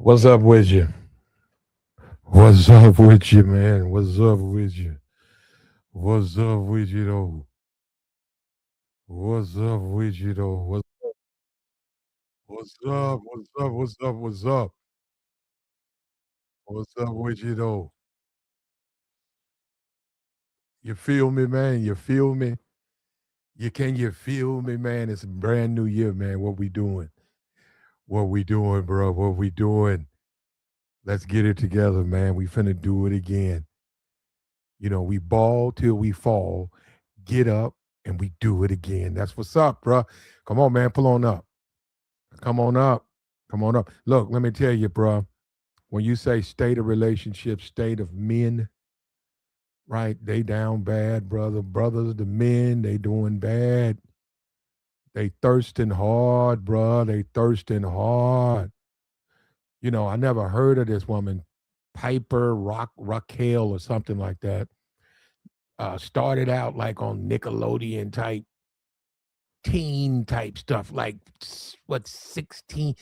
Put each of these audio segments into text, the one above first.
What's up with you? What's up with you, man? What's up with you? What's up with you, though? What's up with you, though? What's up? What's up? What's up? What's up? What's up with you, though? You feel me, man? You feel me? You feel me, man? It's a brand new year, man. What we doing? What we doing, bro? What we doing? Let's get it together, man. We finna do it again. We ball till we fall, get up, and we do it again. That's what's up, bro. Come on, man. Pull on up. Come on up. Come on up. Look, let me tell you, bro. When you say state of relationship, state of men, right? They down bad, brother. Brothers, the men, they doing bad. They thirsting hard, bro. They thirsting hard. I never heard of this woman, Piper Rockelle or something like that. Started out like on Nickelodeon type stuff, like what 16.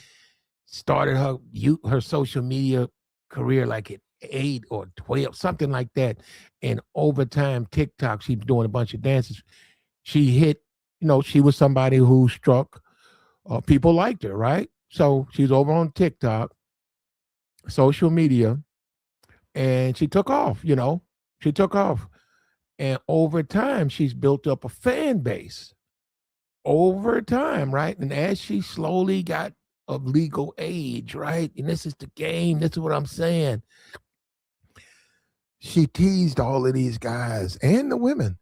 Started her social media career like at 8 or 12, something like that. And over time, TikTok, she's doing a bunch of dances. She hit, she was somebody who struck. People liked her, right? So she's over on TikTok, social media, and she took off. She took off, and over time, she's built up a fan base. Over time, right? And as she slowly got of legal age, right? And this is the game. This is what I'm saying. She teased all of these guys and the women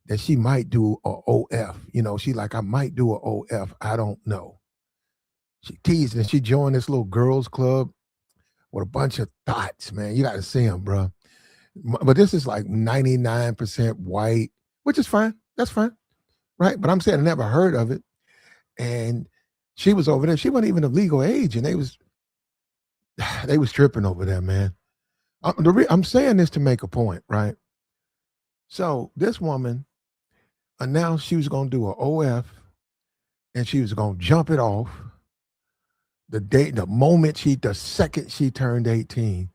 that she might do a OF. She like, I might do a OF. I don't know. She teased and she joined this little girls club with a bunch of thoughts, man. You got to see them, bro. But this is like 99% white, which is fine. That's fine, right? But I'm saying I never heard of it. And she was over there. She wasn't even of legal age, and they was tripping over there, man. I'm saying this to make a point, right? So this woman announced she was going to do a OF, and she was going to jump it off the second she turned 18.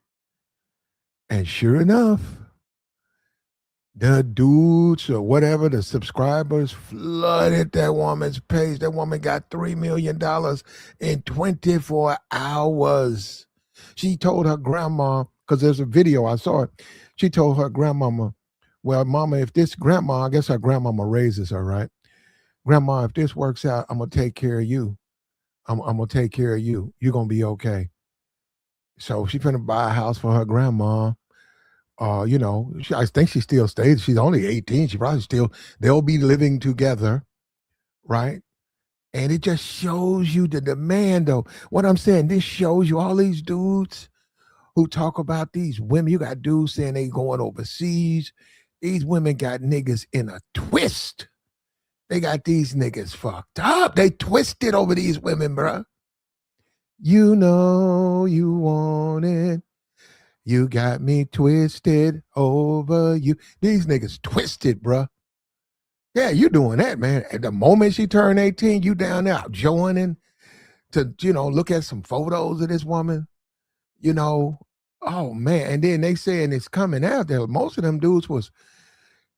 And sure enough, the dudes or whatever, the subscribers flooded that woman's page. That woman got $3 million in 24 hours. She told her grandma, because there's a video, I saw it. She told her grandmama, well, mama, if this grandma, I guess her grandmama raises her, right? Grandma, if this works out, I'm going to take care of you. I'm going to take care of you. You're going to be okay. So she finna buy a house for her grandma. I think she still stays. She's only 18. She probably they'll be living together, right? And it just shows you the demand, though. What I'm saying, this shows you all these dudes who talk about these women. You got dudes saying they going overseas. These women got niggas in a twist. They got these niggas fucked up. They twisted over these women, bruh. You know you want it. You got me twisted over you. These niggas twisted, bruh. Yeah, you doing that, man. At the moment she turned 18, you down there joining to, look at some photos of this woman. Oh, man. And then they saying it's coming out there. Most of them dudes was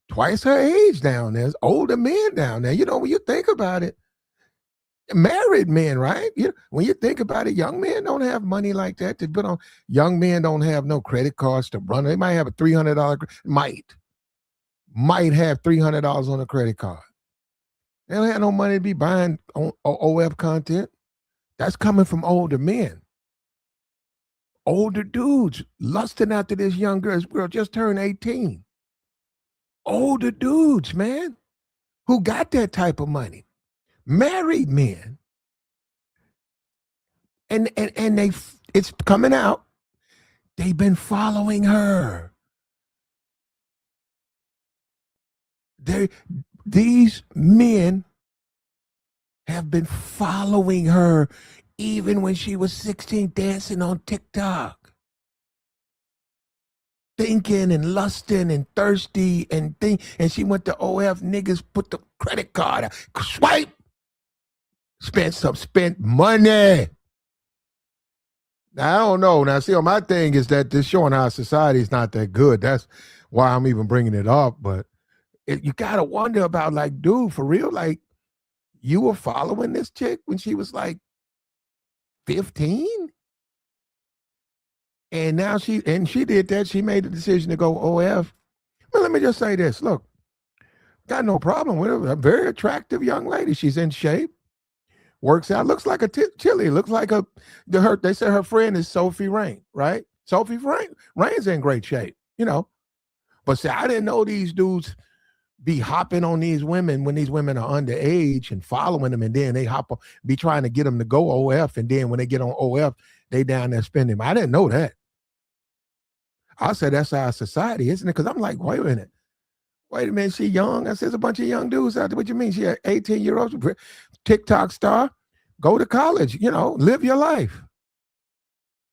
twice her age down there. There's older men down there. When you think about it, married men, right? When you think about it, young men don't have money like that to put on. Young men don't have no credit cards to run. They might have a $300 might have $300 on a credit card. They don't have no money to be buying OF content. That's coming from older men. Older dudes lusting after this young girl. This girl just turned 18. Older dudes, man, who got that type of money. Married men. And it's coming out. They've been following her. These men have been following her even when she was 16 dancing on TikTok. Thinking and lusting and thirsty and she went to OF, niggas put the credit card out, swipe, spent money. Now, I don't know. Now, see, my thing is that this showing how society is not that good. That's why I'm even bringing it up. But you got to wonder about, like, dude, for real, like, you were following this chick when she was like 15? And now she did that. She made the decision to go OF. Well, let me just say this. Look, got no problem with her. A very attractive young lady. She's in shape, works out, looks like a chili, looks like they said her friend is Sophie Rain, right? Sophie Rain's in great shape, you know. But see, I didn't know these dudes be hopping on these women when these women are underage and following them, and then they be trying to get them to go OF, and then when they get on OF, they down there spending. I didn't know that. I said that's our society, isn't it? Because I'm like, wait a minute, she young. I said, there's a bunch of young dudes out there. What you mean? She an 18-year-old TikTok star. Go to college, live your life.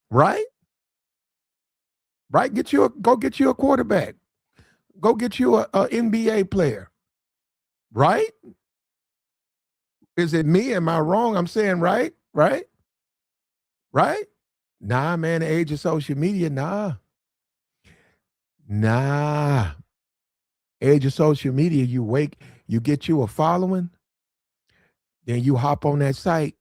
Right? Right? Go get you a quarterback. Go get you a NBA player. Right? Is it me? Am I wrong? I'm saying right? Right? Right? Nah, man, the age of social media, nah. Age of social media, you get you a following, then you hop on that site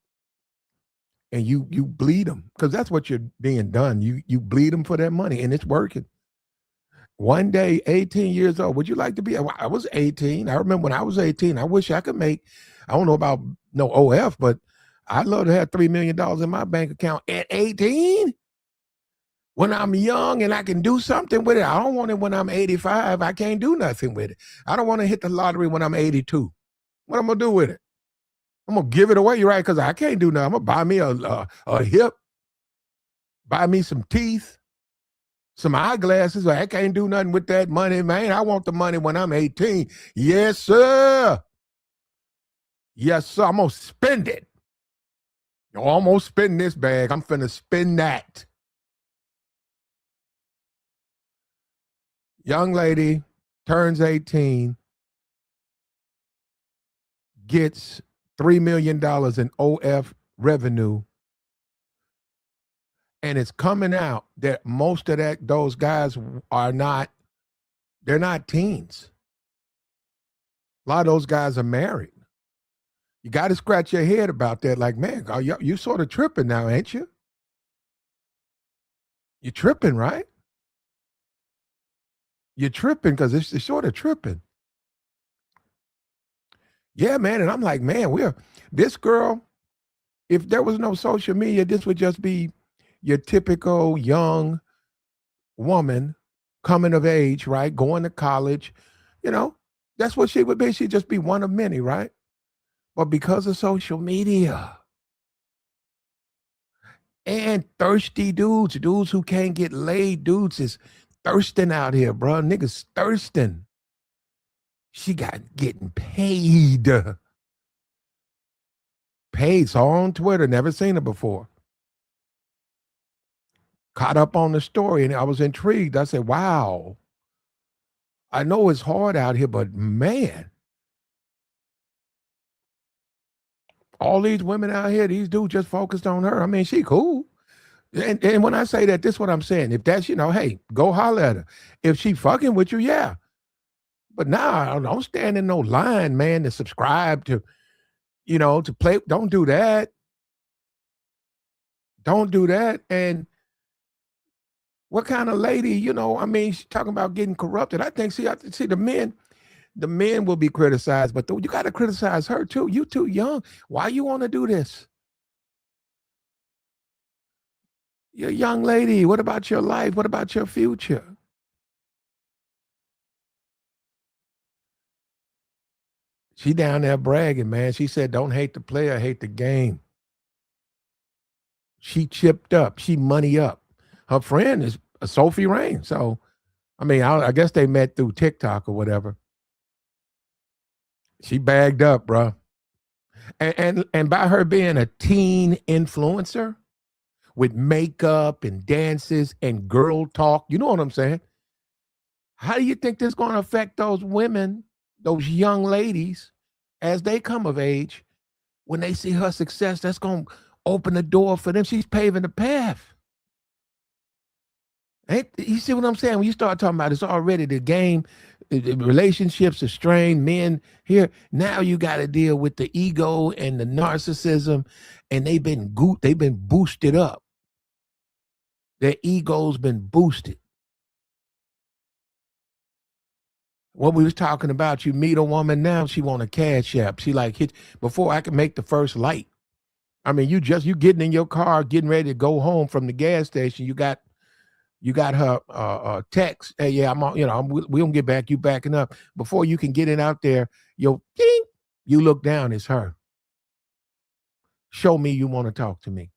and you bleed them, because that's what you're being done. You bleed them for that money, and it's working. One day, 18 years old, would you like to be? I was 18. I remember when I was 18, I wish I could make, I don't know about no OF, but I'd love to have $3 million in my bank account at 18. When I'm young and I can do something with it. I don't want it when I'm 85. I can't do nothing with it. I don't want to hit the lottery when I'm 82. What I'm going to do with it? I'm going to give it away. You're right, because I can't do nothing. I'm going to buy me a hip, buy me some teeth, some eyeglasses. I can't do nothing with that money, man. I want the money when I'm 18. Yes, sir. Yes, sir. I'm going to spend it. I'm almost spending this bag. I'm finna spend that. Young lady turns 18, gets $3 million in OF revenue, and it's coming out that most of those guys they're not teens. A lot of those guys are married. You got to scratch your head about that. Like, man, you sort of tripping now, ain't you? You're tripping, right? You're tripping, because it's sort of tripping. Yeah, man. And I'm like, man, this girl, if there was no social media, this would just be your typical young woman coming of age, right? Going to college. That's what she would be. She'd just be one of many, right? But because of social media and thirsty dudes who can't get laid, dudes is thirsting out here, bro. Niggas thirsting. She getting paid. Saw on Twitter, never seen her before. Caught up on the story, and I was intrigued. I said, wow. I know it's hard out here, but man, all these women out here, these dudes just focused on her. I mean, she cool. And when I say that, this is what I'm saying. If that's, hey, go holler at her. If she fucking with you, yeah. But nah, don't stand in no line, man, to subscribe to, to play. Don't do that. Don't do that. And what kind of lady, she's talking about getting corrupted. I think, see, the men will be criticized, but you got to criticize her too. You too young. Why you want to do this? You're a young lady. What about your life? What about your future? She down there bragging, man. She said, don't hate the player, hate the game. She chipped up. She money up. Her friend is Sophie Rain. So, I guess they met through TikTok or whatever. She bagged up, bro. And by her being a teen influencer with makeup and dances and girl talk, you know what I'm saying? How do you think this is going to affect those women, those young ladies, as they come of age? When they see her success, that's going to open the door for them. She's paving the path. You see what I'm saying? When you start talking about it's already the game, the relationships are strained, men here. Now you got to deal with the ego and the narcissism, and they've been boosted up. Their ego's been boosted. What we was talking about, you meet a woman now, she want a cash app. She like hit before I can make the first light. I mean, you getting in your car, getting ready to go home from the gas station. You got her text. Hey, yeah, I'm on. We gonna get back. You backing up before you can get it out there. Ding, you look down. It's her. Show me you want to talk to me.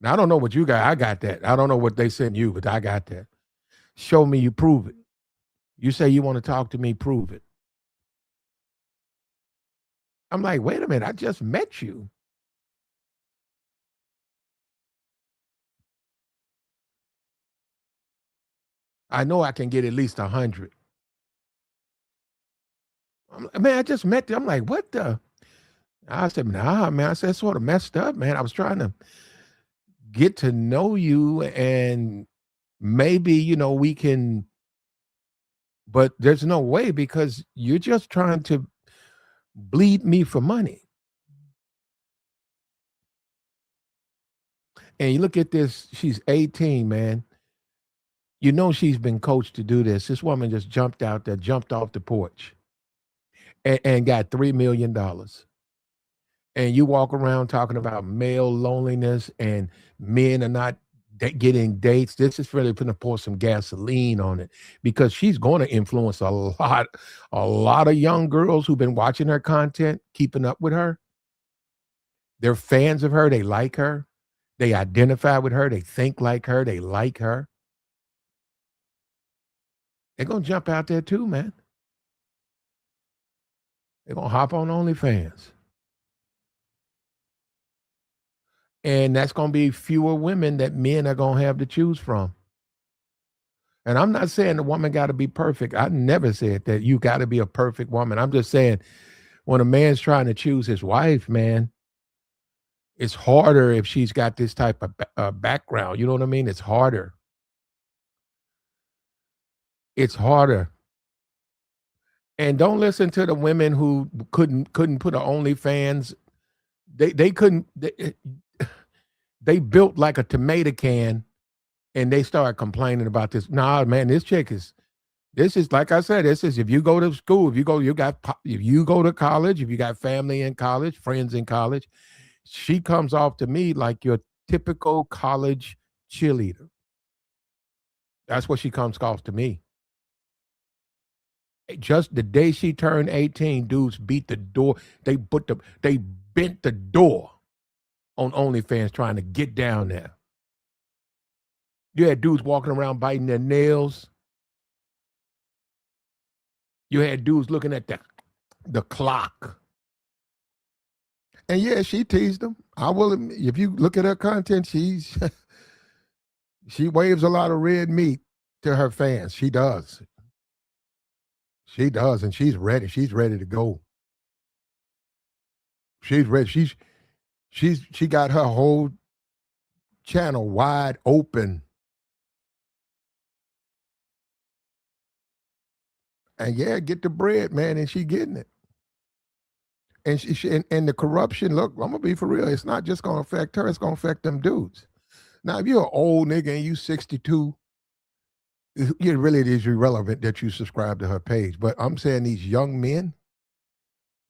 Now I don't know what you got. I got that. I don't know what they sent you, but I got that. Show me you prove it. You say you want to talk to me, prove it. I'm like, wait a minute, I just met you. I know I can get at least 100. Man, I just met you. I'm like, what the? I said, nah, man. I said, sort of messed up, man. I was trying to get to know you and maybe, we can, but there's no way because you're just trying to bleed me for money. And you look at this, she's 18, man. You know she's been coached to do this. This woman just jumped out there, jumped off the porch and got $3 million. And you walk around talking about male loneliness and men are not getting dates. This is really going to pour some gasoline on it because she's going to influence a lot of young girls who've been watching her content, keeping up with her. They're fans of her. They like her. They identify with her. They think like her. They like her. They're going to jump out there too, man. They're going to hop on OnlyFans. And that's going to be fewer women that men are going to have to choose from. And I'm not saying the woman got to be perfect. I never said that you got to be a perfect woman. I'm just saying when a man's trying to choose his wife, man, it's harder if she's got this type of background. You know what I mean? It's harder. It's harder. And don't listen to the women who couldn't put an OnlyFans. They couldn't. They built like a tomato can, and they started complaining about this. Nah, man, this is like I said. This is if you go to school, if you go to college, if you got family in college, friends in college, she comes off to me like your typical college cheerleader. That's what she comes off to me. Just the day she turned 18, dudes beat the door. They bent the door on OnlyFans trying to get down there. You had dudes walking around biting their nails. You had dudes looking at the clock. And yeah, she teased them. I will admit, if you look at her content, she waves a lot of red meat to her fans. She does. She does, and she's ready. She's ready to go. She's ready. She got her whole channel wide open. And yeah, get the bread, man, and she getting it. And and the corruption, look, I'm gonna be for real. It's not just gonna affect her, it's gonna affect them dudes. Now, if you're an old nigga and you 62, it really is irrelevant that you subscribe to her page. But I'm saying these young men,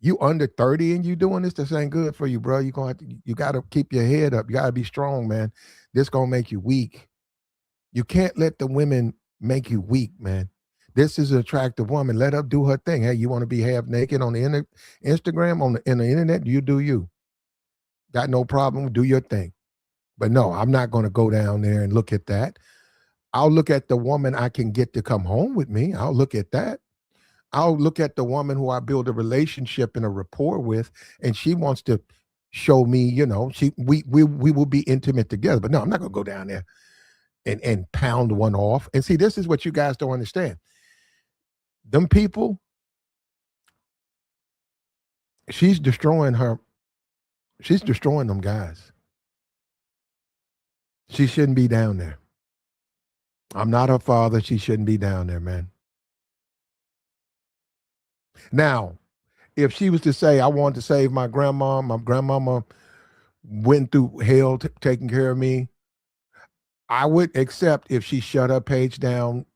you under 30 and you doing this ain't good for you, bro. You gotta keep your head up. You gotta be strong, man. This gonna make you weak. You can't let the women make you weak, man. This is an attractive woman. Let her do her thing. Hey, you want to be half naked on the Instagram, in the internet? You do you. Got no problem. Do your thing. But no, I'm not going to go down there and look at that. I'll look at the woman I can get to come home with me. I'll look at that. I'll look at the woman who I build a relationship and a rapport with, and she wants to show me, we will be intimate together. But no, I'm not going to go down there and pound one off. And see, this is what you guys don't understand. Them people, she's destroying them guys. She shouldn't be down there. I'm not her father. She shouldn't be down there, man. Now, if she was to say, I want to save my grandmama went through hell taking care of me, I would accept if she shut her page down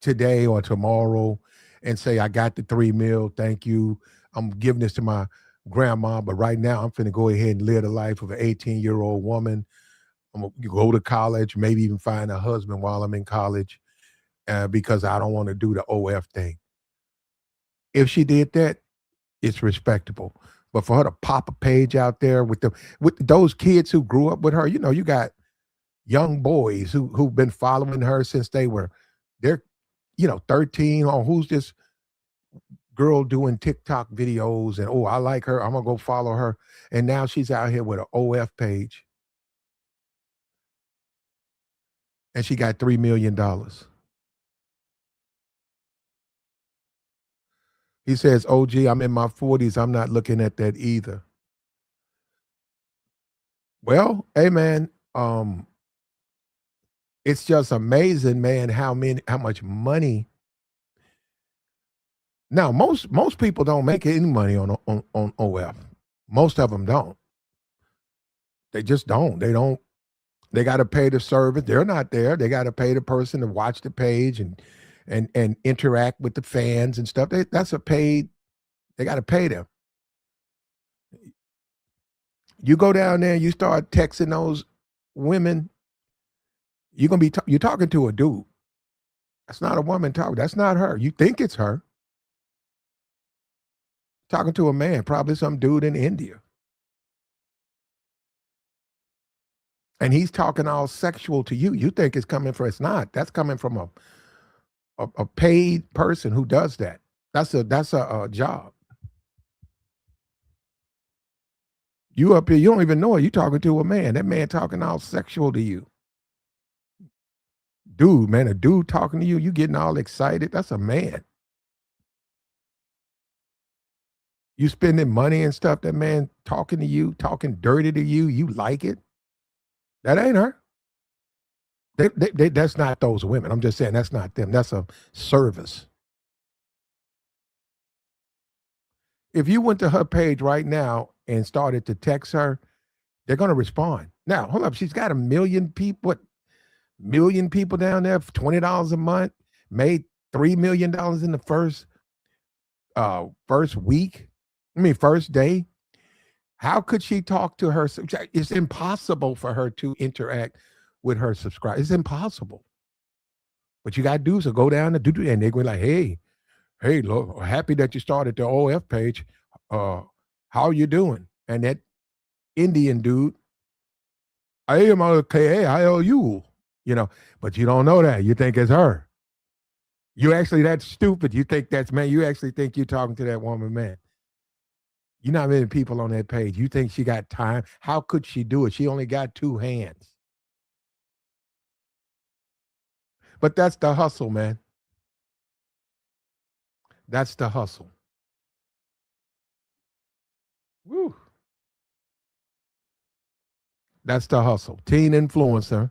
today or tomorrow and say, I got the 3 mil. Thank you. I'm giving this to my grandma. But right now, I'm finna go ahead and live the life of an 18-year-old woman. I'm gonna go to college, maybe even find a husband while I'm in college because I don't want to do the OF thing. If she did that, it's respectable. But for her to pop a page out there with those kids who grew up with her, you got young boys who've been following her since they're 13. Oh, who's this girl doing TikTok videos? And oh, I like her. I'm gonna go follow her. And now she's out here with an OF page, and she got $3 million. He says, OG, I'm in my 40s. I'm not looking at that either. Well, hey man, it's just amazing, man, how much money. Now, most people don't make any money on OF. Most of them don't. They just don't. They don't. They got to pay the service. They're not there. They got to pay the person to watch the page and interact with the fans and stuff. That's a paid. They got to pay them. You go down there, you start texting those women. You're gonna be you're talking to a dude. That's not a woman talking. That's not her. You think it's her talking to a man, probably some dude in India, and he's talking all sexual to you. You think it's coming from. It's not. That's coming from a paid person who does that. That's a job. You up here, you don't even know it. You talking to a man. That man talking all sexual to you. Dude, man, a dude talking to you, you getting all excited. That's a man. You spending money and stuff, that man talking to you, talking dirty to you, you like it. That ain't her. That's not those women. I'm just saying that's not them. That's a service. If you went to her page right now and started to text her, they're going to respond. Now, hold up. She's got a million people, million people down there for $20 a month, made $3 million in the first week. I mean, first day. How could she talk to her? It's impossible for her to interact with her subscribers. It's impossible. But you got to do so. Go down and do, and they're going like, hey, look, happy that you started the OF page. How are you doing? And that Indian dude, I am okay. Hey, how are you? But you don't know that. You think it's her. You actually that stupid. You think that's man. You actually think you're talking to that woman, man. You're not many people on that page. You think she got time? How could she do it? She only got two hands. But that's the hustle, man. That's the hustle. Woo. That's the hustle. Teen influencer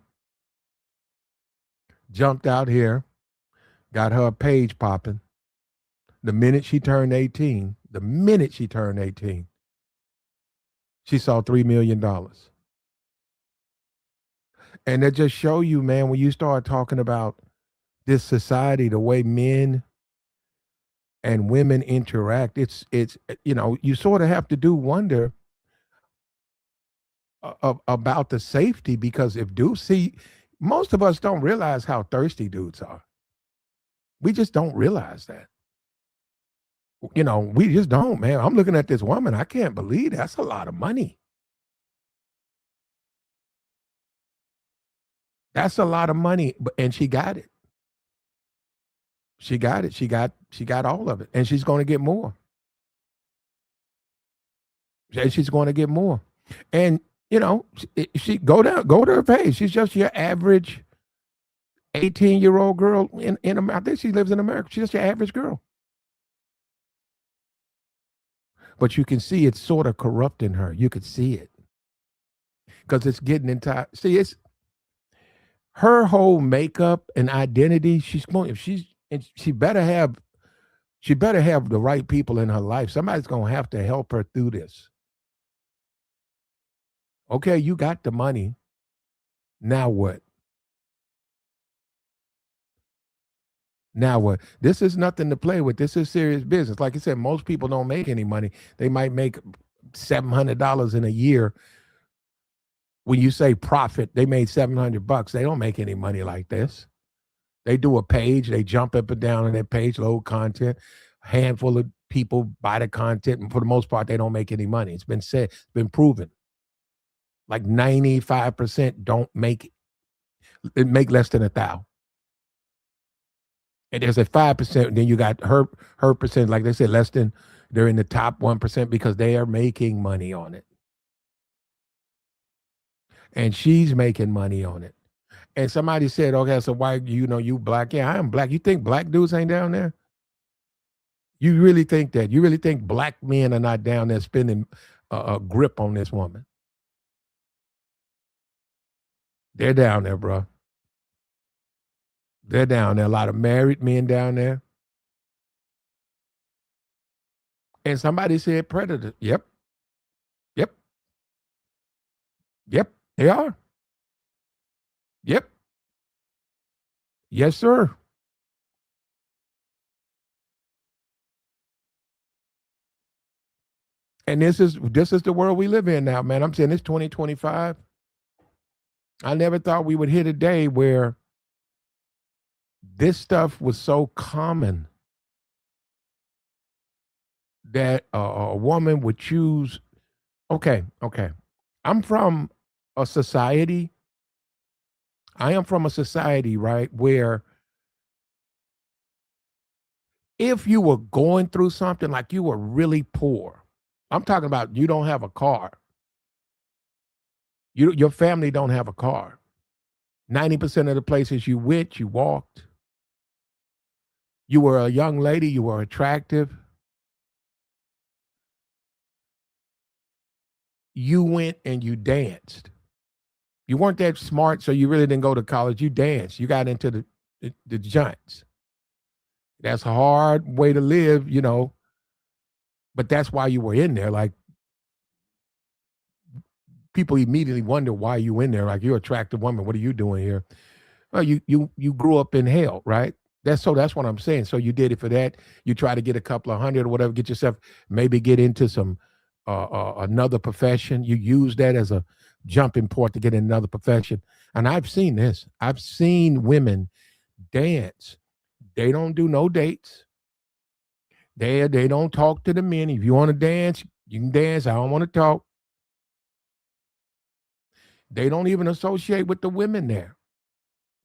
jumped out here, got her page popping. The minute she turned 18, she saw $3 million. And that just show you, man, when you start talking about this society, the way men and women interact, it's you sort of have to do wonder about the safety, because if dudes see, most of us don't realize how thirsty dudes are. We just don't realize that. We just don't, man. I'm looking at this woman. I can't believe that's a lot of money. That's a lot of money, and she got it. She got it. She got all of it, and she's going to get more. And she's going to get more. And she go to her page. She's just your average 18-year-old girl in America. I think she lives in America. She's just your average girl. But you can see it's sort of corrupting her. You could see it because it's getting into. See, it's Her whole makeup and identity, she's going, if she's, and she better have the right people in her life. Somebody's going to have to help her through this. Okay, you got the money. Now what? Now what? This is nothing to play with. This is serious business. Like I said, most people don't make any money. They might make $700 in a year. When you say profit, they made $700. They don't make any money like this. They do a page, they jump up and down on that page, load content. A handful of people buy the content, and for the most part, they don't make any money. It's been said, it's been proven. Like 95% don't make less than $1,000. And there's a 5%, then you got her percent, like they said, less than, they're in the top 1% because they are making money on it. And she's making money on it. And somebody said, okay, so why, you black? Yeah, I am black. You think black dudes ain't down there? You really think that? You really think black men are not down there spending a grip on this woman? They're down there, bro. They're down there. A lot of married men down there. And somebody said predator. Yep. Yep. Yep. They are. Yep. Yes, sir. And this is the world we live in now, man. I'm saying it's 2025. I never thought we would hit a day where this stuff was so common that a woman would choose. Okay. I'm from a society. I am from a society, right, where if you were going through something, like you were really poor, I'm talking about you don't have a car. Your family don't have a car. 90% of the places you went, you walked. You were a young lady, you were attractive. You went and you danced. You weren't that smart, so you really didn't go to college. You danced. You got into the joints. That's a hard way to live, but that's why you were in there. Like, people immediately wonder why you in there. Like, you're an attractive woman. What are you doing here? Well, you grew up in hell, right? That's what I'm saying. So you did it for that. You try to get a couple of hundred or whatever, get yourself, maybe get into some another profession. You use that as a jumping point to get in another profession. And I've seen this. I've seen women dance. They don't do no dates. They don't talk to the men. If you want to dance, you can dance. I don't want to talk. They don't even associate with the women there.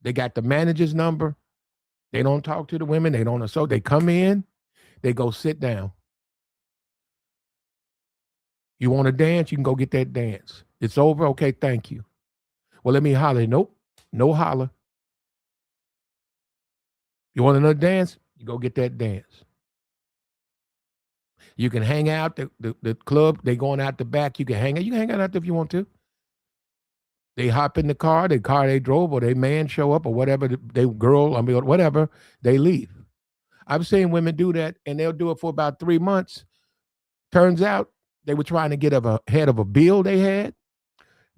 They got the manager's number. They don't talk to the women. They don't associate. They come in. They go sit down. You want to dance? You can go get that dance. It's over. Okay, thank you. Well, let me holler. Nope, no holler. You want another dance? You go get that dance. You can hang out the club. They going out the back. You can hang out. You can hang out if you want to. They hop in the car they drove, or they man show up, or whatever. They girl, whatever. They leave. I've seen women do that, and they'll do it for about 3 months. Turns out they were trying to get ahead of a bill they had.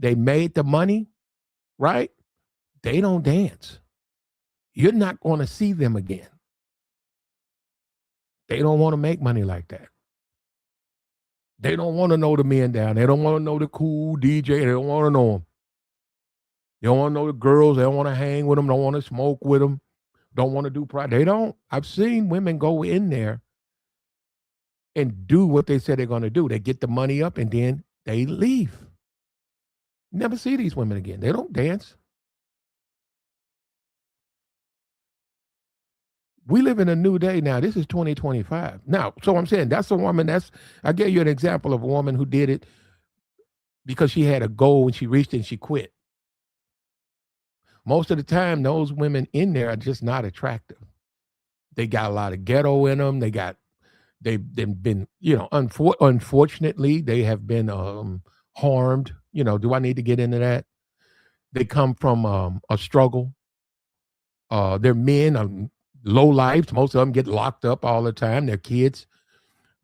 They made the money, right? They don't dance. You're not going to see them again. They don't want to make money like that. They don't want to know the men down. They don't want to know the cool DJ. They don't want to know them. They don't want to know the girls. They don't want to hang with them. Don't want to smoke with them. Don't want to do pride. They don't. I've seen women go in there and do what they said they're going to do. They get the money up and then they leave. Never see these women again. They don't dance. We live in a new day now. This is 2025. Now, so I'm saying that's a woman I gave you an example of a woman who did it because she had a goal and she reached it and she quit. Most of the time, those women in there are just not attractive. They got a lot of ghetto in them. They've been, unfortunately, they have been harmed. Do I need to get into that? They come from a struggle. They're men, low lives. Most of them get locked up all the time. Their kids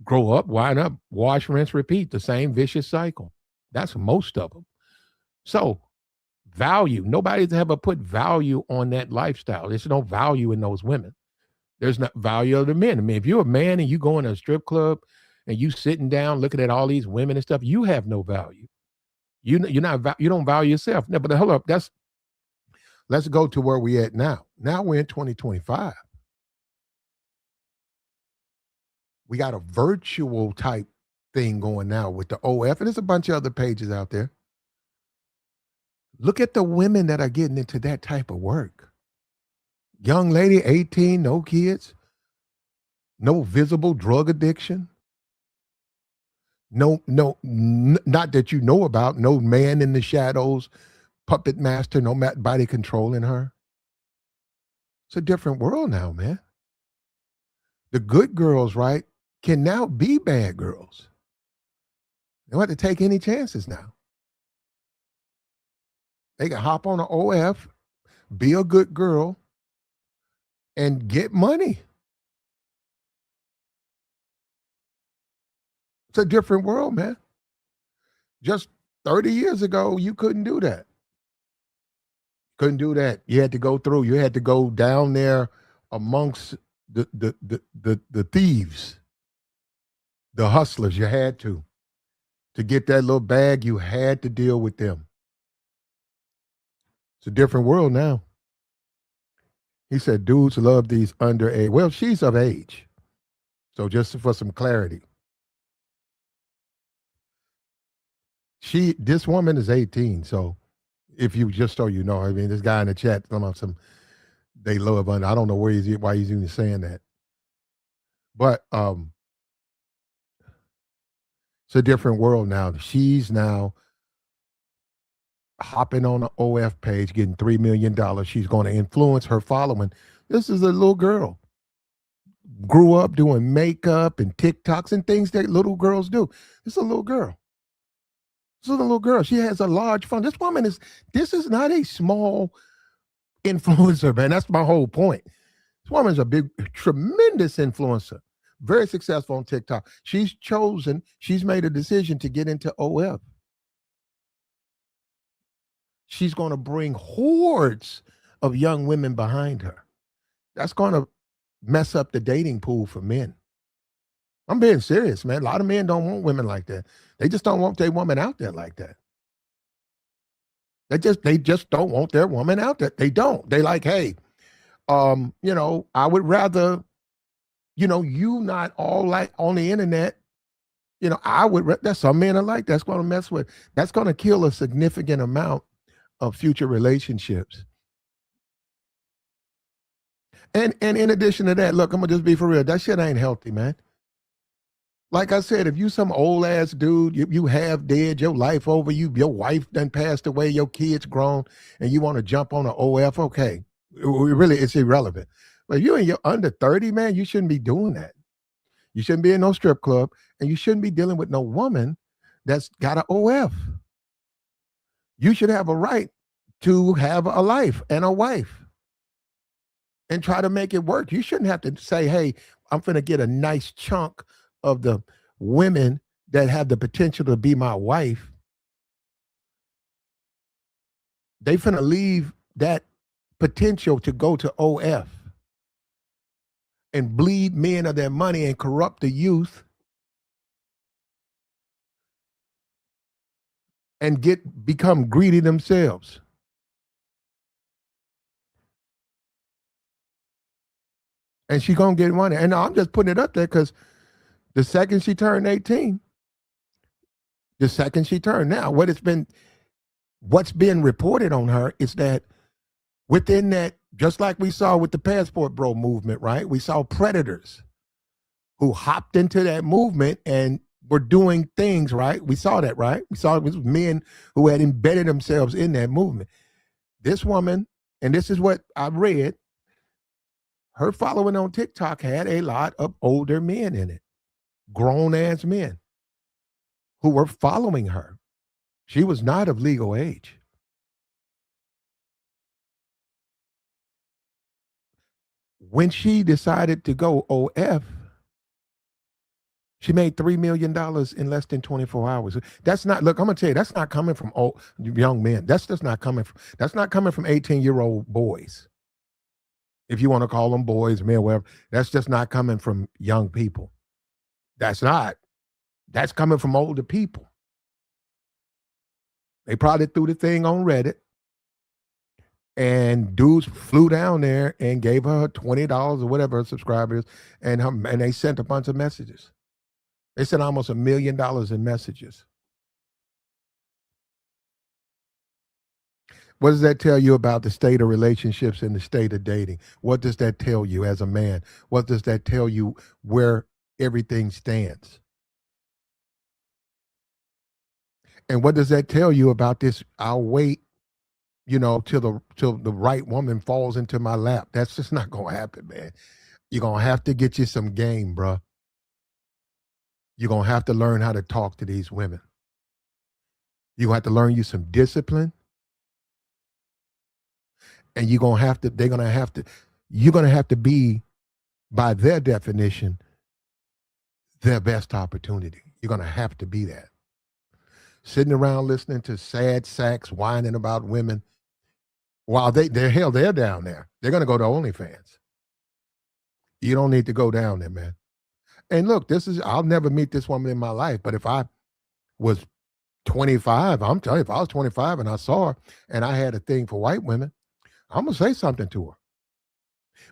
grow up, wind up, wash, rinse, repeat, the same vicious cycle. That's most of them. So, value. Nobody's ever put value on that lifestyle. There's no value in those women. There's not value of the men. I mean, if you're a man and you go in a strip club and you sitting down looking at all these women and stuff, you have no value. You don't value yourself. No, but hold up, let's go to where we at now. Now we're in 2025. We got a virtual type thing going now with the OF, and there's a bunch of other pages out there. Look at the women that are getting into that type of work. Young lady, 18, no kids, no visible drug addiction. Not that you know about, no man in the shadows, puppet master, no body controlling her. It's a different world now, man. The good girls, right, can now be bad girls. They don't have to take any chances now. They can hop on an OF, be a good girl, and get money. It's a different world, man. Just 30 years ago, you couldn't do that. Couldn't do that. You had to go through. You had to go down there amongst the thieves, the hustlers. You had to get that little bag. You had to deal with them. It's a different world now. He said, dudes love these underage. Well, she's of age. So just for some clarity. This woman is 18. So if you just so you know, I mean, this guy in the chat, they love under. I don't know why he's even saying that. But it's a different world now. She's now hopping on the OF page, getting $3 million. She's going to influence her following. This is a little girl. Grew up doing makeup and TikToks and things that little girls do. This is a little girl. This is a little girl. She has a large fund. This is not a small influencer, man. That's my whole point. This woman's a big, tremendous influencer. Very successful on TikTok. She's made a decision to get into OF. She's going to bring hordes of young women behind her. That's going to mess up the dating pool for men. I'm being serious, man. A lot of men don't want women like that. They just don't want their woman out there like that. They just don't want their woman out there. They don't. They like, hey, I would rather, you not all like on the internet. There's some men are like that's going to mess with. That's going to kill a significant amount of future relationships. And in addition to that, look, I'm gonna just be for real. That shit ain't healthy, man. Like I said, if you some old ass dude, you have dead, your life over, your wife done passed away, your kids grown, and you want to jump on an OF, okay. It's irrelevant. But you're under 30, man, you shouldn't be doing that. You shouldn't be in no strip club, and you shouldn't be dealing with no woman that's got an OF. You should have a right to have a life and a wife and try to make it work. You shouldn't have to say, hey, I'm going to get a nice chunk of the women that have the potential to be my wife. They finna leave that potential to go to OF and bleed men of their money and corrupt the youth and become greedy themselves. And she gonna get money. And I'm just putting it up there because the second she turned 18, now, what's been reported on her is that within that, just like we saw with the Passport Bro movement, right? We saw predators who hopped into that movement and were doing things, right? We saw that, right? We saw it was men who had embedded themselves in that movement. This woman, and this is what I read, her following on TikTok had a lot of older men in it, grown ass men who were following her. She was not of legal age. When she decided to go OF, she made $3 million in less than 24 hours. That's not, look, I'm gonna tell you, that's not coming from old young men. That's just not coming from, that's not coming from 18-year-old boys. If you want to call them boys, men, whatever, that's just not coming from young people. That's not. That's coming from older people. They probably threw the thing on Reddit, and dudes flew down there and gave her $20 or whatever her subscribers, and they sent a bunch of messages. They sent almost $1 million in messages. What does that tell you about the state of relationships and the state of dating? What does that tell you as a man? What does that tell you where everything stands? And what does that tell you about this? I'll wait, till the right woman falls into my lap. That's just not gonna happen, man. You're gonna have to get you some game, bruh. You're gonna have to learn how to talk to these women. You're gonna have to learn you some discipline. And you're gonna have to be, by their definition, their best opportunity. You're gonna have to be that. Sitting around listening to sad sacks whining about women while they're down there. They're gonna go to OnlyFans. You don't need to go down there, man. And look, I'll never meet this woman in my life, but if I was 25, I'm telling you, if I was 25 and I saw her and I had a thing for white women, I'm gonna say something to her.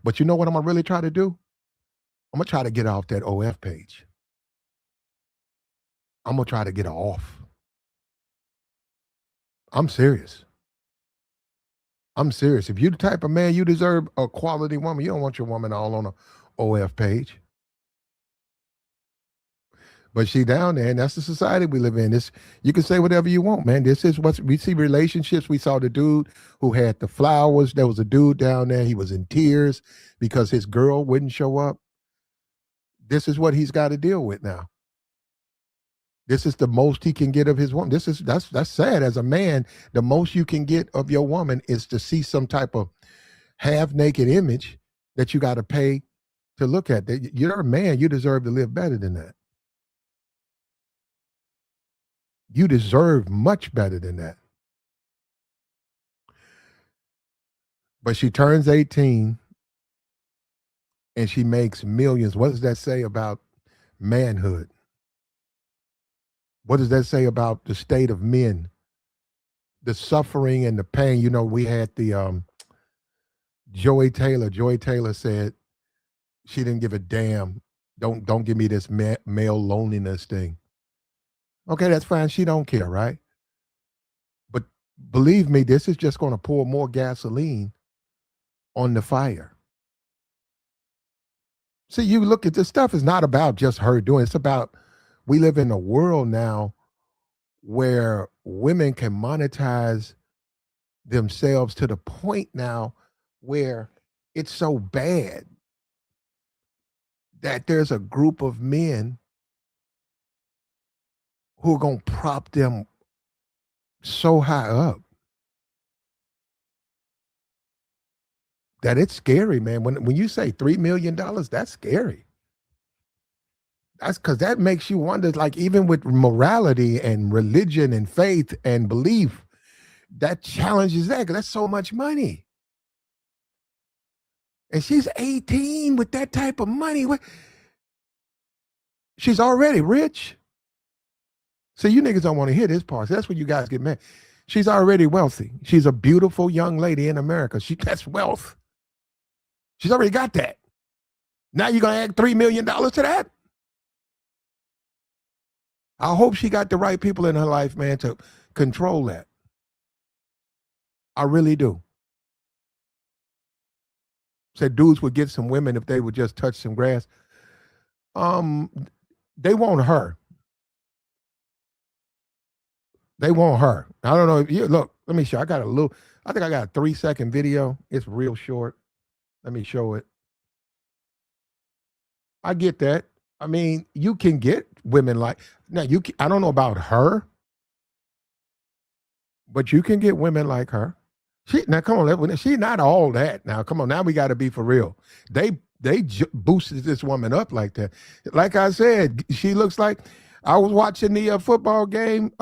But you know what I'm gonna really try to do? I'm gonna try to get off that OF page. I'm gonna try to get her off. I'm serious. I'm serious. If you're the type of man, you deserve a quality woman. You don't want your woman all on a OF page. But she down there, and that's the society we live in. You can say whatever you want, man. This is what we see. Relationships. We saw the dude who had the flowers. There was a dude down there. He was in tears because his girl wouldn't show up. This is what he's got to deal with now. This is the most he can get of his woman. That's sad. As a man, the most you can get of your woman is to see some type of half-naked image that you got to pay to look at. You're a man. You deserve to live better than that. You deserve much better than that. But she turns 18 and she makes millions. What does that say about manhood? What does that say about the state of men? The suffering and the pain. You know, we had the Joy Taylor. Joy Taylor said she didn't give a damn. Don't give me this male loneliness thing. Okay, that's fine. She don't care, right? But believe me, this is just going to pour more gasoline on the fire. See, you look at this stuff is not about just her doing. It's about, we live in a world now where women can monetize themselves to the point now where it's so bad that there's a group of men who are going to prop them so high up that it's scary, man. When you say $3 million, that's scary. That's because that makes you wonder, like, even with morality and religion and faith and belief, that challenges that because that's so much money. And she's 18 with that type of money. She's already rich. So you niggas don't want to hear this part. So that's when you guys get mad. She's already wealthy. She's a beautiful young lady in America. That's wealth. She's already got that. Now you're going to add $3 million to that? I hope she got the right people in her life, man, to control that. I really do. Said dudes would get some women if they would just touch some grass. They want her. They want her. I don't know if you look. Let me show. I think I got a 3-second video. It's real short. Let me show it. I get that. I mean, you can get women like now. I don't know about her, but you can get women like her. Now come on, she not all that. Now come on, now we got to be for real. They boosted this woman up like that. Like I said, she looks like I was watching the football game.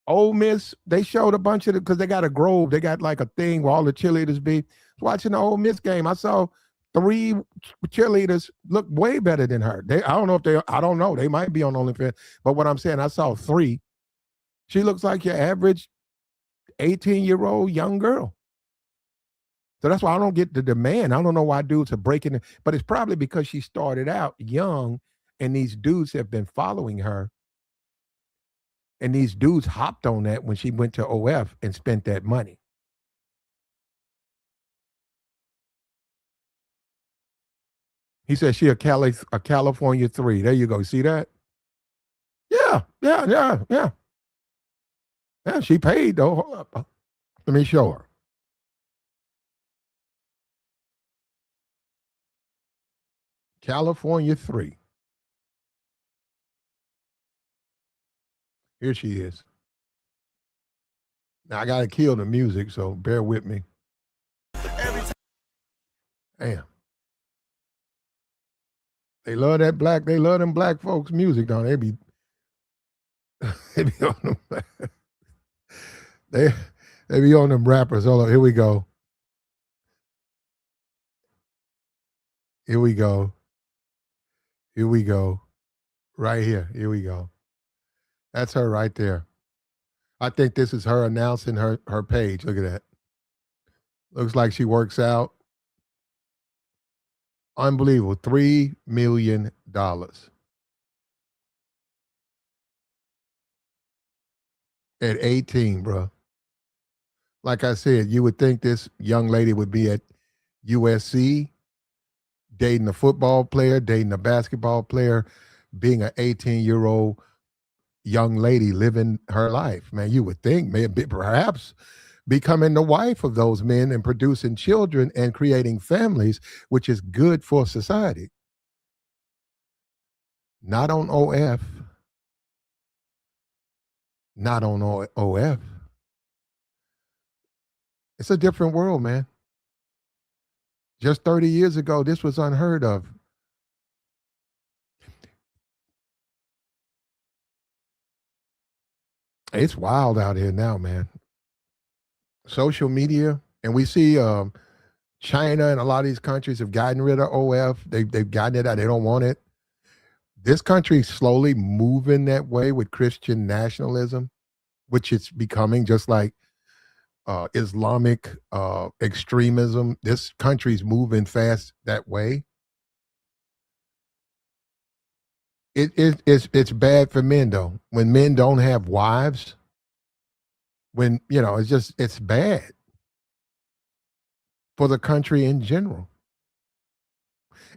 Ole Miss, they showed a bunch of it because they got a grove. They got like a thing where all the cheerleaders be. Watching the Ole Miss game, I saw 3 cheerleaders look way better than her. I don't know if they, I don't know. They might be on OnlyFans, but what I'm saying, I saw 3. She looks like your average 18-year-old young girl. So that's why I don't get the demand. I don't know why dudes are breaking it, but it's probably because she started out young and these dudes have been following her. And these dudes hopped on that when she went to OF and spent that money. He said she a California 3. There you go. See that? Yeah. Yeah, she paid though. Hold up. Let me show her. California 3. Here she is. Now I gotta kill the music, so bear with me. Damn. They love that they love them black folks' music, don't they? They be on them. they be on them rappers. Hold on, here we go. Here we go. Here we go. Right here. Here we go. That's her right there. I think this is her announcing her page. Look at that. Looks like she works out. Unbelievable. $3 million. At 18, bro. Like I said, you would think this young lady would be at USC, dating a football player, dating a basketball player, being an 18-year-old young lady living her life. Man, you would think maybe perhaps becoming the wife of those men and producing children and creating families, which is good for society. Not on OF. Not on OF. It's a different world, man. Just 30 years ago, this was unheard of. It's wild out here now, man. Social media, and we see China and a lot of these countries have gotten rid of OF. They've gotten it out. They don't want it. This country is slowly moving that way with Christian nationalism, which it's becoming just like Islamic extremism. This country's moving fast that way. It's bad for men though. When men don't have wives, when it's bad for the country in general.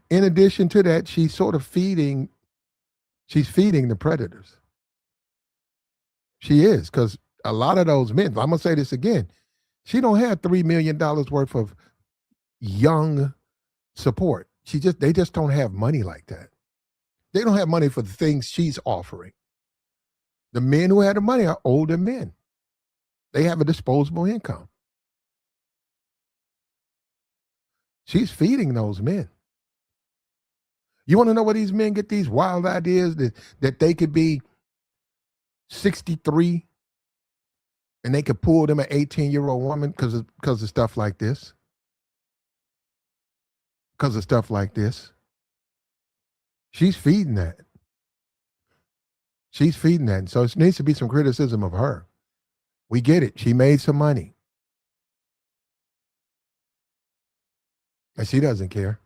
In addition to that, she's feeding the predators. She is, because a lot of those men, I'm gonna say this again, she don't have $3 million worth of young support. They just don't have money like that. They don't have money for the things she's offering. The men who have the money are older men. They have a disposable income. She's feeding those men. You want to know where these men get these wild ideas that they could be 63 and they could pull them an 18-year-old woman because of stuff like this? Because of stuff like this. She's feeding that. She's feeding that. So it needs to be some criticism of her. We get it. She made some money. And she doesn't care.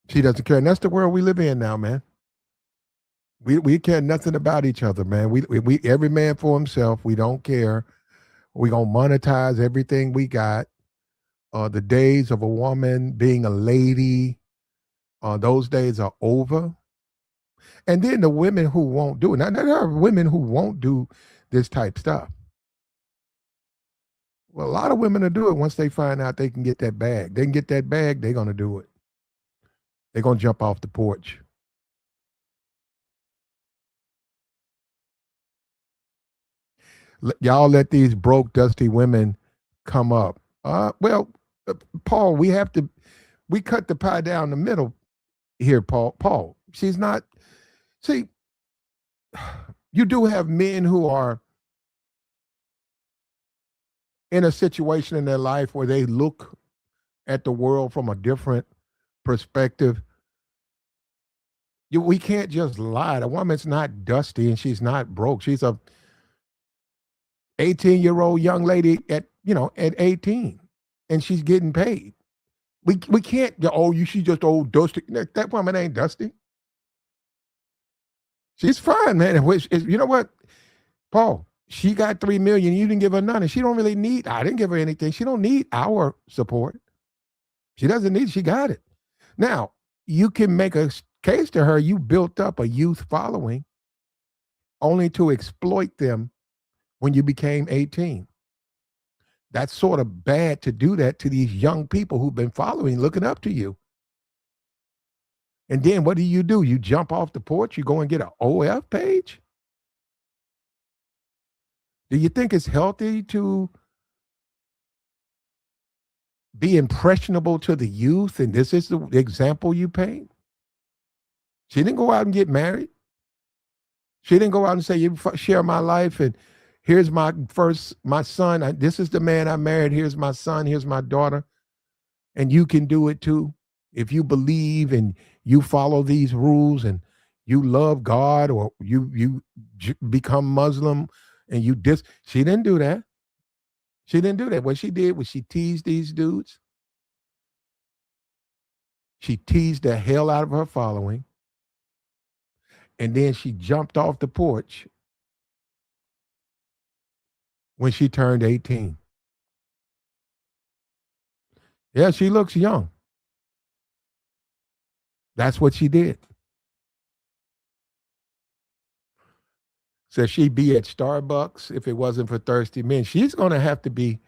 She doesn't care. And that's the world we live in now, man. We care nothing about each other, man. We every man for himself. We don't care. We're going to monetize everything we got. The days of a woman being a lady, those days are over. And then the women who won't do it. Now, there are women who won't do this type stuff. Well, a lot of women will do it once they find out they can get that bag. They can get that bag, they're going to do it. They're going to jump off the porch. Y'all let these broke, dusty women come up. Well, Paul, we cut the pie down the middle here, Paul. Paul, she's not. See, you do have men who are in a situation in their life where they look at the world from a different perspective. We can't just lie. The woman's not dusty and she's not broke. She's a 18-year-old young lady at 18, and she's getting paid. We can't. Oh, she just old dusty. That woman ain't dusty. She's fine, man. You know what, Paul? She got 3 million. You didn't give her none, and she don't really need. I didn't give her anything. She don't need our support. She doesn't need. She got it. Now you can make a case to her. You built up a youth following, only to exploit them when you became 18. That's sort of bad to do that to these young people who've been following, looking up to you. And then what do? You jump off the porch, you go and get an OF page? Do you think it's healthy to be impressionable to the youth? And this is the example you paint? She didn't go out and get married. She didn't go out and say, you share my life and here's my son. This is the man I married. Here's my son. Here's my daughter. And you can do it too. If you believe and you follow these rules and you love God, or you become Muslim and she didn't do that. She didn't do that. What she did was she teased these dudes. She teased the hell out of her following. And then she jumped off the porch when she turned 18. Yeah, she looks young. That's what she did. So she'd be at Starbucks if it wasn't for thirsty men. She's going to have to be.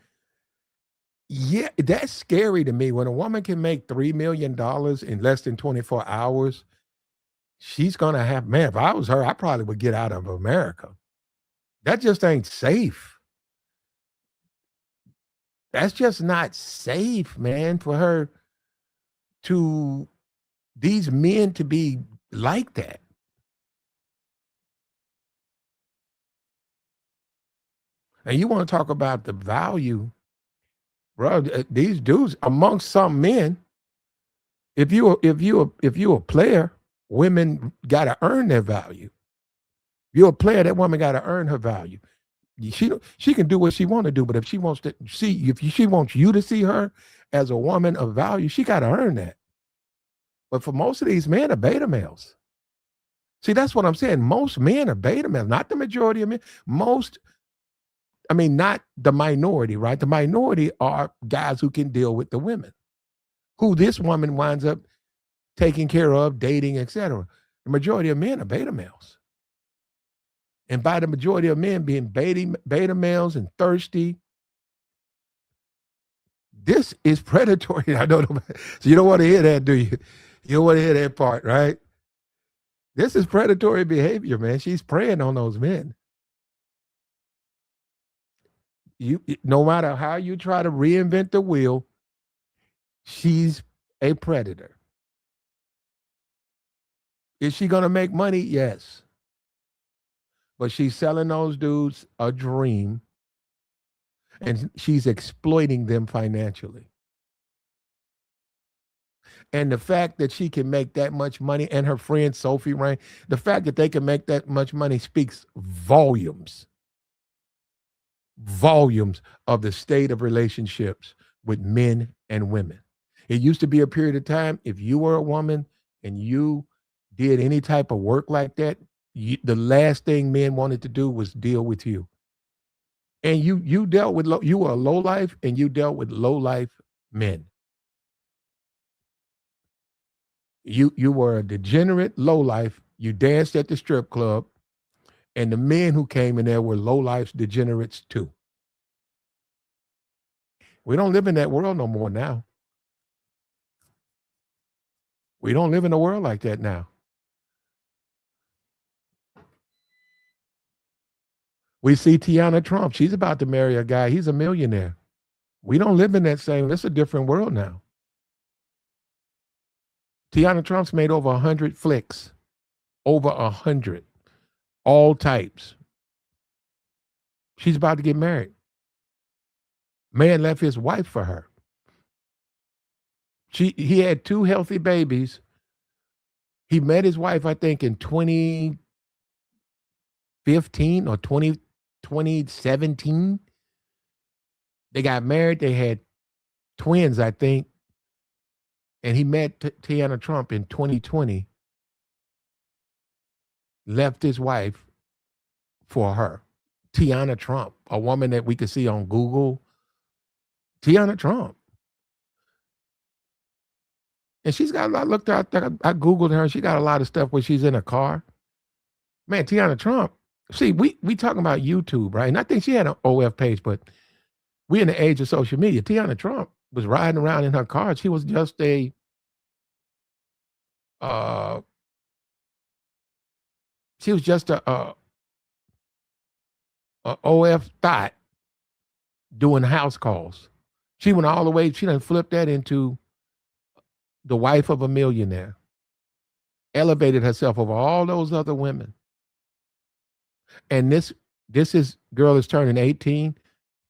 Yeah, that's scary to me. When a woman can make $3 million in less than 24 hours, she's going to have, man, if I was her, I probably would get out of America. That just ain't safe. That's just not safe, man, for her these men to be like that. And you want to talk about the value, bro? These dudes, amongst some men, if you a player, women got to earn their value. If you're a player, that woman got to earn her value. She can do what she want to do, but if she wants she wants you to see her as a woman of value, she got to earn that. But for most of these men are beta males. See, that's what I'm saying. Most men are beta males, not the majority of men. Not the minority, right? The minority are guys who can deal with the women, who this woman winds up taking care of, dating, etc. The majority of men are beta males. And by the majority of men being beta males and thirsty, this is predatory. I don't know. So you don't want to hear that, do you? You don't want to hear that part, right? This is predatory behavior, man. She's preying on those men. No matter how you try to reinvent the wheel, she's a predator. Is she going to make money? Yes. But she's selling those dudes a dream, and she's exploiting them financially. And the fact that she can make that much money, and her friend Sophie Rain, the fact that they can make that much money speaks volumes of the state of relationships with men and women. It used to be a period of time, if you were a woman and you did any type of work like that, the last thing men wanted to do was deal with you. And you dealt with, you were a low life, and you dealt with low life men. You were a degenerate low life. You danced at the strip club, and the men who came in there were low life degenerates too. We don't live in that world no more now. We don't live in a world like that now. We see Tiana Trump. She's about to marry a guy. He's a millionaire. We don't live in that same. It's a different world now. Tiana Trump's made over 100 flicks, over 100, all types. She's about to get married. Man left his wife for her. He had 2 healthy babies. He met his wife, I think, in 2015 or 2017. They got married. They had twins, I think. And he met Tiana Trump in 2020. Left his wife for her. Tiana Trump, a woman that we could see on Google. Tiana Trump. And she's got a lot. Looked out there. I Googled her. She got a lot of stuff where she's in a car. Man, Tiana Trump. See, we talking about YouTube, right? And I think she had an OF page, but we in the age of social media. Tiana Trump was riding around in her car. She was just a OF thought doing house calls. She went all the way. She done flipped that into the wife of a millionaire. Elevated herself over all those other women. And this girl is turning 18.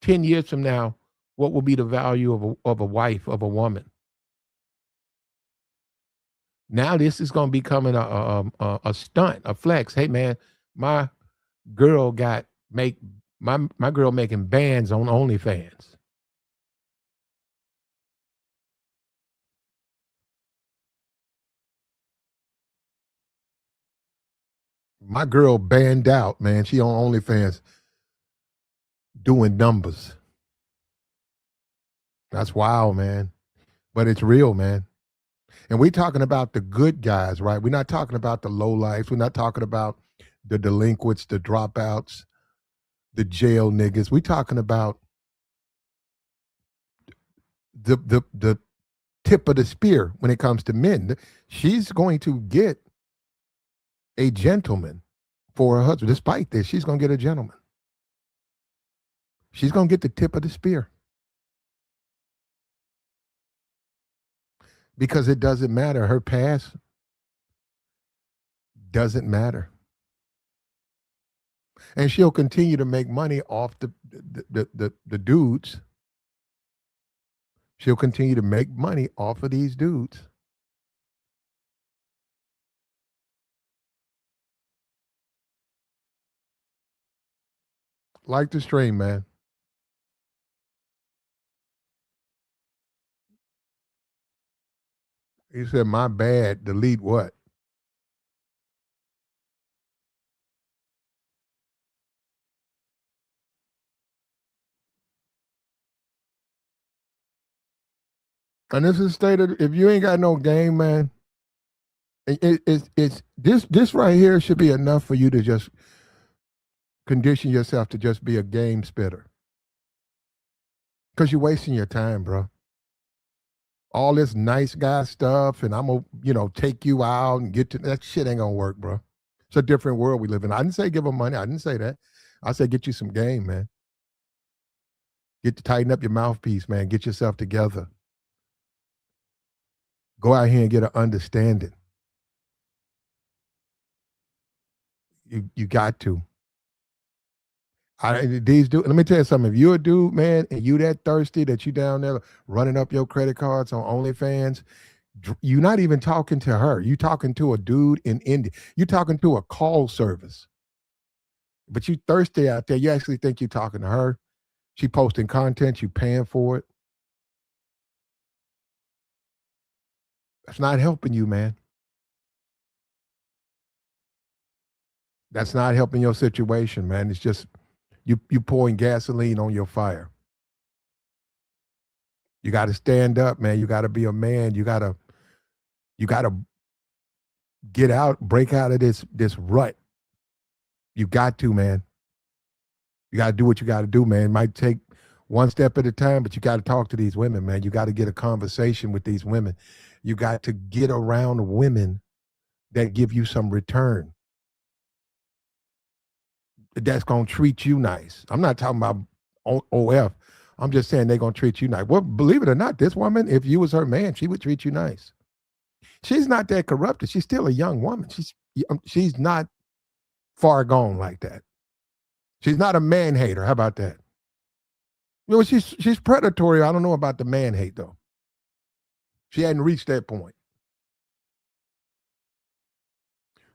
10 years from now, what will be the value of a wife, of a woman? Now this is going to be becoming a stunt, a flex. Hey man, my girl making bands on OnlyFans. My girl banned out, man. She on OnlyFans doing numbers. That's wild, man. But it's real, man. And we're talking about the good guys, right? We're not talking about the low lives. We're not talking about the delinquents, the dropouts, the jail niggas. We're talking about the tip of the spear when it comes to men. She's going to get a gentleman for her husband. Despite this, she's going to get a gentleman. She's going to get the tip of the spear. Because it doesn't matter. Her past doesn't matter. And she'll continue to make money off the dudes. She'll continue to make money off of these dudes. Like the stream, man. He said, my bad, delete what? And this is stated, if you ain't got no game, man, it's this right here should be enough for you to just condition yourself to just be a game spitter. Because you're wasting your time, bro. All this nice guy stuff, and I'm gonna, take you out and get to that shit ain't gonna work, bro. It's a different world we live in. I didn't say give them money. I didn't say that. I said get you some game, man. Get to tighten up your mouthpiece, man. Get yourself together. Go out here and get an understanding. You got to. These dudes, let me tell you something. If you're a dude, man, and you that thirsty that you down there running up your credit cards on OnlyFans, you're not even talking to her. You talking to a dude in India. You're talking to a call service. But you thirsty out there. You actually think you're talking to her. She posting content. You paying for it. That's not helping you, man. That's not helping your situation, man. It's just you pouring gasoline on your fire. You got to stand up, man. You got to be a man. You got to get out, break out of this rut. You got to, man. You got to do what you got to do, man. It might take one step at a time, but you got to talk to these women, man. You got to get a conversation with these women. You got to get around women that give you some return. that's gonna treat you nice. I'm not talking about OF. I'm just saying they're gonna treat you nice. Well, believe it or not, this woman, if you was her man, she would treat you nice. She's not that corrupted. She's still a young woman. She's not far gone like that. She's not a man hater. How about that? You know, she's predatory. I don't know about the man hate though. She hadn't reached that point.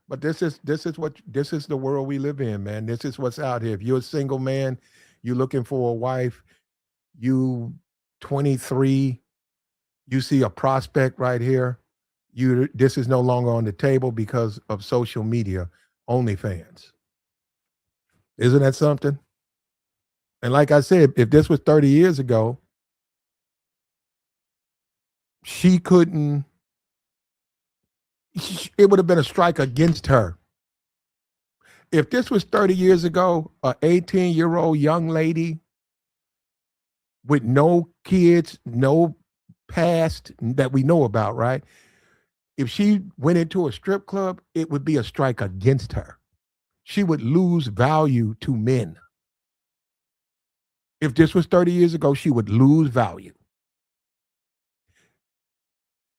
But this is the world we live in, man. This is what's out here. If you're a single man, you're looking for a wife, you 23, you see a prospect right here. This is no longer on the table because of social media, OnlyFans. Isn't that something? And like I said, if this was 30 years ago, it would have been a strike against her. If this was 30 years ago, an 18-year-old young lady with no kids, no past that we know about, right? If she went into a strip club, it would be a strike against her. She would lose value to men. If this was 30 years ago, she would lose value.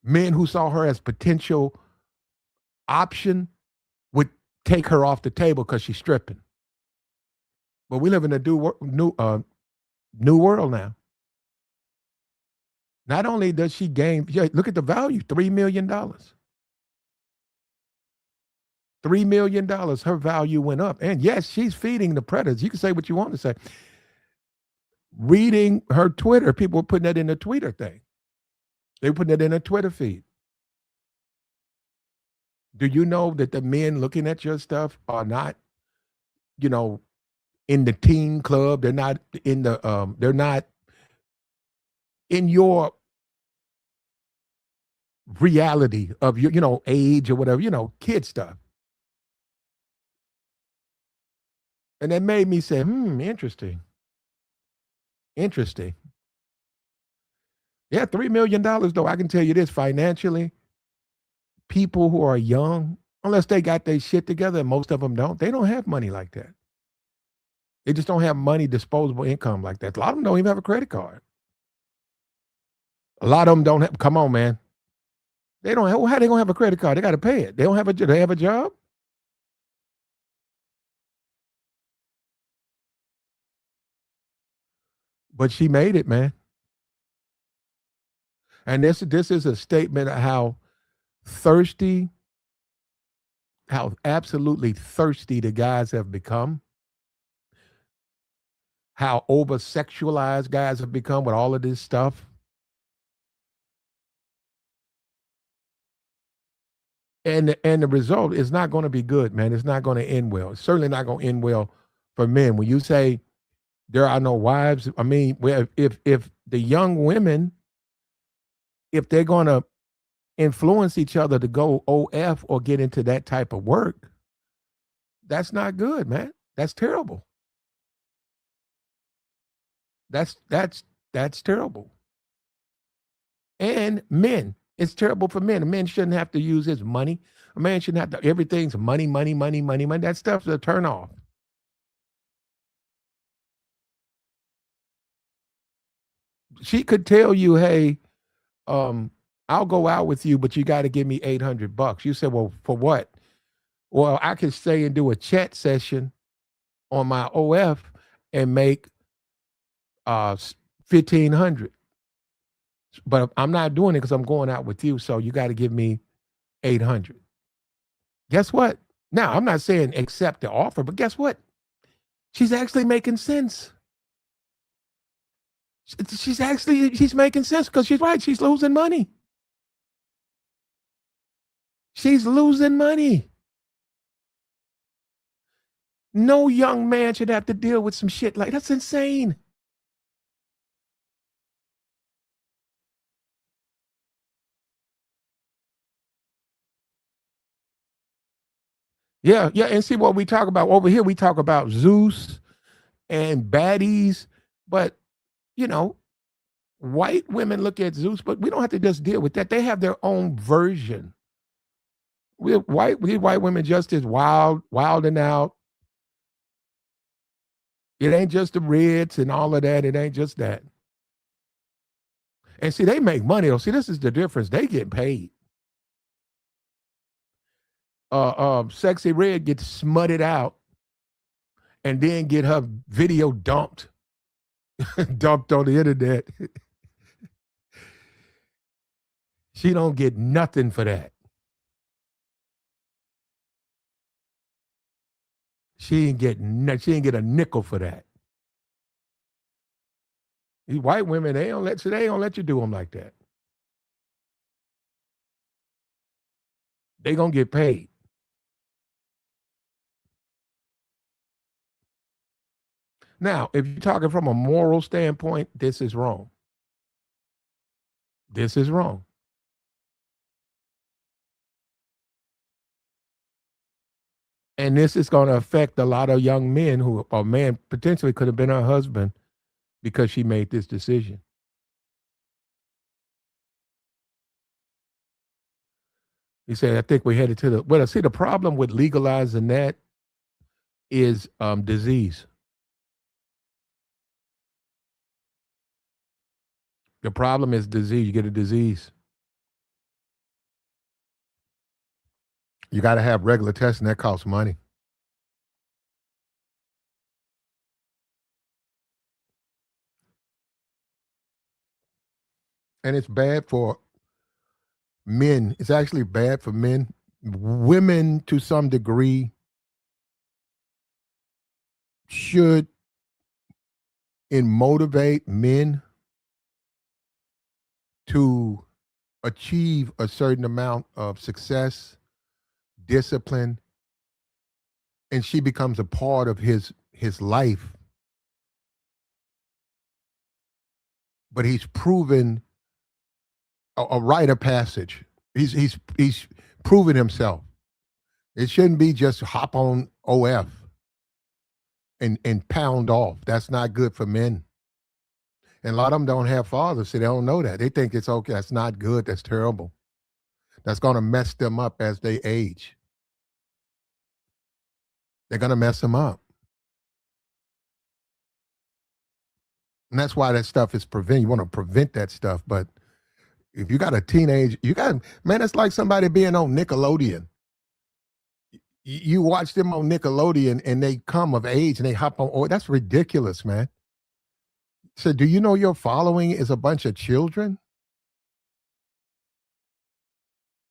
Men who saw her as potential option would take her off the table because she's stripping. But we live in a new world now. Not only does she gain, look at the value, $3 million. $3 million, her value went up. And yes, she's feeding the predators. You can say what you want to say. Reading her Twitter, people were putting that in the Twitter thing. They were putting it in a Twitter feed. Do you know that the men looking at your stuff are not, in the teen club? They're not in the, they're not in your reality of your, age or whatever, kid stuff. And that made me say, interesting. Interesting. Yeah, $3 million, though, I can tell you this, financially, people who are young, unless they got their shit together, and most of them don't, they don't have money like that. They just don't have money, disposable income like that. A lot of them don't even have a credit card. A lot of them don't have, come on, man. They don't have, how they gonna have a credit card? They got to pay it. They don't have they have a job? But she made it, man. And this is a statement of how absolutely thirsty the guys have become, how over-sexualized guys have become with all of this stuff. And the result is not going to be good, man. It's not going to end well. It's certainly not going to end well for men. When you say there are no wives, I mean, if the young women, if they're going to influence each other to go OF or get into that type of work, that's not good, man. That's terrible. That's terrible. And men, it's terrible for men. A man shouldn't have to use his money. A man shouldn't have to, everything's money, money, money, money, money. That stuff's a turn off. She could tell you, hey, I'll go out with you, but you got to give me $800. You said, well, for what? Well, I could stay and do a chat session on my OF and make $1,500. But I'm not doing it because I'm going out with you. So you got to give me $800. Guess what? Now, I'm not saying accept the offer, but guess what? She's actually making sense. She's making sense because she's right. She's losing money. She's losing money. No young man should have to deal with some shit like that's insane. Yeah, and see what we talk about over here. We talk about Zeus and baddies, but white women look at Zeus, but we don't have to just deal with that. They have their own version. These white women just as wilding out, It ain't just the Reds and all of that. It ain't just that. And see, they make money. See, this is the difference. They get paid. Sexy Red gets smutted out and then get her video dumped on the internet. She don't get nothing for that. She ain't get a nickel for that. These white women, they don't let you do them like that. They gonna get paid. Now, if you're talking from a moral standpoint, this is wrong. This is wrong. And this is going to affect a lot of young men who, a man potentially could have been her husband because she made this decision. He said, I think we're headed to the, well, see, the problem with legalizing that is disease. The problem is disease. You get a disease. You got to have regular testing. That costs money. And it's bad for men. It's actually bad for men. Women, to some degree, should motivate men to achieve a certain amount of success, discipline, and she becomes a part of his life. But he's proven a rite of passage. He's proven himself. It shouldn't be just hop on OF and pound off. That's not good for men. And a lot of them don't have fathers, so they don't know that. They think it's okay. That's not good. That's terrible. That's going to mess them up as they age. They're going to mess them up. And that's why that stuff is prevented. You want to prevent that stuff. But if you got a teenage, man, it's like somebody being on Nickelodeon. You watch them on Nickelodeon and they come of age and they hop on. Oh, that's ridiculous, man. So do you know your following is a bunch of children?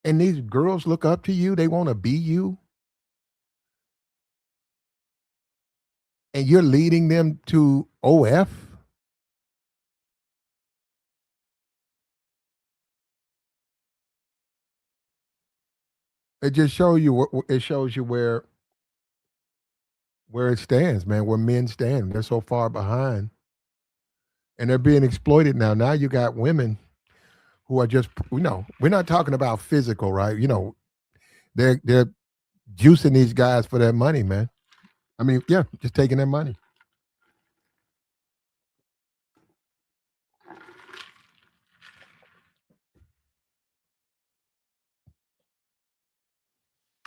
And these girls look up to you. They want to be you. And you're leading them to OF? It just shows you. It shows you where it stands, man. Where men stand. They're so far behind, and they're being exploited now. Now you got women who are just, we're not talking about physical, right? They're juicing these guys for their money, man. I mean, yeah, just taking their money.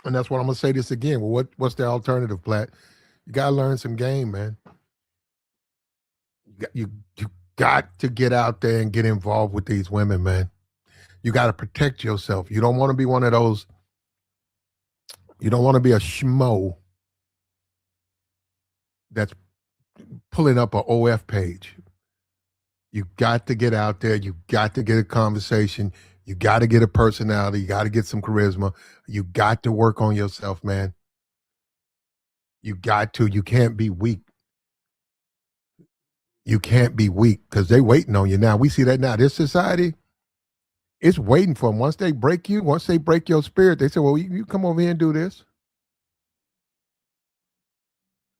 And that's what I'm gonna say this again. Well, what's the alternative, Platt? You gotta learn some game, man. You got to get out there and get involved with these women, man. You got to protect yourself. You don't want to be one of those. You don't want to be a schmo that's pulling up an OF page. You got to get out there. You got to get a conversation. You got to get a personality. You got to get some charisma. You got to work on yourself, man. You got to. You can't be weak. You can't be weak because they waiting on you now. We see that now. This society, it's waiting for them. Once they break you, once they break your spirit, they say, well, you come over here and do this.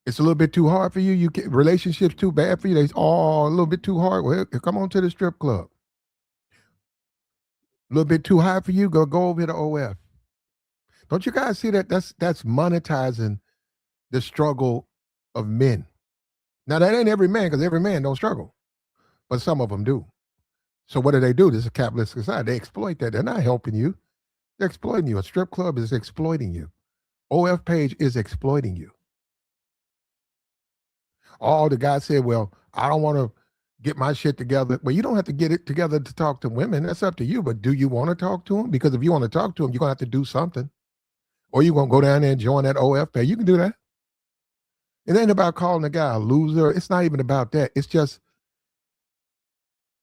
It's a little bit too hard for you. You get relationships too bad for you. They a little bit too hard. Well, come on to the strip club. A little bit too high for you. Go over here to OF. Don't you guys see that? That's monetizing the struggle of men. Now that ain't every man, because every man don't struggle, but some of them do. So what do? This is a capitalist society. They exploit that. They're not helping you. They're exploiting you. A strip club is exploiting you. OF page is exploiting you. Oh, the guy said, well, I don't want to get my shit together. Well, you don't have to get it together to talk to women. That's up to you. But do you want to talk to them? Because if you want to talk to them, you're going to have to do something. Or you're going to go down there and join that OF pay. You can do that. It ain't about calling the guy a loser. It's not even about that. It's just,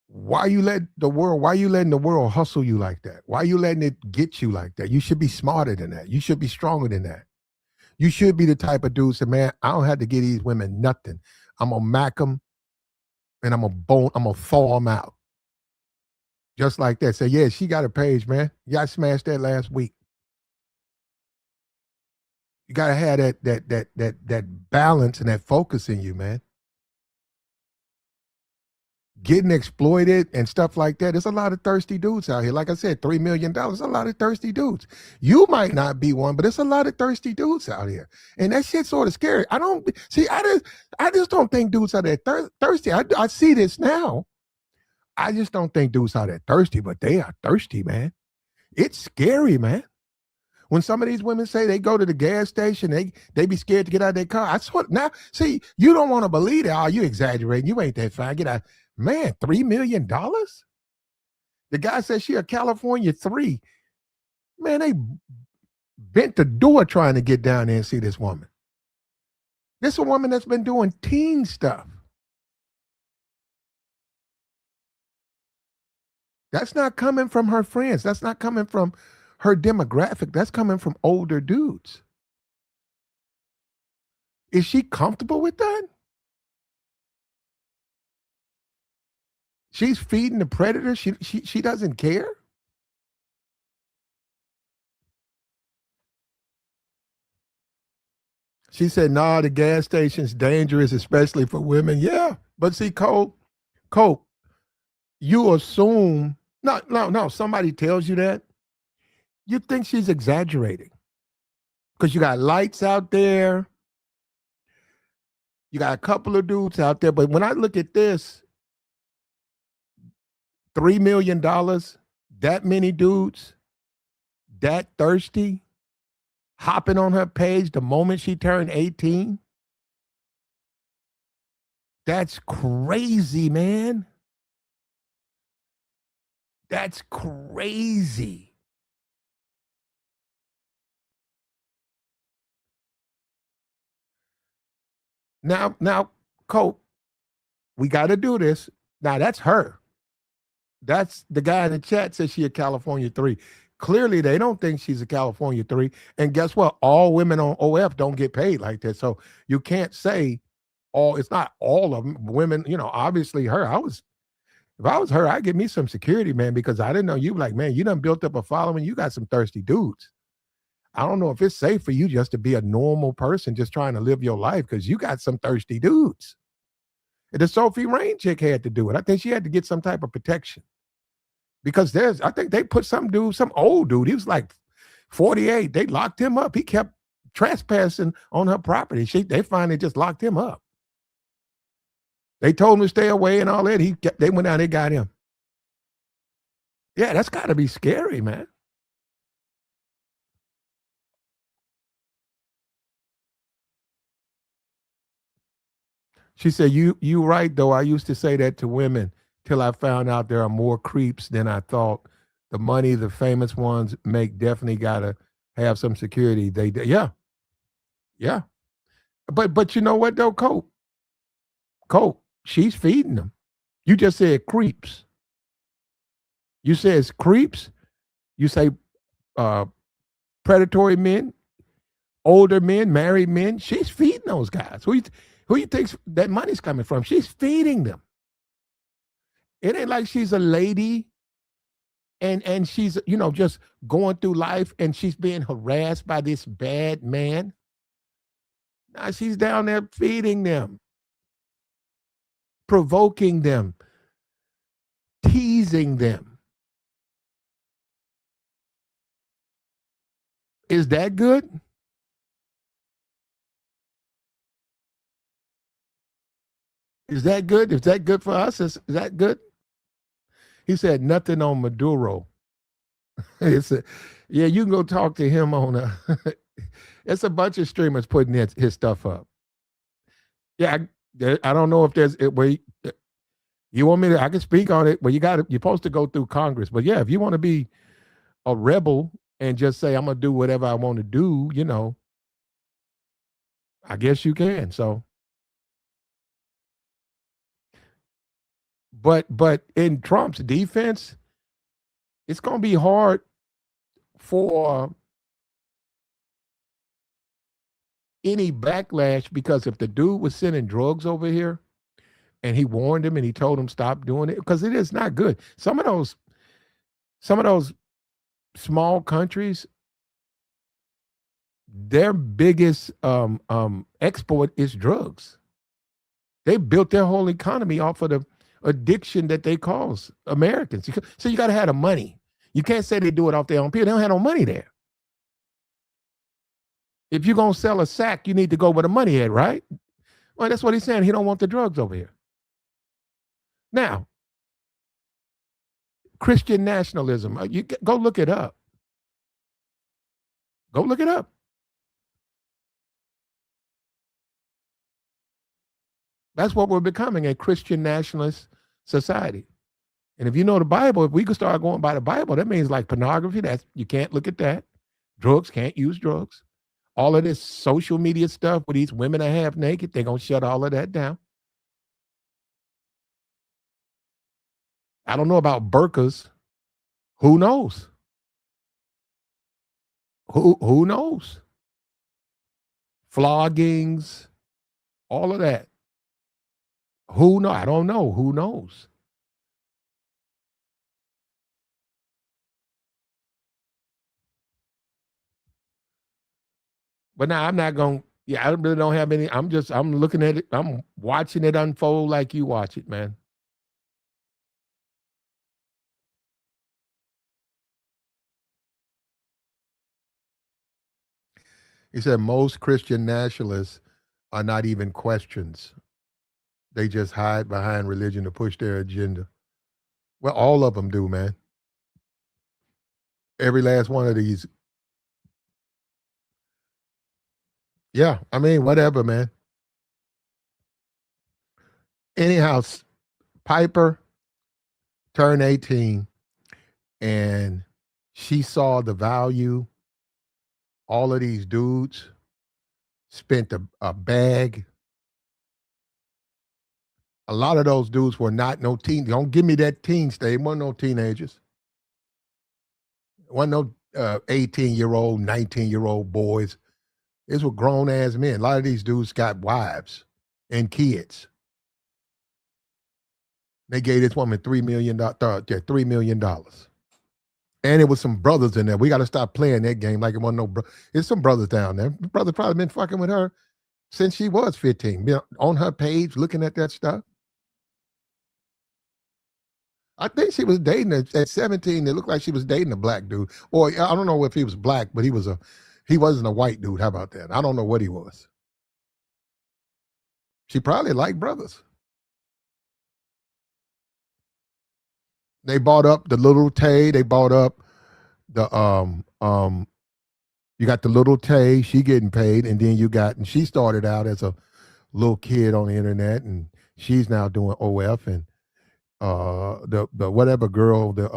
why you letting the world hustle you like that? Why you letting it get you like that? You should be smarter than that. You should be stronger than that. You should be the type of dude say, man, I don't have to give these women nothing. I'm gonna mack them and I'm gonna thaw them out. Just like that. Say, yeah, she got a page, man. Yeah, I smashed that last week. You gotta have that balance and that focus in you, man. Getting exploited and stuff like that. There's a lot of thirsty dudes out here. Like I said, $3 million, a lot of thirsty dudes. You might not be one, but there's a lot of thirsty dudes out here. And that shit's sort of scary. I just don't think dudes are that thirsty. I see this now. I just don't think dudes are that thirsty, but they are thirsty, man. It's scary, man. When some of these women say they go to the gas station, they be scared to get out of their car. I swear, now, see, you don't want to believe it. Oh, you exaggerating. You ain't that fine. Get out. Man, $3 million? The guy said she a California 3. Man, they bent the door trying to get down there and see this woman. This is a woman that's been doing teen stuff. That's not coming from her friends. That's not coming from her demographic. That's coming from older dudes. Is she comfortable with that? She's feeding the predator. She doesn't care. She said, "Nah, the gas station's dangerous, especially for women." Yeah, but see, Cope, you assume no. Somebody tells you that, you think she's exaggerating because you got lights out there. You got a couple of dudes out there, but when I look at this, $3 million, that many dudes, that thirsty, hopping on her page the moment she turned 18. That's crazy, man. That's crazy. Now, Cope, we got to do this. Now, that's her. That's the guy in the chat says she a California 3. Clearly, they don't think she's a California 3. And guess what? All women on OF don't get paid like that. So you can't say it's not all of them. Women, obviously her. If I was her, I'd give me some security, man, because I didn't know you. Like, man, you done built up a following. You got some thirsty dudes. I don't know if it's safe for you just to be a normal person just trying to live your life because you got some thirsty dudes. And the Sophie Rain chick had to do it. I think she had to get some type of protection. Because I think they put some old dude, he was like 48. They locked him up. He kept trespassing on her property. They finally just locked him up. They told him to stay away and all that. They went out, they got him. Yeah, that's got to be scary, man. She said, you right, though. I used to say that to women till I found out there are more creeps than I thought. The money the famous ones make definitely got to have some security. Yeah. But you know what, though, Cope, she's feeding them. You just said creeps. You said it's creeps. You say predatory men, older men, married men. She's feeding those guys. Who you think that money's coming from? She's feeding them. It ain't like she's a lady and she's, just going through life and she's being harassed by this bad man. Now she's down there feeding them, provoking them, teasing them. Is that good? Is that good? Is that good for us? Is that good? He said nothing on Maduro. Yeah, you can go talk to him on it's a bunch of streamers putting his stuff up. Yeah, I don't know if there's where you want me to. I can speak on it. Well, you're supposed to go through Congress. But yeah, if you want to be a rebel and just say I'm gonna do whatever I want to do, I guess you can. So, but in Trump's defense, it's gonna be hard for any backlash because if the dude was sending drugs over here and he warned him and he told him stop doing it because it is not good. Some of those small countries, their biggest export is drugs. They built their whole economy off of the addiction that they cause Americans. So you got to have the money. You can't say they do it off their own people. They don't have no money there. If you're going to sell a sack, you need to go where the money at, right? Well, that's what he's saying. He don't want the drugs over here. Now, Christian nationalism, you go look it up. Go look it up. That's what we're becoming, a Christian nationalist society. And if you know the Bible, if we could start going by the Bible, that means like pornography, you can't look at that. Drugs, can't use drugs. All of this social media stuff where these women are half naked, they're going to shut all of that down. I don't know about burqas. Who knows? Who knows? Floggings, all of that. Who knows? I don't know. Who knows? But now I'm not going, I really don't have any. I'm looking at it. I'm watching it unfold like you watch it, man. He said most Christian nationalists are not even questions. They just hide behind religion to push their agenda. Well, all of them do, man. Every last one of these. Yeah, I mean, whatever, man. Anyhow, Piper turned 18 and she saw the value. All of these dudes spent a bag. A lot of those dudes were not no teen. Don't give me that teen stage. Wasn't no teenagers. Wasn't no 18-year-old, 19-year-old boys. These were grown ass men. A lot of these dudes got wives and kids. They gave this woman $3 million. $3 million. And it was some brothers in there. We got to stop playing that game like it wasn't no bro. There's some brothers down there. The brother probably been fucking with her since she was 15. On her page, looking at that stuff. I think she was dating at 17. It looked like she was dating a black dude. Or I don't know if he was black, but he wasn't a white dude. How about that? I don't know what he was. She probably liked brothers. They bought up the little Tay. They bought up the you got the little Tay, she getting paid, and then and she started out as a little kid on the internet, and she's now doing OF, and the whatever girl, the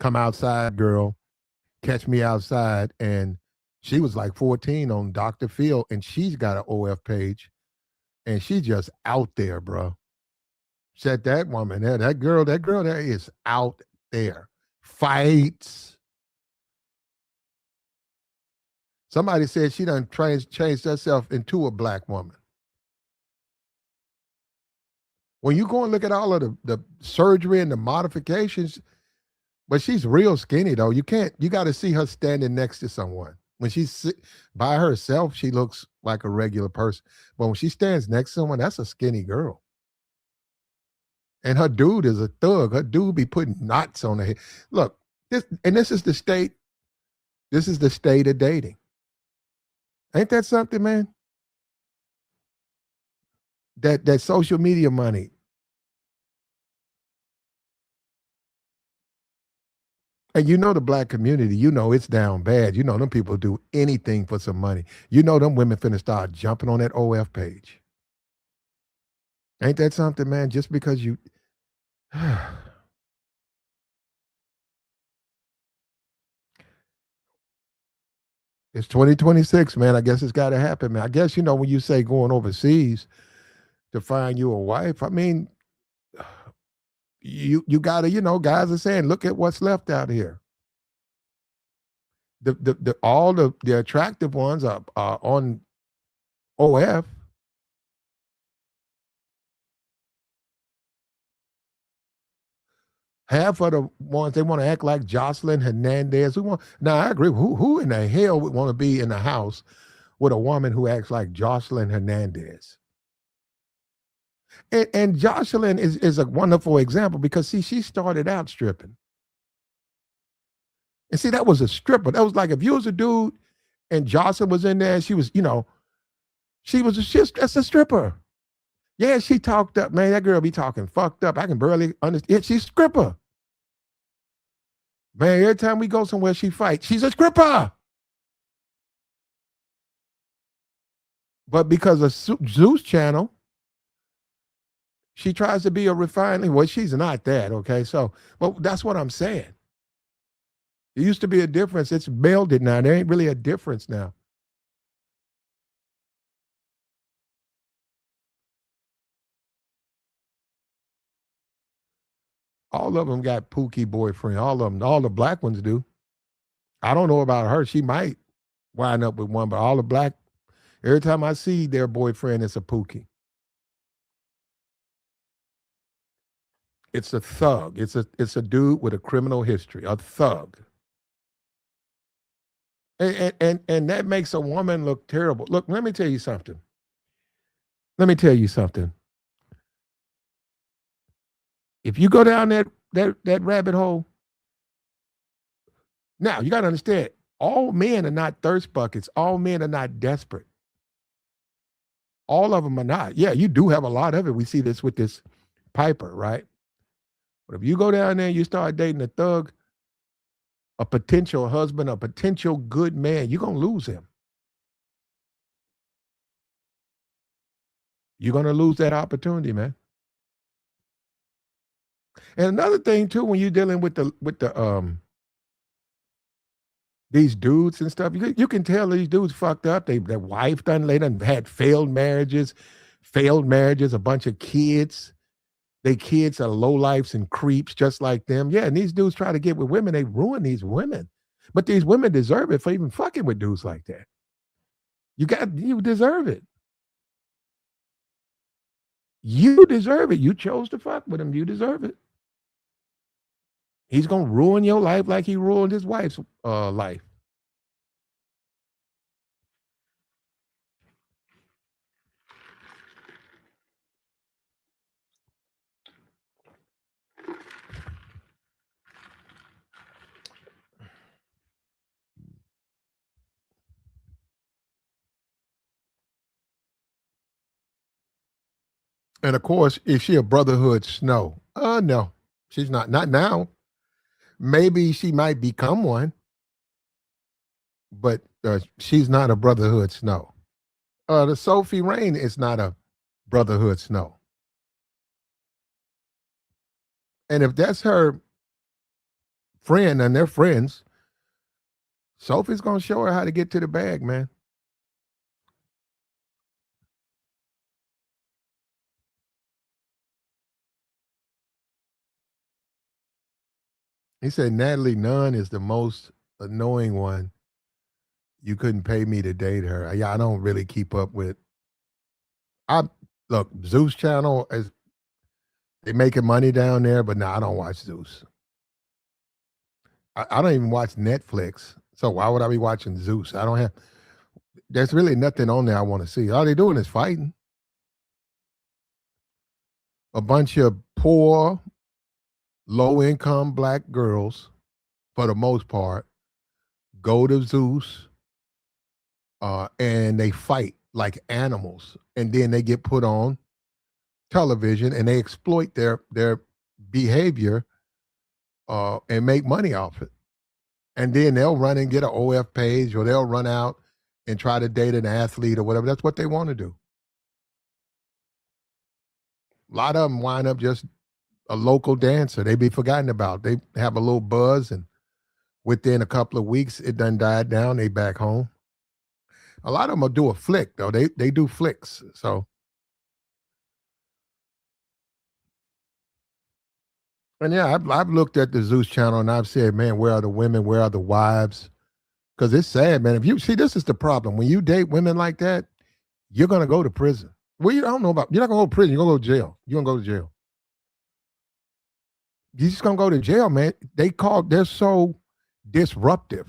come outside girl, catch me outside, and she was like 14 on Dr. Phil, and she's got an OF page, and she's just out there, bro. Said that woman there, that girl there is out there. Fights. Somebody said she done changed herself into a black woman. When you go and look at all of the surgery and the modifications, but she's real skinny though. You got to see her standing next to someone. When she's by herself, she looks like a regular person. But when she stands next to someone, that's a skinny girl. And her dude is a thug. Her dude be putting knots on her head. Look, this is the state. This is the state of dating. Ain't that something, man? That social media money. And you know the black community, you know it's down bad. You know them people do anything for some money. You know them women finna start jumping on that OF page. Ain't that something, man? Just because you it's 2026, man. I guess it's got to happen, man. I guess, when you say going overseas to find you a wife, I mean, you got to, guys are saying, look at what's left out here. The all the attractive ones are on OF. Half of the ones they want to act like Jocelyn Hernandez. Now I agree. Who in the hell would want to be in the house with a woman who acts like Jocelyn Hernandez? And Jocelyn is a wonderful example because see, she started out stripping. And see, that was a stripper. That was like if you was a dude and Jocelyn was in there, she was, that's a stripper. Yeah, she talked up, man. That girl be talking fucked up. I can barely understand. She's a stripper. Man, every time we go somewhere, she fights. She's a stripper. But because of Zeus channel, she tries to be a refined. Well, she's not that, okay? So, but that's what I'm saying. There used to be a difference. It's melded now. There ain't really a difference now. All of them got Pookie boyfriend. All of them. All the black ones do. I don't know about her. She might wind up with one, but all the black, every time I see their boyfriend, it's a Pookie. It's a thug. It's a dude with a criminal history, a thug. And that makes a woman look terrible. Look, let me tell you something. Let me tell you something. If you go down that rabbit hole, now you got to understand, all men are not thirst buckets. All men are not desperate. All of them are not. Yeah, you do have a lot of it. We see this with this Piper, right? But if you go down there and you start dating a thug, a potential husband, a potential good man, you're going to lose him. You're going to lose that opportunity, man. And another thing too, when you're dealing with the these dudes and stuff, you can tell these dudes fucked up. Their wife done, they done had failed marriages, a bunch of kids. They kids are lowlifes and creeps just like them. Yeah, and these dudes try to get with women, they ruin these women. But these women deserve it for even fucking with dudes like that. You deserve it. You deserve it. You chose to fuck with him. You deserve it. He's gonna ruin your life like he ruined his wife's life. And of course, is she a brotherhood snow? No, she's not. Not now. Maybe she might become one, but she's not a brotherhood snow. The Sophie Rain is not a brotherhood snow. And if that's her friend and they're friends, Sophie's gonna show her how to get to the bag, man. He said Natalie Nunn is the most annoying one. You couldn't pay me to date her. Yeah, I don't really keep up with. I look Zeus channel is they making money down there, but no, I don't watch Zeus. I don't even watch Netflix. So why would I be watching Zeus? I don't have. There's really nothing on there I want to see. All they doing is fighting. A bunch of poor, low income black girls, for the most part, go to Zeus and they fight like animals. And then they get put on television and they exploit their behavior and make money off it. And then they'll run and get an OF page or they'll run out and try to date an athlete or whatever. That's what they want to do. A lot of them wind up just a local dancer. They be forgotten about. They have a little buzz, and within a couple of weeks, it done died down. They back home. A lot of them will do a flick though. They do flicks. So, and yeah, I've looked at the Zeus channel and I've said, man, where are the women? Where are the wives? Because it's sad, man. If you see, this is the problem. When you date women like that, you're gonna go to prison. Well, you don't know about. You're not gonna go to prison. You're gonna go to jail. You're gonna go to jail. You're just gonna go to jail, man. They're so disruptive.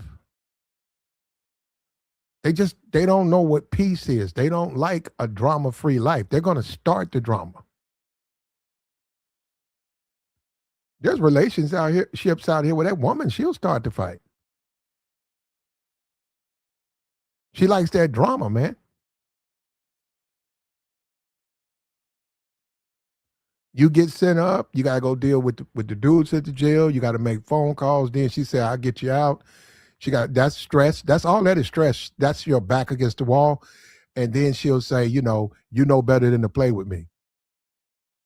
They don't know what peace is. They don't like a drama-free life. They're gonna start the drama. There's relations out here, ships out here where that woman, she'll start the fight. She likes that drama, man. You get sent up, you gotta go deal with the dudes at the jail. You gotta make phone calls. Then she said, "I'll get you out." That's stress. That's all that is stress. That's your back against the wall. And then she'll say, you know better than to play with me.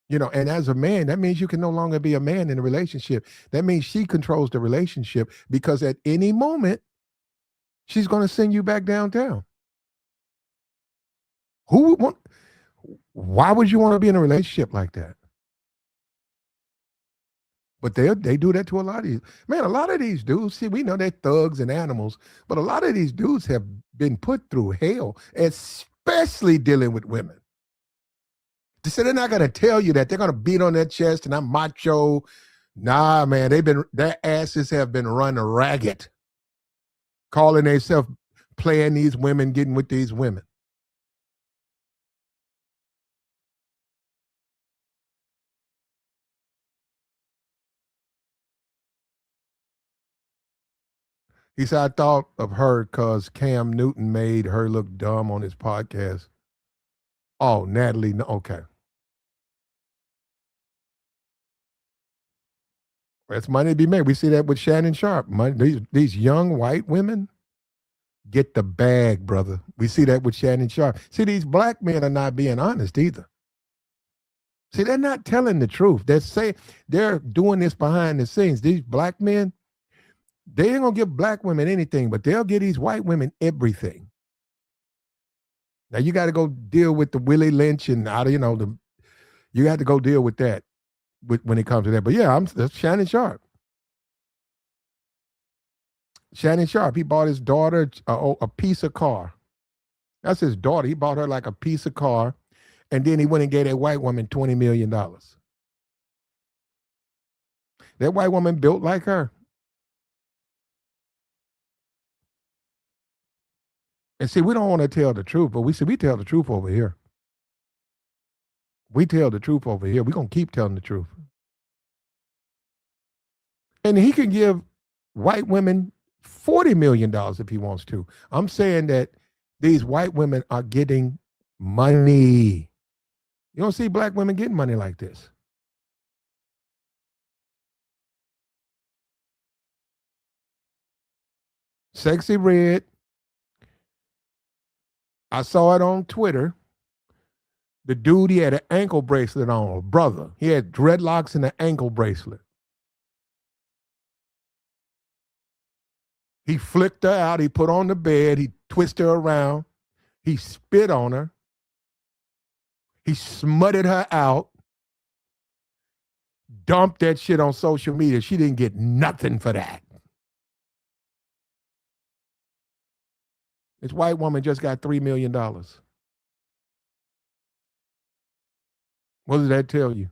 And as a man, that means you can no longer be a man in a relationship. That means she controls the relationship because at any moment, she's going to send you back downtown. Why would you want to be in a relationship like that? But they do that to a lot of these. Man, a lot of these dudes, see, we know they're thugs and animals, but a lot of these dudes have been put through hell, especially dealing with women. So they're not going to tell you that. They're going to beat on their chest and I'm macho. Nah, man, their asses have been run ragged, calling themselves playing these women, getting with these women. He said, I thought of her because Cam Newton made her look dumb on his podcast. Oh, Natalie, no, okay. That's money to be made. We see that with Shannon Sharp. These young white women get the bag, brother. We see that with Shannon Sharp. See, these black men are not being honest either. See, they're not telling the truth. They're doing this behind the scenes. These black men, they ain't gonna give black women anything, but they'll give these white women everything. Now you got to go deal with the Willie Lynch and you have to go deal with that when it comes to that. But yeah, that's Shannon Sharp. Shannon Sharp, he bought his daughter a piece of car. That's his daughter. He bought her like a piece of car, and then he went and gave that white woman $20 million. That white woman built like her. And see, we don't want to tell the truth, but we tell the truth over here. We tell the truth over here. We're going to keep telling the truth. And he can give white women $40 million if he wants to. I'm saying that these white women are getting money. You don't see black women getting money like this. Sexy Red. I saw it on Twitter. The dude, he had an ankle bracelet on, brother. He had dreadlocks and an ankle bracelet. He flicked her out. He put on the bed. He twisted her around. He spit on her. He smutted her out. Dumped that shit on social media. She didn't get nothing for that. This white woman just got $3 million. What does that tell you?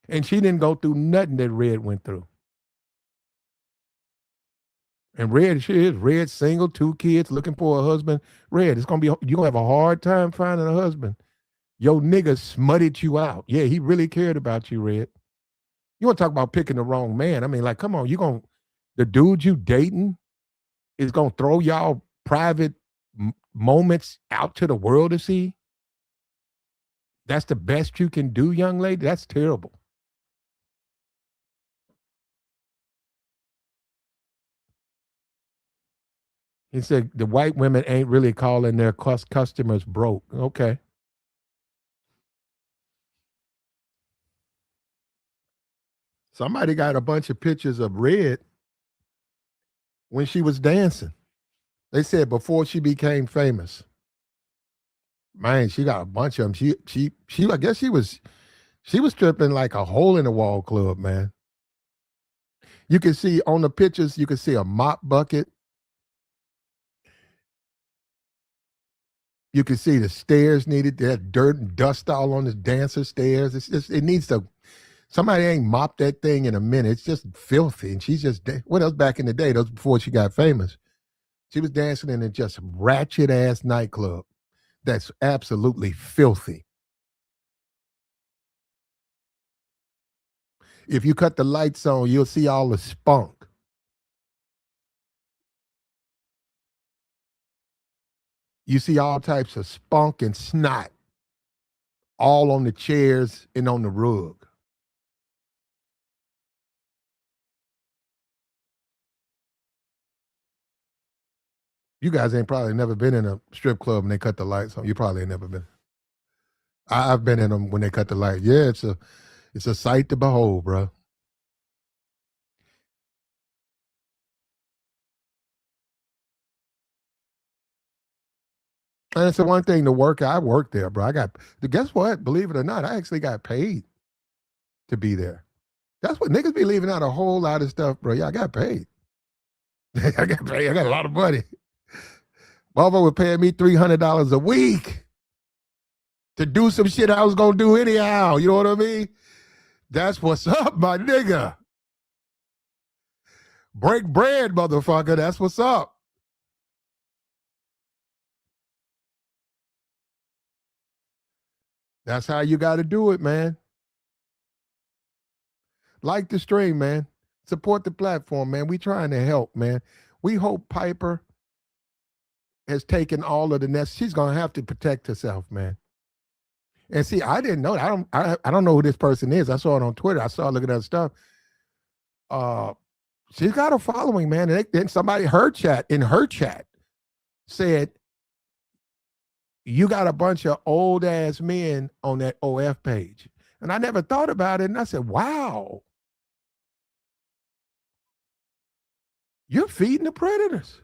And she didn't go through nothing that Red went through. And she is Red, single, 2 kids, looking for a husband. Red, you're gonna have a hard time finding a husband. Yo nigga smutted you out. Yeah, he really cared about you, Red. You want to talk about picking the wrong man? I mean, like, come on, the dude you dating is gonna throw y'all private moments out to the world to see. That's the best you can do, young lady. That's terrible. He said the white women ain't really calling their customers broke. Okay. Somebody got a bunch of pictures of Red when she was dancing. They said before she became famous. Man, she got a bunch of them. I guess she was stripping like a hole in the wall club, man. You can see on the pictures, you can see a mop bucket. You can see the stairs needed. They had dirt and dust all on the dancer stairs. It's just it needs to. Somebody ain't mopped that thing in a minute. It's just filthy. And she's just what else back in the day? That was before she got famous. She was dancing in a just ratchet ass nightclub. That's absolutely filthy. If you cut the lights on, you'll see all the spunk. You see all types of spunk and snot all on the chairs and on the rug. You guys ain't probably never been in a strip club and they cut the lights on. You probably ain't never been. I've been in them when they cut the light. Yeah, it's a sight to behold, bro. And it's the one thing to work. I worked there, bro. Guess what? Believe it or not, I actually got paid to be there. That's what niggas be leaving out a whole lot of stuff, bro. Yeah, I got paid. I got paid. I got a lot of money. Volvo was paying me $300 a week to do some shit I was gonna do anyhow. You know what I mean? That's what's up, my nigga. Break bread, motherfucker. That's what's up. That's how you got to do it, man. Like the stream, man. Support the platform, man. We trying to help, man. We hope Piper has taken all of the nest. She's gonna have to protect herself, man. And see, I didn't know. I don't know who this person is. I saw it on Twitter. I saw looking at her stuff. Uh, she's got a following, man. And then somebody in her chat said, "You got a bunch of old ass men on that OF page," and I never thought about it. And I said, "Wow, you're feeding the predators.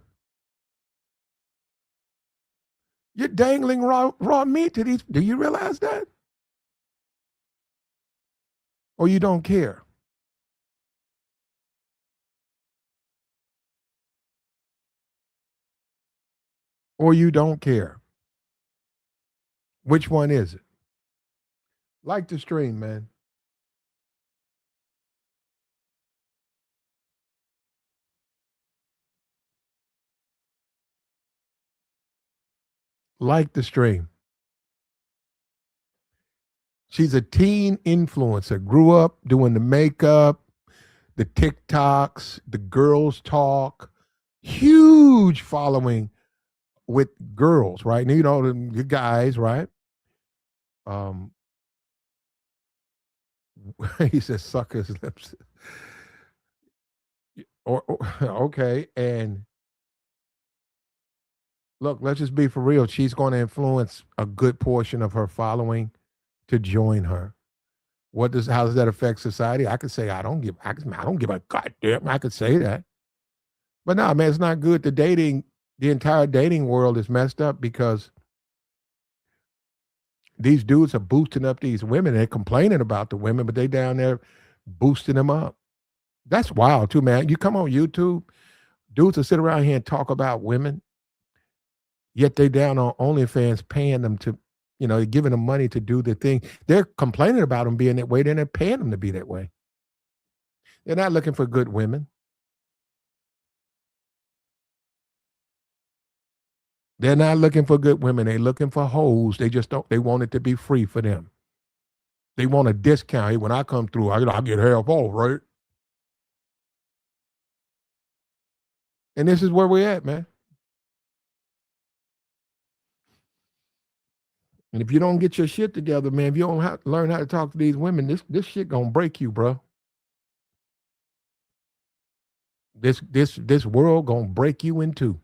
You're dangling raw meat to these. Do you realize that? Or you don't care? Or you don't care? Which one is it? Like the stream, man. Like the stream. She's a teen influencer. Grew up doing the makeup, the TikToks, the girls talk. Huge following with girls, right? And you know the guys, right? Um, he says suckers lips. Or okay, and look, let's just be for real. She's going to influence a good portion of her following to join her. How does that affect society? I could say I don't give a goddamn. I could say that, but no, man, it's not good. The entire dating world is messed up because these dudes are boosting up these women. They're complaining about the women, but they down there boosting them up. That's wild too, man. You come on YouTube, dudes will sit around here and talk about women, yet they down on OnlyFans paying them to, giving them money to do the thing. They're complaining about them being that way, then they're paying them to be that way. They're not looking for good women. They're not looking for good women. They're looking for hoes. They just don't. They want it to be free for them. They want a discount. Hey, when I come through, I get half off, right? And this is where we're at, man. And if you don't get your shit together, man, if you don't learn how to talk to these women, this shit gonna break you, bro. This world gonna break you in two.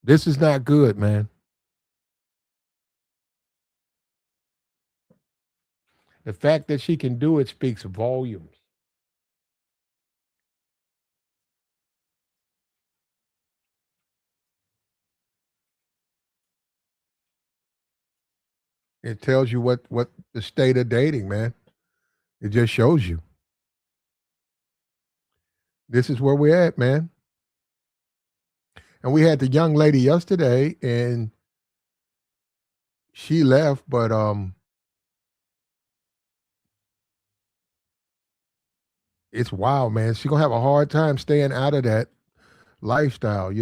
This is not good, man. The fact that she can do it speaks volumes. It tells you what the state of dating, man. It just shows you. This is where we're at, man. And we had the young lady yesterday, and she left, but it's wild, man. She's gonna have a hard time staying out of that lifestyle.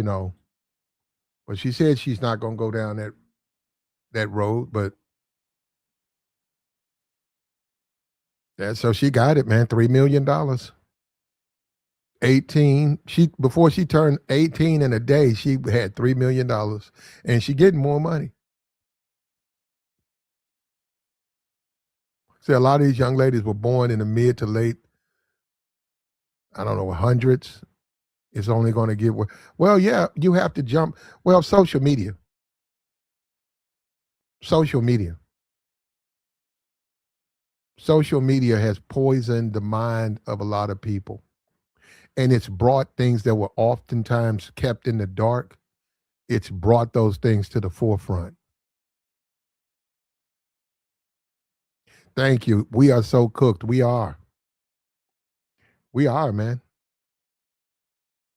But she said she's not gonna go down that road. But so she got it, man. $3 million. 18. She before she turned 18 in a day, she had $3 million, and she getting more money. See, a lot of these young ladies were born in the mid to late, I don't know, hundreds. It's only going to get worse. Well, yeah, you have to jump. Well, social media. Social media. Social media has poisoned the mind of a lot of people. And it's brought things that were oftentimes kept in the dark. It's brought those things to the forefront. Thank you. We are so cooked. We are. We are, man.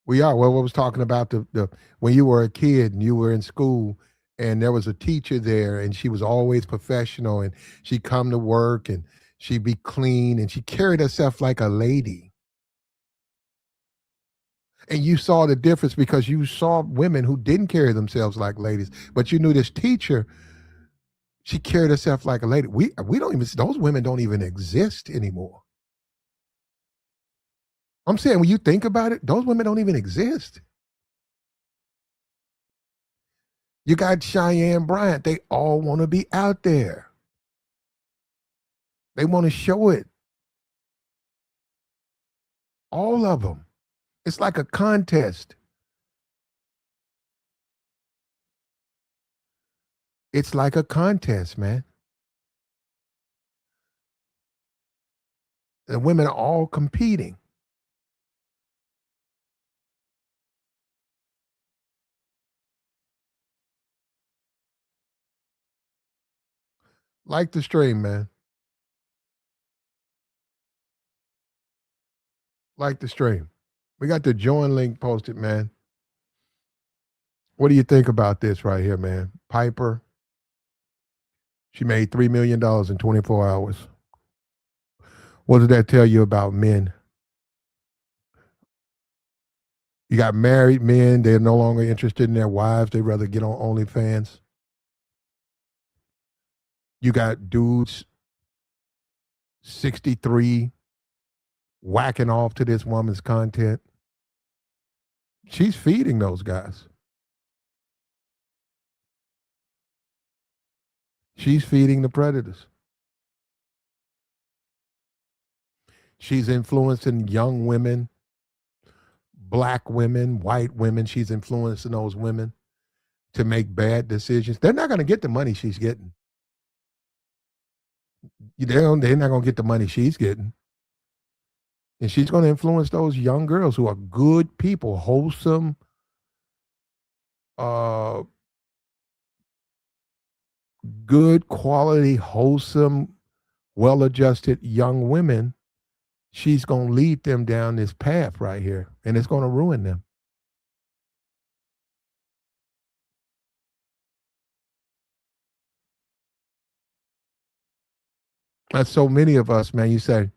We are. Well, I was talking about the when you were a kid and you were in school and there was a teacher there and she was always professional and she'd come to work and she'd be clean and she carried herself like a lady. And you saw the difference because you saw women who didn't carry themselves like ladies, but you knew this teacher, she carried herself like a lady. We don't even, those women don't even exist anymore. I'm saying when you think about it, those women don't even exist. You got Cheyenne Bryant. They all want to be out there. They want to show it. All of them. It's like a contest. It's like a contest, man. The women are all competing. Like the stream, man. Like the stream. We got the join link posted, man. What do you think about this right here, man? Piper, she made $3 million in 24 hours. What does that tell you about men? You got married men, they're no longer interested in their wives, they'd rather get on OnlyFans. You got dudes 63 whacking off to this woman's content. She's feeding those guys. She's feeding the predators. She's influencing young women, black women, white women. She's influencing those women to make bad decisions. They're not going to get the money she's getting. They're not going to get the money she's getting. And she's going to influence those young girls who are good people, wholesome, good quality, wholesome, well-adjusted young women. She's going to lead them down this path right here, and it's going to ruin them. That's so many of us, man. You say,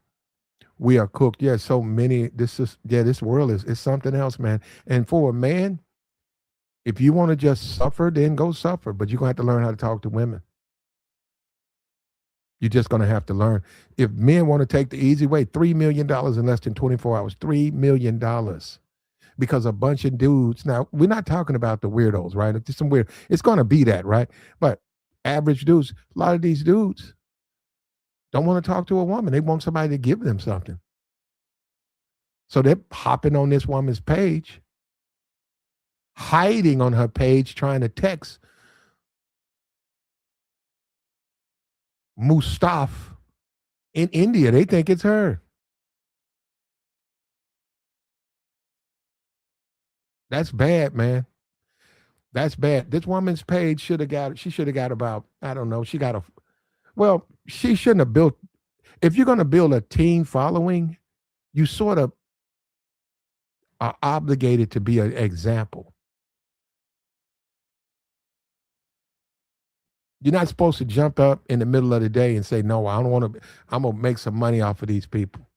we are cooked. Yeah, so many. This world is something else, man. And for a man, if you want to just suffer, then go suffer. But you're going to have to learn how to talk to women. You're just going to have to learn. If men want to take the easy way, $3 million in less than 24 hours, $3 million. Because a bunch of dudes, now we're not talking about the weirdos, right? It's some weird, it's going to be that, right? But average dudes, a lot of these dudes don't want to talk to a woman. They want somebody to give them something. So they're hopping on this woman's page, hiding on her page, trying to text Mustafa In India, they think it's her. That's bad, man. That's bad. This woman's page she should have got about, I don't know, she got a, well, she shouldn't have built, if you're going to build a teen following, you sort of are obligated to be an example. You're not supposed to jump up in the middle of the day and say, no, I don't want to, I'm going to make some money off of these people.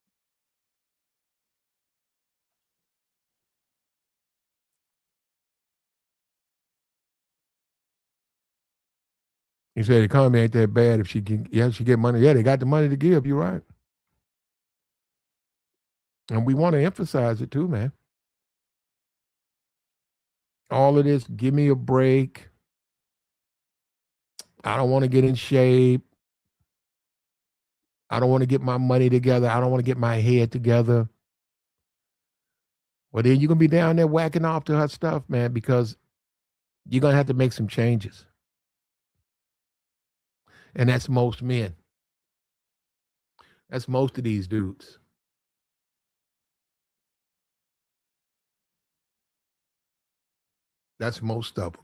He said the economy ain't that bad if she can, yeah, she get money. Yeah, they got the money to give. You're right. And we want to emphasize it too, man. All of this, give me a break. I don't want to get in shape. I don't want to get my money together. I don't want to get my head together. Well, then you're going to be down there whacking off to her stuff, man, because you're going to have to make some changes. And that's most men. That's most of these dudes. That's most of them.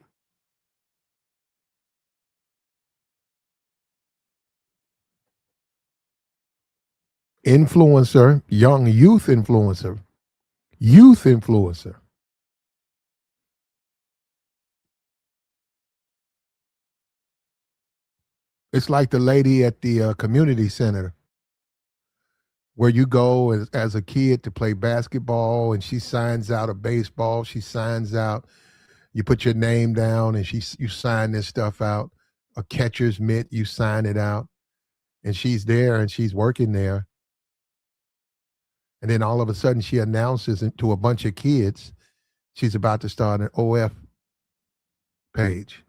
Influencer, young youth influencer. Youth influencer. It's like the lady at the community center where you go as a kid to play basketball and she signs out a baseball. She signs out, you put your name down and you sign this stuff out. A catcher's mitt, you sign it out. And she's there and she's working there. And then all of a sudden she announces to a bunch of kids she's about to start an OF page.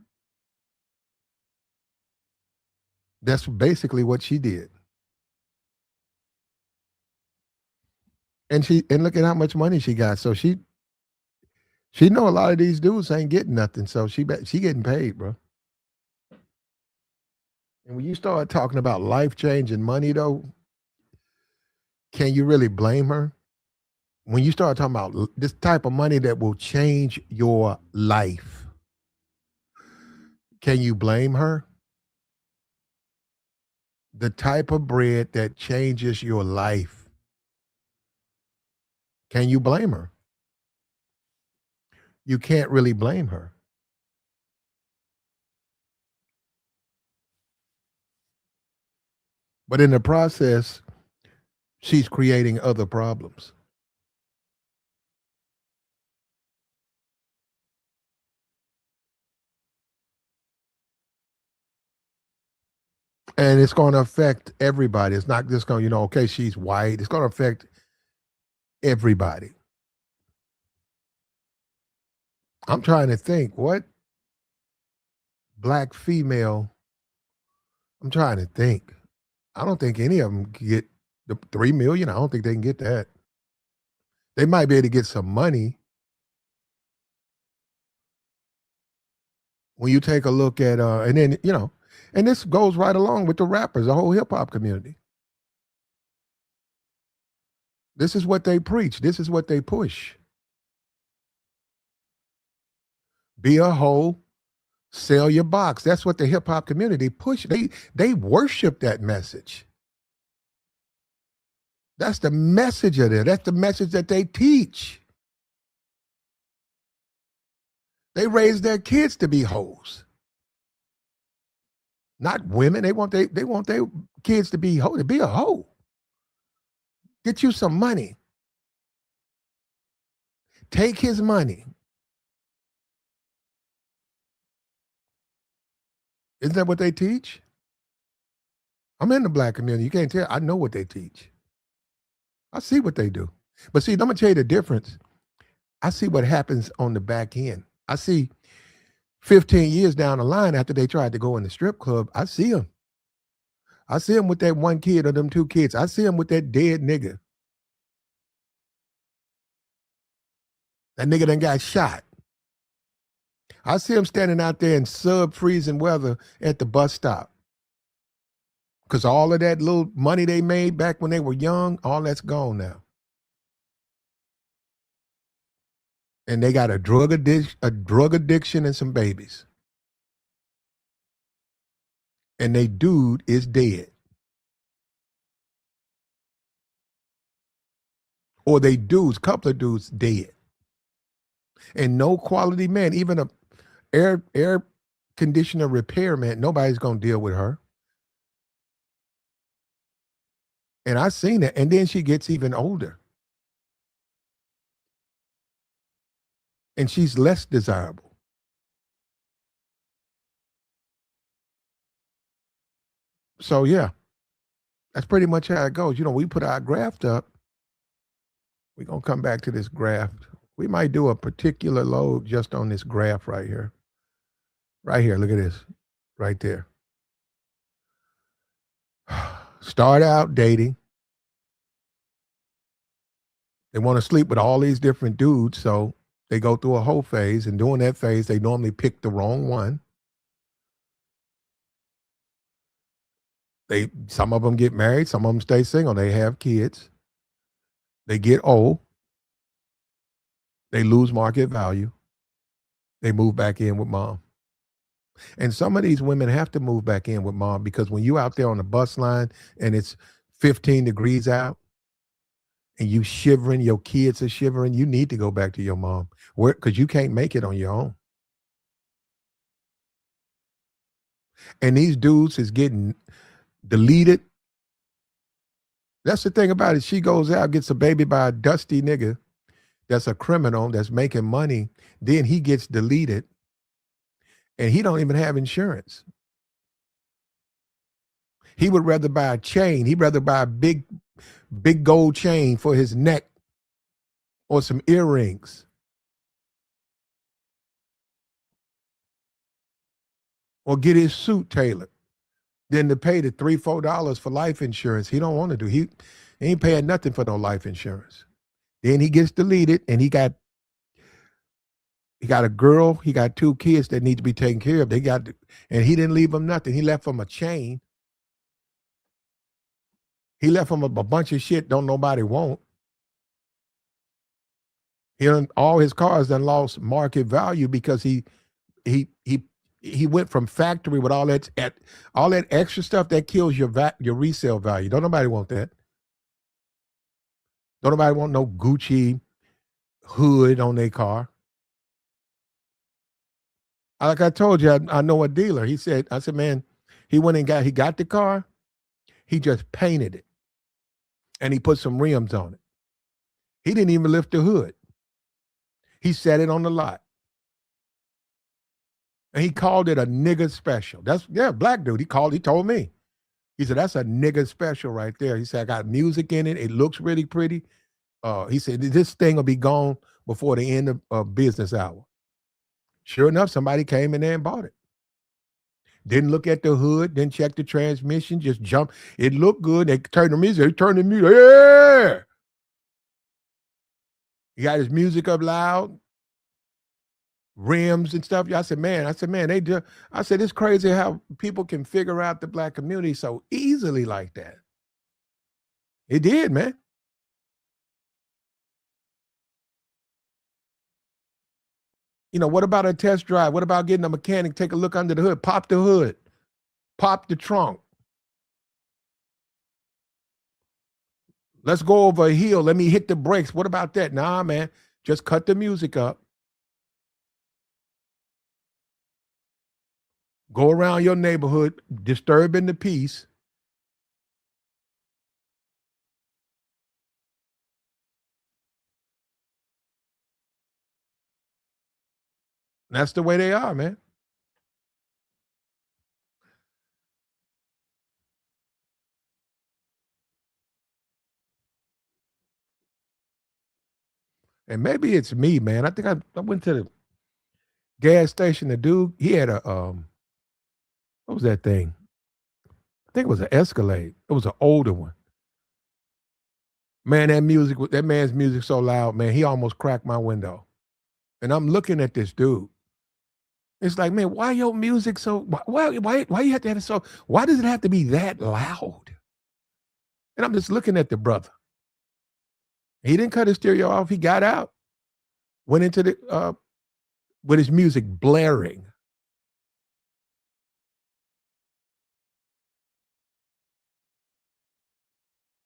That's basically what she did. And look at how much money she got. So she know a lot of these dudes ain't getting nothing. So she getting paid, bro. And when you start talking about life changing money, though, can you really blame her? When you start talking about this type of money that will change your life, can you blame her? The type of bread that changes your life, can you blame her? You can't really blame her. But in the process, she's creating other problems. And it's going to affect everybody. It's not just going, okay, she's white. It's going to affect everybody. I'm trying to think what black female, I'm trying to think. I don't think any of them get the 3 million. I don't think they can get that. They might be able to get some money. When you take a look at, and then, and this goes right along with the rappers, the whole hip hop community. This is what they preach. This is what they push. Be a hoe, sell your box. That's what the hip hop community push. They worship that message. That's the message of it. That's the message that they teach. They raise their kids to be hoes. Not women. They want their kids to be hoe, to be a hoe. Get you some money. Take his money. Isn't that what they teach? I'm in the black community. You can't tell. I know what they teach. I see what they do. But see, I'm going to tell you the difference. I see what happens on the back end. I see 15 years down the line after they tried to go in the strip club, I see them. I see them with that one kid or them 2 kids. I see them with that dead nigga. That nigga done got shot. I see him standing out there in sub-freezing weather at the bus stop. Because all of that little money they made back when they were young, all that's gone now. And they got a drug addiction and some babies. And they dude is dead. Or they dudes, couple of dudes dead. And no quality man, even a air conditioner repairman, nobody's gonna deal with her. And I seen it. And then she gets even older. And she's less desirable. So yeah, that's pretty much how it goes. You know, we put our graft up. We're gonna come back to this graft. We might do a particular load just on this graph right here. Right here, look at this. Right there. Start out dating. They want to sleep with all these different dudes, so they go through a whole phase, and during that phase, they normally pick the wrong one. Some of them get married, some of them stay single, they have kids. They get old. They lose market value. They move back in with mom. And some of these women have to move back in with mom because when you out there on the bus line and it's 15 degrees out and you shivering, your kids are shivering, you need to go back to your mom because you can't make it on your own. And these dudes is getting deleted. That's the thing about it. She goes out, gets a baby by a dusty nigga that's a criminal, that's making money. Then he gets deleted and he don't even have insurance. He would rather buy a chain. He'd rather buy a big gold chain for his neck or some earrings. Or get his suit tailored than to pay the $3, $4 for life insurance. He don't want to do. He ain't paying nothing for no life insurance. Then he gets deleted and he got a girl, he got 2 kids that need to be taken care of. And he didn't leave them nothing. He left them a chain. He left them a bunch of shit don't nobody want. All his cars done lost market value because he went from factory with all that extra stuff that kills your resale value. Don't nobody want that. Don't nobody want no Gucci hood on their car. Like I told you, I know a dealer. I said, man, he went and he got the car. He just painted it. And he put some rims on it. He didn't even lift the hood. He set it on the lot. And he called it a nigga special. Black dude. He told me. He said, that's a nigga special right there. He said, I got music in it. It looks really pretty. He said, this thing will be gone before the end of business hour. Sure enough, somebody came in there and bought it. Didn't look at the hood, didn't check the transmission, just jumped. It looked good. They turned the music, yeah. He got his music up loud, rims and stuff. I said, man, it's crazy how people can figure out the black community so easily like that. It did, man. You know, what about a test drive? What about getting a mechanic, take a look under the hood, pop the hood, pop the trunk. Let's go over a hill. Let me hit the brakes. What about that? Nah, man, just cut the music up. Go around your neighborhood, disturbing the peace. That's the way they are, man. And maybe it's me, man. I think I went to the gas station. The dude, he had a what was that thing? I think it was an Escalade. It was an older one. Man, that man's music so loud, man. He almost cracked my window. And I'm looking at this dude. It's like, man, why your music so? Why you have to have it so? Why does it have to be that loud? And I'm just looking at the brother. He didn't cut his stereo off. He got out, went into the with his music blaring.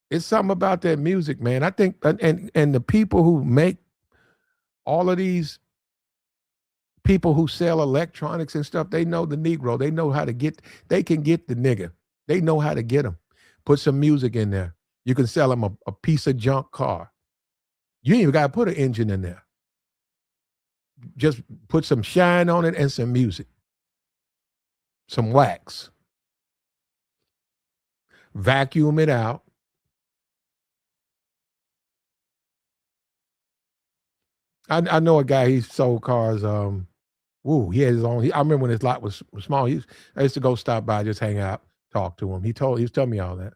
It's something about that music, man. I think, and the people who make all of these people who sell electronics and stuff, they know the Negro. They know how to get. They can get the nigga. They know how to get him. Put some music in there. You can sell him a piece of junk car. You ain't even got to put an engine in there. Just put some shine on it and some music, some wax. Vacuum it out. I know a guy. He sold cars. He had his own. I remember when his lot was small. I used to go stop by, just hang out, talk to him. He was telling me all that.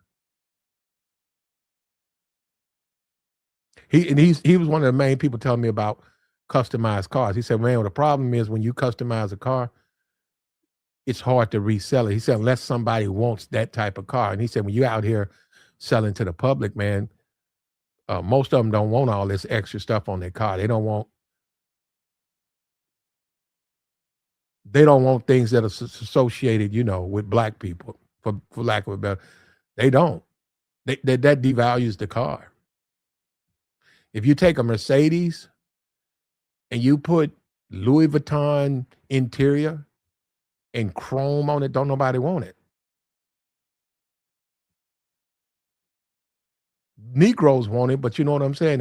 He was one of the main people telling me about customized cars. He said, man, well, the problem is when you customize a car, it's hard to resell it. He said, unless somebody wants that type of car. And he said, when you're out here selling to the public, man, most of them don't want all this extra stuff on their car. They don't want things that are associated, with black people, for lack of a better. They don't. That devalues the car. If you take a Mercedes and you put Louis Vuitton interior and chrome on it, don't nobody want it. Negroes want it, but you know what I'm saying?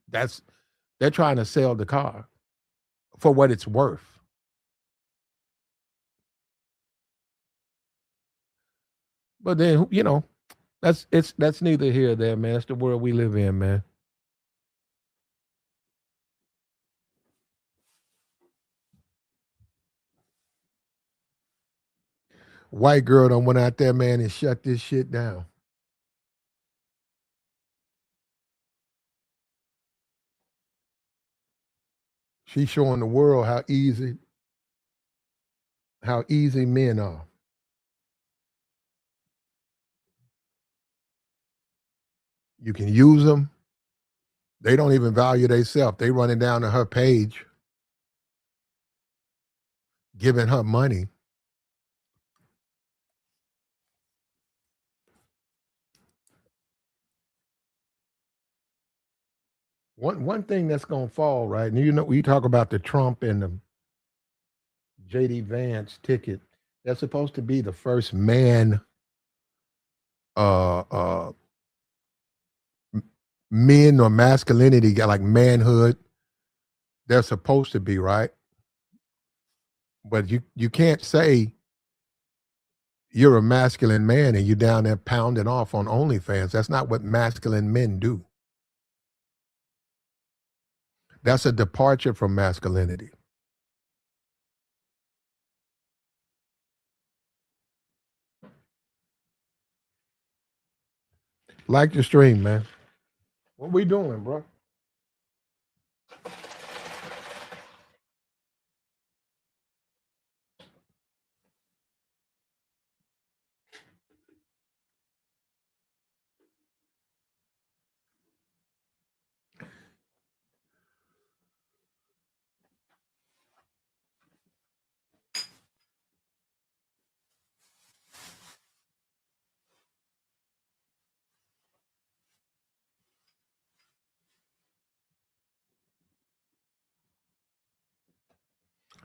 That's they're trying to sell the car for what it's worth. But then, that's neither here nor there, man. That's the world we live in, man. White girl done went out there, man, and shut this shit down. She's showing the world how easy men are. You can use them. They don't even value themselves. They running down to her page, giving her money. One thing that's gonna fall, right? And we talk about the Trump and the JD Vance ticket. That's supposed to be the first man uh uh men or masculinity, got like manhood. They're supposed to be, right? But you can't say you're a masculine man and you're down there pounding off on OnlyFans. That's not what masculine men do. That's a departure from masculinity. Like the stream, man. What we doing, bro?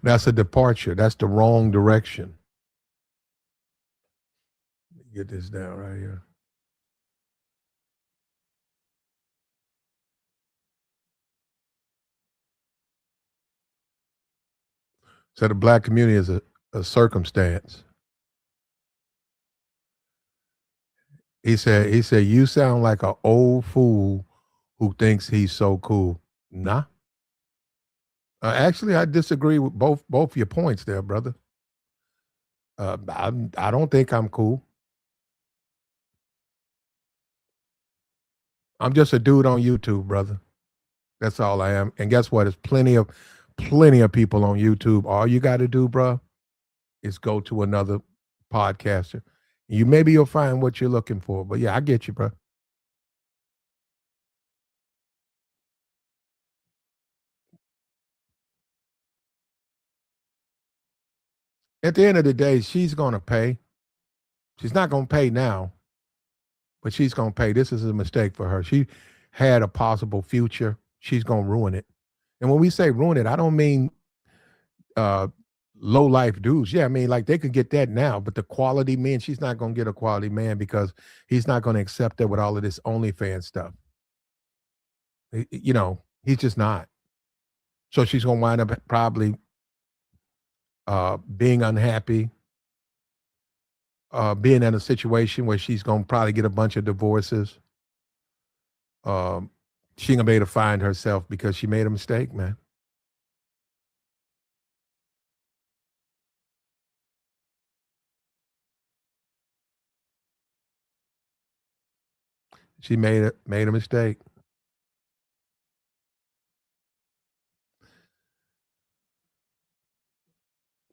That's a departure. That's the wrong direction. Get this down right here. So the black community is a circumstance. He said, you sound like an old fool who thinks he's so cool. Nah. Actually, I disagree with both your points there, brother. I don't think I'm cool. I'm just a dude on YouTube, brother. That's all I am. And guess what? There's plenty of people on YouTube. All you got to do, bro, is go to another podcaster. You'll find what you're looking for. But yeah, I get you, bro. At the end of the day, she's gonna pay. She's not gonna pay now, but she's gonna pay. This is a mistake for her. She had a possible future. She's gonna ruin it. And when we say ruin it, I don't mean uh low life dudes. Yeah, I mean like they could get that now, but the quality man, she's not gonna get a quality man because he's not gonna accept it with all of this OnlyFans stuff. He's just not. So she's gonna wind up probably being unhappy, being in a situation where she's gonna probably get a bunch of divorces. Um, she ain't gonna be able to find herself because she made a mistake, man. She made a mistake.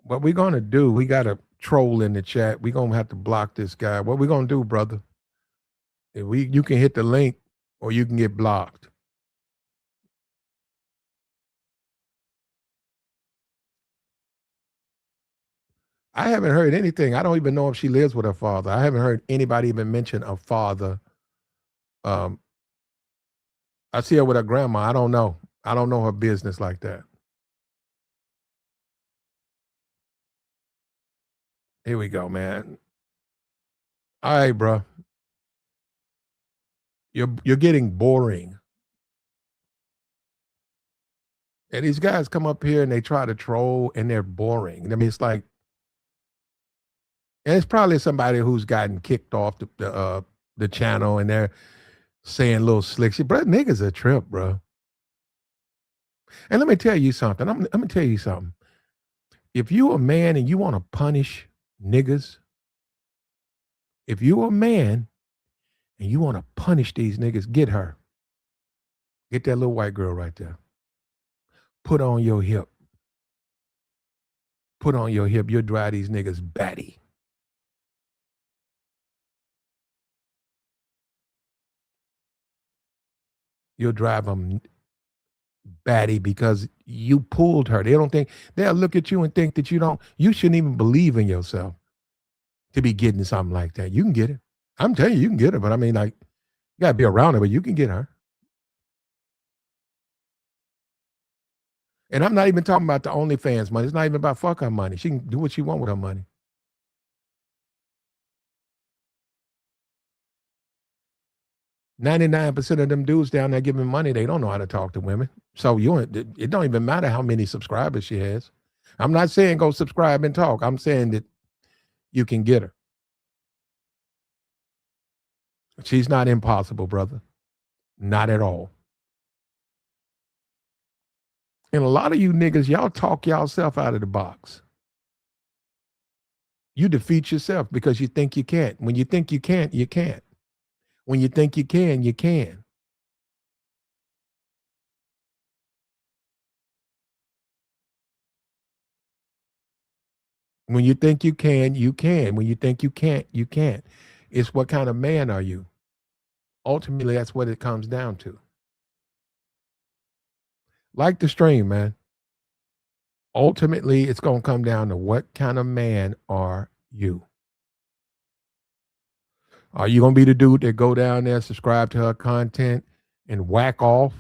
What we gonna do? We got a troll in the chat. We gonna have to block this guy. What we gonna do, brother? You can hit the link, or you can get blocked. I haven't heard anything. I don't even know if she lives with her father. I haven't heard anybody even mention a father. Um, I see her with her grandma. I don't know. I don't know her business like that. Here we go, man. All right, bro. You're getting boring. And these guys come up here and they try to troll and they're boring. I mean, it's like, and it's probably somebody who's gotten kicked off the channel and they're saying little slick shit. Bro, niggas a trip, bro. And let me tell you something. Let me tell you something. If you a man and you want to punish niggas, if you a man and you want to punish these niggas, get her. Get that little white girl right there. Put on your hip. Put on your hip. You'll drive these niggas batty. You'll drive them batty because you pulled her. They'll look at you and think that you shouldn't even believe in yourself to be getting something like that. You can get it. I'm telling you, you can get it. But I mean, like, you gotta be around her, but you can get her. And I'm not even talking about the OnlyFans money. It's not even about fuck her money. She can do what she want with her money. 99% of them dudes down there giving money, they don't know how to talk to women. So it don't even matter how many subscribers she has. I'm not saying go subscribe and talk. I'm saying that you can get her. She's not impossible, brother. Not at all. And a lot of you niggas, y'all talk yourself out of the box. You defeat yourself because you think you can't. When you think you can't, you can't. When you think you can, you can. When you think you can, you can. When you think you can't, you can't. It's what kind of man are you? Ultimately, that's what it comes down to. Like the stream, man. Ultimately, it's going to come down to what kind of man are you? Are you going to be the dude that go down there, subscribe to her content, and whack off?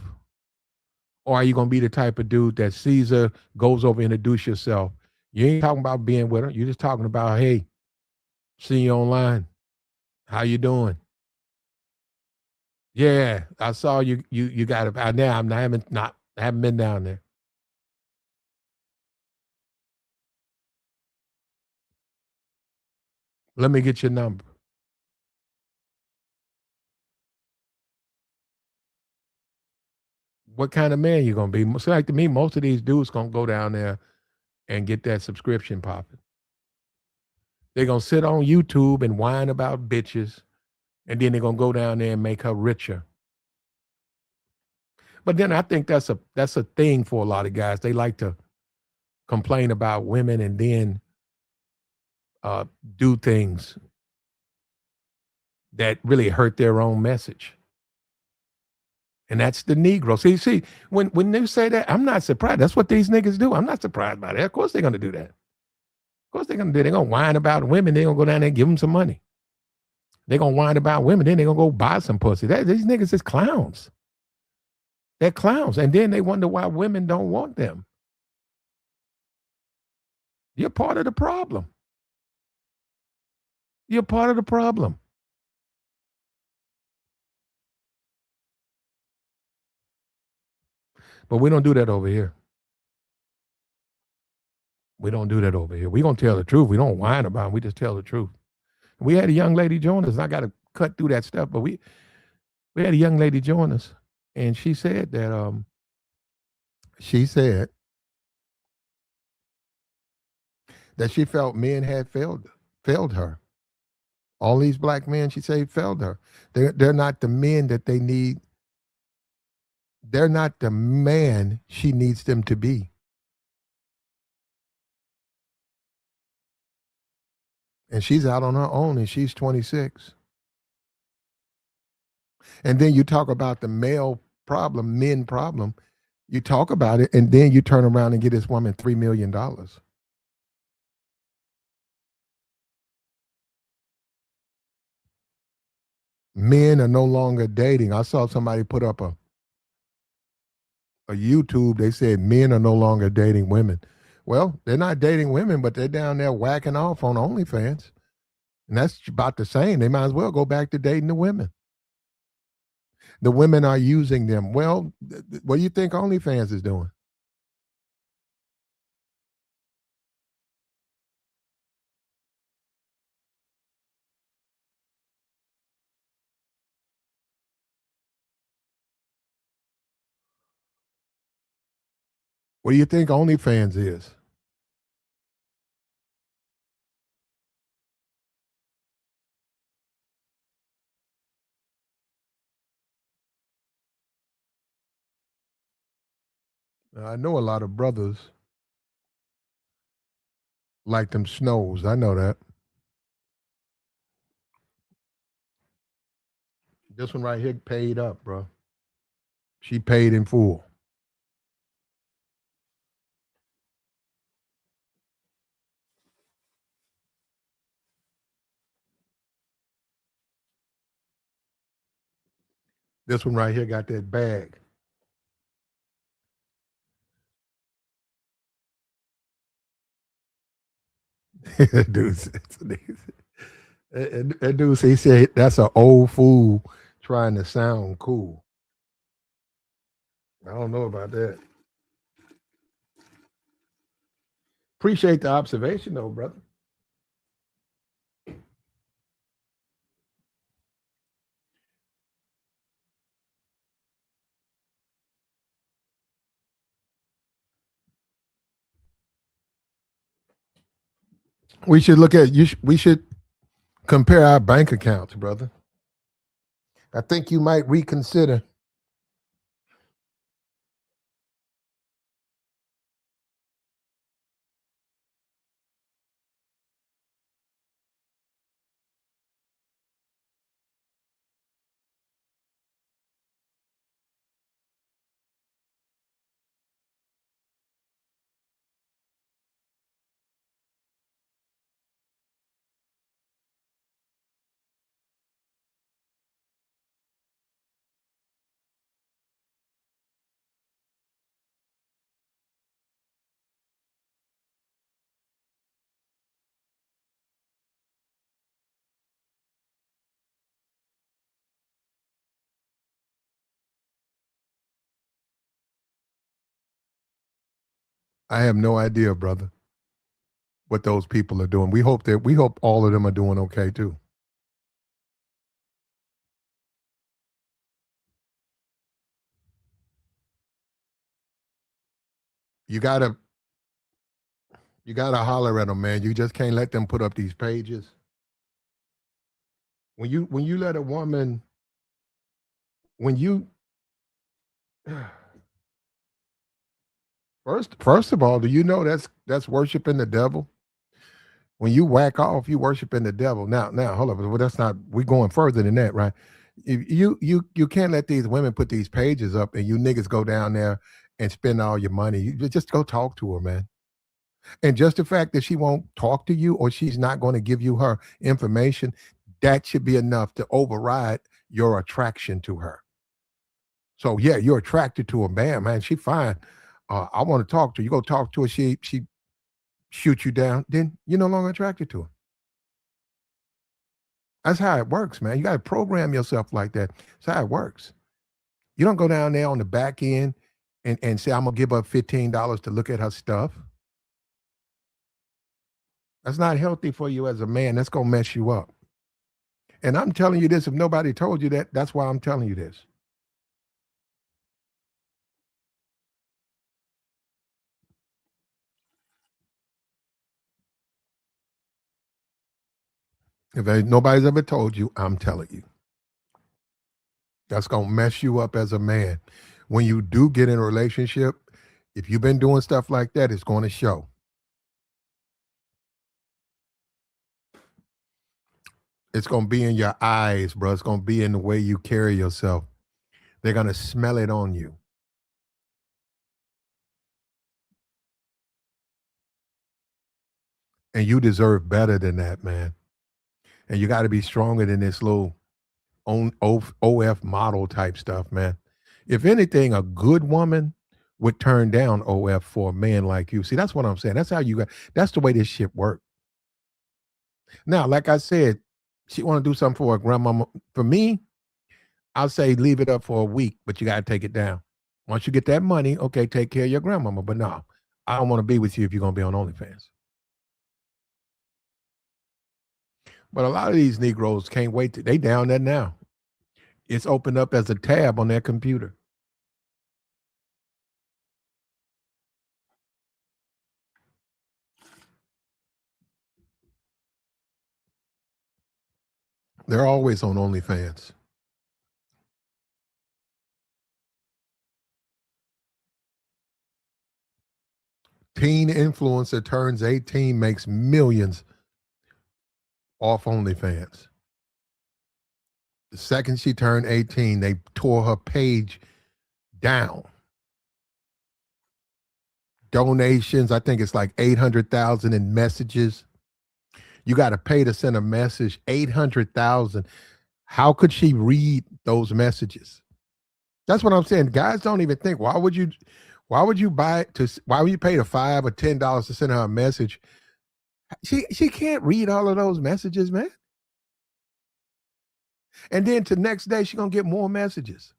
Or are you going to be the type of dude that sees her, goes over, introduce yourself? You ain't talking about being with her. You're just talking about, hey, see you online. How you doing? Yeah, I saw you. You got it. Now I haven't been down there. Let me get your number. What kind of man you gonna be? So like to me, most of these dudes gonna go down there and get that subscription popping. They're gonna sit on YouTube and whine about bitches, and then they're gonna go down there and make her richer. But then I think that's a thing for a lot of guys. They like to complain about women and then uh, do things that really hurt their own message. And that's the Negro. See, when they say that, I'm not surprised. That's what these niggas do. I'm not surprised by that. Of course they're gonna do that. Of course they're gonna do. They're gonna whine about women. They're gonna go down there and give them some money. They're gonna whine about women. Then they're gonna go buy some pussy. These niggas is clowns. They're clowns. And then they wonder why women don't want them. You're part of the problem. You're part of the problem. But we don't do that over here. We don't do that over here. We're gonna tell the truth. We don't whine about it. We just tell the truth. We had a young lady join us. And I gotta cut through that stuff, but we had a young lady join us, and she said that she felt men had failed her. All these black men, she said, failed her. They're not the men that they need. They're not the man she needs them to be. And she's out on her own, and she's 26. And then you talk about the male problem, men problem. You talk about it, and then you turn around and get this woman $3 million. Men are no longer dating. I saw somebody put up a YouTube. They said men are no longer dating women. Well, they're not dating women, but they're down there whacking off on OnlyFans. And that's about the same. They might as well go back to dating the women. The women are using them. Well, what do you think OnlyFans is doing? What do you think OnlyFans is? I know a lot of brothers like them snows. I know that. This one right here paid up, bro. She paid in full. This one right here got that bag. Dude, that dude, he said that's an old fool trying to sound cool. I don't know about that. Appreciate the observation, though, brother. We should look at you. We should compare our bank accounts, brother. I think you might reconsider. I have no idea, brother, what those people are doing. We hope all of them are doing okay too. You gotta you gotta holler at them, man. You just can't let them put up these pages. When you let a woman when you First of all, do you know that's worshiping the devil? When you whack off, you worshiping the devil. Now, hold up. Well, that's not. We're going further than that, right? You can't let these women put these pages up, and you niggas go down there and spend all your money. You just go talk to her, man. And just the fact that she won't talk to you or she's not going to give you her information, that should be enough to override your attraction to her. So yeah, you're attracted to a man. She fine. I want to talk to her. You go talk to her. She shoot you down. Then you're no longer attracted to her. That's how it works, man. You got to program yourself like that. That's how it works. You don't go down there on the back end and say, I'm gonna give up $15 to look at her stuff. That's not healthy for you as a man. That's gonna mess you up. And I'm telling you this, if nobody told you that, that's why I'm telling you this. If nobody's ever told you, I'm telling you. That's gonna mess you up as a man. When you do get in a relationship, if you've been doing stuff like that, it's going to show. It's going to be in your eyes, bro. It's going to be in the way you carry yourself. They're going to smell it on you. And you deserve better than that, man. And you got to be stronger than this little OF model type stuff, man. If anything, a good woman would turn down OF for a man like you. See, that's what I'm saying. That's how you got. That's the way this shit works. Now, like I said, she want to do something for her grandmama. For me, I'll say leave it up for a week, but you got to take it down. Once you get that money, okay, take care of your grandmama. But no, I don't want to be with you if you're going to be on OnlyFans. But a lot of these Negroes can't wait. They down there now. It's opened up as a tab on their computer. They're always on OnlyFans. Teen influencer turns 18, makes millions off OnlyFans. The second she turned 18, they tore her page down. Donations, I think it's like 800,000 in messages. You got to pay to send a message, 800,000. How could she read those messages? That's what I'm saying. Guys don't even think, why would you why would you pay the $5 or $10 to send her a message? She can't read all of those messages, man. And then to next day, she's gonna get more messages.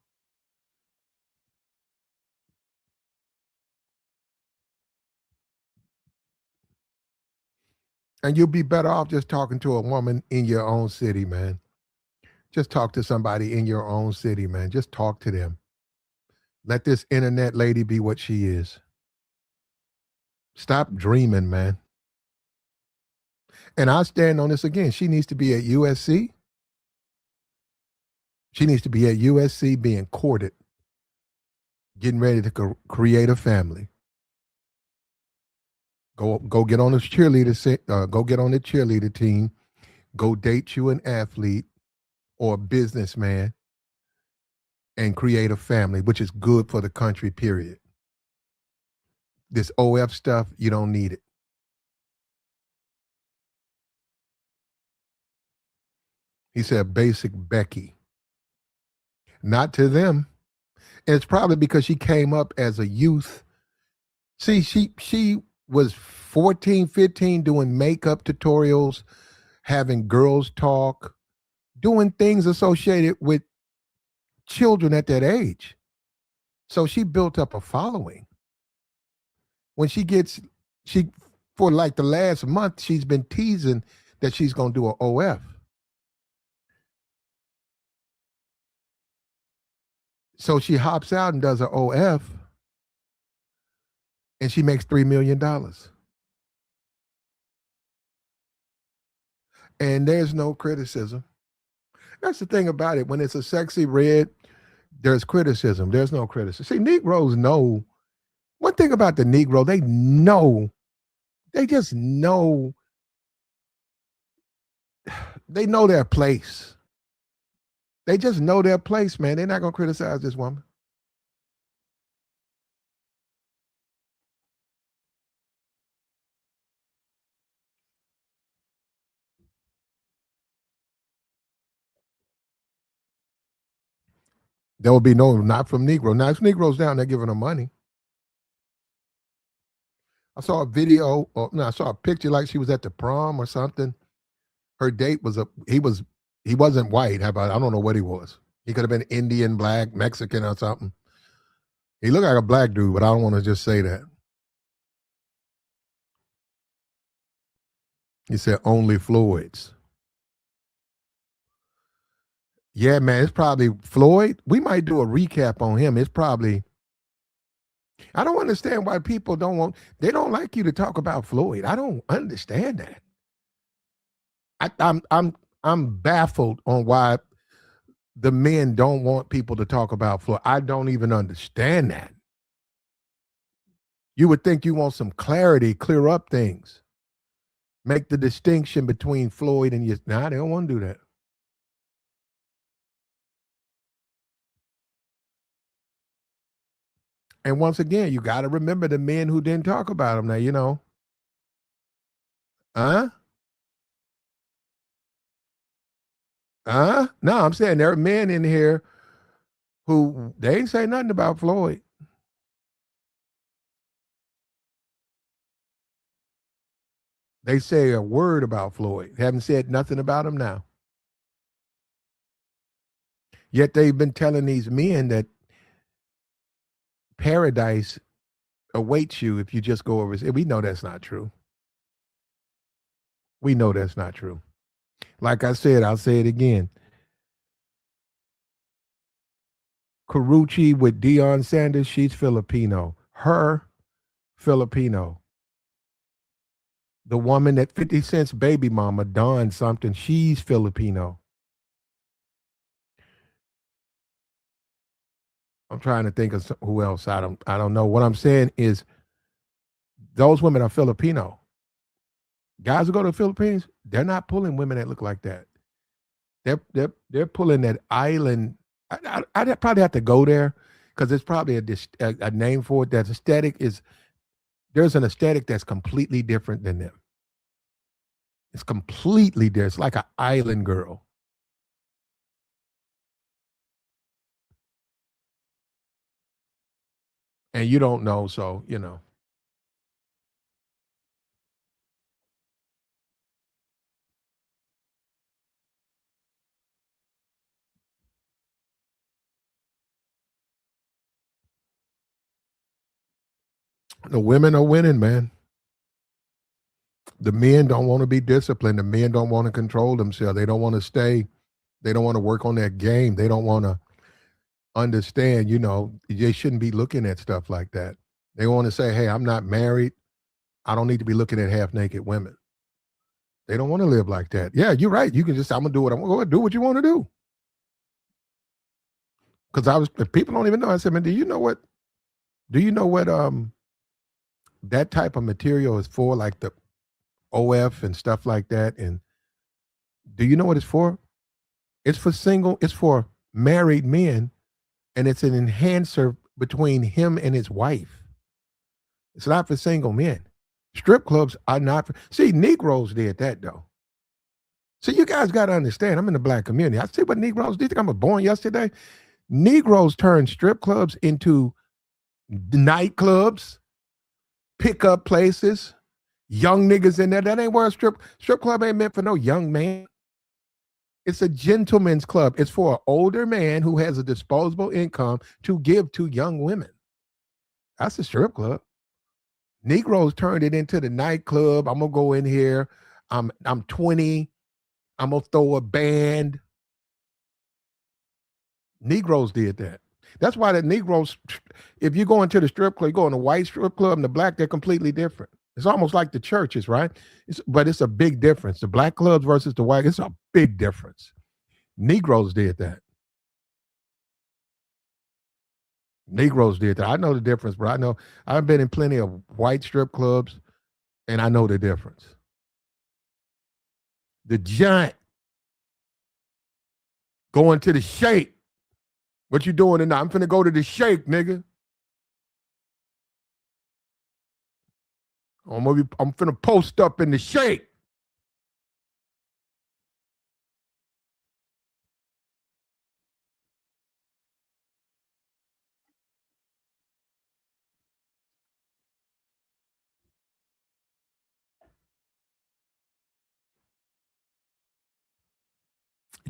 And you'll be better off just talking to a woman in your own city, man. Just talk to somebody in your own city, man. Just talk to them. Let this internet lady be what she is. Stop dreaming, man. And I stand on this again. She needs to be at USC. She needs to be at USC being courted, getting ready to create a family. Go get on the cheerleader. Go get on the cheerleader team. Go date you an athlete or a businessman and create a family, which is good for the country, period. This OF stuff, you don't need it. He said, basic Becky. Not to them. And it's probably because she came up as a youth. See, she was 14, 15 doing makeup tutorials, having girls talk, doing things associated with children at that age. So she built up a following. When she for like the last month, she's been teasing that she's going to do an OF. So she hops out and does an OF and she makes $3 million. And there's no criticism. That's the thing about it. When it's a sexy red, there's criticism. There's no criticism. See, Negroes know One thing about the Negro, they just know, they know their place. They just know their place, man. They're not gonna criticize this woman. There will be no, not from Negro. Now, if Negroes down, they're giving them money. I saw a video, or no, I saw a picture like she was at the prom or something. Her date was he wasn't white. How about, I don't know what he was. He could have been Indian, black, Mexican, or something. He looked like a black dude, but I don't want to just say that. He said only Floyd's. Yeah, man, it's probably Floyd. We might do a recap on him. It's probably, I don't understand why people they don't like you to talk about Floyd. I don't understand that. I'm baffled on why the men don't want people to talk about Floyd. I don't even understand that. You would think you want some clarity, clear up things, make the distinction between Floyd and you. Nah, they don't want to do that. And once again, you got to remember the men who didn't talk about him. Now, huh? No, I'm saying there are men in here who they ain't say nothing about Floyd. They say a word about Floyd. Haven't said nothing about him now. Yet they've been telling these men that paradise awaits you if you just go over. We know that's not true. We know that's not true. Like I said, I'll say it again. Carucci with Deion Sanders, she's Filipino. Her, Filipino. The woman that 50 Cent's baby mama, Dawn something, she's Filipino. I'm trying to think of who else. I don't know. What I'm saying is those women are Filipino. Guys who go to the Philippines, they're not pulling women that look like that. They're pulling that island. I'd probably have to go there because there's probably a name for it. That aesthetic is, there's an aesthetic that's completely different than them. It's completely different. It's like an island girl. And you don't know, so the women are winning, man. The men don't want to be disciplined. The men don't want to control themselves. They don't want to stay. They don't want to work on their game. They don't want to understand, they shouldn't be looking at stuff like that. They want to say, hey, I'm not married. I don't need to be looking at half naked women. They don't want to live like that. Yeah, you're right. You can just, I'm going to do what I'm going to do what you want to do. Because people don't even know. I said, man, do you know what that type of material is for, like the OF and stuff like that? And do you know what it's for? It's for married men, and it's an enhancer between him and his wife. It's not for single men. Strip clubs are not for, see, Negroes did that though. So you guys got to understand, I'm in the black community. I see what Negroes did. I was born yesterday. Negroes turned strip clubs into nightclubs, pickup places, young niggas in there. That ain't where a strip club ain't meant for no young man. It's a gentleman's club. It's for an older man who has a disposable income to give to young women. That's a strip club. Negroes turned it into the nightclub. I'm gonna go in here. I'm 20. I'm gonna throw a band. Negroes did that. That's why the Negroes, if you go into the strip club, you go in the white strip club and the black, they're completely different. It's almost like the churches, right? But it's a big difference. The black clubs versus the white, it's a big difference. Negroes did that. Negroes did that. I know the difference, but I know I've been in plenty of white strip clubs, and I know the difference. The giant going to the shake. What you doing tonight? I'm finna go to the shake, nigga. I'm finna post up in the shake.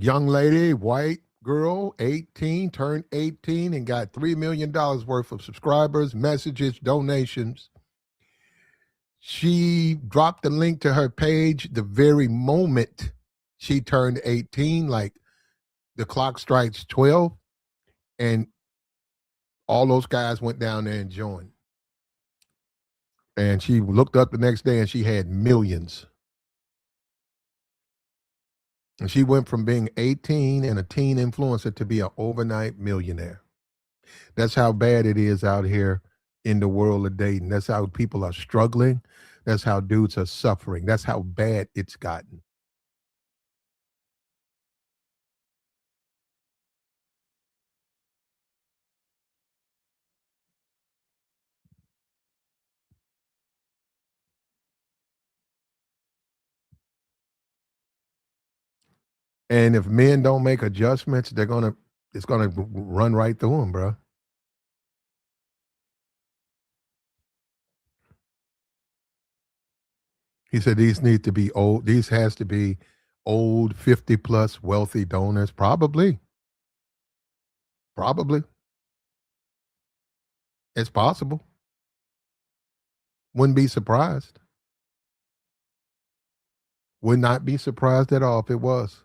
Young lady, white girl, 18, turned 18 and got $3 million worth of subscribers, messages, donations. She dropped the link to her page the very moment she turned 18, like the clock strikes 12, and all those guys went down there and joined. And she looked up the next day and she had millions. And she went from being 18 and a teen influencer to be an overnight millionaire. That's how bad it is out here in the world of dating. That's how people are struggling. That's how dudes are suffering. That's how bad it's gotten. And if men don't make adjustments, it's gonna run right through them, bro. He said these need to be old. These has to be old, 50 plus, wealthy donors. Probably, probably, it's possible. Wouldn't be surprised. Would not be surprised at all if it was.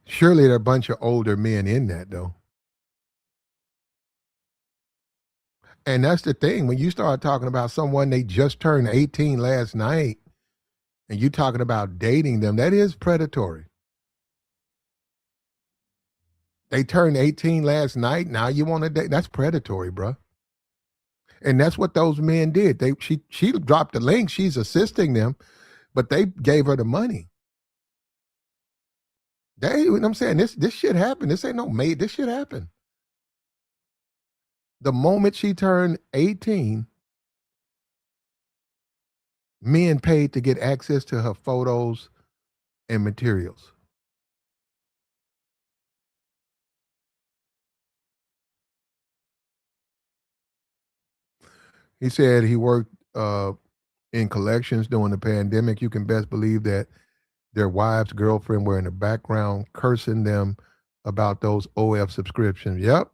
Surely there are a bunch of older men in that though. And that's the thing. When you start talking about someone they just turned 18 last night and you talking about dating them, that is predatory. They turned 18 last night. Now you want to date? That's predatory, bro. And that's what those men did. She dropped the link. She's assisting them, but they gave her the money. You know what I'm saying? This shit happened. This ain't no made. This shit happened. The moment she turned 18, men paid to get access to her photos and materials. He said he worked in collections during the pandemic. You can best believe that their wives, girlfriend were in the background cursing them about those OF subscriptions. Yep.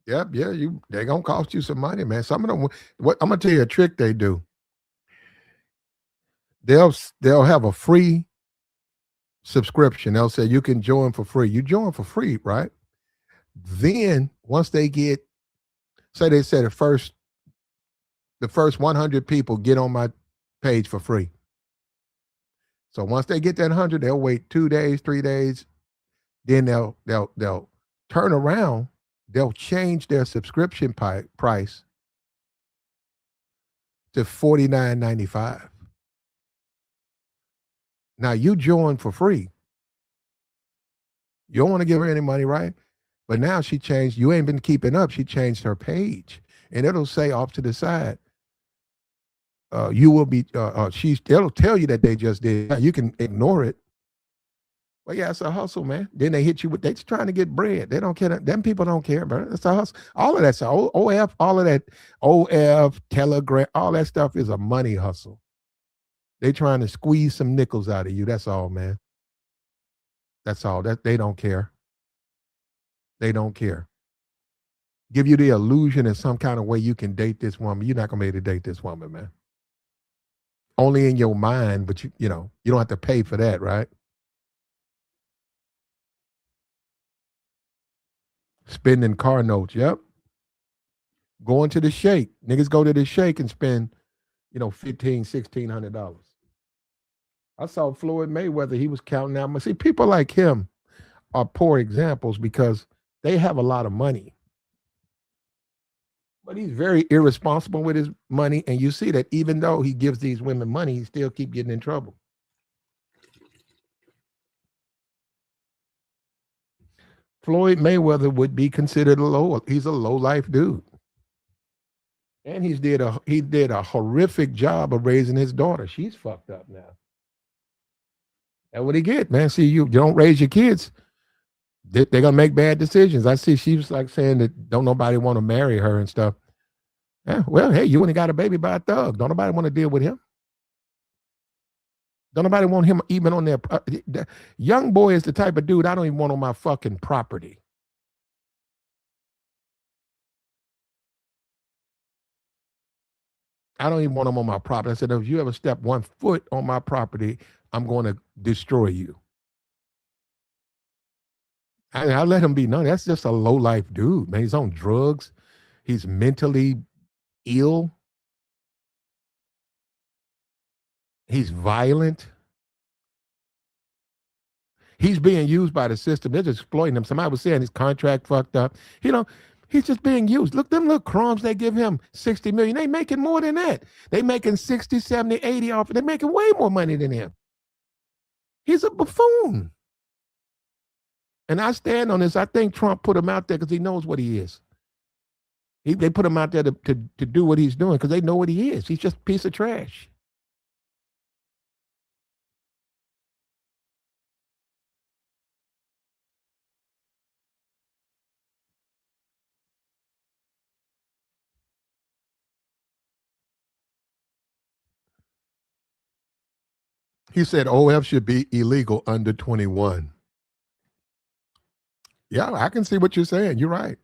Yep. Yeah. They're gonna cost you some money, man. Some of them what I'm gonna tell you a trick they do. They'll have a free subscription. They'll say you can join for free. You join for free, right? Then once they get, say they said the first 100 people get on my page for free. So once they get that 100, they'll wait 2 days, 3 days. Then they'll turn around. They'll change their subscription price to $49.95. Now you join for free. You don't want to give her any money, right? But now she changed. You ain't been keeping up. She changed her page, and it'll say off to the side, you will be. It'll tell you that they just did. You can ignore it. But yeah, it's a hustle, man. Then they hit you with. They're trying to get bread. They don't care. Them people don't care, bro. It's a hustle. All of that's OF. All of that OF Telegram. All that stuff is a money hustle. They trying to squeeze some nickels out of you. That's all, man. That's all. That they don't care. They don't care. Give you the illusion in some kind of way you can date this woman. You're not gonna be able to date this woman, man. Only in your mind, but you know, you don't have to pay for that, right? Spending car notes, yep. Going to the shake. Niggas go to the shake and spend, $1,500, $1,600. I saw Floyd Mayweather, he was counting out. See, people like him are poor examples because They have a lot of money, but he's very irresponsible with his money. And you see that even though he gives these women money, he still keep getting in trouble. Floyd Mayweather would be considered he's a low life dude. And he did a horrific job of raising his daughter. She's fucked up now. That's what he get, man. See, you don't raise your kids, they're gonna make bad decisions. I see she was like saying that don't nobody want to marry her and stuff. Yeah, well, hey, you only got a baby by a thug. Don't nobody want to deal with him. Don't nobody want him even on their young boy is the type of dude I don't even want on my fucking property. I don't even want him on my property. I said, if you ever step 1 foot on my property, I'm going to destroy you. I let him be known. That's just a low life dude, man. He's on drugs. He's mentally ill. He's violent. He's being used by the system. They're just exploiting him. Somebody was saying his contract fucked up. He's just being used. Look, them little crumbs they give him, 60 million. They making more than that. They making 60, 70, 80 off. They're making way more money than him. He's a buffoon. And I stand on this. I think Trump put him out there because he knows what he is. They put him out there to do what he's doing because they know what he is. He's just a piece of trash. He said OF should be illegal under 21. Yeah, I can see what you're saying. You're right.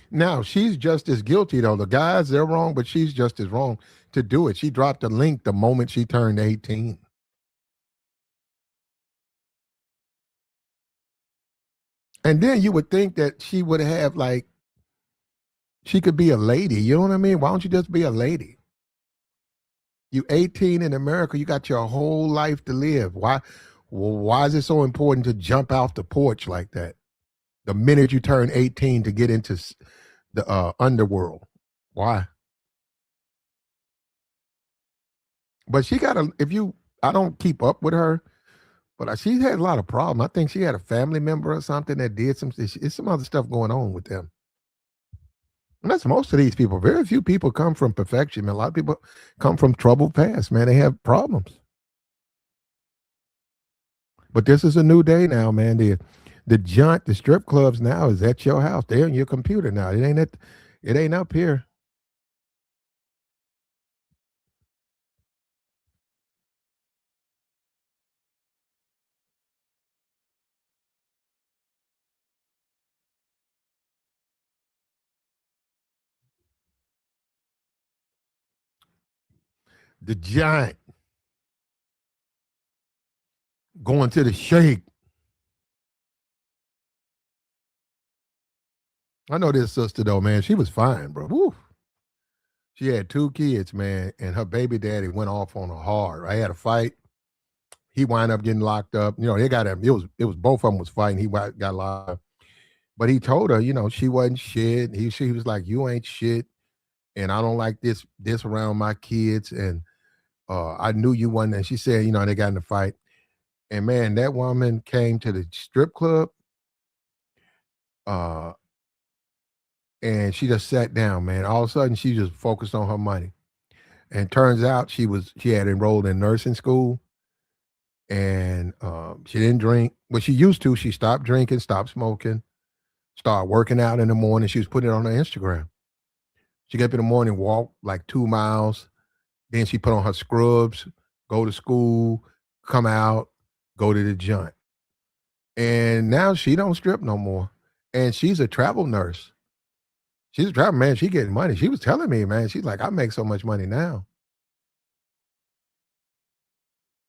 Now, she's just as guilty, though. The guys, they're wrong, but she's just as wrong to do it. She dropped the link the moment she turned 18. And then you would think that she would have, like, she could be a lady. You know what I mean? Why don't you just be a lady? You 18 in America, you got your whole life to live. Why is it so important to jump out the porch like that? The minute you turn 18 to get into the underworld. Why? But she got I don't keep up with her, but she had a lot of problems. I think she had a family member or something that did it's some other stuff going on with them. And that's most of these people. Very few people come from perfection, man. A lot of people come from troubled past, man. They have problems. But this is a new day now, man. The strip clubs now is at your house. They're on your computer now. It ain't up here. The giant going to the shake. I know this sister though, man. She was fine, bro. Woo. She had 2 kids, man, and her baby daddy went off on her hard. I had a fight. He wound up getting locked up. They got him. It was both of them was fighting. He got locked up. But he told her, she wasn't shit. She was like, you ain't shit, and I don't like this around my kids. And I knew you wasn't. And she said, they got in a fight. And man, that woman came to the strip club, and she just sat down, man. All of a sudden, she just focused on her money. And turns out she had enrolled in nursing school, and she didn't drink. Well, she used to. She stopped drinking, stopped smoking, started working out in the morning. She was putting it on her Instagram. She get up in the morning, walk like 2 miles. Then she put on her scrubs, go to school, come out, go to the joint. And now she don't strip no more. And she's a travel nurse. She's a travel man. She getting money. She was telling me, man, she's like, I make so much money now.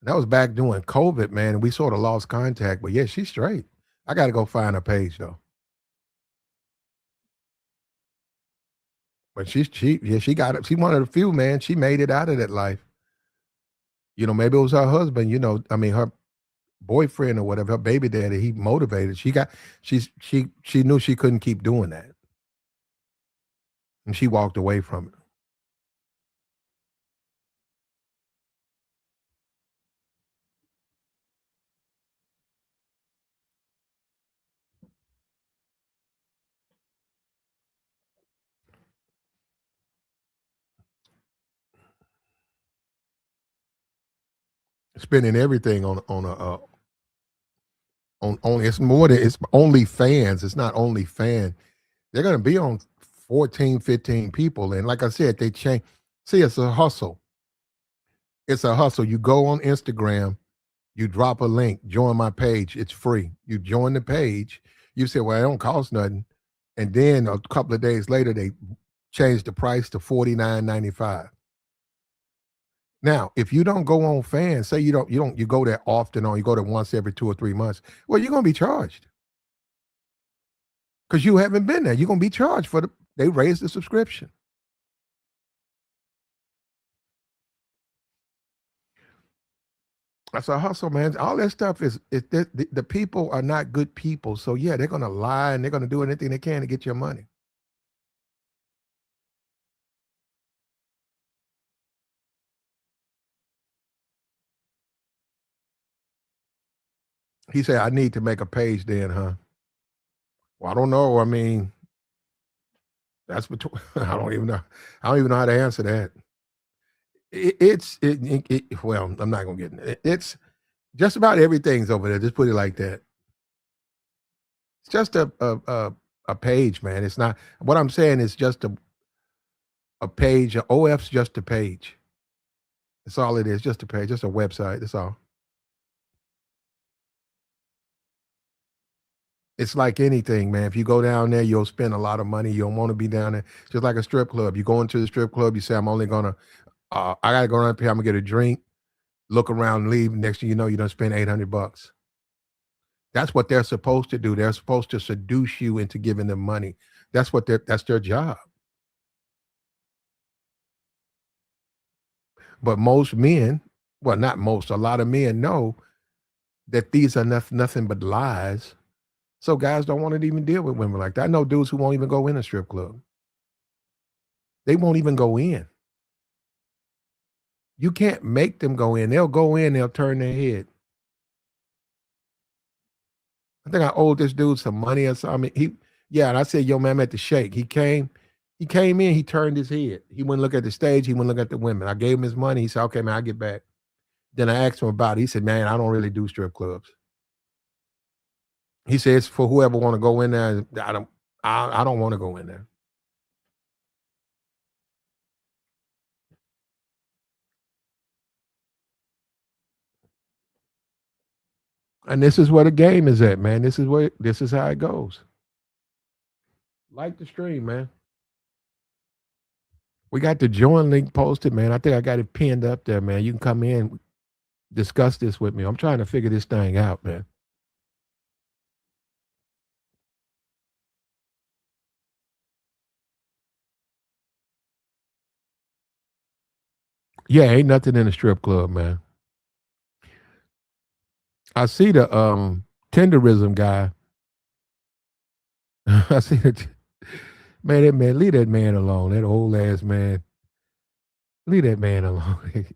That was back during COVID, man. And we sort of lost contact. But yeah, she's straight. I got to go find her page though. But she's cheap. Yeah, she got it. She one of the few, man. She made it out of that life. Maybe it was her husband, her boyfriend or whatever, her baby daddy, he motivated. She knew she couldn't keep doing that. And she walked away from it. Spending everything on a on only it's more than it's only fans. It's not only fan. They're gonna be on 14, 15 people. And like I said, they change. See, it's a hustle. It's a hustle. You go on Instagram, you drop a link, join my page. It's free. You join the page. You say, well, it don't cost nothing. And then a couple of days later, they change the price to $49.95. Now, if you don't go on fans, say you go there often or you go there once every 2 or 3 months, well, you're gonna be charged. Because you haven't been there. You're gonna be charged for they raised the subscription. That's a hustle, man. All that stuff is the people are not good people. So yeah, they're gonna lie and they're gonna do anything they can to get your money. He said, I need to make a page then, huh? Well, I don't know. I mean, that's between I don't even know. I don't even know how to answer that. Well, I'm not gonna get it. It's just about everything's over there. Just put it like that. It's just a page, man. It's not what I'm saying is just a page. OF's just a page. That's all it is. Just a page, just a website. That's all. It's like anything, man. If you go down there, you'll spend a lot of money. You don't want to be down there. Just like a strip club. You go into the strip club, you say, I'm only gonna I gotta go around here, I'm gonna get a drink, look around and leave. Next thing you know, you don't spend $800. That's what they're supposed to do. They're supposed to seduce you into giving them money. That's their job. But most men, well, not most, a lot of men know that these are nothing but lies. So guys don't want to even deal with women like that. I know dudes who won't even go in a strip club. They won't even go in. You can't make them go in. They'll go in, they'll turn their head. I think I owed this dude some money or something. And I said, yo, man, I'm at the shake. He came in, he turned his head. He wouldn't look at the stage, he wouldn't look at the women. I gave him his money. He said, okay, man, I'll get back. Then I asked him about it. He said, man, I don't really do strip clubs. He says for whoever want to go in there. I don't want to go in there. And this is where the game is at, man. This is how it goes. Like the stream, man. We got the join link posted, man. I think I got it pinned up there, man. You can come in, discuss this with me. I'm trying to figure this thing out, man. Yeah, ain't nothing in the strip club, man. I see the tenderism guy. I see the man, leave that man alone. That old ass man. Leave that man alone.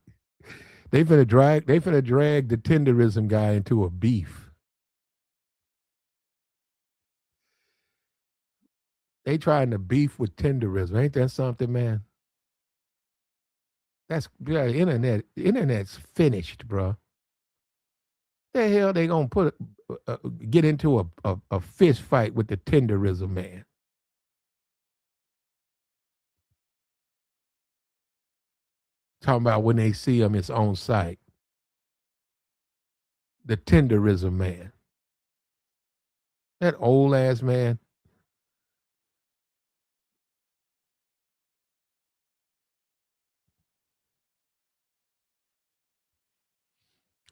They finna drag the tenderism guy into a beef. They trying to beef with tenderism. Ain't that something, man? That's yeah, internet's finished, bro. The hell they gonna get into a fist fight with the tenderism man? Talking about when they see him, it's on site. The tenderism man. That old ass man.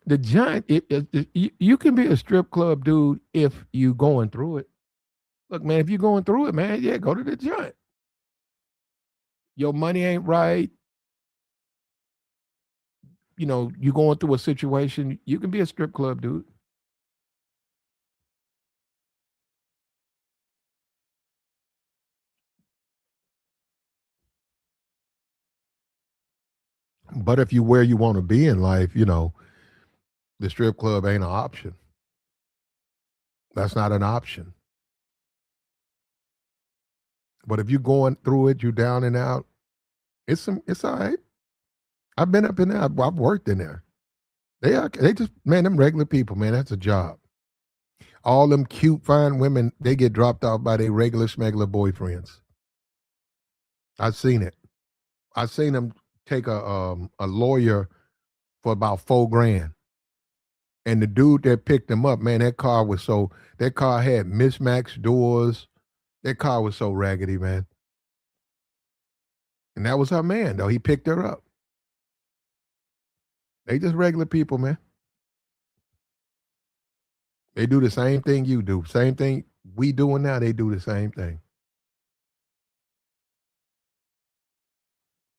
The giant. You can be a strip club dude if you going through it. Look, man, if you're going through it, man, yeah, go to the giant. Your money ain't right. You know, you going through a situation. You can be a strip club dude. But if you where you want to be in life, the strip club ain't an option. That's not an option. But if you're going through it, you down and out, it's all right. I've been up in there. I've worked in there. They just, man, them regular people, man, that's a job. All them cute, fine women, they get dropped off by their regular smuggler boyfriends. I've seen it. I've seen them take a lawyer for about $4,000. And the dude that picked him up, man, that car had mismatched doors. That car was so raggedy, man. And that was her man, though. He picked her up. They just regular people, man. They do the same thing you do. Same thing we doing now, they do the same thing.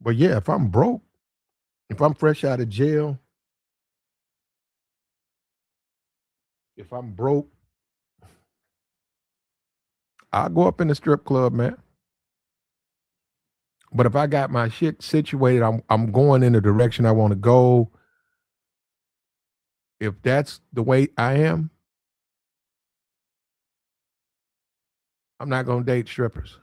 But yeah, if I'm broke, if I'm fresh out of jail, if I'm broke, I'll go up in the strip club, man. But if I got my shit situated, I'm going in the direction I want to go. If that's the way I am, I'm not going to date strippers.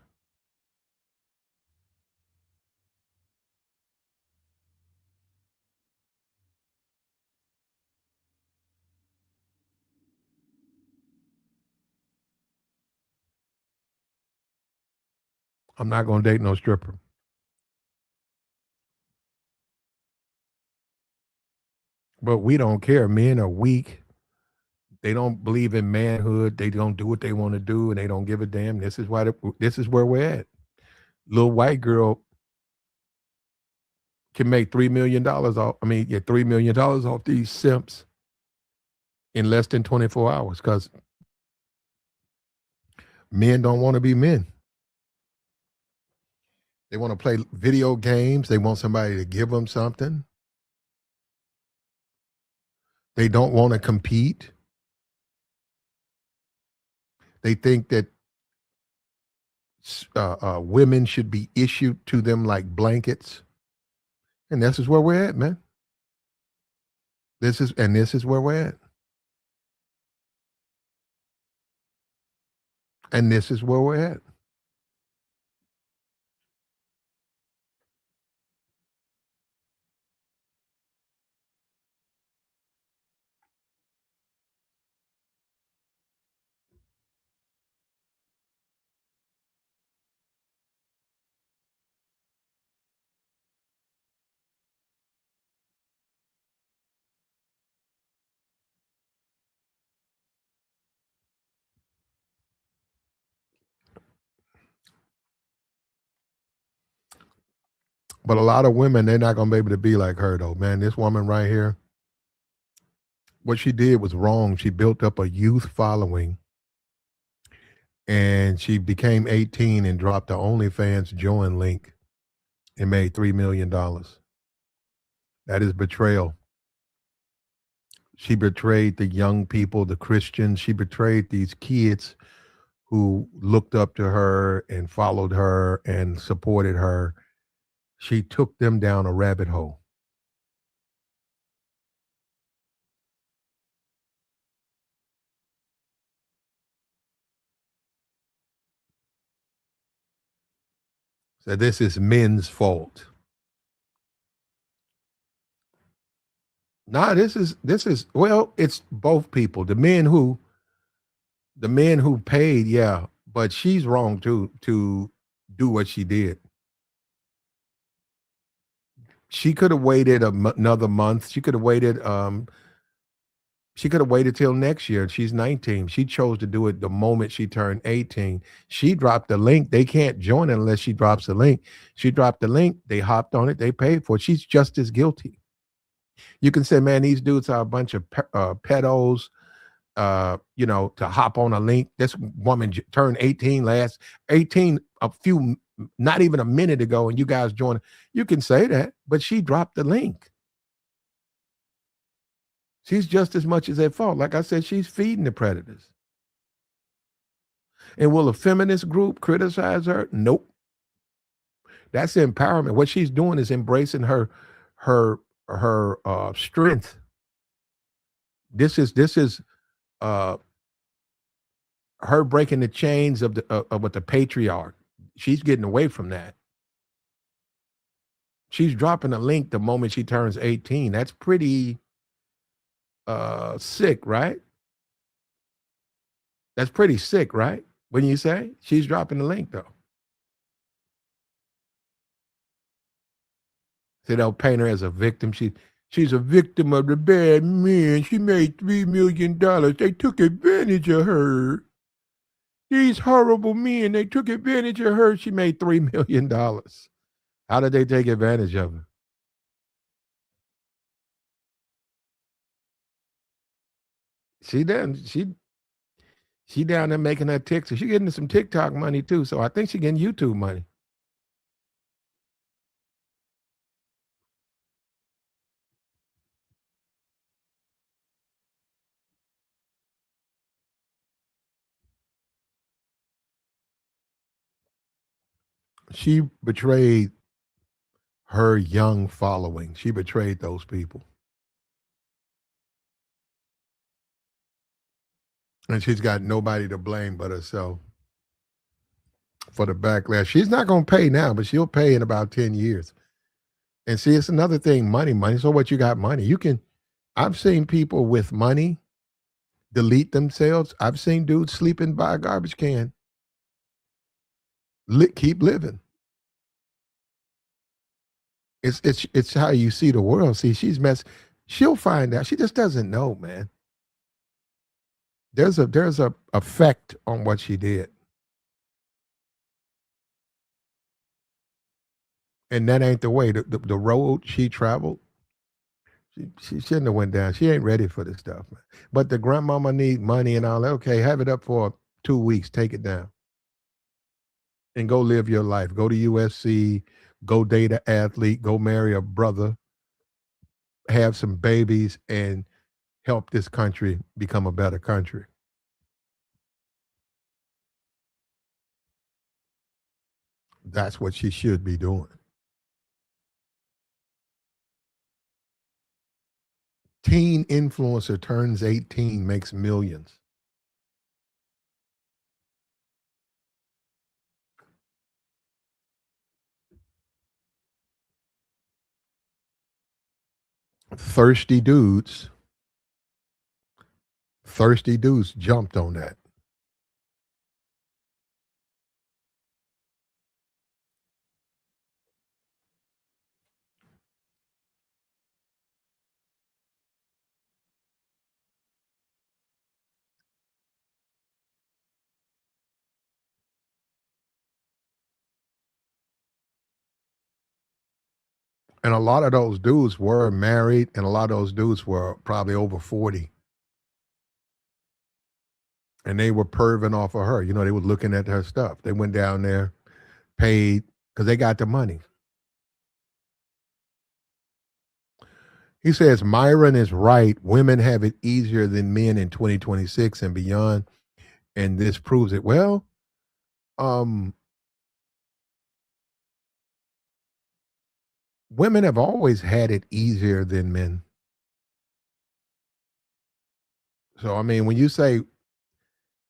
I'm not going to date no stripper. But we don't care. Men are weak. They don't believe in manhood. They don't do what they want to do, and they don't give a damn. This is where we're at. Little white girl can make $3 million off. I mean, get $3 million off these simps in less than 24 hours because men don't want to be men. They want to play video games. They want somebody to give them something. They don't want to compete. They think that women should be issued to them like blankets. And this is where we're at, man. This is where we're at. And this is where we're at. But a lot of women, they're not going to be able to be like her, though, man. This woman right here, what she did was wrong. She built up a youth following, and she became 18 and dropped the OnlyFans join link and made $3 million. That is betrayal. She betrayed the young people, the Christians. She betrayed these kids who looked up to her and followed her and supported her. She took them down a rabbit hole. So this is men's fault. Nah, this is well, it's both people. The men who paid, yeah, but she's wrong too to do what she did. She could have waited another month. She could have waited till next year. She's 19. She chose to do it the moment she turned 18. She dropped the link. They can't join it unless she drops the link. She dropped the link. They hopped on it. They paid for it. She's just as guilty. You can say, man, these dudes are a bunch of pedos, to hop on a link. This woman turned 18 last 18 a few, not even a minute ago, and you guys joined. You can say that, but she dropped the link. She's just as much as at fault. Like I said, she's feeding the predators. And will a feminist group criticize her? Nope. That's empowerment. What she's doing is embracing her strength. This is uh her breaking the chains of the of what the patriarch. She's getting away from that. She's dropping a link the moment she turns 18. That's pretty sick, right? That's pretty sick, right? Wouldn't you say? She's dropping the link though. So they'll paint her as a victim. She's a victim of the bad men. She made $3 million. They took advantage of her. These horrible men, they took advantage of her. She made $3 million. How did they take advantage of her? She done she down there making her TikTok. She getting some TikTok money too. So I think she getting YouTube money. She betrayed her young following. She betrayed those people. And she's got nobody to blame but herself for the backlash. She's not going to pay now, but she'll pay in about 10 years. And see, it's another thing, money. So what you got money? I've seen people with money delete themselves. I've seen dudes sleeping by a garbage can. Keep living. It's how you see the world. See, she's messed. She'll find out. She just doesn't know, man. There's a effect on what she did. And that ain't the way. The road she traveled, she shouldn't have went down. She ain't ready for this stuff, man. But the grandmama need money and all that. Okay, have it up for 2 weeks. Take it down. And go live your life. Go to USC. Go date an athlete. Go marry a brother. Have some babies and help this country become a better country. That's what she should be doing. Teen influencer turns 18, makes millions. Thirsty dudes, thirsty dudes jumped on that. And a lot of those dudes were married, and a lot of those dudes were probably over 40. And they were perving off of her. You know, they were looking at her stuff. They went down there, paid, because they got the money. He says Myron is right. Women have it easier than men in 2026 and beyond. And this proves it. Well, um, women have always had it easier than men. So, I mean, when you say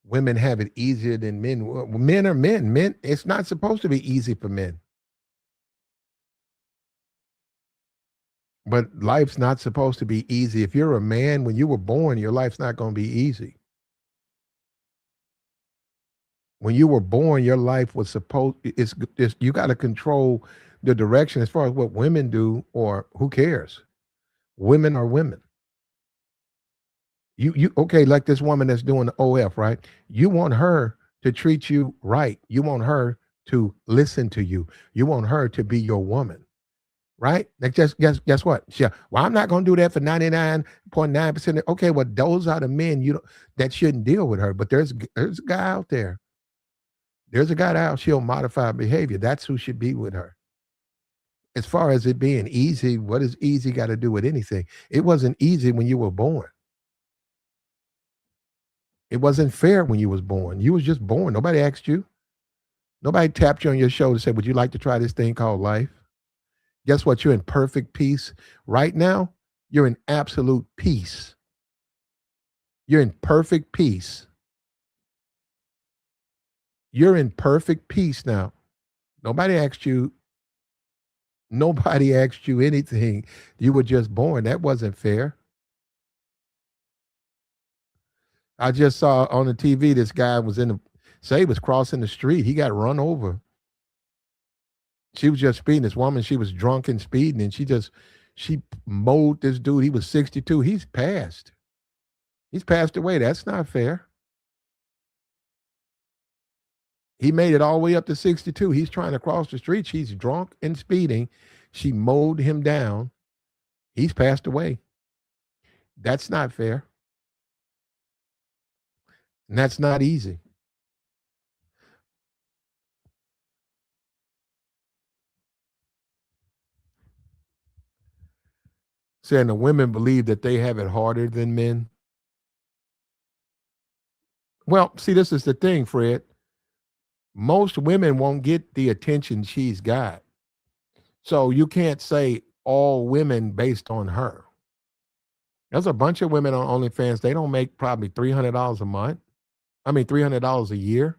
women have it easier than men, well, men are men. Men, it's not supposed to be easy for men. But life's not supposed to be easy. If you're a man, when you were born, your life's not going to be easy. When you were born, your life was supposed it's you got to control the direction as far as what women do or who cares. Women are women. You okay, like this woman that's doing the OF, right? You want her to treat you right. You want her to listen to you. You want her to be your woman. Right? Like just guess what? Yeah. Well, I'm not gonna do that for 99.9%. Okay, well, those are the men you don't that shouldn't deal with her. But there's a guy out there. There's a guy out, she'll modify behavior. That's who should be with her. As far as it being easy, what does easy got to do with anything? It wasn't easy when you were born. It wasn't fair when you was born. You was just born. Nobody asked you. Nobody tapped you on your shoulder and said, "Would you like to try this thing called life?" Guess what? You're in perfect peace. Right now, you're in absolute peace. You're in perfect peace. You're in perfect peace now. Nobody asked you, nobody asked you anything. You were just born. That wasn't fair. I just saw on the TV this guy was in the say he was crossing the street. He got run over. She was just speeding. This woman, she was drunk and speeding, and she mowed this dude. He was 62. He's passed. He's passed away. That's not fair. He made it all the way up to 62. He's trying to cross the street. She's drunk and speeding. She mowed him down. He's passed away. That's not fair. And that's not easy. Saying the women believe that they have it harder than men. Well, see, this is the thing, Fred. Most women won't get the attention she's got. So you can't say all women based on her. There's a bunch of women on OnlyFans. They don't make probably $300 a month. I mean, $300 a year.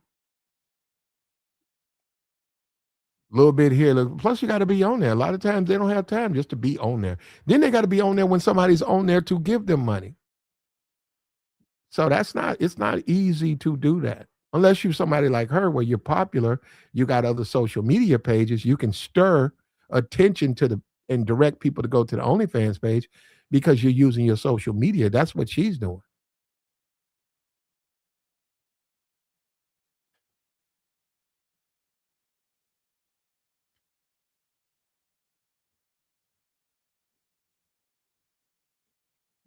A little bit here. Plus, you got to be on there. A lot of times they don't have time just to be on there. Then they got to be on there when somebody's on there to give them money. So it's not easy to do that. Unless you're somebody like her where you're popular, you got other social media pages, you can stir attention to the and direct people to go to the OnlyFans page because you're using your social media. That's what she's doing.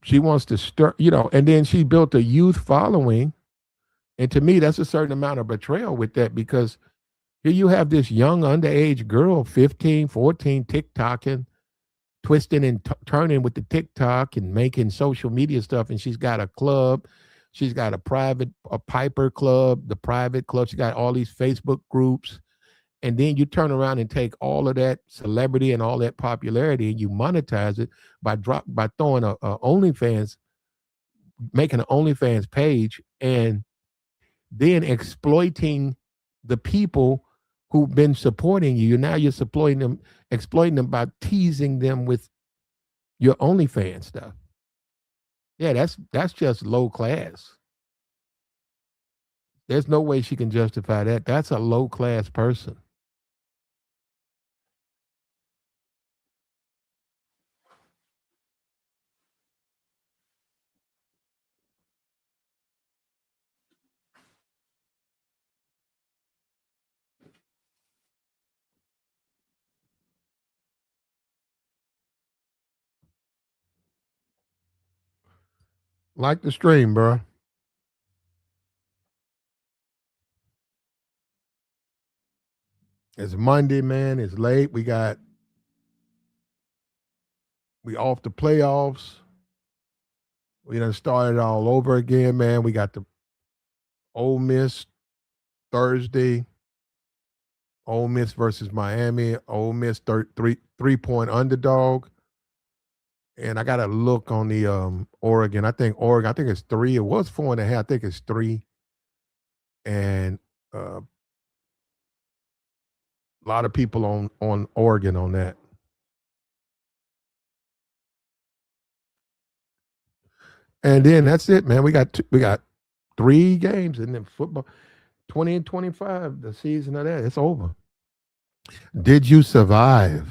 She wants to stir, and then she built a youth following. And to me, that's a certain amount of betrayal with that because here you have this young underage girl, 15, 14, TikToking, twisting and turning with the TikTok and making social media stuff. And she's got a club. She's got a Piper club, the private club. She got all these Facebook groups. And then you turn around and take all of that celebrity and all that popularity and you monetize it by throwing a OnlyFans, making an OnlyFans page and then exploiting the people who've been supporting you. Now you're exploiting them by teasing them with your OnlyFans stuff. Yeah, that's just low class. There's no way she can justify that. That's a low class person. Like the stream, bro. It's Monday, man. It's late. We off the playoffs. We done started all over again, man. We got the Ole Miss Thursday. Ole Miss versus Miami. Ole Miss 3-point underdog. And I got to look on the Oregon. I think it's three. It was 4.5. I think it's three. And a lot of people on Oregon on that. And then that's it, man. We got 3 games and then football. 20 and 25, the season of that. It's over. Did you survive?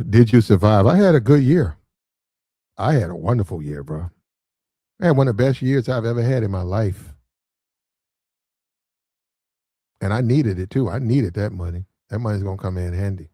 Did you survive? I had a good year. I had a wonderful year, bro. I had one of the best years I've ever had in my life. And I needed it too. I needed that money. That money's gonna come in handy.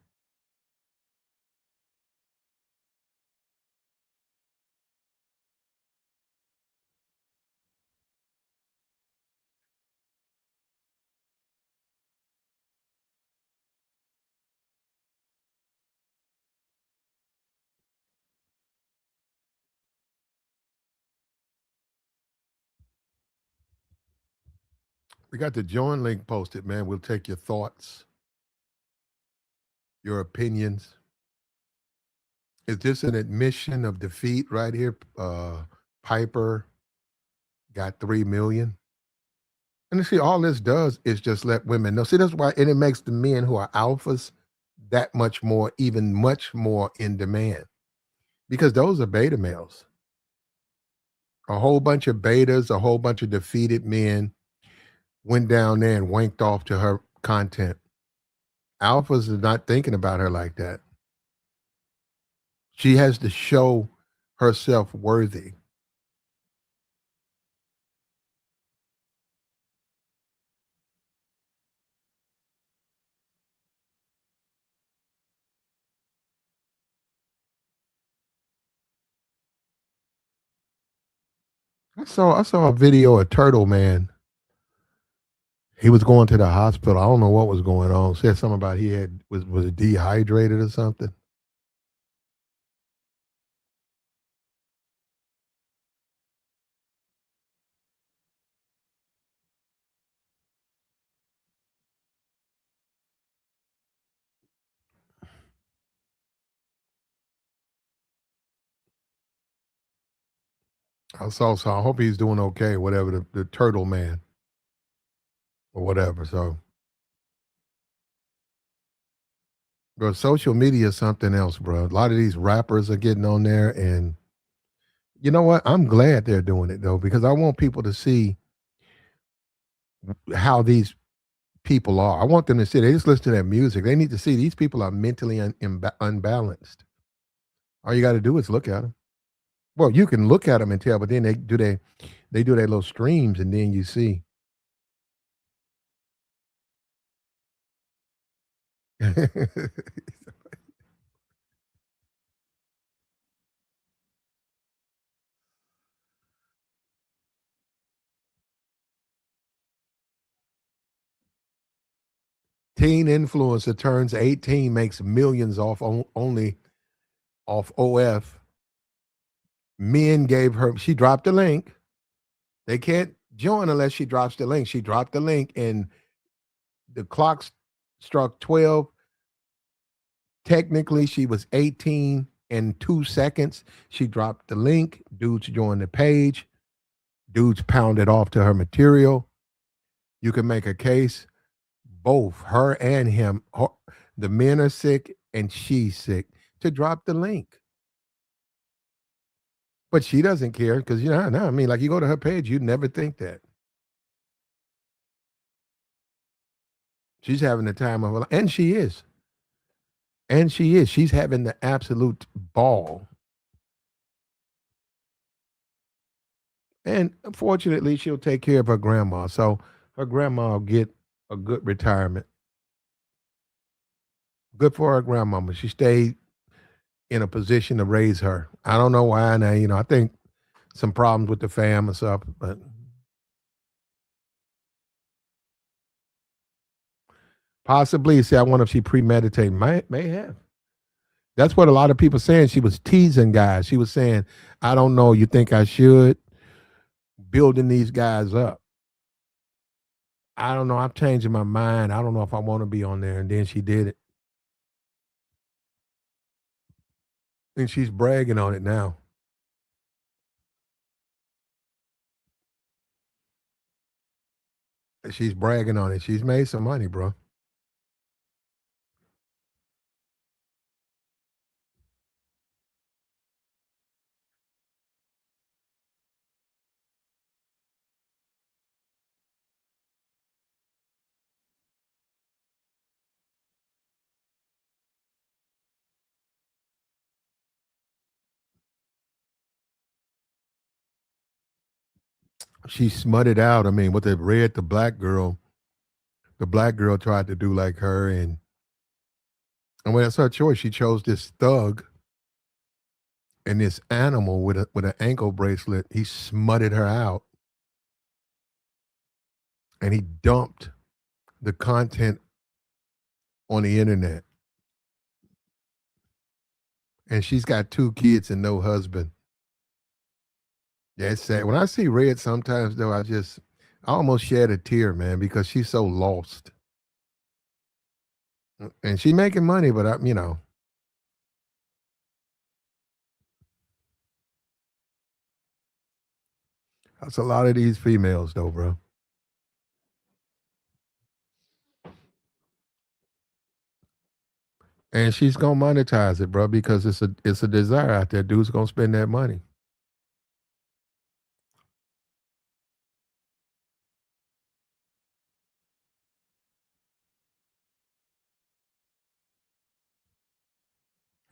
We got the join link posted, man. We'll take your thoughts. your opinions. Is this an admission of defeat right here? Piper got 3 million. And you see, all this does is just let women know. See, that's why, and it makes the men who are alphas that much more, even much more in demand because those are beta males. A whole bunch of betas, a whole bunch of defeated men went down there and wanked off to her content. Alphas are not thinking about her like that. She has to show herself worthy. I saw a video of Turtle Man. He was going to the hospital. I don't know what was going on. Said something about he was dehydrated or something. So I hope he's doing okay, whatever the Turtle Man or whatever. So, but social media is something else, bro. A lot of these rappers are getting on there, and you know what? I'm glad they're doing it though because I want people to see how these people are. I want them to see. They just listen to their music. They need to see these people are mentally unbalanced. All you got to do is look at them. Well, you can look at them and tell, but then they do their little streams, and then you see. Teen influencer turns 18, makes millions off only off OF. Men gave her. She dropped the link. They can't join unless she drops the link. She dropped the link, and the clock struck 12. Technically, she was 18 in 2 seconds. She dropped the link. Dudes joined the page. Dudes pounded off to her material. You can make a case. Both her and him, the men are sick and she's sick to drop the link. But she doesn't care because no, I mean, like you go to her page, you'd never think that. She's having the time of her life. And she is. And she is. She's having the absolute ball. And unfortunately, she'll take care of her grandma. So her grandma will get a good retirement. Good for her grandmama. She stayed in a position to raise her. I don't know why. Now, I think some problems with the fam and stuff, but possibly. See, I wonder if she premeditated. May have. That's what a lot of people saying. She was teasing guys. She was saying, "I don't know. You think I should?" Building these guys up. I don't know. I'm changing my mind. I don't know if I want to be on there. And then she did it, and she's bragging on it now. She's bragging on it. She's made some money, bro. She smutted out. I mean, what they read, the black girl tried to do like her, and when it's her choice, she chose this thug and this animal with an ankle bracelet. He smutted her out, and he dumped the content on the internet. And she's got 2 kids and no husband. Yeah, it's sad. When I see Red, sometimes though, I almost shed a tear, man, because she's so lost. And she making money, but that's a lot of these females though, bro. And she's gonna monetize it, bro, because it's a desire out there. Dude's gonna spend that money.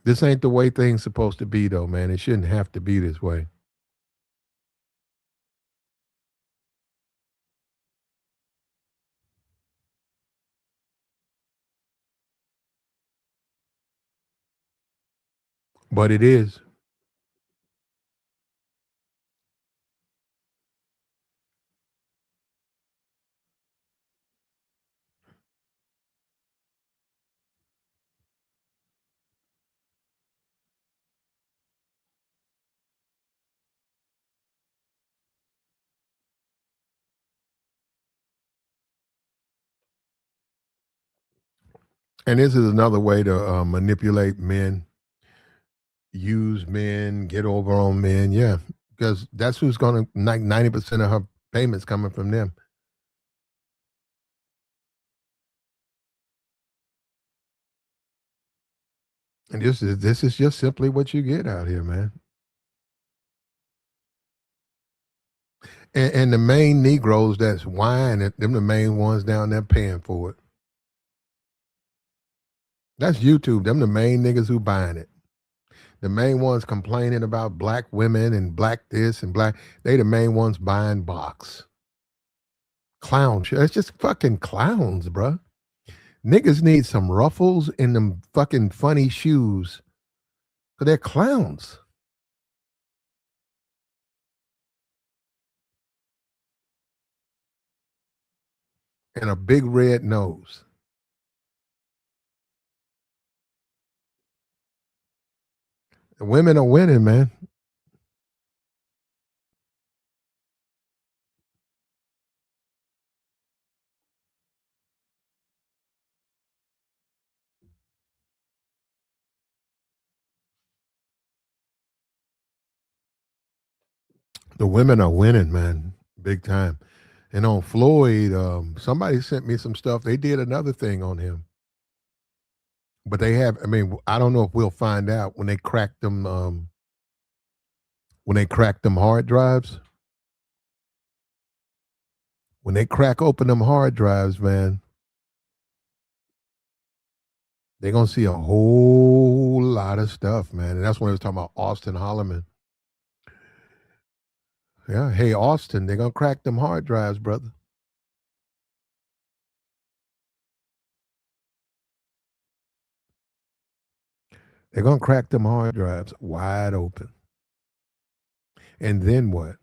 This ain't the way things supposed to be, though, man. It shouldn't have to be this way. But it is. And this is another way to manipulate men, use men, get over on men. Yeah, because that's who's going to 90% of her payments coming from them. And this is just simply what you get out here, man. And the main Negroes that's whining, them the main ones down there paying for it. That's YouTube. Them the main niggas who buying it. The main ones complaining about black women and black this and black. They the main ones buying box. Clown shit. It's just fucking clowns, bruh. Niggas need some ruffles in them fucking funny shoes. Cause they're clowns. And a big red nose. The women are winning, man. The women are winning, man. Big time. And on Floyd, somebody sent me some stuff. They did another thing on him. But they have, I mean, I don't know if we'll find out when they crack them hard drives. When they crack open them hard drives, man, they're gonna see a whole lot of stuff, man. And that's when I was talking about Austin Holloman. Yeah, hey Austin, they're gonna crack them hard drives, brother. They're gonna crack them hard drives wide open. And then what?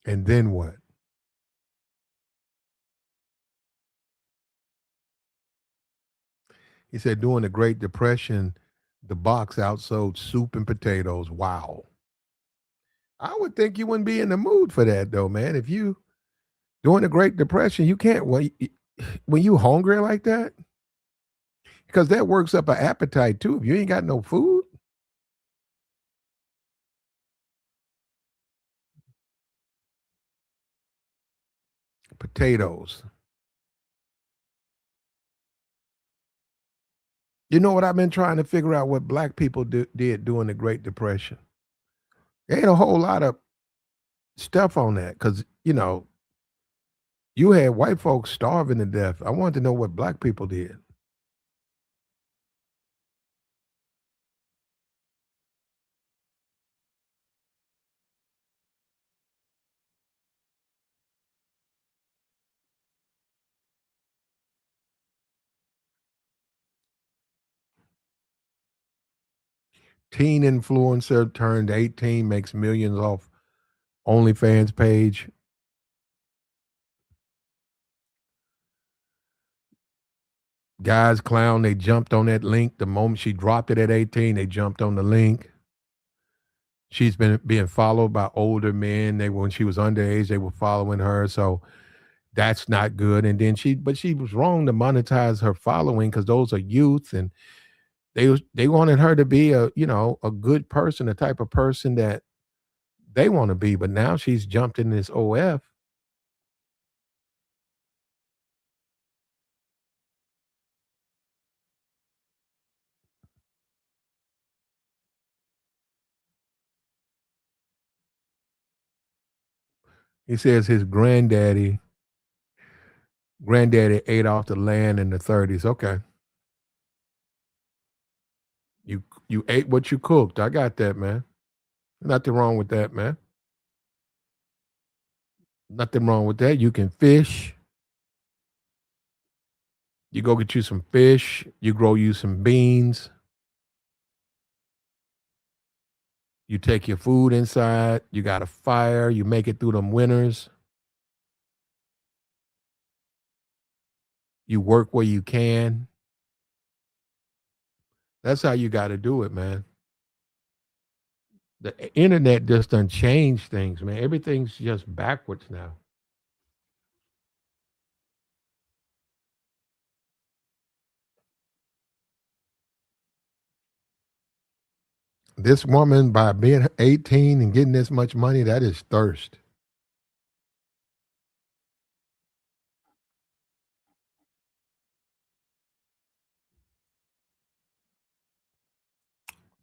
And then what? He said during the Great Depression, the box outsold soup and potatoes. Wow. I would think you wouldn't be in the mood for that though, man. If you during the Great Depression, you can't when you hungry like that, because that works up an appetite too. If you ain't got no food, potatoes. You know what I've been trying to figure out what black people did during the Great Depression. There ain't a whole lot of stuff on that because you had white folks starving to death. I wanted to know what black people did. Teen influencer turned 18 makes millions off OnlyFans page. Guys clown, they jumped on that link. The moment she dropped it at 18, they jumped on the link. She's been being followed by older men. When she was underage, they were following her. So That's not good. And then but she was wrong to monetize her following because those are youth, and they wanted her to be a good person, the type of person that they want to be. But now she's jumped in this OF. He says his granddaddy ate off the land in the 30s. Okay. You ate what you cooked. I got that, man. Nothing wrong with that, man. Nothing wrong with that. You can fish. You go get you some fish. You grow you some beans. You take your food inside. You got a fire. You make it through them winters. You work where you can. That's how you got to do it, man. The internet just done changed things, man. Everything's just backwards now. This woman, by being 18 and getting this much money, that is thirst.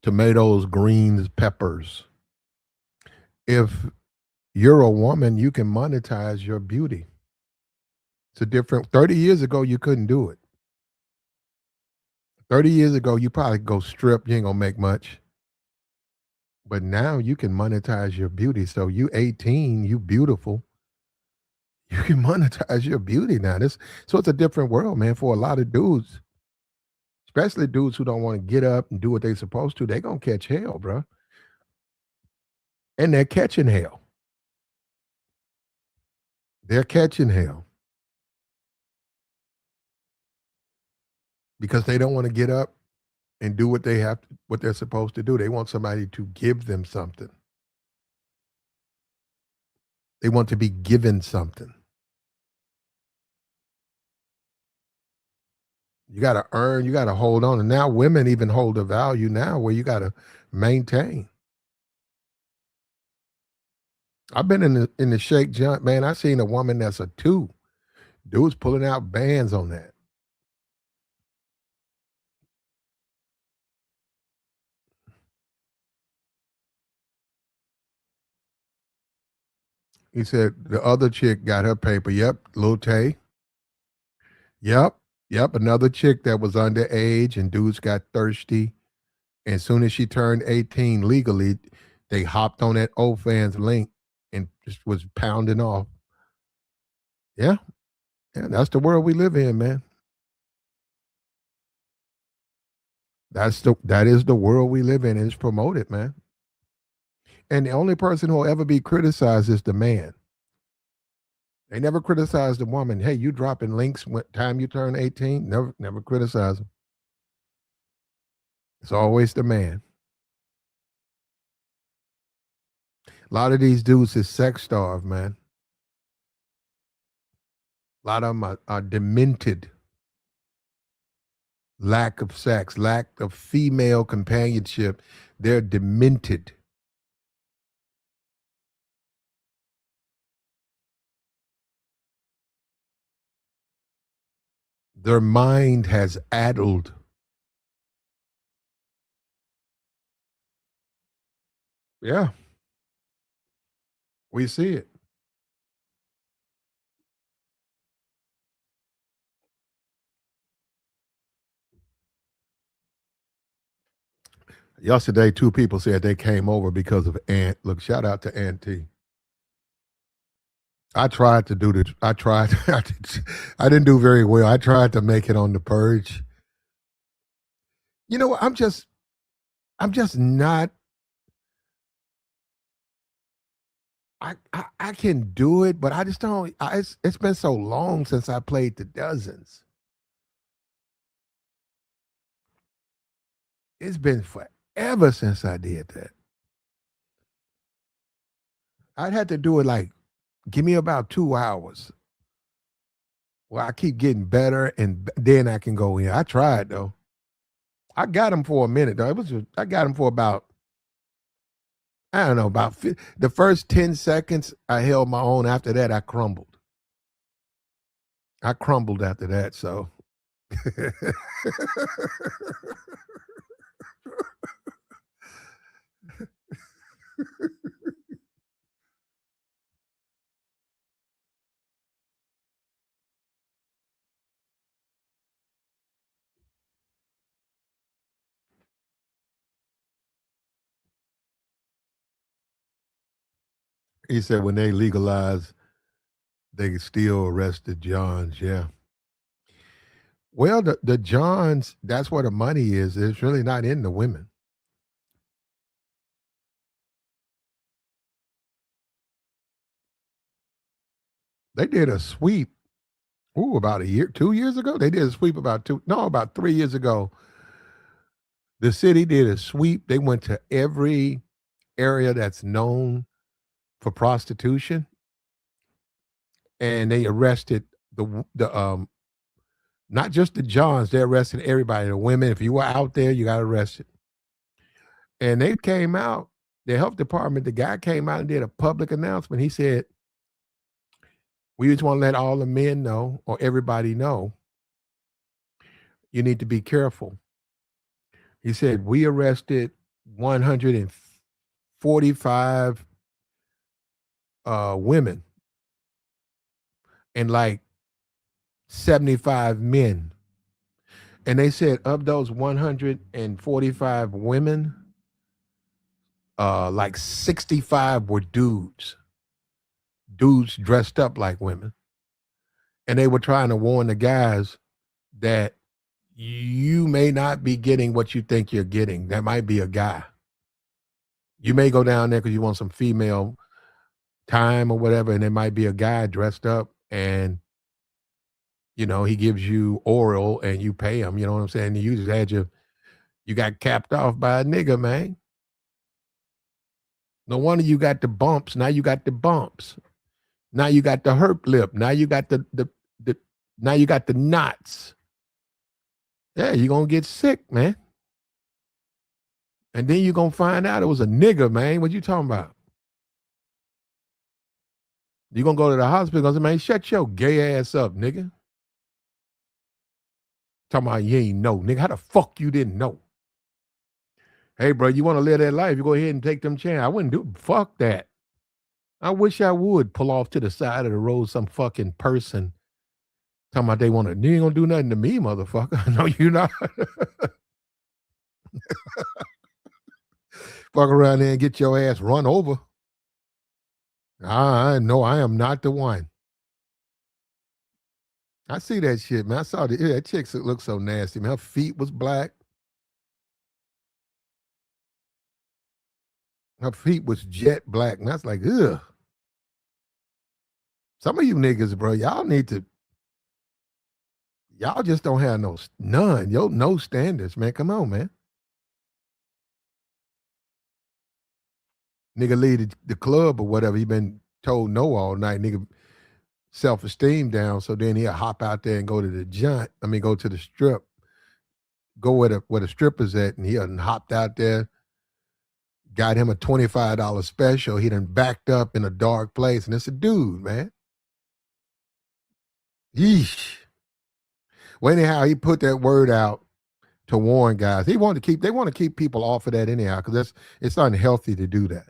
Tomatoes, greens, peppers. If you're a woman, you can monetize your beauty. It's a different 30 years ago, you couldn't do it. 30 years ago, you probably go strip, you ain't gonna make much. But now you can monetize your beauty. So you 18, you beautiful. You can monetize your beauty now. So it's a different world, man, for a lot of dudes. Especially dudes who don't want to get up and do what they're supposed to. They gonna catch hell, bro. And they're catching hell. They're catching hell. Because they don't want to get up and do what they're supposed to do. They want somebody to give them something. They want to be given something. You got to earn, you got to hold on. And now women even hold a value now where you got to maintain. I've been in the shake jump, man. I seen a woman that's a 2. Dude's pulling out bands on that. He said the other chick got her paper. Yep, Lil Tay. Yep, yep. Another chick that was underage and dudes got thirsty. And as soon as she turned 18 legally, they hopped on that old fans link and just was pounding off. Yeah, yeah. That's the world we live in, man. That is the world we live in, and it's promoted, man. And the only person who will ever be criticized is the man. They never criticize the woman. Hey, you dropping links when time you turn 18? Never criticize them. It's always the man. A lot of these dudes is sex starved, man. A lot of them are demented. Lack of sex, lack of female companionship. They're demented. Their mind has addled. Yeah, we see it. Yesterday, 2 people said they came over because of Aunt. Look, shout out to Auntie. I tried to do the. I tried. I didn't do very well. I tried to make it on the purge. You know what? I'm just not. I can do it, but I just don't. It's been so long since I played the dozens. It's been forever since I did that. I'd had to do it like, give me about 2 hours. Well, I keep getting better, and then I can go in. I tried though. I got him for a minute though. I got him for about, I don't know, the first 10 seconds. I held my own. After that, I crumbled. I crumbled after that. So he said when they legalized, they still arrested Johns. Yeah. Well, the Johns, that's where the money is. It's really not in the women. They did a sweep. Ooh, about a year, 2 years ago. They did a sweep about 3 years ago. The city did a sweep. They went to every area that's known for prostitution, and they arrested the not just the Johns. They arrested everybody. The women. If you were out there, you got arrested. And they came out. The health department. The guy came out and did a public announcement. He said, "We just want to let all the men know, or everybody know, you need to be careful." He said, "We arrested 145 women and like 75 men." And they said of those 145 women, like 65 were dudes dressed up like women. And they were trying to warn the guys that you may not be getting what you think you're getting. That might be a guy. You may go down there because you want some female time or whatever, and there might be a guy dressed up, and he gives you oral and you pay him. You know what I'm saying? You just you got capped off by a nigga, man. No wonder you got the bumps. Now you got the bumps. Now you got the herp lip. Now you got the now you got the knots. Yeah, you're gonna get sick, man. And then you're gonna find out it was a nigga, man. What you talking about? You're gonna go to the hospital and say, man, shut your gay ass up, nigga. Talking about you ain't know, nigga. How the fuck you didn't know? Hey, bro, you want to live that life? You go ahead and take them chances. I wouldn't do. Fuck that. I wish I would pull off to the side of the road some fucking person talking about they want to. You ain't gonna do nothing to me, motherfucker. No, you're not. Fuck around there and get your ass run over. I know I am not the one. I see that shit, man. I saw that chick looked so nasty, man. Her feet was black. Her feet was jet black. And that's like, ugh. Some of you niggas, bro, y'all just don't have none. No standards, man. Come on, man. Nigga leave the club or whatever. He been told no all night. Nigga self-esteem down. So then he'll hop out there and go to the go to the strip. Go where the strippers at, and he done hopped out there, got him a $25 special. He done backed up in a dark place, and it's a dude, man. Yeesh. Well, anyhow, he put that word out to warn guys. They want to keep people off of that anyhow, because it's unhealthy to do that.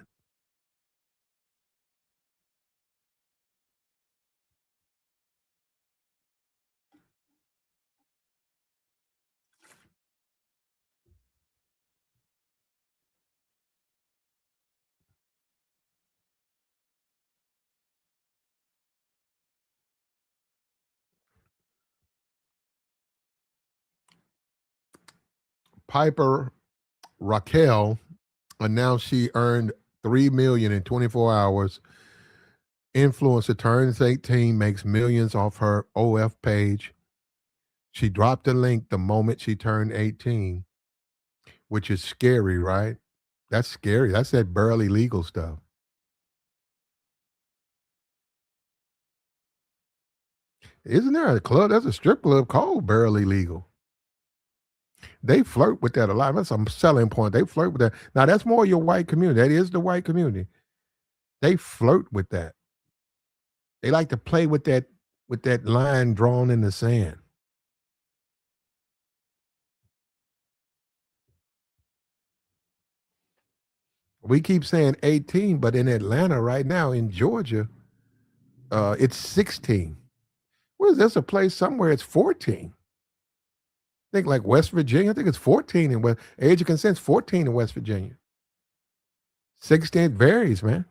Piper Rockelle announced she earned $3 million in 24 hours. Influencer turns 18, makes millions off her OF page. She dropped the link the moment she turned 18, which is scary, right? That's scary. That's that barely legal stuff. Isn't there a club? There's a strip club called Barely Legal. They flirt with that a lot. That's a selling point. They flirt with that. Now that's more your white community. That is the white community. They flirt with that. They like to play with that line drawn in the sand. We keep saying 18, but in Atlanta right now, in Georgia, it's 16. Where's this a place somewhere? It's 14. I think like West Virginia. I think it's 14 in West. Age of consent 14 in West Virginia. 16 varies, man.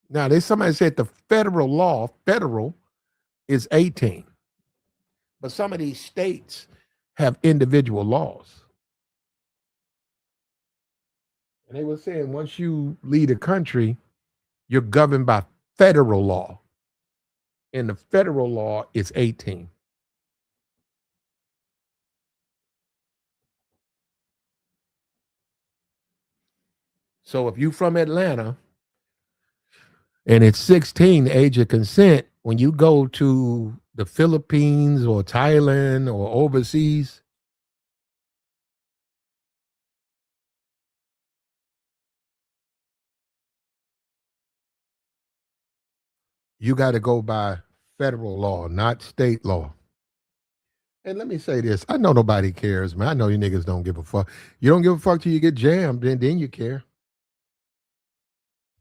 Now, there's somebody said the federal law, federal, is 18. But some of these states have individual laws. And they were saying once you leave the country, you're governed by federal law. And the federal law is 18. So if you from Atlanta and it's 16, the age of consent, when you go to the Philippines or Thailand or overseas, you got to go by federal law, not state law. And let me say this. I know nobody cares, man. I know you niggas don't give a fuck. You don't give a fuck till you get jammed, then you care.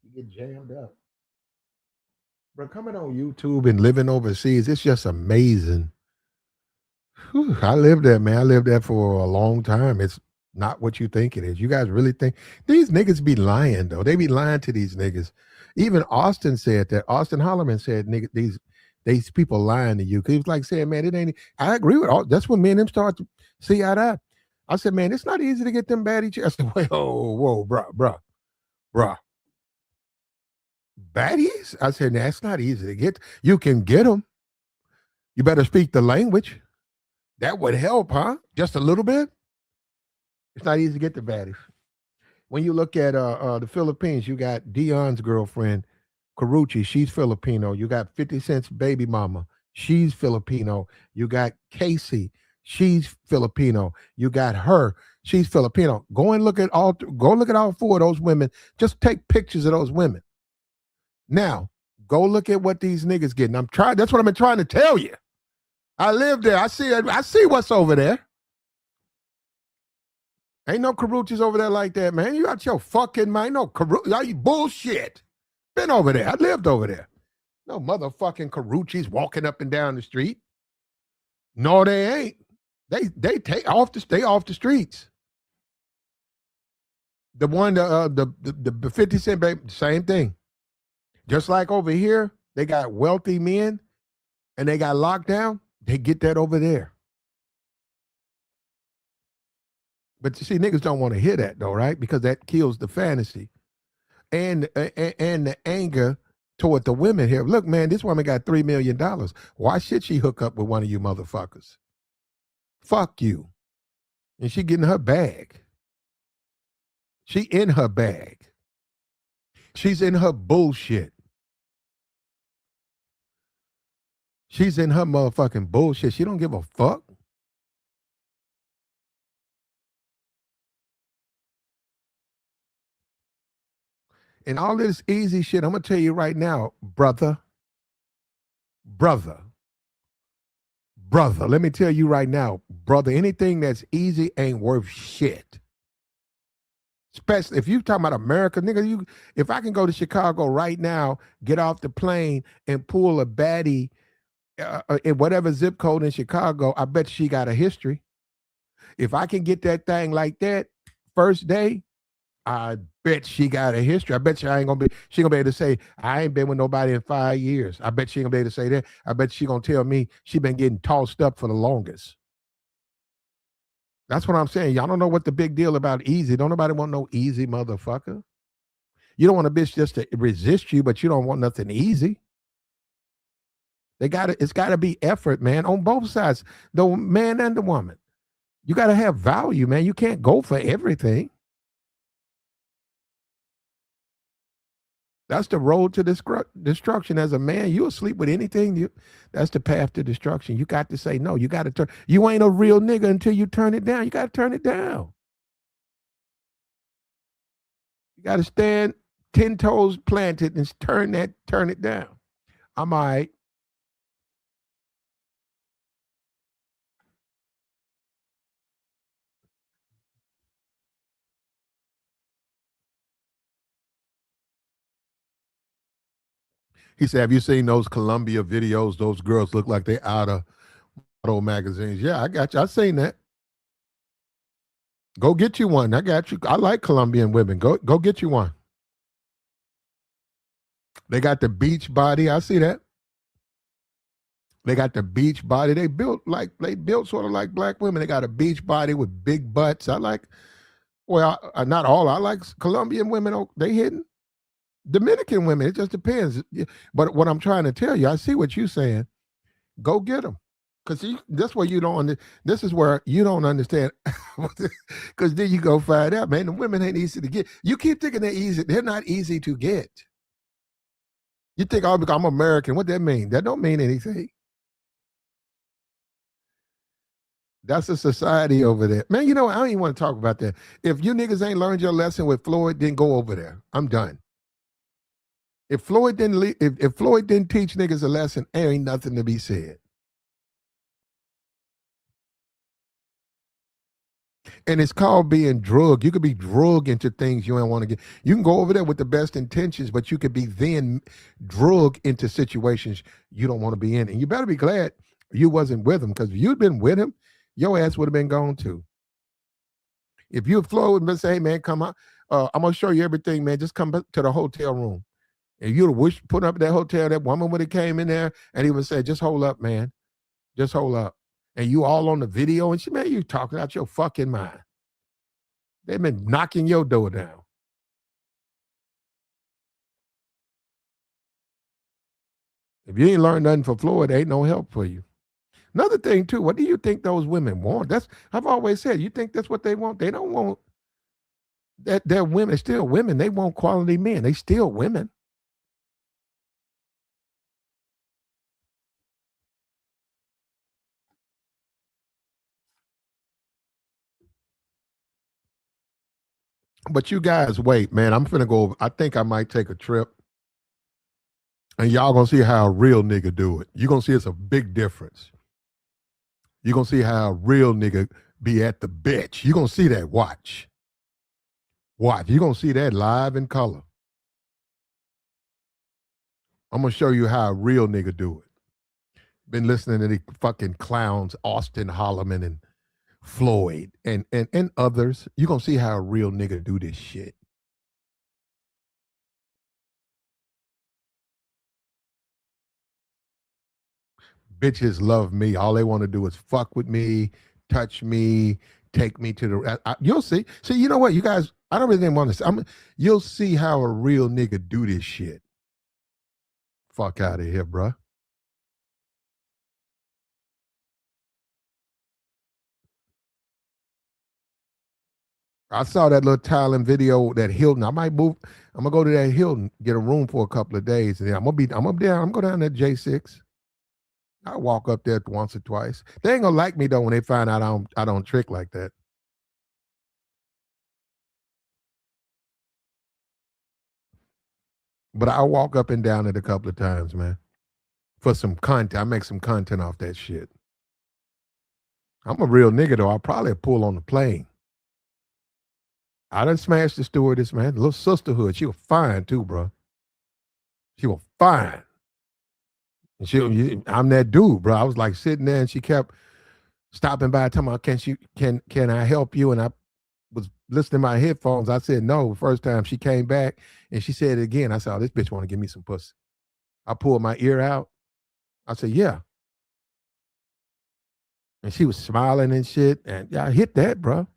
You get jammed up. Bro, coming on YouTube and living overseas, it's just amazing. Whew, I lived there, man. I lived there for a long time. It's not what you think it is. You guys really think these niggas be lying though? They be lying to these niggas. Even Austin said that. Austin Holloman said, "Nigga, these people lying to you." He was like saying, "Man, it ain't." I agree with all. That's when me and him start to see eye to eye. I said, "Man, it's not easy to get them baddie chicks." I said, "Whoa, bruh, baddies." I said, "That's not easy to get. You can get them. You better speak the language. That would help, huh? Just a little bit." It's not easy to get the baddies. When you look at the Philippines, you got Dion's girlfriend, Carucci. She's Filipino. You got 50 Cent's baby mama. She's Filipino. You got Casey. She's Filipino. You got her. She's Filipino. Go look at all four of those women. Just take pictures of those women. Now, go look at what these niggas getting. That's what I've been trying to tell you. I live there. I see what's over there. Ain't no Caruchis over there like that, man. You got your fucking mind. No Caruchis. You bullshit. Been over there. I lived over there. No motherfucking Caruchis walking up and down the street. No, they ain't. They stay off the streets. The one the 50 Cent baby, same thing. Just like over here, they got wealthy men and they got locked down. They get that over there. But you see, niggas don't want to hear that though, right? Because that kills the fantasy and the anger toward the women here. Look, man, this woman got $3 million. Why should she hook up with one of you motherfuckers? Fuck you. And she getting her bag. She in her bag. She's in her bullshit. She's in her motherfucking bullshit. She don't give a fuck. And all this easy shit, I'm gonna tell you right now, brother, let me tell you right now, brother, anything that's easy ain't worth shit. Especially if you talking about America, nigga, if I can go to Chicago right now, get off the plane and pull a baddie in whatever zip code in Chicago, I bet she got a history. If I can get that thing like that first day, I bet she got a history. I bet she gonna be able to say, I ain't been with nobody in 5 years. I bet she ain't gonna be able to say that. I bet she gonna tell me she been getting tossed up for the longest. That's what I'm saying. Y'all don't know what the big deal about easy. Don't nobody want no easy motherfucker. You don't want a bitch just to resist you, but you don't want nothing easy. It's gotta be effort, man, on both sides, the man and the woman. You gotta have value, man. You can't go for everything. That's the road to destruction. As a man, you'll sleep with anything. That's the path to destruction. You got to say no. You got to turn. You ain't a real nigga until you turn it down. You got to turn it down. You got to stand 10 toes planted and turn it down. I'm all right. He said, "Have you seen those Columbia videos? Those girls look like they out of model magazines." Yeah, I got you. I seen that. Go get you one. I got you. I like Colombian women. Go get you one. They got the beach body. I see that. They got the beach body. They built sort of like black women. They got a beach body with big butts. I like. Well, not all. I like Colombian women. They hidden. Dominican women. It just depends. But what I'm trying to tell you, I see what you're saying. Go get them. Because that's where you don't. This is where you don't understand. Because then you go find out, man. The women ain't easy to get. You keep thinking they're easy. They're not easy to get. You think, oh, because I'm American. What that mean? That don't mean anything. That's a society over there, man. You know, I don't even want to talk about that. If you niggas ain't learned your lesson with Floyd, then go over there. I'm done. If Floyd didn't, if Floyd didn't teach niggas a lesson, there ain't nothing to be said. And it's called being drugged. You could be drugged into things you don't want to get. You can go over there with the best intentions, but you could be then drugged into situations you don't want to be in. And you better be glad you wasn't with him, because if you'd been with him, your ass would have been gone too. If you flow and say, hey man, come on, I'm gonna show you everything, man. Just come back to the hotel room. And you'd have put up that hotel, that woman would have came in there and he would say, just hold up, man. Just hold up. And you all on the video, and she, man, you talking out your fucking mind. They've been knocking your door down. If you ain't learned nothing for Floyd, there ain't no help for you. Another thing too, what do you think those women want? That's, I've always said, you think that's what they want? They don't want that. They're women, they're still women. They want quality men. They still women. But you guys wait, man. I'm finna go. I think I might take a trip, and y'all gonna see how a real nigga do it. You're gonna see it's a big difference. You're gonna see how a real nigga be at the bitch. You're gonna see that. Watch. Watch. You're gonna see that live in color. I'm gonna show you how a real nigga do it. Been listening to the fucking clowns, Austin Holloman and Floyd and others. You're gonna see how a real nigga do this shit. Bitches love me. All they want to do is fuck with me, touch me, take me to the. You'll see. See, you know what, you guys. I don't really want to. You'll see how a real nigga do this shit. Fuck out of here, bruh. I saw that little Thailand video, that Hilton. I might move. I'm gonna go to that Hilton, get a room for a couple of days, and then I'm up there. I'm going down there J6. I walk up there once or twice. They ain't gonna like me though when they find out I don't trick like that. But I walk up and down it a couple of times, man, for some content. I make some content off that shit. I'm a real nigga though. I'll probably pull on the plane. I done smashed the stewardess, man. The little sisterhood. She was fine too, bro. She was fine. And I'm that dude, bro. I was like sitting there, and she kept stopping by, telling me, can I help you? And I was listening to my headphones. I said no. First time she came back and she said it again. I said, oh, this bitch want to give me some pussy. I pulled my ear out. I said, yeah. And she was smiling and shit. And yeah, I hit that, bro.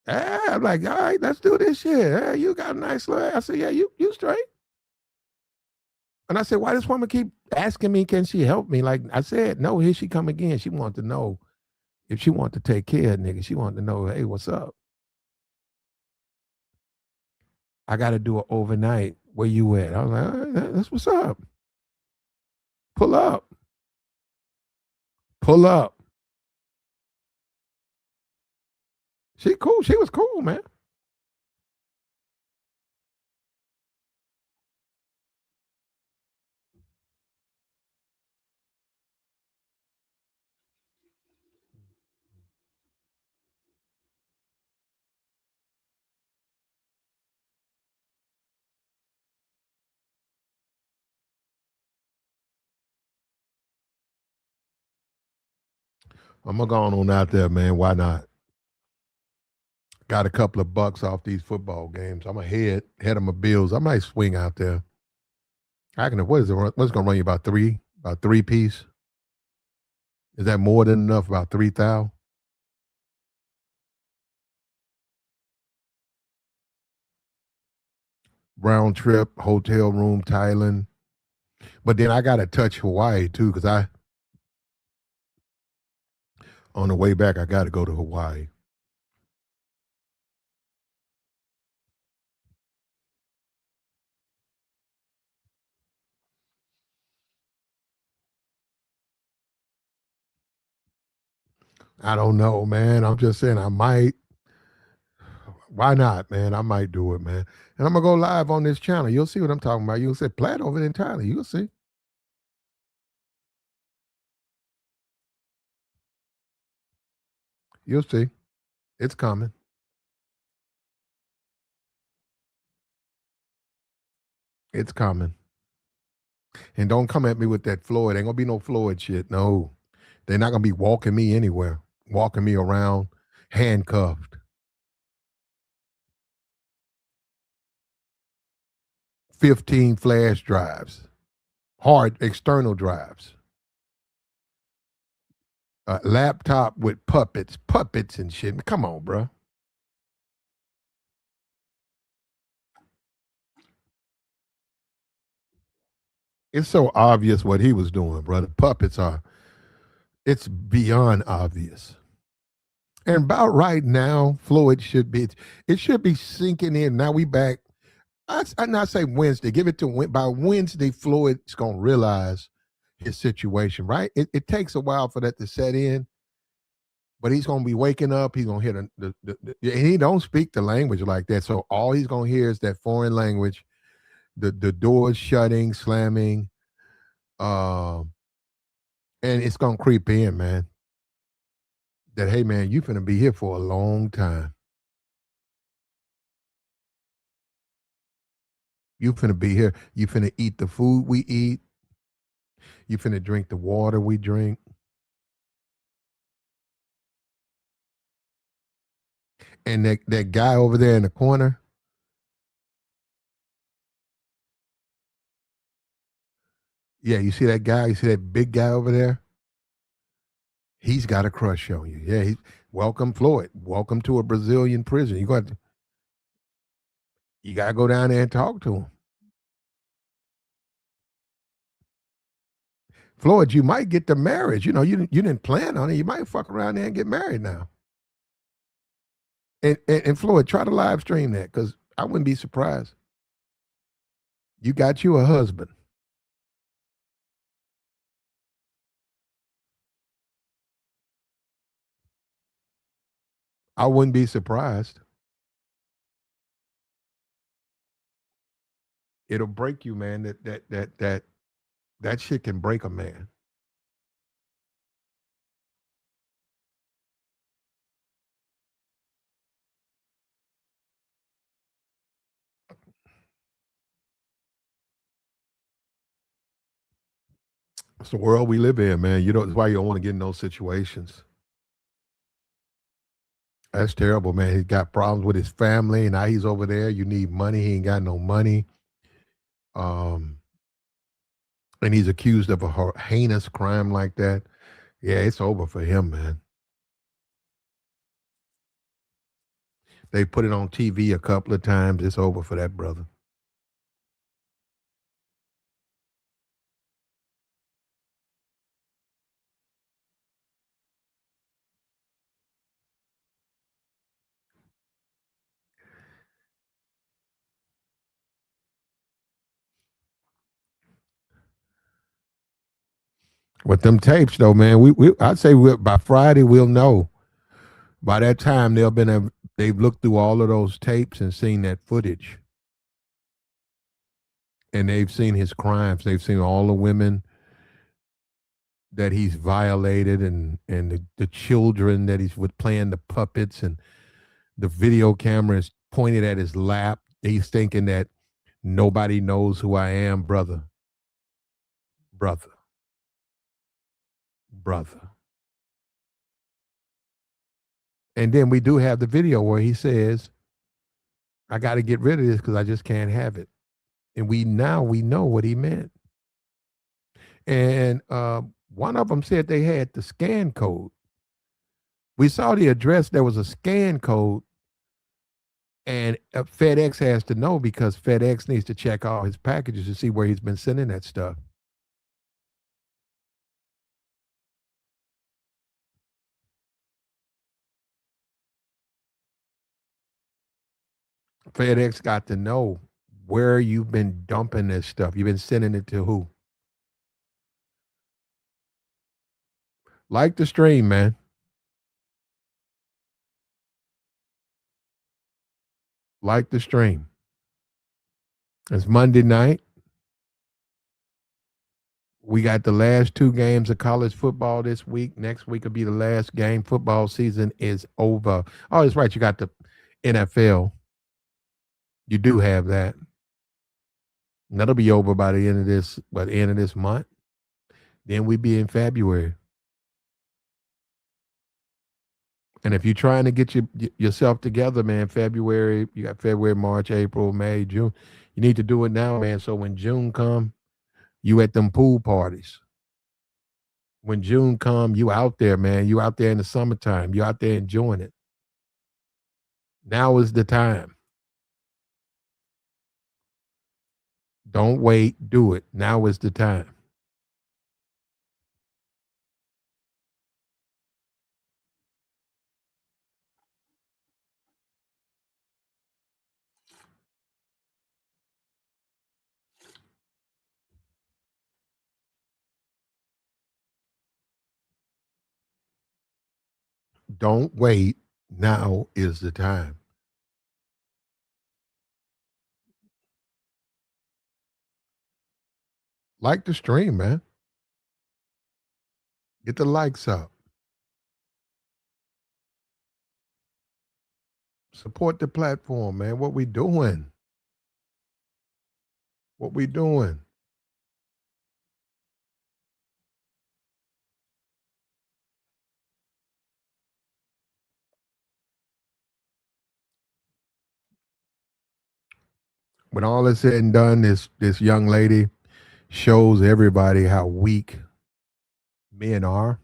I'm like, all right, let's do this shit. Hey, you got a nice leg. I said, yeah, you straight. And I said, why this woman keep asking me, can she help me? Like I said, no, here she come again. She wanted to know if she wanted to take care of nigga. She wanted to know, hey, what's up? I got to do it overnight Where you at? I was like, all right, that's what's up. Pull up. Pull up. She cool. She was cool, man. I'm gonna go on out there, man. Why not? Got a couple of bucks off these football games. I'm ahead of my bills. I might swing out there. I can. What is it? What's gonna run you about three piece? Is that more than enough? About 3,000? Round trip, hotel room, Thailand. But then I gotta touch Hawaii too, because I on the way back I gotta go to Hawaii. I don't know, man. I'm just saying I might. Why not, man? I might do it, man. And I'm gonna go live on this channel. You'll see what I'm talking about. You'll say Platt over in Thailand. You'll see. You'll see. It's coming. It's coming. And don't come at me with that Floyd. Ain't gonna be no Floyd shit. No. They're not gonna be walking me anywhere, walking me around handcuffed. 15 flash drives, hard external drives, a laptop with puppets and shit. Come on, bro. It's so obvious what he was doing, bro. The puppets are, it's beyond obvious. And about right now, Floyd should be, it should be sinking in. Now we back. I not say Wednesday. Give it to by Wednesday. Floyd's gonna realize his situation. Right? It takes a while for that to set in, but he's gonna be waking up. He's gonna hear and he don't speak the language like that. So all he's gonna hear is that foreign language, the doors shutting, slamming, um, and it's gonna creep in, man. That hey, man, you finna be here for a long time. You finna be here. You finna eat the food we eat. You finna drink the water we drink. And that guy over there in the corner, yeah, you see that guy? You see that big guy over there? He's got a crush on you. Yeah, welcome Floyd. Welcome to a Brazilian prison. You got to go down there and talk to him. Floyd, you might get the marriage. You know, you didn't plan on it. You might fuck around there and get married now. And Floyd, try to live stream that because I wouldn't be surprised. You got you a husband. I wouldn't be surprised. It'll break you, man. That shit can break a man. It's the world we live in, man. You know, that's why you don't want to get in those situations. That's terrible, man. He's got problems with his family. Now he's over there. You need money. He ain't got no money. Um, and he's accused of a heinous crime like that. Yeah, it's over for him, man. They put it on TV a couple of times. It's over for that brother. With them tapes, though, man, I'd say by Friday we'll know. By that time, they've looked through all of those tapes and seen that footage, and they've seen his crimes. They've seen all the women that he's violated, and the children that he's with playing the puppets, and the video camera is pointed at his lap. He's thinking that nobody knows who I am, brother, brother, brother. And then we do have the video where he says, I got to get rid of this because I just can't have it. And we know what he meant. And one of them said they had the scan code. We saw the address. There was a scan code, and FedEx has to know because FedEx needs to check all his packages to see where he's been sending that stuff. FedEx got to know where you've been dumping this stuff. You've been sending it to who? Like the stream, man. Like the stream. It's Monday night. We got the last 2 games of college football this week. Next week will be the last game. Football season is over. Oh, that's right. You got the NFL. You do have that. And that'll be over by the end of this month. Then we be in February. And if you're trying to get yourself together, man, February, you got February, March, April, May, June. You need to do it now, man. So when June come, you at them pool parties. When June come, you out there, man. You out there in the summertime. You out there enjoying it. Now is the time. Don't wait. Do it. Now is the time. Don't wait. Now is the time. Like the stream, man. Get the likes up. Support the platform, man. What we doing? What we doing? When all is said and done, this young lady shows everybody how weak men are.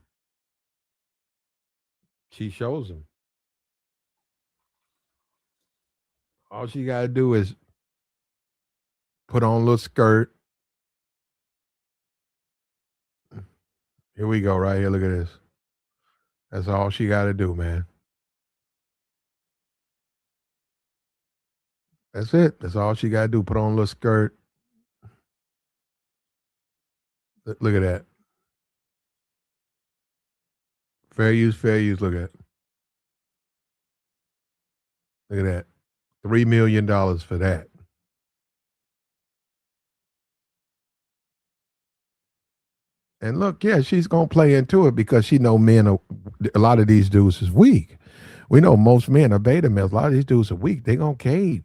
She shows them. All she got to do is put on a little skirt. Here we go, right here. Look at this. That's all she got to do, man. That's it. That's all she got to do. Put on a little skirt. Look at that. Fair use, fair use. Look at it. Look at that. $3 million for that. And look, yeah, she's gonna play into it because she know men are, a lot of these dudes is weak. We know most men are beta males. A lot of these dudes are weak. They gonna cave.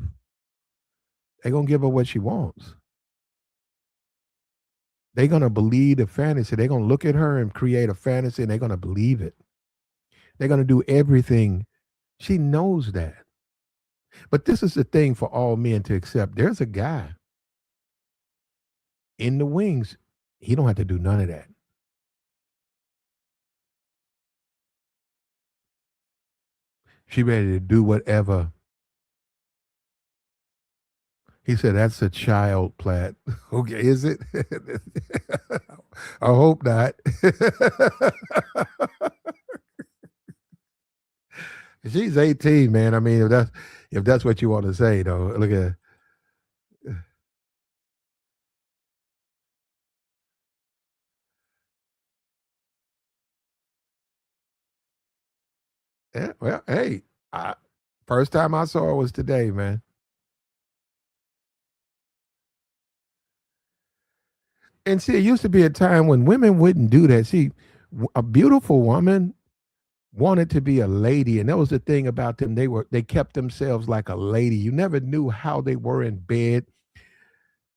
They gonna give her what she wants. They gonna believe the fantasy. They gonna look at her and create a fantasy, and they're gonna believe it. They're gonna do everything. She knows that. But this is the thing for all men to accept. There's a guy in the wings. He don't have to do none of that. She ready to do whatever. He said, that's a child, Platt. Okay, is it? I hope not. She's 18, man. I mean, if that's what you want to say, though, look at. Yeah, well, hey, I, first time I saw her was today, man. And see, it used to be a time when women wouldn't do that. See, a beautiful woman wanted to be a lady, and that was the thing about them. They kept themselves like a lady. You never knew how they were in bed.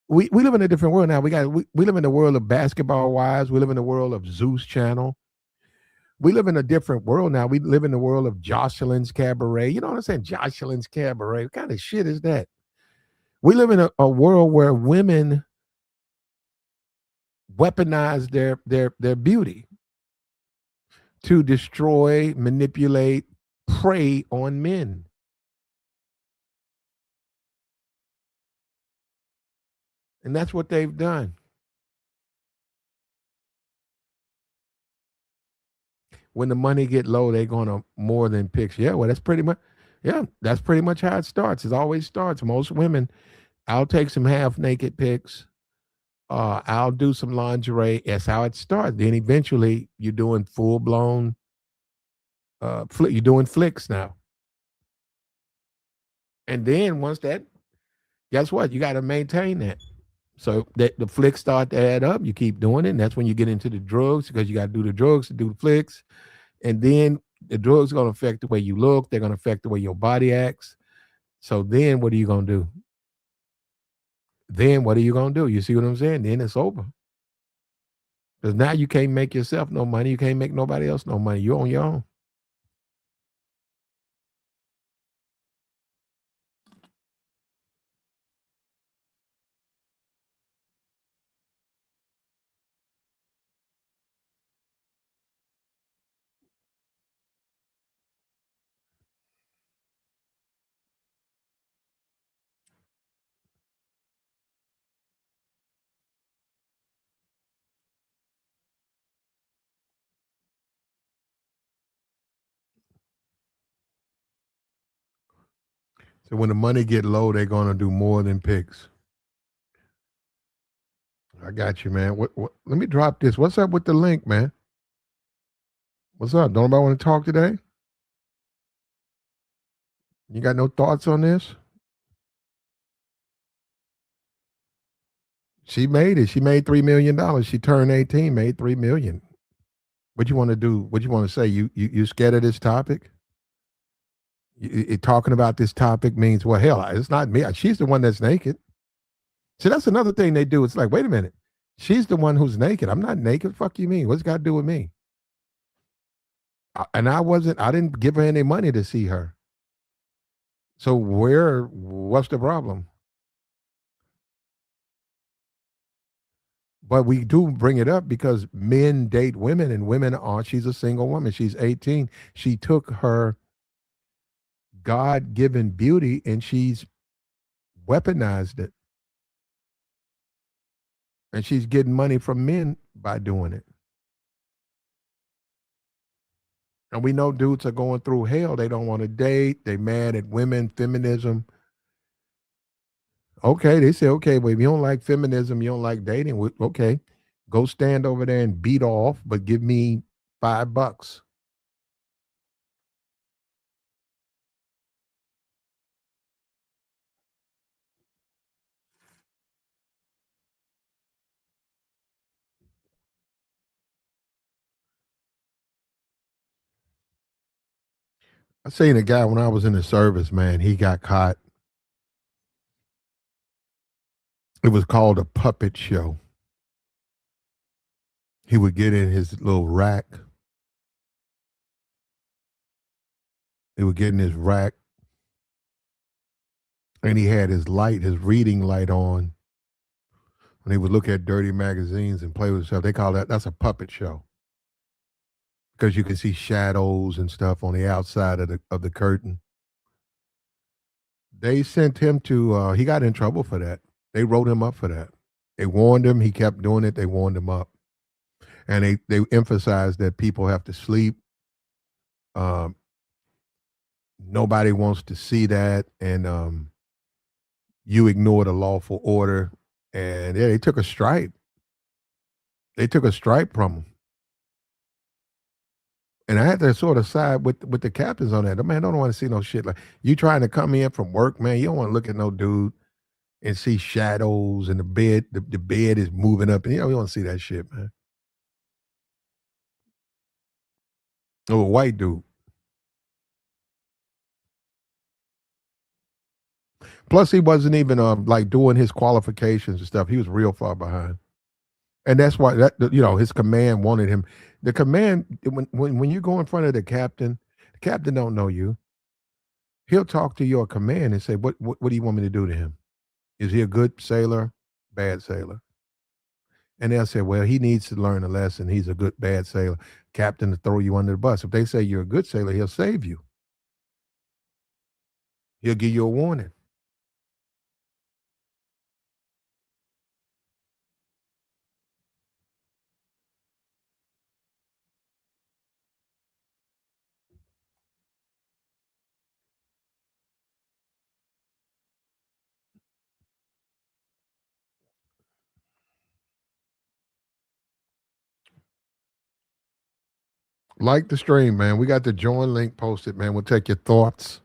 We live in a different world now. We live in the world of basketball wives. We live in the world of Zeus Channel. We live in a different world now. We live in the world of Jocelyn's Cabaret. You know what I'm saying? Jocelyn's Cabaret. What kind of shit is that? We live in a world where women weaponize their beauty to destroy, manipulate, prey on men. And that's what they've done. When the money get low, they're gonna more than pics. Yeah, well, that's pretty much how it starts. It always starts. Most women, I'll take some half naked pics. I'll do some lingerie. That's how it starts. Then eventually you're doing full blown you're doing flicks now. And then once that, guess what? You got to maintain that. So that the flicks start to add up. You keep doing it. And that's when you get into the drugs because you got to do the drugs to do the flicks. And then the drugs are going to affect the way you look. They're going to affect the way your body acts. So then what are you going to do? Then what are you going to do? You see what I'm saying? Then it's over. Because now you can't make yourself no money. You can't make nobody else no money. You're on your own. So when the money get low, they're going to do more than picks. I got you, man. What? Let me drop this. What's up with the link, man? What's up? Don't nobody want to talk today? You got no thoughts on this? She made it. She made $3 million. She turned 18, made 3 million. What you want to do? What you want to say? You scared of this topic? Talking about this topic means well, hell, it's not me. She's the one that's naked. See, that's another thing they do. It's like, wait a minute, she's the one who's naked. I'm not naked. Fuck you mean? What's it got to do with me? And I wasn't. I didn't give her any money to see her. So what's the problem? But we do bring it up because men date women and women aren't. She's a single woman. She's 18. She took her God given beauty and she's weaponized it. And she's getting money from men by doing it. And we know dudes are going through hell. They don't want to date. They mad at women, feminism. Okay, they say, okay, well, if you don't like feminism, you don't like dating. Okay, go stand over there and beat off, but give me $5. I seen a guy when I was in the service, man. He got caught. It was called a puppet show. He would get in his little rack. He would get in his rack, and he had his light, his reading light on. And he would look at dirty magazines and play with himself. They call that's a puppet show because you can see shadows and stuff on the outside of the curtain. They sent him to. He got in trouble for that. They wrote him up for that. They warned him. He kept doing it. They warned him up, and they emphasized that people have to sleep. Um, Nobody wants to see that, and you ignore the lawful order. And yeah, they took a stripe. They took a stripe from him. And I had to sort of side with the captains on that. The man don't want to see no shit like you trying to come in from work, man. You don't want to look at no dude and see shadows and the bed. The bed is moving up, and you don't see that shit, man. Oh, a white dude. Plus, he wasn't even like doing his qualifications and stuff. He was real far behind, and that's why his command wanted him. The command when you go in front of the captain don't know you. He'll talk to your command and say, "What do you want me to do to him? Is he a good sailor, bad sailor?" And they'll say, "Well, he needs to learn a lesson. He's a good bad sailor." Captain to throw you under the bus. If they say you're a good sailor, he'll save you. He'll give you a warning. Like the stream, man. We got the join link posted, man. We'll take your thoughts.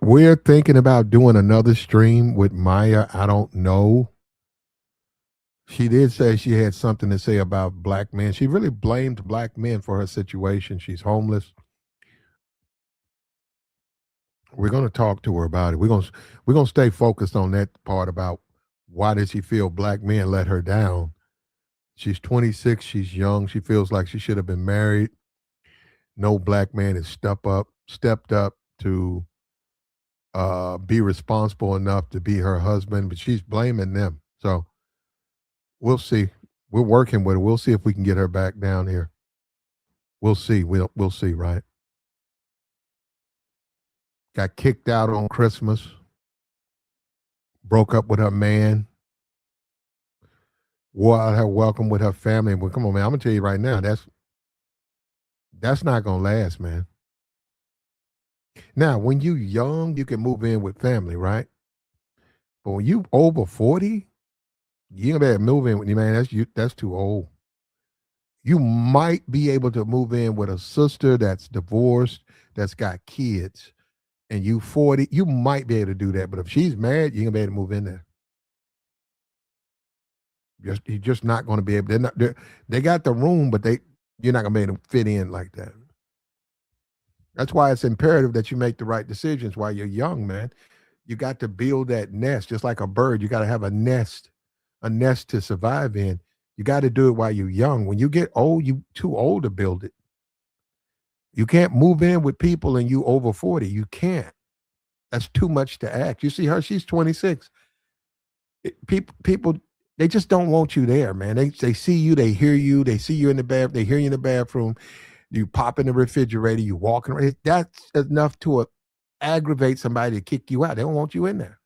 We're thinking about doing another stream with Maya. I don't know. She did say she had something to say about black men. She really blamed black men for her situation. She's homeless. We're going to talk to her about it. We're going to stay focused on that part about why did she feel black men let her down. She's 26. She's young. She feels like she should have been married. No black man has stepped up to be responsible enough to be her husband, but she's blaming them. So we'll see. We're working with her. We'll see if we can get her back down here. We'll see. We'll see, right? Got kicked out on Christmas. Broke up with her man. Wore out her welcome with her family. Well, come on, man. I'm gonna tell you right now, that's not gonna last, man. Now, when you young, you can move in with family, right? But when you over 40, you ain't gonna be able to move in with you, man. That's too old. You might be able to move in with a sister that's divorced, that's got kids, and you 40, you might be able to do that. But if she's married, you ain't gonna be able to move in there. You're just not gonna be able. They got the room, but you're not gonna be able to fit in like that. That's why it's imperative that you make the right decisions while you're young, man. You got to build that nest, just like a bird. You got to have a nest to survive in. You got to do it while you're young. When you get old, you too old to build it. You can't move in with people and you over 40. You can't. That's too much to ask. You see her, she's 26. People, they just don't want you there, man. They see you, they hear you, they see you in the bath, they hear you in the bathroom. You pop in the refrigerator, you walking around. That's enough to aggravate somebody to kick you out. They don't want you in there.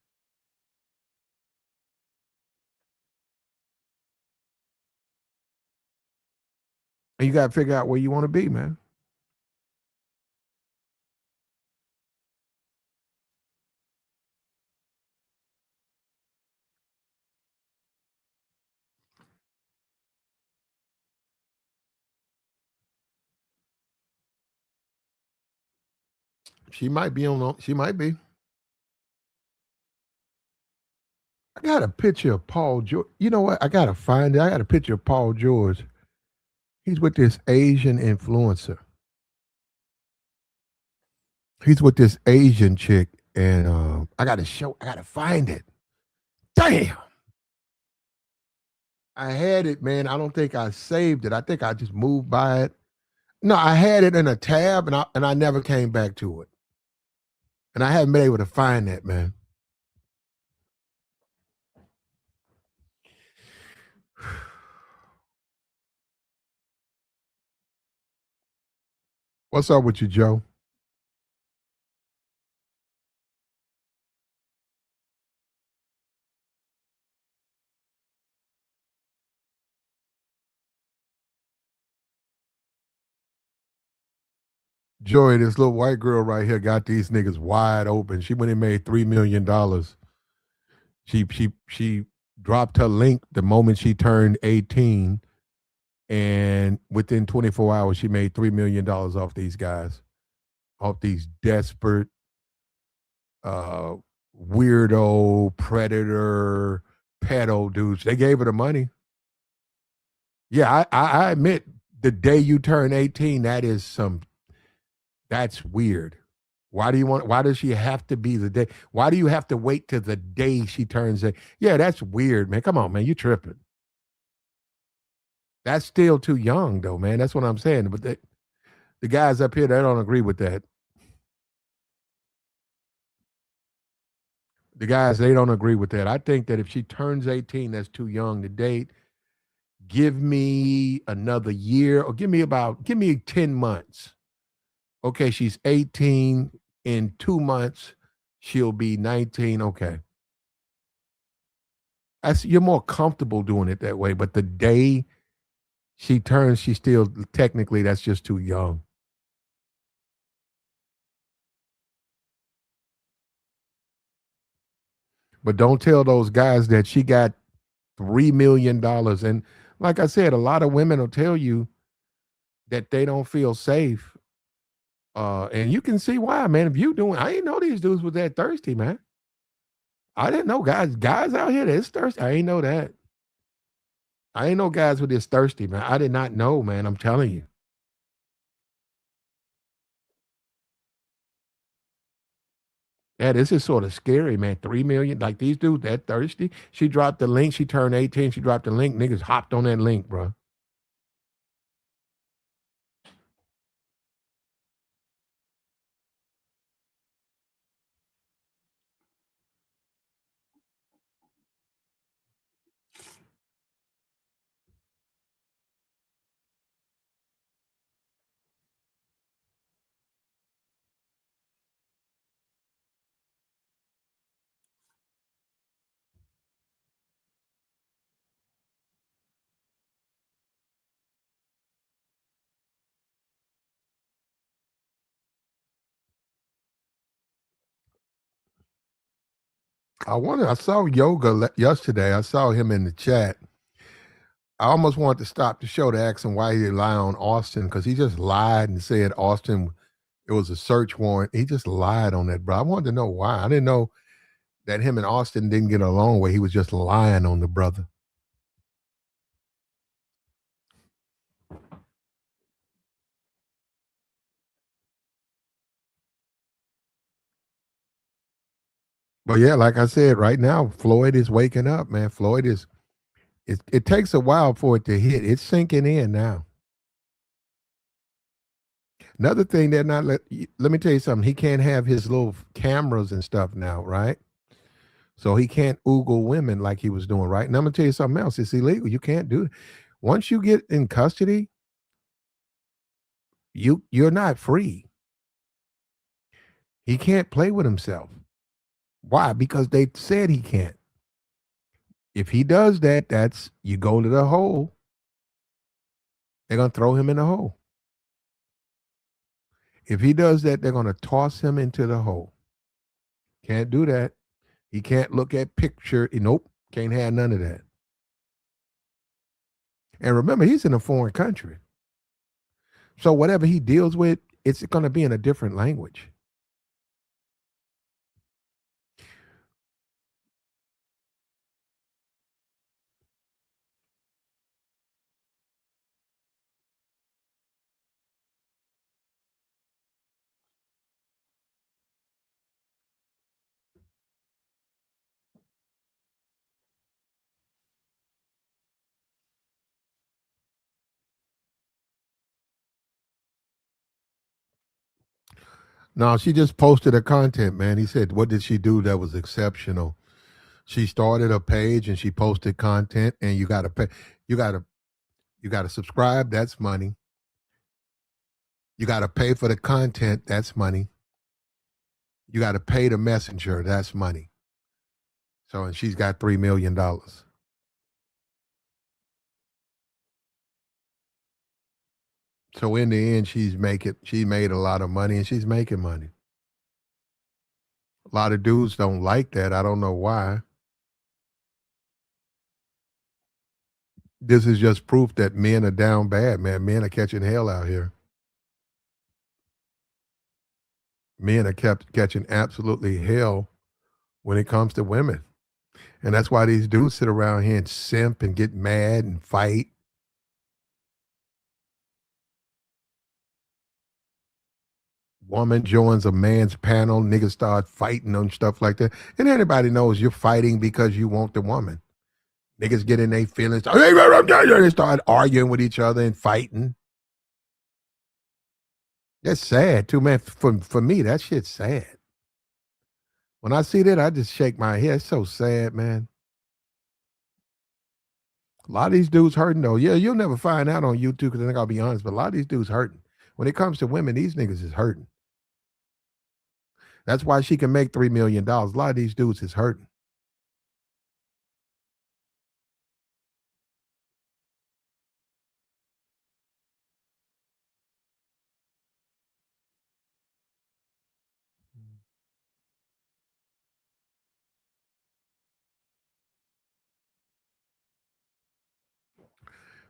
And you got to figure out where you want to be, man. She might be on. She might be. I got a picture of Paul George. You know what? I gotta find it. I got a picture of Paul George. He's with this Asian influencer. He's with this Asian chick, and I gotta find it. Damn. I had it, man. I don't think I saved it. I think I just moved by it. No, I had it in a tab, and I never came back to it. And I haven't been able to find that, man. What's up with you, Joe? Joey, this little white girl right here got these niggas wide open. She went and made $3 million. She dropped her link the moment she turned 18. And within 24 hours, she made $3 million off these guys, off these desperate, uh, weirdo, predator, pedo dudes. They gave her the money. Yeah, I admit the day you turn 18, that's weird. Why does she have to be the day? Why do you have to wait till the day she turns it? Yeah, that's weird, man. Come on, man. You tripping. That's still too young though, man. That's what I'm saying. But the guys up here, they don't agree with that. The guys, they don't agree with that. I think that if she turns 18, that's too young to date. Give me another year or give me 10 months. Okay, she's 18. In 2 months, she'll be 19. Okay. You're more comfortable doing it that way. But the day she turns, she still technically that's just too young. But don't tell those guys that she got $3 million. And like I said, a lot of women will tell you that they don't feel safe. And you can see why, man. If you doing, I didn't know these dudes was that thirsty, man. I didn't know guys out here that's thirsty. I ain't know that. I ain't know guys with this thirsty, man. I did not know, man. I'm telling you. Yeah, this is sort of scary, man. 3 million, like these dudes that thirsty. She dropped the link. She turned 18. She dropped the link. Niggas hopped on that link, bro. I saw yesterday. I saw him in the chat. I almost wanted to stop the show to ask him why he didn't lie on Austin because he just lied and said Austin, it was a search warrant. He just lied on that, bro. I wanted to know why. I didn't know that him and Austin didn't get along where he was just lying on the brother. But yeah, like I said, right now, Floyd is waking up, man. It takes a while for it to hit. It's sinking in now. Another thing they're not let me tell you something. He can't have his little cameras and stuff now, right? So he can't oogle women like he was doing, right? And I'm gonna tell you something else. It's illegal. You can't do it. Once you get in custody, you're not free. He can't play with himself. Why? Because they said he can't. If he does that, that's you go to the hole. They're gonna throw him in the hole. If he does that, they're gonna toss him into the hole. Can't do that. He can't look at picture. Nope. Can't have none of that. And remember, he's in a foreign country. So whatever he deals with, it's going to be in a different language. No, she just posted her content, man. He said, what did she do that was exceptional? She started a page and she posted content and you gotta pay. You gotta you gotta subscribe, that's money. You gotta pay for the content, that's money. You gotta pay the messenger, that's money. So and she's got $3 million. So in the end, she made a lot of money and she's making money. A lot of dudes don't like that. I don't know why. This is just proof that men are down bad, man. Men are catching hell out here. Men are kept catching absolutely hell when it comes to women. And that's why these dudes sit around here and simp and get mad and fight. Woman joins a man's panel, niggas start fighting on stuff like that. And anybody knows you're fighting because you want the woman. Niggas get in their feelings. They start arguing with each other and fighting. That's sad too, man. For me, that shit's sad. When I see that, I just shake my head. It's so sad, man. A lot of these dudes hurting though. Yeah, you'll never find out on YouTube because I think I'll be honest, but a lot of these dudes hurting. When it comes to women, these niggas is hurting. That's why she can make $3 million. A lot of these dudes is hurting.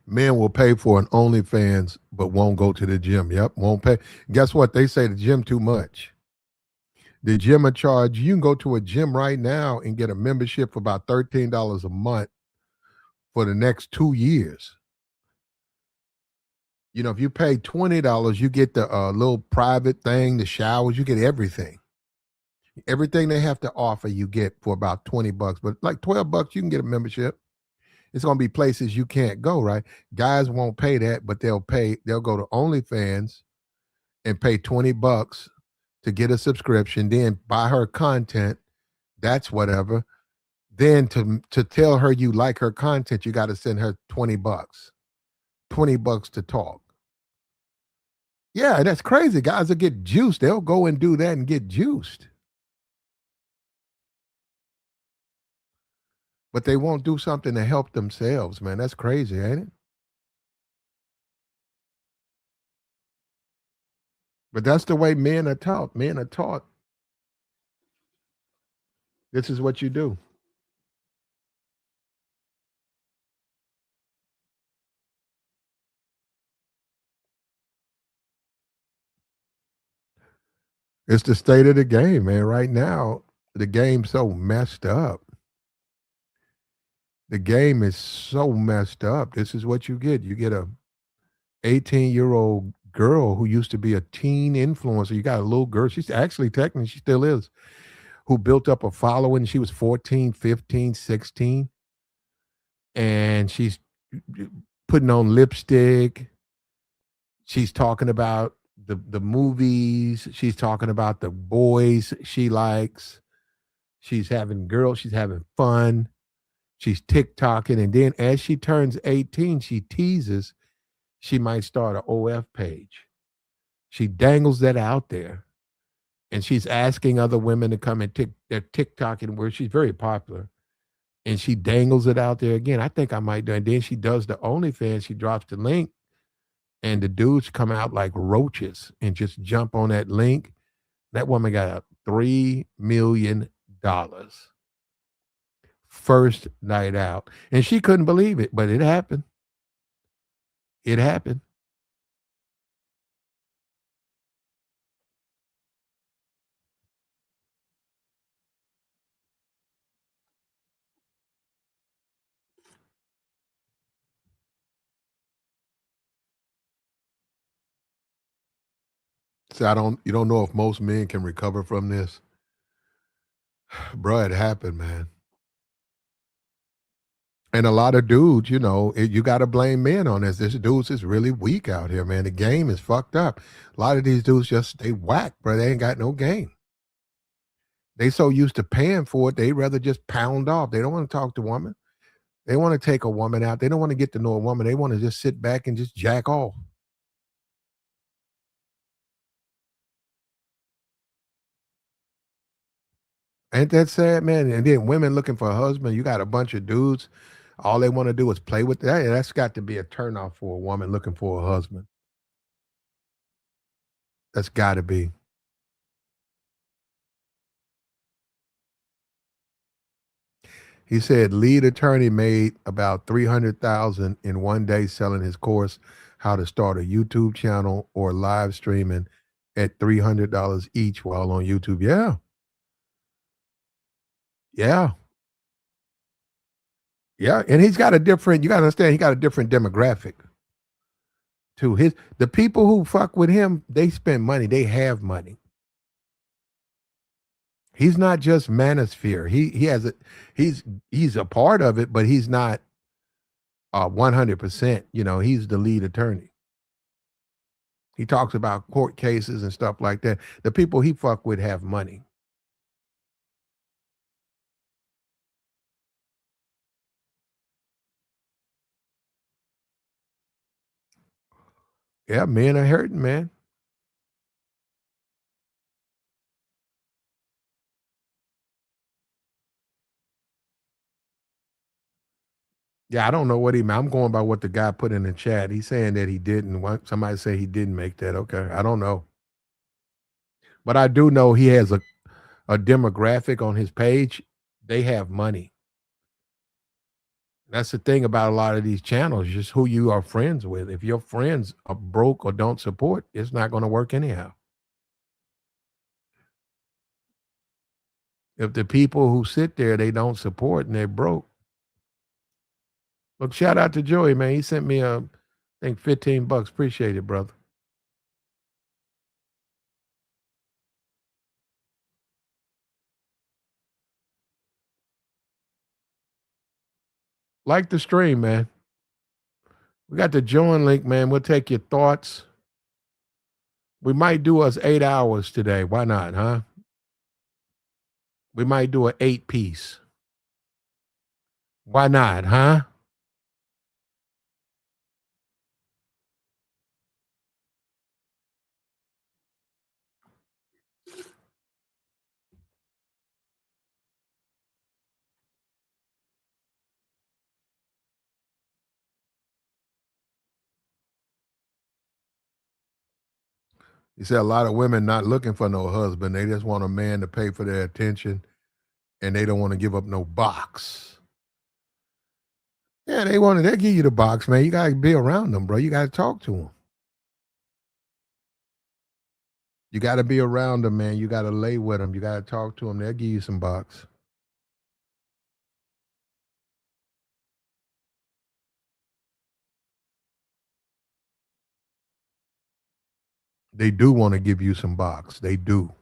Men will pay for an OnlyFans, but won't go to the gym. Yep, won't pay. Guess what? They say the gym too much. The gym will charge. You can go to a gym right now and get a membership for about $13 a month for the next 2 years. You know, if you pay $20, you get the little private thing, the showers, you get everything. Everything they have to offer, you get for about $20. But like $12, you can get a membership. It's gonna be places you can't go, right? Guys won't pay that, but they'll go to OnlyFans and pay $20 to get a subscription, then buy her content. That's whatever. Then to tell her you like her content, you got to send her $20. $20 to talk. Yeah, that's crazy. Guys will get juiced. They'll go and do that and get juiced. But they won't do something to help themselves, man. That's crazy, ain't it? But that's the way men are taught. Men are taught this is what you do. It's the state of the game, man. Right now, the game's so messed up. The game is so messed up. This is what you get. You get a 18-year-old girl who used to be a teen influencer. You got a little girl. She's actually technically she still is, who built up a following. She was 14, 15, 16. And she's putting on lipstick. She's talking about the movies. She's talking about the boys she likes. She's having fun. She's TikToking. And then as she turns 18, she teases she might start an OF page. She dangles that out there. And she's asking other women to come and they're TikToking where she's very popular. And she dangles it out there again. I think I might do. And then she does the OnlyFans. She drops the link, and the dudes come out like roaches and just jump on that link. That woman got $3 million first night out, and she couldn't believe it, but it happened. It happened. So you don't know if most men can recover from this, bro. It happened, man. And a lot of dudes, you got to blame men on this. This dudes is really weak out here, man. The game is fucked up. A lot of these dudes they whack, bro. They ain't got no game. They so used to paying for it, they rather just pound off. They don't want to talk to women. They want to take a woman out. They don't want to get to know a woman. They want to just sit back and just jack off. Ain't that sad, man? And then women looking for a husband. You got a bunch of dudes. All they want to do is play with that. That's got to be a turnoff for a woman looking for a husband. That's got to be. He said lead attorney made about 300,000 in one day selling his course, how to start a YouTube channel or live streaming at $300 each while on YouTube. Yeah, yeah, yeah. And he's got a different. You got to understand, he got a different demographic too. The people who fuck with him, they spend money. They have money. He's not just manosphere. He has a he's a part of it, but he's not 100%. You know, he's the lead attorney. He talks about court cases and stuff like that. The people he fuck with have money. Yeah, men are hurting, man. Yeah, I don't know what he meant. I'm going by what the guy put in the chat. He's saying that he didn't. Somebody say he didn't make that. Okay, I don't know, but I do know he has a demographic on his page. They have money. That's the thing about a lot of these channels, just who you are friends with. If your friends are broke or don't support, it's not going to work anyhow. If the people who sit there, they don't support and they're broke. Look, shout out to Joey, man. He sent me I think $15. Appreciate it, brother. Like the stream, man. We got the join link, man. We'll take your thoughts. We might do us 8 hours today. Why not, huh? We might do an 8 piece. Why not, huh? You said a lot of women not looking for no husband. They just want a man to pay for their attention and they don't want to give up no box. Yeah, they'll give you the box, man. You gotta be around them, bro. You gotta talk to them. You gotta be around them, man. You gotta lay with them. You gotta talk to them. They'll give you some box. They do want to give you some box. They do.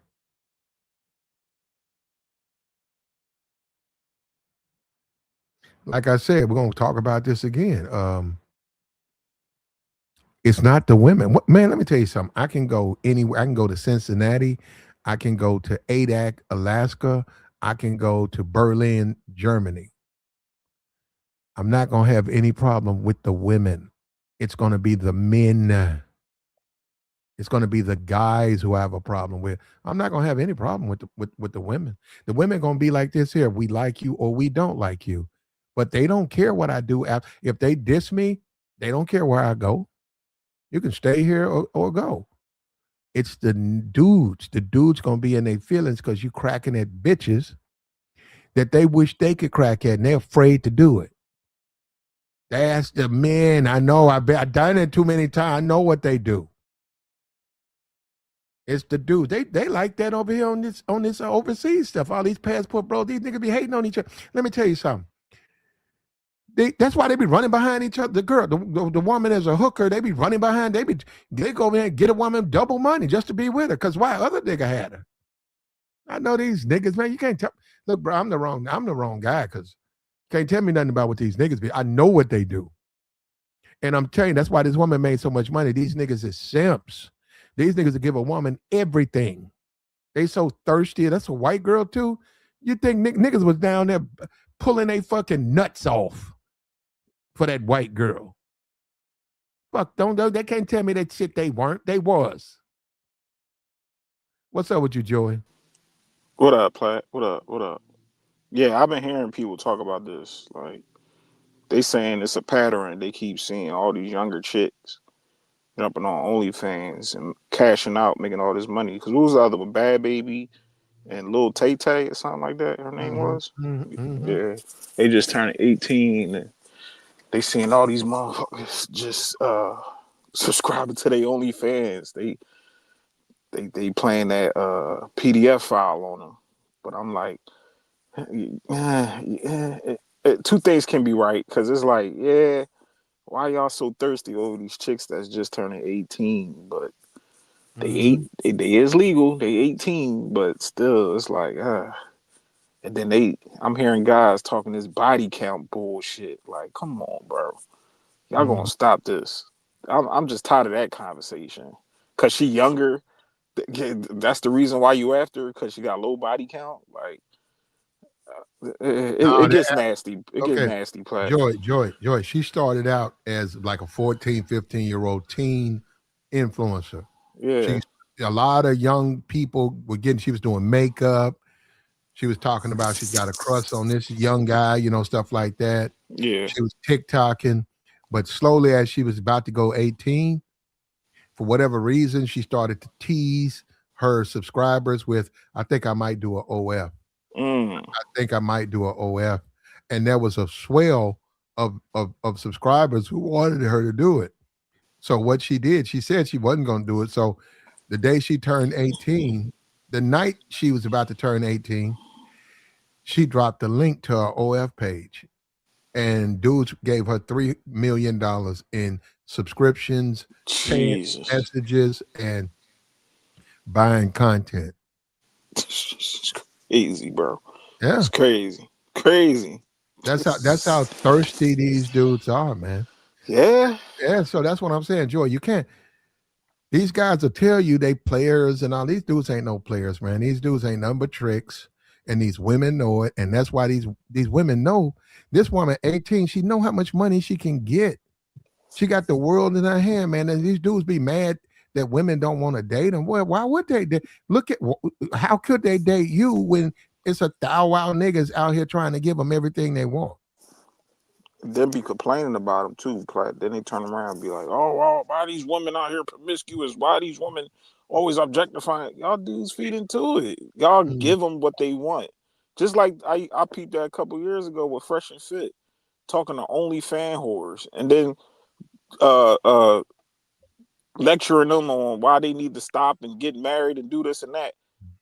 Like I said, we're gonna talk about this again. It's not the women. Man, let me tell you something. I can go anywhere. I can go to Cincinnati. I can go to Adak, Alaska. I can go to Berlin, Germany. I'm not going to have any problem with the women. It's going to be the men. It's going to be the guys who I have a problem with. I'm not going to have any problem with the women. The women going to be like this here. We like you or we don't like you. But they don't care what I do. If they diss me, they don't care where I go. You can stay here or go. It's the dudes. The dudes gonna be in their feelings because you cracking at bitches that they wish they could crack at, and they're afraid to do it. That's the men. I know. I've done it too many times. I know what they do. It's the dudes. They like that over here on this overseas stuff. All these passport bro. These niggas be hating on each other. Let me tell you something. That's why they be running behind each other. The girl, the woman as a hooker, they be running behind. They go over there and get a woman double money just to be with her. Cause why other nigga had her? I know these niggas, man. You can't tell. Look, bro, I'm the wrong guy because you can't tell me nothing about what these niggas be. I know what they do. And I'm telling you, that's why this woman made so much money. These niggas is simps. These niggas will give a woman everything. They so thirsty. That's a white girl too. You think niggas was down there pulling their fucking nuts off for that white girl? Fuck, don't they can't tell me that shit they weren't. They was. What's up with you, Joey? What up, Platt? What up? What up? Yeah, I've been hearing people talk about this. Like, they saying it's a pattern. They keep seeing all these younger chicks jumping on OnlyFans and cashing out, making all this money. Because what was the other one? Bad Baby and Lil Tay Tay or something like that. Her name Mm-hmm, was. mm-hmm, Yeah, they just turned 18. And they seeing all these motherfuckers just subscribing to their OnlyFans. They playing that PDF file on them. But I'm like, two things can be right because it's like, yeah, why y'all so thirsty over these chicks that's just turning 18? But mm-hmm. they is legal. They 18, but still, it's like, and then I'm hearing guys talking this body count bullshit. Like, come on, bro, y'all gonna Mm-hmm. stop this? I'm just tired of that conversation. Cause she younger. That's the reason why you after her. Cause she got low body count. Like, No, it gets nasty. It gets okay. nasty, Plat. Joy. She started out as like a 14, 15-year-old teen influencer. Yeah, She's a lot of young people were getting, she was doing makeup. She was talking about she's got a crush on this young guy, stuff like that. yeah. She was TikToking, but slowly as she was about to go 18, for whatever reason, she started to tease her subscribers with, I think I might do a OF. Mm. I think I might do a OF. And there was a swell of subscribers who wanted her to do it. So what she did, she said she wasn't going to do it. So the day she turned 18, the night she was about to turn 18, she dropped the link to her OF page. And dudes gave her $3 million in subscriptions, paying Jesus. messages, and buying content. It's crazy, bro. Yeah. It's crazy. Crazy. That's how thirsty these dudes are, man. Yeah. Yeah, so that's what I'm saying, Joy. You can't. These guys will tell you they players and all. These dudes ain't no players, man. These dudes ain't nothing but tricks, and these women know it, and that's why these women know this woman 18. She know how much money she can get. She got the world in her hand, man. And these dudes be mad that women don't want to date them. Well, why would they? Look at how could they date you when it's a thou wow niggas out here trying to give them everything they want? Then be complaining about them too, Plat. Then they turn around and be like, "Oh, well, why these women out here promiscuous? Why these women always objectifying?" Y'all dudes feed into it. Y'all Mm. give them what they want. Just like I peeped that a couple years ago with Fresh and Fit talking to only fan whores, and then uh uh lecturing them on why they need to stop and get married and do this and that.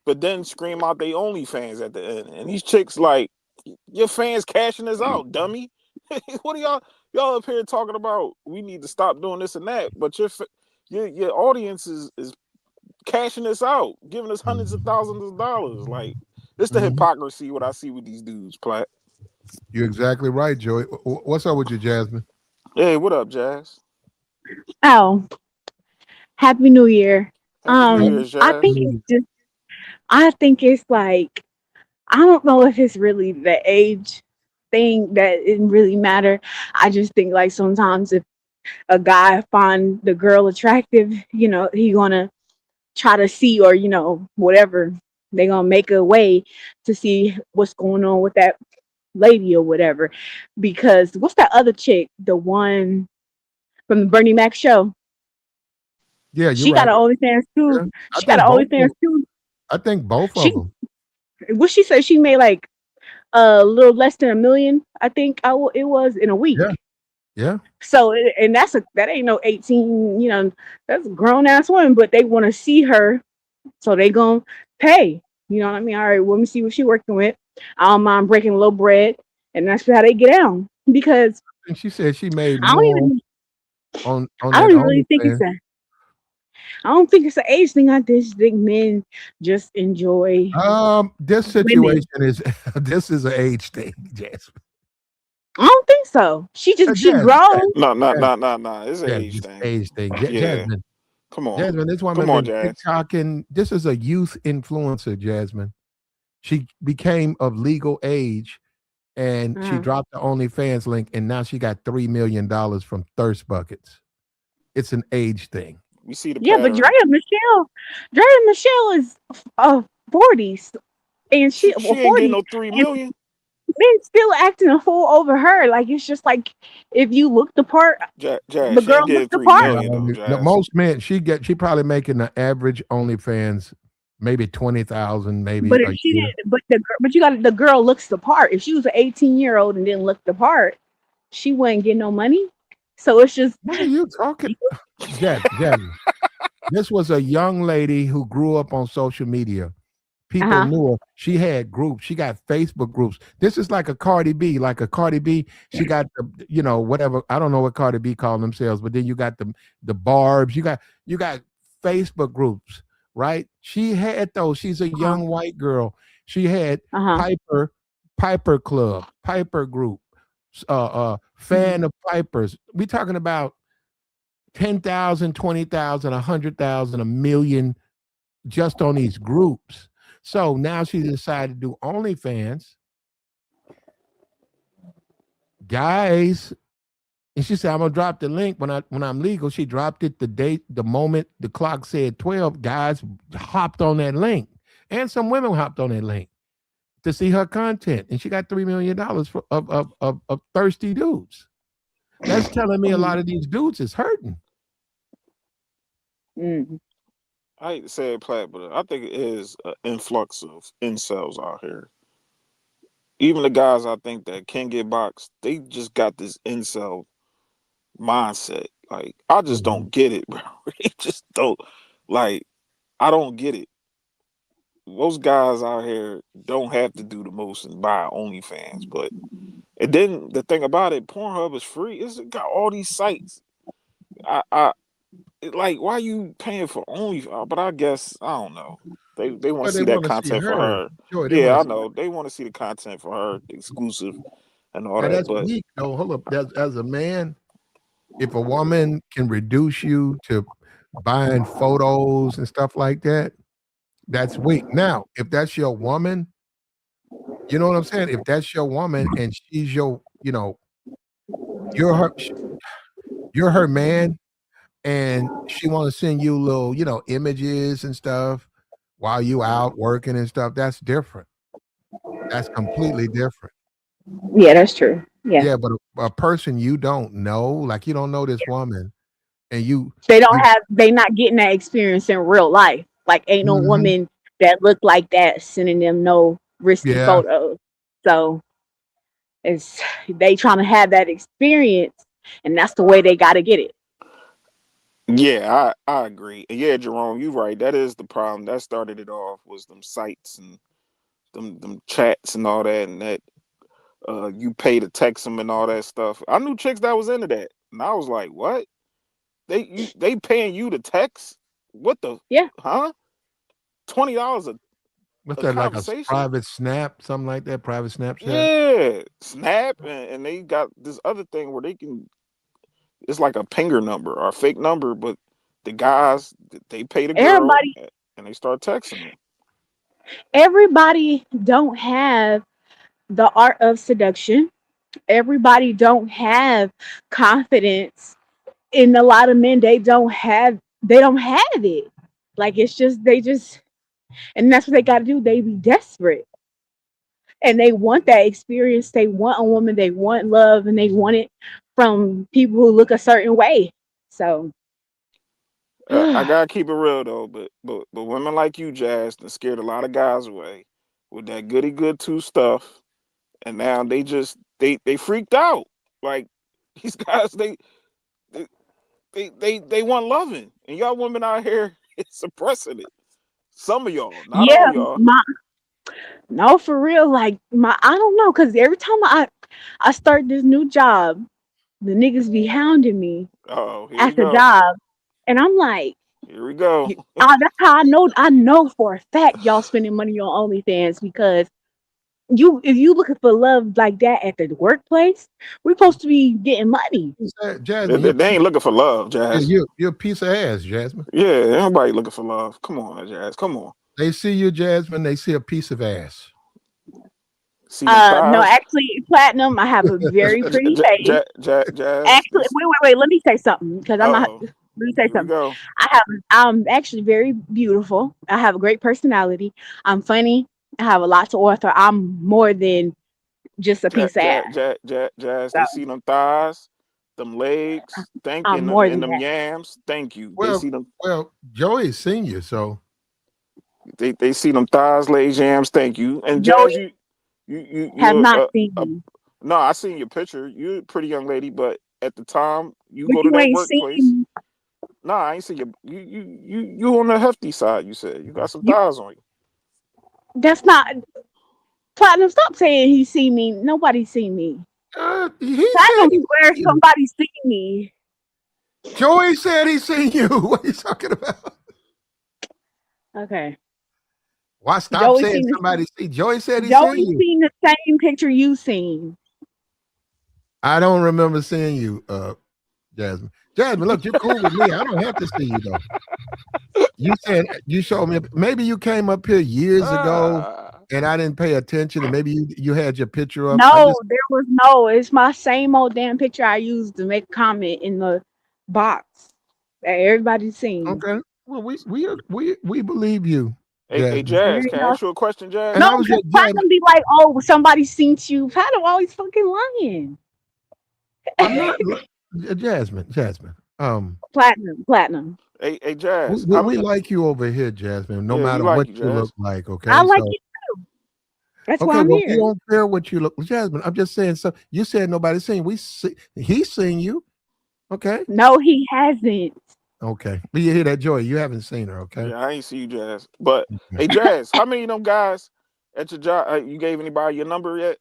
But then scream out they OnlyFans at the end. And these chicks like, your fans cashing us out, dummy. What are y'all up here talking about? We need to stop doing this and that. But your audience is cashing us out, giving us hundreds of thousands of dollars. Like, it's the Mhm. hypocrisy what I see with these dudes, Platt. You're exactly right, Joey. What's up with you, Jasmine? Hey, what up, Jazz? Oh, Happy New Year. Happy New Happy Year's, I Jazz. think it's New just, I think it's like, I don't know if it's really the age thing that it really matter. I just think like sometimes if a guy find the girl attractive, he gonna try to see or whatever they gonna make a way to see what's going on with that lady or whatever. Because what's that other chick, the one from the Bernie Mac show? Yeah, you're She got right. an OnlyFans too. Yeah. I She got think an both of OnlyFans them. too. I think both of She them. what she said she made like a little less than 1 million. I think it was in a Yeah, week. yeah. So and that ain't no 18. That's a grown ass woman, but they want to see her, so they gonna pay. You know what I mean? All right, well, let me see what she working with. I don't mind breaking a little bread, and that's how they get down. Because And she said she made I don't more even on I that don't even really think OnlyFans. I don't think it's an age thing. I just think men just enjoy This situation women. is this is an age thing, Jasmine. I don't think so. She Jasmine, grown. No, no, Jasmine, no, no, no. It's an Jasmine, age it's thing. an age thing. Yeah. Jasmine, Come on. Jasmine, this woman Come on, been Jazz. TikToking. This is a youth influencer, Jasmine. She became of legal age and she Uh-huh. dropped the OnlyFans link, and now she got $3 million from thirst buckets. It's an age thing. We see the Yeah, but pattern. Drea Michelle is 40s, and she She ain't getting 40, no 3 and million. men still acting a fool over her. Like it's just like if you look the part, Jazz, the she girl ain't getting looked the three part. million though, No, Jazz. most men, she probably making the average OnlyFans. maybe 20,000, maybe But if a she year. didn't, but you got the girl looks the part. If she was an 18-year-old and didn't look the part, she wouldn't get no money. So it's just What are you talking, Jasmine? This was a young lady who grew up on social media. People uh-huh. knew her. She had groups. She got Facebook groups. This is like a Cardi B. Like a Cardi B, she got the, whatever. I don't know what Cardi B call themselves, but then you got the Barbs. You got Facebook groups, right? She had those. She's a Uh-huh. young white girl. She had Uh-huh. Piper Club, Piper Group, Mhm. fan of Pipers. We talking about 10,000, 20,000, 100,000, a million just on these groups. So now she decided to do OnlyFans, guys. And she said, "I'm gonna drop the link when I'm legal." She dropped it the moment the clock said 12. Guys hopped on that link, and some women hopped on that link to see her content, and she got $3 million of thirsty dudes. That's telling me a lot Mhm. of these dudes is hurting. Mhm. I hate to say it, Platt, but I think it is an influx of incels out here. Even the guys I think that can get boxed, they just got this incel mindset. Like I just Mhm. don't get it, bro. They just don't like. I don't get it. Most guys out here don't have to do the most and buy OnlyFans, but and then the thing about it, Pornhub is free. It's got all these sites. I like why you paying for Only? But I guess I don't know. They want Well, to they see that want to see content for her. her. Joy, they want Yeah, to I see. know they want to see the content for her, exclusive and all Now that. that's But weak. No, hold up. As a man, if a woman can reduce you to buying photos and stuff like that, that's weak. Now, if that's your woman, you know what I'm saying? If that's your woman and she's your, you're her, you're her man, and she want to send you little, images and stuff while you out working and stuff. That's different. That's completely different. Yeah, that's true. Yeah. Yeah, but a person you don't know, like you don't know this woman, and They don't you, have they not getting that experience in real life. Like ain't no mhm, woman that look like that sending them no risky yeah. photos. So it's they trying to have that experience and that's the way they gotta get it. yeah, I agree. And yeah, Jerome, you right. That is the problem. That started it off was them sites and them chats and all that, and that you pay to text them and all that stuff. I knew chicks that was into that, and I was like, what? They paying you to text? What the Yeah. huh? $20 What's a that, like a conversation? private snap, something like that? Private Snapchat? Yeah, Snap, and they got this other thing where they can. It's like a pinger number or a fake number, but the guys they pay the girl Everybody and they start texting them. everybody don't have the art of seduction. Everybody don't have confidence. And a lot of men they don't have it. Like it's just they just and that's what they gotta do. They be desperate. And they want that experience. They want a woman, they want love, and they want it from people who look a certain way. So I yeah, gotta keep it real though, but women like you, Jazz, that scared a lot of guys away with that goody good two stuff, and now they just they freaked out. Like these guys, they they want loving, and y'all women out here suppressing it. Some of y'all, not all y'all. my no for real. Like my I don't know, cause every time I start this new job, the niggas be hounding me Oh, here at we the go. job. And I'm like, Here we go. that's how I know for a fact y'all spending money on OnlyFans because if you looking for love like that at the workplace, we're supposed to be getting money. They, Jasmine, they, they ain't looking for love, Jazz. you're a piece of ass, Jasmine. Yeah, everybody looking for love. Come on, Jazz. Come on. They see you, Jasmine, they see a piece of ass. See them No, thighs, actually, platinum. I have a very pretty face. Jazz. Actually, wait. Let me say something because I'm not. Oh, Let me say here we something. go. I'm actually very beautiful. I have a great personality. I'm funny. I have a lot to offer. I'm more than just a piece of ass. Jazz. So They see them thighs, them legs. Thank you, I'm more and than them that. yams. Thank you. They Well, see them. Joey's seen you, so They see them thighs, legs, yams. Thank you. And Jazz, Joey have you're not seen me, no. I seen your picture. You're a pretty young lady, but at the time you but go to you that ain't seen workplace. me. Nah, I ain't see you on the hefty side. You said you got some You, thighs on you. that's not Platinum. Stop saying he see me. Nobody see me. He said Platinum he swear seen you. somebody see me. Joey said he seen you. What are you talking about? Okay. Why stop Joey saying seen the somebody see? Joey said he seen Joey you. seen the same picture you seen. I don't remember seeing you, Jasmine. Jasmine, look, you're cool with me. I don't have to see you though. You said you showed me. Maybe you came up here years ago Ah, and I didn't pay attention, and maybe you had your picture up. I No, just there was no. It's my same old damn picture I used to make a comment in the box that everybody's seen. okay. Well, we believe you, hey, Jasmine. There Jazz, you can I go. ask you a question, And Jazz? No, I was because just Jasmine. Platinum be like, "Oh, somebody seen you." Platinum always fucking lying. I'm not Jasmine. Platinum. Hey, Jazz, We like you over here, Jasmine. No yeah, we matter like what you, you look Jazz. like. I Okay, like so it. That's why okay. I'm Well, we here. don't care what you look, Jasmine. I'm just saying. So you said nobody's seen. We see. He's seen you. Okay. No, he hasn't. Okay. But you hear that, Joy? You haven't seen her. Okay. Yeah, I ain't see you, Jazz. But Okay. hey, Jazz, how many of them guys at your job? You gave anybody your number yet?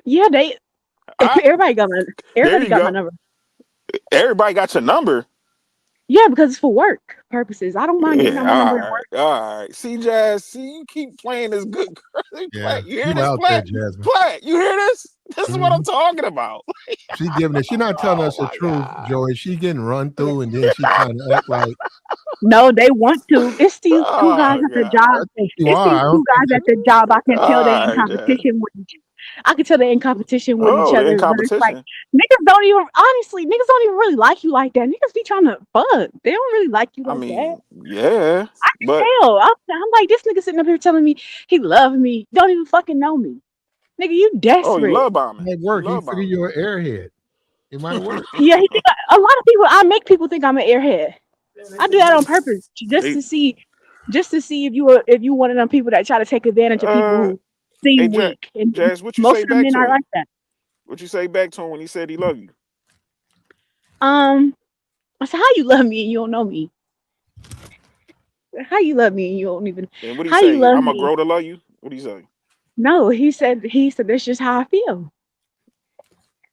Yeah, they Ah, everybody got my there everybody you got my go. number. Everybody got your number. Yeah, because it's for work purposes. I don't mind giving Yeah, out my number at work. all right. See, Jazz, see, you keep playing this good girl. Yeah. Plat, you hear You this, out there, Plat? Jasmine. Plat, you hear this? This is what I'm Hmm. talking about. She giving it. She not telling Oh us the my truth, god. Joy. She getting run through, and then she trying to act like No, they want to. It's these two guys Oh at the god. job. I think you It's are. these I don't two think guys that. at the job. I can tell they All in right, Jazz. competition with each. I can tell they're in competition with each Oh, they're in other. But it's like competition. niggas don't even honestly, niggas don't even really like you like that. Niggas be trying to fuck. They don't really like you I like that. mean, yeah, but Hell, I'm like this nigga sitting up here telling me he love me. Don't even fucking know me. Nigga, you oh, he desperate. love bombing. Might He work. He love figure bombing. you're an airhead. It might work. Yeah, he think a lot of people. I make people think I'm an airhead. I do that on purpose, just Hey, to see, if you were if you one of them people that try to take advantage of people uh, who hey, seem weak, and Jazz, what you most say of the back men to are him? like that. What you say back to him when he said he love you? Um, I said, how you love me and you don't know me? How you love me and you don't even? And what he How you say? love I'm gonna me? grow to love you. What he say? No, he said that's just how I feel.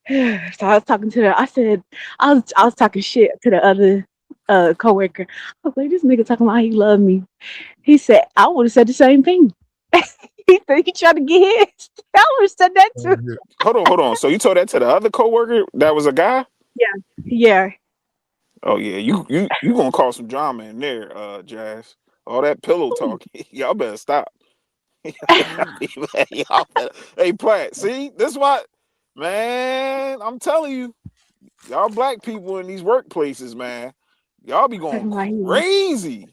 So I was talking to the. I said I was talking shit to the other coworker. I was like, this nigga talking about he love me. He said I would have said the same thing. He said he tried to get his. I would have said that too. Hold on. So you told that to the other coworker that was a guy? Yeah, yeah. Oh yeah, you gonna cause some drama in there, Jazz. All that pillow talking. Y'all better stop. Y'all better. Hey, Platt. See, this what, man. I'm telling you, y'all black people in these workplaces, man. Y'all be going Talking about he. crazy,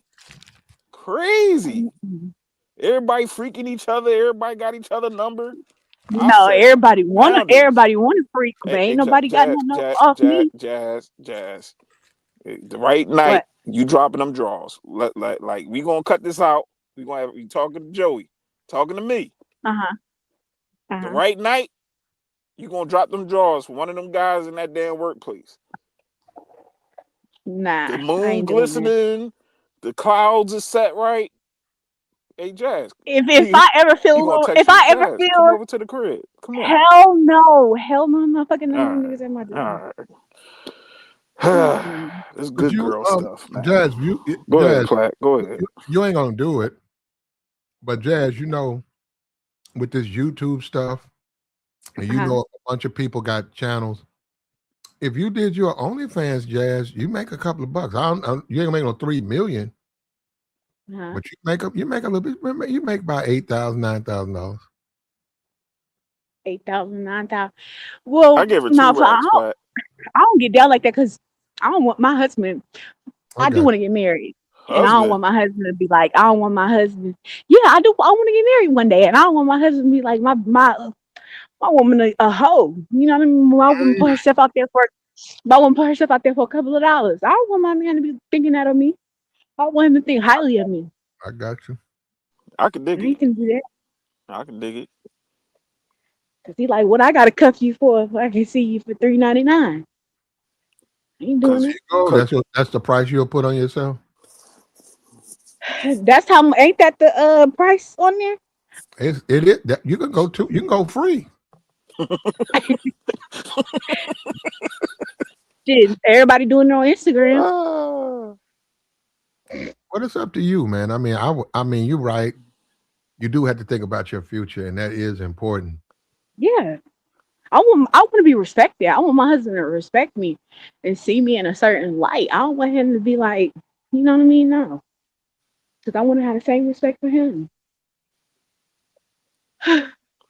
crazy. Mm-mm. Everybody freaking each other. Everybody got each other number. I No, set some everybody wanna boundaries. freak, but Hey, ain't hey, nobody got nothing off me. Jazz. The right night, What? you dropping them draws. Like we gonna cut this out. We gonna have you talking to Joey, talking to me. Uh huh. Uh The huh. right night, you gonna drop them draws for one of them guys in that damn workplace. The Nah, I moon ain't doing that. glistening, the clouds are set right. Hey, Jazz, If I ever feel a he gonna little, if text you, I ever Jazz, come feel, over to the crib. Come on. hell no, I'm not fucking none of All them right, niggas at my job. all Mm-mm. right. This But good you, girl stuff, man. Jazz, Go ahead, Jazz, Platt. Go ahead. you ain't gonna do it. But Jazz, with this YouTube stuff, and Uh-huh. a bunch of people got channels. If you did your OnlyFans, Jazz, you make a couple of bucks. You ain't gonna make no 3 million, Uh-huh. but you make a little bit. You make about $8,000, $9,000. 8,000, 9,000. Well, I give her two no, racks, Platt. I don't get down like that because I don't want my husband. I I do got want to get married, and I don't Husband. want my husband to be like. I don't want my husband. Yeah, I do. I want to get married one day, and I don't want my husband to be like my woman a hoe. You know what I mean? My woman you. put herself out there for. My woman put herself out there for a couple of dollars. I don't want my man to be thinking that of me. I want him to think highly of me. I got you. I can dig He it. can do that. I can dig it. Cause he like, what I gotta cuff you for if I can see you for $3.99? I ain't doing Cause, it. Oh, cause that's the price you'll put on yourself. That's how ain't that the price on there? It is that you can go to you can go free. Shit, everybody doing it on Instagram. uh, But it's up to you, man. I mean, I mean, you're right. You do have to think about your future, and that is important. Yeah. I want to be respected. I want my husband to respect me and see me in a certain light. I don't want him to be like, you know what I mean? No. Because I want to have the same respect for him.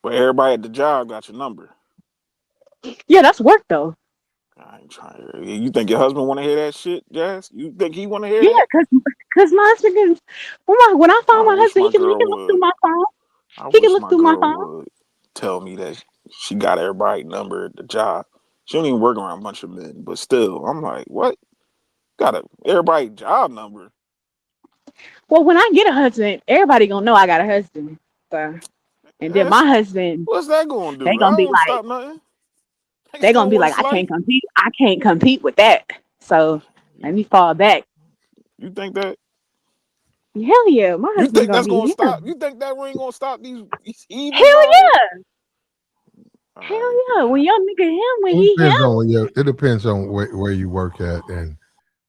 but everybody at the job got your number. Yeah, that's work though. I ain't trying to. You think your husband want to hear that shit, Jazz? You think he want to hear Yeah, that? cause my husband can when I I find my wish husband, my he girl can look through would. my phone. I He can wish look my through my girl phone. would tell me that she got everybody number at the job. She don't even work around a bunch of men, but still, I'm like, what? Got a everybody job number? Well, when I get a husband, everybody gonna know I got a husband. So, and then my That's, husband, what's that gonna they do? That gonna be don't like, stop nothing. They they gonna still be want like, to I slay. can't compete. I can't compete with that. So let You, me fall back. you think that? Hell yeah, my You husband think gonna that's be gonna here. stop? You think that ring gonna stop these heathens Hell out here? yeah, All hell right, yeah. When your nigga him, when It he him, depends on it depends on where you work at and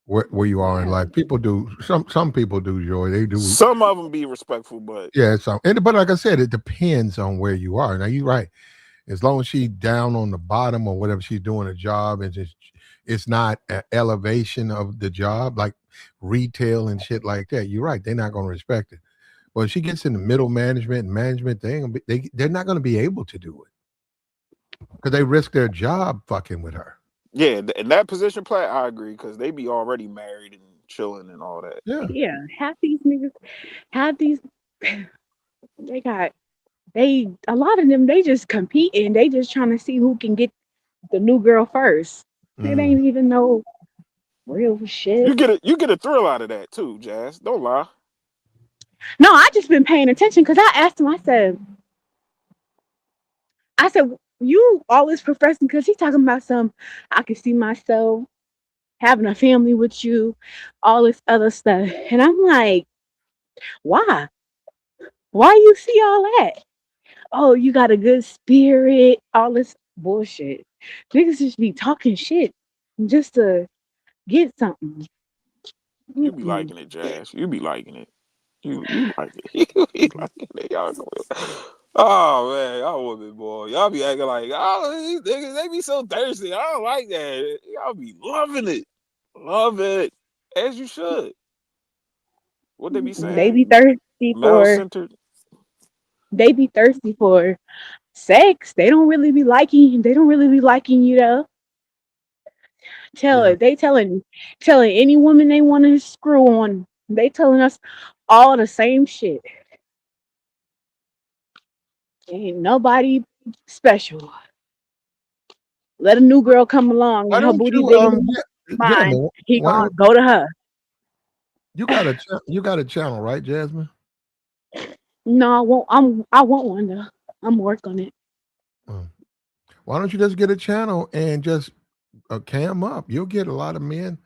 where you are in yeah, life. People do some people do joy. They do. some of them be respectful, but Yeah, but like I said, it depends on where you are. Now you're right. As long as she's down on the bottom or whatever she's doing a job and just it's not an elevation of the job like retail and shit like that. You're right. They're not going to respect it. But if she gets in the middle management and management, they're not going to be able to do it because they risk their job fucking with her. yeah, in that position play, I agree because they be already married and chilling and all that. Yeah. yeah. Half these niggas, half these, they got they a lot of them. They just competing. They just trying to see who can get the new girl first. They Mm. ain't even know real shit. You get a thrill out of that too, Jazz. Don't lie. No, I just been paying attention because I asked him. I said, you always professing because he talking about some. I can see myself having a family with you, all this other stuff, and I'm like, why? Why you see all that? Oh, you got a good spirit, all this bullshit. Niggas just be talking shit just to get something. You be Mm-mm. liking it, Jazz. You be liking it. You like it. You be liking it. Y'all go. Oh man, y'all women, boy. Y'all be acting like, oh, these niggas, they be so thirsty. I don't like that. Y'all be loving it. Love it. As you should. What they be They be saying? thirsty Male for centered. they be thirsty for sex. They don't really be liking. They don't really be liking you though. Tell Yeah. it. They telling any woman they want to screw on. They telling us all the same shit. Ain't nobody special. Let a new girl come along Why and her don't booty you bigger than mine. Jasmine, He why gonna don't go to her. you got a channel, right, Jasmine? No, I won't. I want one though. I'm working on it. Mm. Why don't you just get a channel and just cam up? You'll get a lot of men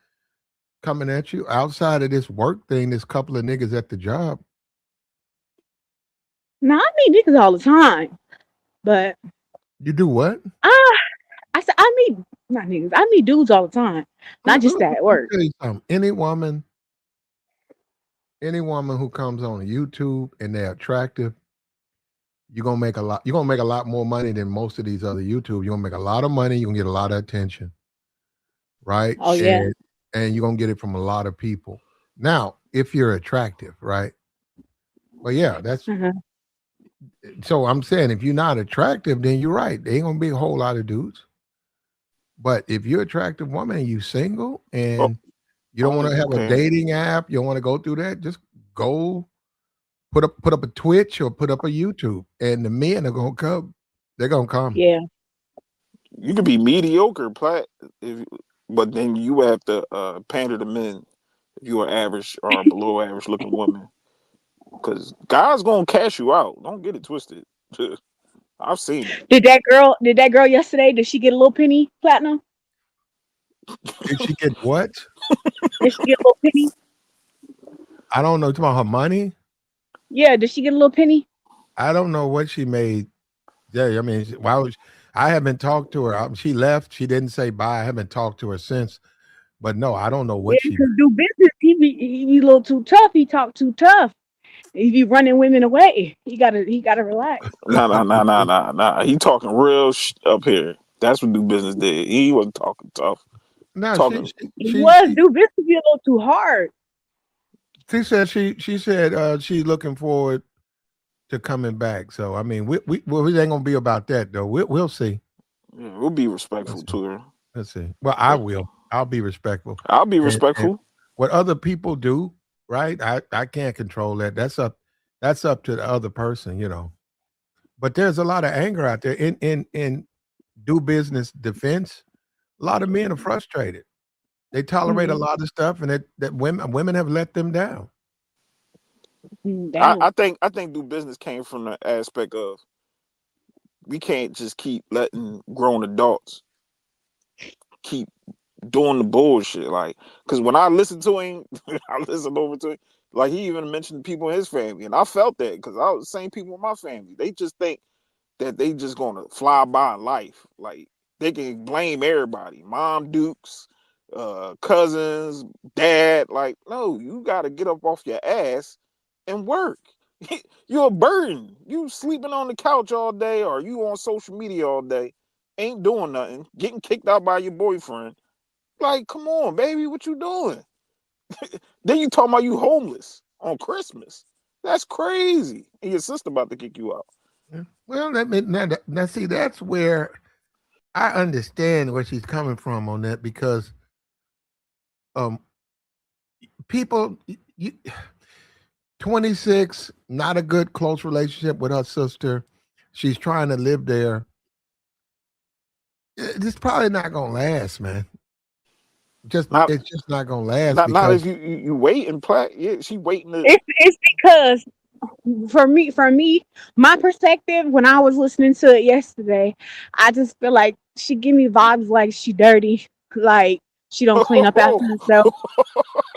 coming at you outside of this work thing. This couple of niggas at the job. Now I meet niggas all the time, but You do what? ah, I said I meet not niggas. I meet dudes all the time, not just Let at me work. tell you something. Any woman who comes on YouTube and they're attractive, you're gonna make a lot. You're gonna make a lot more money than most of these other YouTube. You're gonna make a lot of money. You're gonna get a lot of attention, right? Oh yeah. And you're gonna get it from a lot of people. Now, if you're attractive, right? Well, yeah, that's Uh-huh. so I'm saying if you're not attractive, then you're right. There ain't gonna be a whole lot of dudes. But if you're an attractive woman and you single Oh, and you don't want only to have a okay. dating app, you don't want to go through that, just go put up a Twitch or put up a YouTube, and the men are gonna come. They're gonna come. Yeah. You could be mediocre, if, but then you have to pander to men if you're average or below average looking woman. Cause guys gonna cash you out. Don't get it twisted. I've seen it. Did that girl yesterday? Did she get a little penny platinum? Did she get what? Did she get a little penny? I don't know. You talking about her money? Yeah, did she get a little penny? I don't know what she made. Yeah, I mean, why was I haven't talked to her. She left. She didn't say bye. I haven't talked to her since. But no, I don't know Yeah, what she because do business, he be a little too tough. He talk too tough. He be running women away. He gotta relax. Nah. He talking real up here. That's what do business did. He wasn't talking tough. No, Talking. He was do business be a little too hard. she said she said she's looking forward to coming back. So I mean, we ain't gonna be about that though. We'll see. Yeah, we'll be respectful to her. Let's see. Well, I will. I'll be respectful. I'll be And respectful. what other people do, right? I can't control that. That's up to the other person, you know. But there's a lot of anger out there in do business defense. A lot of men are frustrated. They tolerate a Mhm. lot of stuff, and that women have let them down. Damn. I think do business came from the aspect of we can't just keep letting grown adults keep doing the bullshit. Like, because when I listened to him, I listened over to him. Like, he even mentioned people in his family, and I felt that because I was the same people in my family. They just think that they just gonna fly by in life. Like, they can blame everybody, mom, dukes, cousins, dad. Like, no, you gotta get up off your ass and work. You're a burden. You sleeping on the couch all day, or you on social media all day, ain't doing nothing, getting kicked out by your boyfriend. Like, come on, baby, what you doing? Then you talking about you homeless on Christmas. That's crazy. And your sister about to kick you out. Yeah. Well, now see, that's where I understand where she's coming from on that because um people you 26, not a good close relationship with her sister. She's trying to live there. It's probably not gonna last, man. Not It's just not gonna last not if because you wait and play. Yeah, she waiting to. It's because for me, my perspective when I was listening to it yesterday, I just feel like she give me vibes like she dirty, like she don't clean up after herself.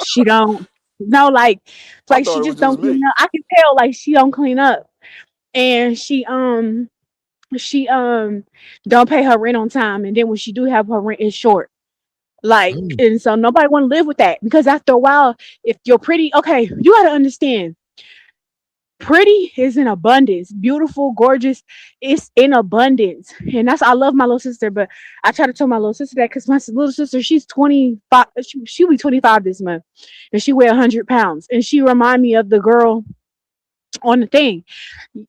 She don't. No, like it's I like thought she it was just just don't clean me. up. I can tell like she don't clean up, and she don't pay her rent on time, and then when she do have her rent, it's short. Like, mm, and so nobody want to live with that because after a while, if you're pretty, okay, you got to understand pretty is in abundance, beautiful, gorgeous, it's in abundance. And that's I love my little sister, but I try to tell my little sister that because my little sister, she's 25, she'll be 25 this month, and she weigh 100 pounds, and she remind me of the girl on the thing.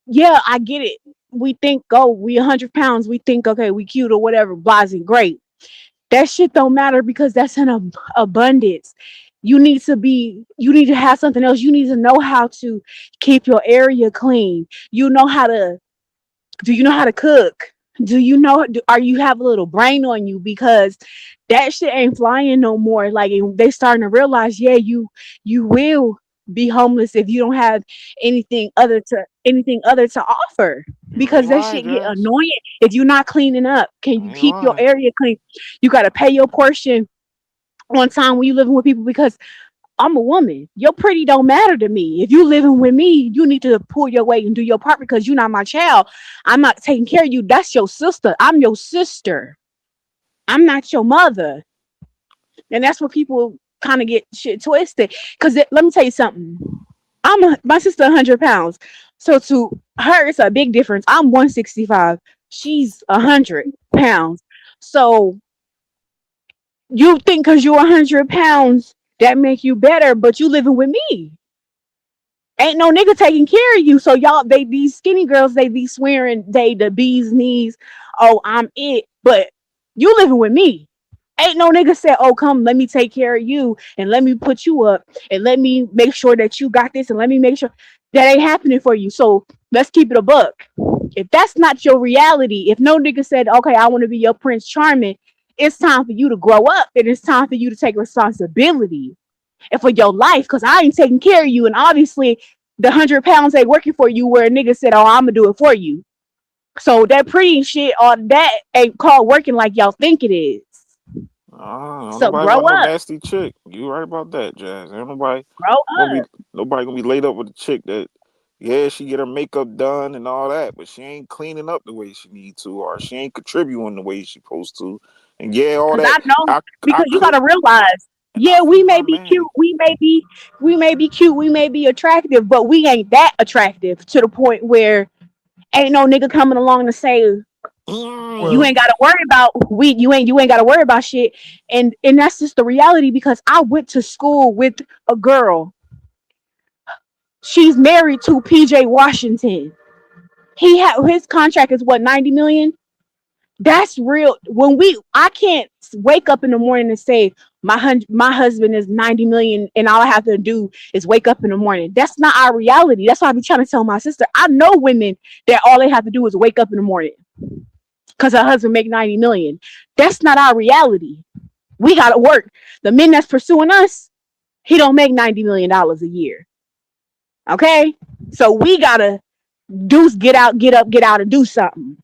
Yeah, I get it. We think, oh, we 100 pounds, we think, okay, we cute or whatever, blasé, great. That shit don't matter because that's an abundance. You need to have something else. You need to know how to keep your area clean. Do you know how to cook? Are you have a little brain on you? Because that shit ain't flying no more. Like, and they starting to realize, yeah, you will be homeless if you don't have anything other to offer, You because ain't that lying, shit get Jazz. annoying if you're not cleaning up. Can You you ain't keep your lying. area clean? You got to pay your portion on time when you living with people, because I'm a woman. Your pretty don't matter to me. If you living with me, you need to pull your weight and do your part, because you're not my child. I'm not taking care of you. That's your sister. I'm your sister. I'm not your mother. And that's what people kind of get shit twisted. Because let me tell you something. My sister 100 pounds. So to her, it's a big difference. I'm 165. She's 100 pounds. So you think because you're 100 pounds that make you better, but you living with me. Ain't no nigga taking care of you. So y'all, these skinny girls, they be swearing they the bee's knees. Oh, I'm it. But you living with me. Ain't no nigga said, oh, come, let me take care of you and let me put you up and let me make sure that you got this and let me make sure that ain't happening for you. So let's keep it a buck. If that's not your reality, if no nigga said, okay, I want to be your Prince Charming, it's time for you to grow up and it's time for you to take responsibility and for your life, because I ain't taking care of you. And obviously, the 100 pounds ain't working for you where a nigga said, oh, I'm gonna do it for you. So that pretty shit on that ain't called working like y'all think it is. So Nobody grow want no up. nasty chick. You right about that, Jazz. Ain't Grow gonna be up. nobody gonna be laid up with a chick that, yeah, she get her makeup done and all that, but she ain't cleaning up the way she need to, or she ain't contributing the way she supposed to. And yeah, all Cause that I know, I because you cook gotta realize, and I yeah, we feed may my be cute, man. we may be cute, we may be attractive, but we ain't that attractive to the point where ain't no nigga coming along to say you Mm. Well, ain't gotta worry about you ain't gotta worry about shit. And that's just the reality because I went to school with a girl. She's married to PJ Washington. He had his contract is what 90 million. That's real. I can't wake up in the morning and say my husband is 90 million and all I have to do is wake up in the morning. That's not our reality. That's why I be trying to tell my sister. I know women that all they have to do is wake up in the morning because her husband make 90 million. That's not our reality. We gotta work. The men that's pursuing us, he don't make $90 million a year. Okay, so we gotta get out, get up, get out, and do something.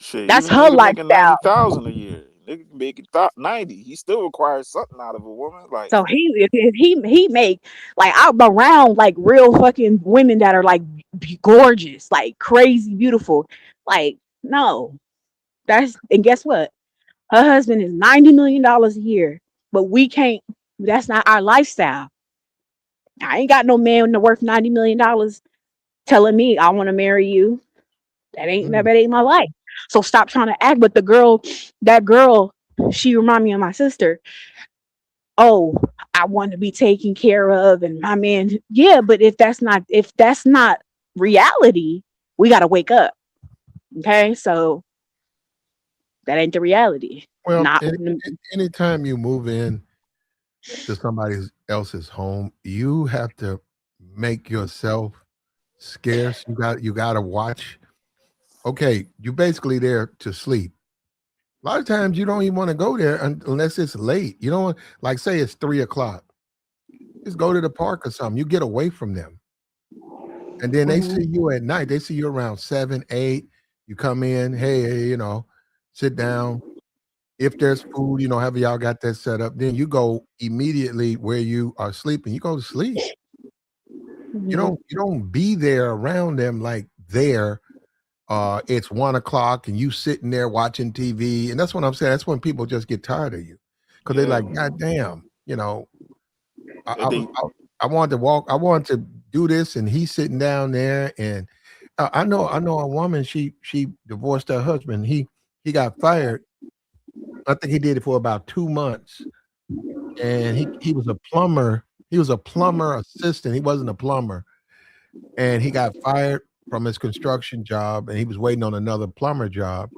Shit, That's even a her nigga making lifestyle. 90,000 a year, nigga can make it 90. He still requires something out of a woman. Like, So if he make like I'm around like real fucking women that are like gorgeous, like crazy beautiful. Like no, that's and guess what? Her husband is $90 million a year, but we can't. That's not our lifestyle. I ain't got no man worth $90 million telling me I want to marry you. mm, That ain't my life. So stop trying to act. But that girl, she remind me of my sister. Oh, I want to be taken care of, and my man. Yeah, but if that's not reality, we gotta wake up. Okay, so that ain't the reality. well, Not anytime you move in to somebody else's home, you have to make yourself scarce. You got to watch. Okay, you're basically there to sleep. A lot of times you don't even want to go there unless it's late. You don't want, like say it's 3 o'clock. Just go to the park or something. You get away from them. And then they mhm, see you at night. They see you around 7, 8. You come in, hey, sit down. If there's food, however y'all got that set up, then you go immediately where you are sleeping. You go to sleep. You mhm. don't be there around them like there. It's 1 o'clock and you sitting there watching TV. And that's what I'm saying. That's when people just get tired of you. Because they're yeah, like, God damn, I, and I, they I wanted to walk. I wanted to do this, and he's sitting down there. And I know a woman. She divorced her husband. He got fired. I think he did it for about 2 months, and he was a plumber. He was a plumber assistant. He wasn't a plumber, and he got fired from his construction job, and he was waiting on another plumber job.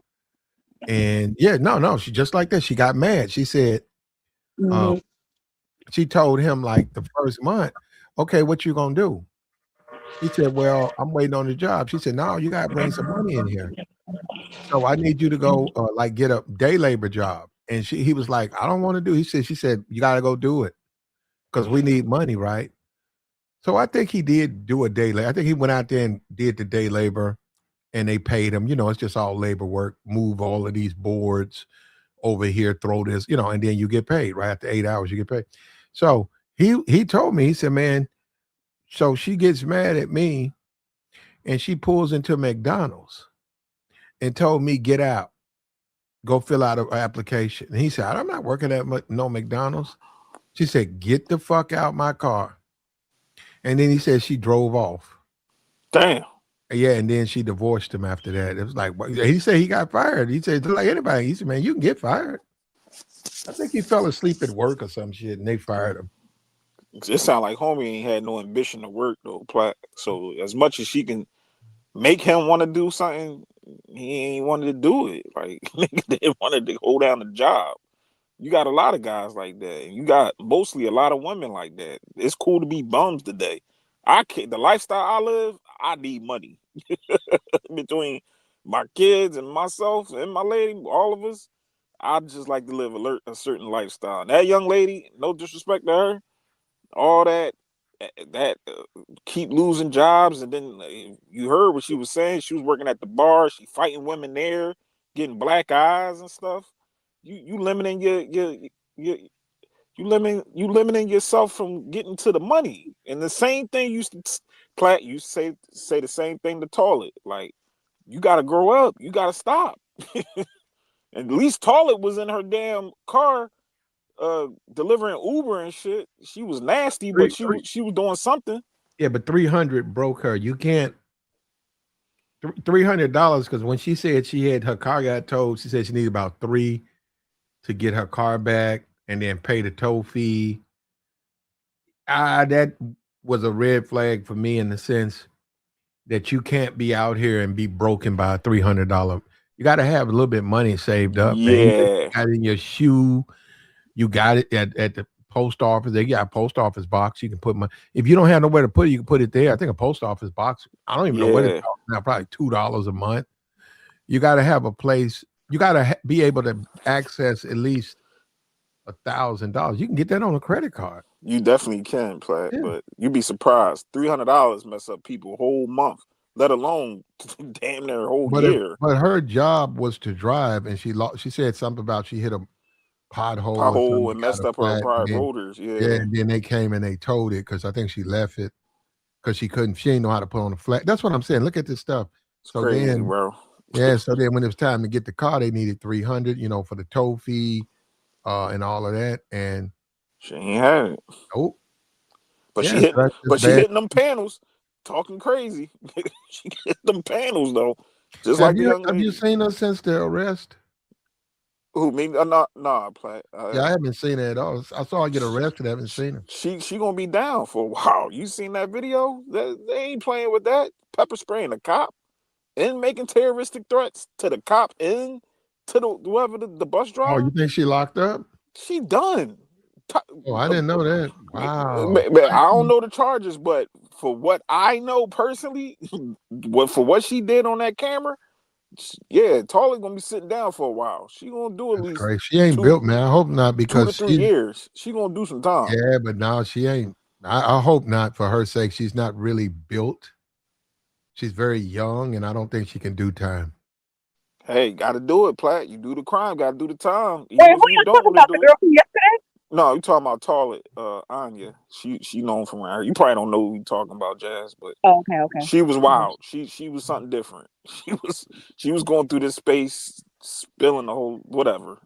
And yeah, no, she just like that. She got mad. She said, um, Mhm. she told him like the first month, okay, what you gonna do? He said, "Well, I'm waiting on the job." She said, "No, you gotta bring some money in here. So I need you to go, like, get a day labor job." And he was like, "I don't want to do." She said, "You gotta go do it because we need money, right?" So I think he did do a day labor. I think he went out there and did the day labor, and they paid him. It's just all labor work. Move all of these boards over here, throw this, and then you get paid right after 8 hours. You get paid. So he told me, he said, "Man, so she gets mad at me." And she pulls into McDonald's and told me, "Get out, go fill out an application." And he said, "I'm not working at no McDonald's." She said, "Get the fuck out my car." And then he said she drove off. damn. Yeah, and then she divorced him after that. It was like, he said he got fired. He said, just like anybody. He said, "Man, you can get fired." I think he fell asleep at work or some shit, and they fired him. It sound like homie ain't had no ambition to work though. So as much as she can make him want to do something, he ain't wanted to do it. Like nigga didn't want to hold down the job. You got a lot of guys like that, and you got mostly a lot of women like that. It's cool to be bums today. I can't. The lifestyle I live, I need money between my kids and myself and my lady, all of us. I just like to live a certain lifestyle. And that young lady, no disrespect to her, all that. that keep losing jobs, and then you heard what she was saying. She was working at the bar. She fighting women there, getting black eyes and stuff. You limiting your you limiting yourself from getting to the money. And the same thing Platt, you say the same thing to Toilet. Like, you got to grow up. You got to stop. At least Toilet was in her damn car delivering Uber and shit. She was nasty, but she was doing something. Yeah, but 300 broke her. You can't $300 because when she said she had her car got towed, she said she needed about $3 to get her car back and then pay the tow fee. That was a red flag for me in the sense that you can't be out here and be broken by a $300. You got to have a little bit of money saved up. Yeah. Man. You got it in your shoe. You got it at the post office. They got a post office box. You can put money. If you don't have nowhere to put it, you can put it there. I think a post office box. I don't even know what it's called now. Probably $2 a month. You got to have a place. You got to be able to access at least $1,000. You can get that on a credit card. You definitely can, Platt, but you'd be surprised. $300 mess up people a whole month, let alone damn near a whole year. But her job was to drive, and she said something about she hit a pothole and messed up her rotors. Yeah, and then they came and they towed it because I think she left it because she didn't know how to put on a flat. That's what I'm saying. Look at this stuff. It's crazy, bro. Yeah, so then when it was time to get the car, they needed $300, for the tow fee, and all of that, and she ain't had it. Nope. But she hitting them panels, talking crazy. She hit them panels though. Just like the young lady. Have you seen her since the arrest? Who, me? Nah, Platt. Yeah, I haven't seen her at all. I saw her get arrested. I haven't seen her. She gonna be down for a while. You seen that video? They ain't playing with that. Pepper spraying a cop and making terroristic threats to the cop and to whoever the bus driver. Oh, you think she locked up? She done. Oh, I didn't know that. Wow. I don't know the charges, but for what I know personally, for what she did on that camera, yeah, Tarly gonna be sitting down for a while. She gonna do at least. Great. She ain't built, man. I hope not, because 2 to 3 years. She gonna do some time. Yeah, but no, she ain't. I hope not, for her sake. She's not really built. She's very young, and I don't think she can do time. Hey, gotta do it, Platt. You do the crime, gotta do the time. Wait, who you talking about? The girl from yesterday? No, you talking about Tarlet, Anya. She known from around here. You probably don't know who you talking about, Jazz, but okay. She was wild. She was something different. She was going through this space, spilling the whole whatever.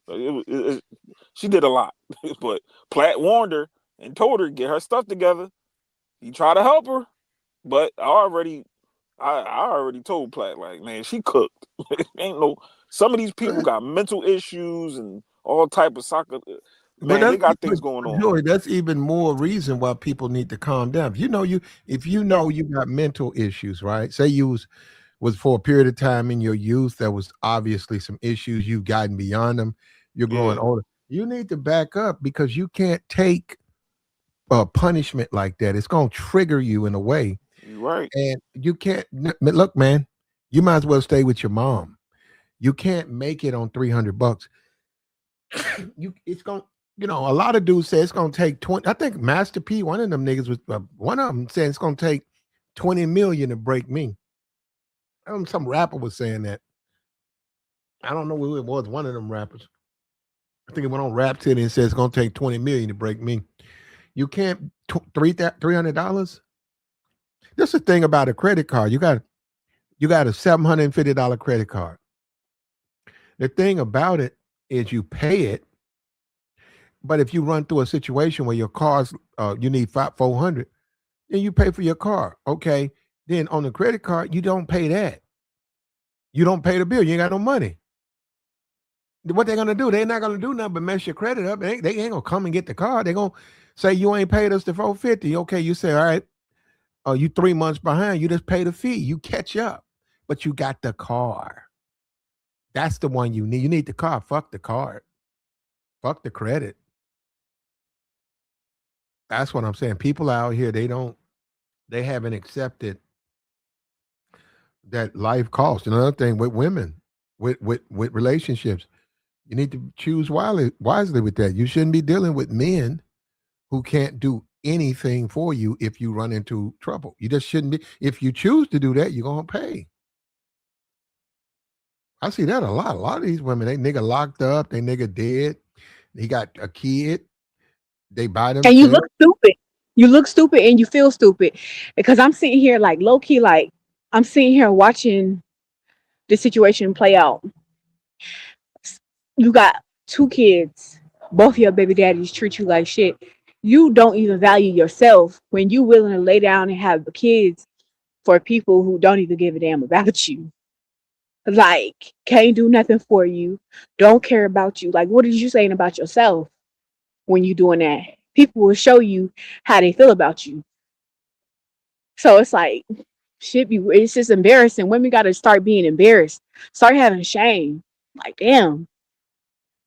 She did a lot, but Platt warned her and told her to get her stuff together. He tried to help her, but I already told Platt, like, man, she cooked. Some of these people got mental issues and all type of soccer. Man, they got things going on. Joey, that's even more reason why people need to calm down. If you know you got mental issues, right? Say you was for a period of time in your youth, there was obviously some issues, you've gotten beyond them, you're growing older. You need to back up, because you can't take punishment like that. It's going to trigger you in a way. You're right. And you can't look, man, you might as well stay with your mom. You can't make it on $300. It's going. A lot of dudes say it's going to take 20. I think Master P, one of them niggas, was one of them saying it's going to take 20 million to break me. Some rapper was saying that. I don't know who it was. One of them rappers. I think it went on Rap City and said it's going to take 20 million to break me. You can't $300. That's the thing about a credit card. You got a $750 credit card. The thing about it is you pay it. But if you run through a situation where your car's, you need $400, then you pay for your car. Okay. Then on the credit card, you don't pay that. You don't pay the bill. You ain't got no money. What they're going to do? They're not going to do nothing but mess your credit up. They ain't going to come and get the car. They're going to say, you ain't paid us the $450. Okay. You say, all right, you 3 months behind. You just pay the fee. You catch up. But you got the car. That's the one you need. You need the car. Fuck the card. Fuck the credit. That's what I'm saying. People out here, they haven't accepted that life costs. Another thing with women, with relationships, you need to choose wisely with that. You shouldn't be dealing with men who can't do anything for you if you run into trouble. You just shouldn't be. If you choose to do that, you're gonna pay. I see that a lot. A lot of these women, they nigga locked up, they nigga dead. He got a kid. They buy them And you shit. look stupid. You look stupid and you feel stupid because I'm sitting here like low key, like I'm sitting here watching the situation play out. You got two kids, both your baby daddies treat you like shit. You don't even value yourself when you willing to lay down and have the kids for people who don't even give a damn about you. Like, can't do nothing for you, don't care about you. Like, what are you saying about yourself when you doing that? People will show you how they feel about you. So it's like, it's just embarrassing. Women got to start being embarrassed, start having shame. Like, damn,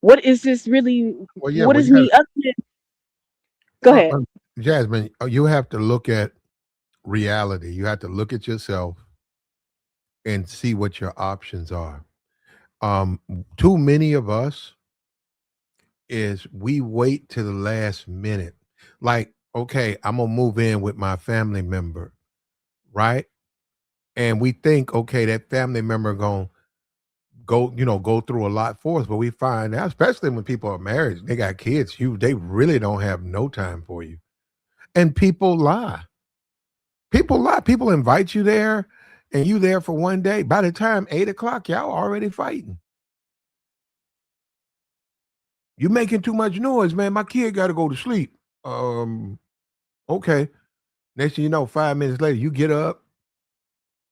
what is this really? Well, yeah, What well, is you have me up to? Go ahead. Jasmine, you have to look at reality. You have to look at yourself and see what your options are. Um, Too many of us is we wait to the last minute. Like, okay, I'm gonna move in with my family member, right? And we think, okay, that family member gonna go through a lot for us, but we find out, especially when people are married, they got kids, they really don't have no time for you. And people lie. People lie. People invite you there, and you there for one day. By the time 8 o'clock, y'all already fighting. You making too much noise, man. My kid got to go to sleep. Okay. Next thing you know, 5 minutes later, you get up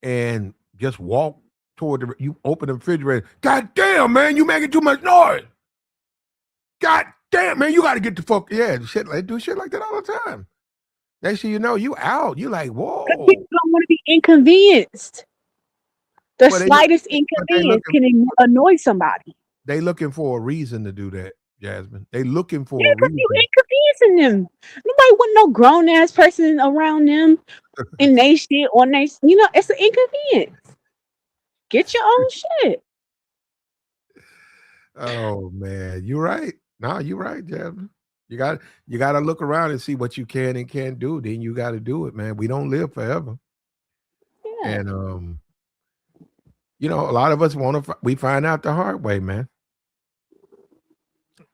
and just walk toward you open the refrigerator. God damn, man, you making too much noise. God damn, man, you got to get the fuck. Yeah, shit, they do shit like that all the time. Next thing you know, you out. You like, Because whoa. people don't want to be inconvenienced. The Well, slightest but they inconvenience looking can annoy somebody. they looking for a reason to do that, Jasmine. They looking Yeah, for a because you reason. inconveniencing them. Nobody want no grown ass person around them and they shit on they. It's an inconvenience. Get your own shit. Oh man, you're right. No, you're right, Jasmine. You got to look around and see what you can and can't do. Then you got to do it, man. We don't live forever, Yeah, and a lot of us we find out the hard way, man.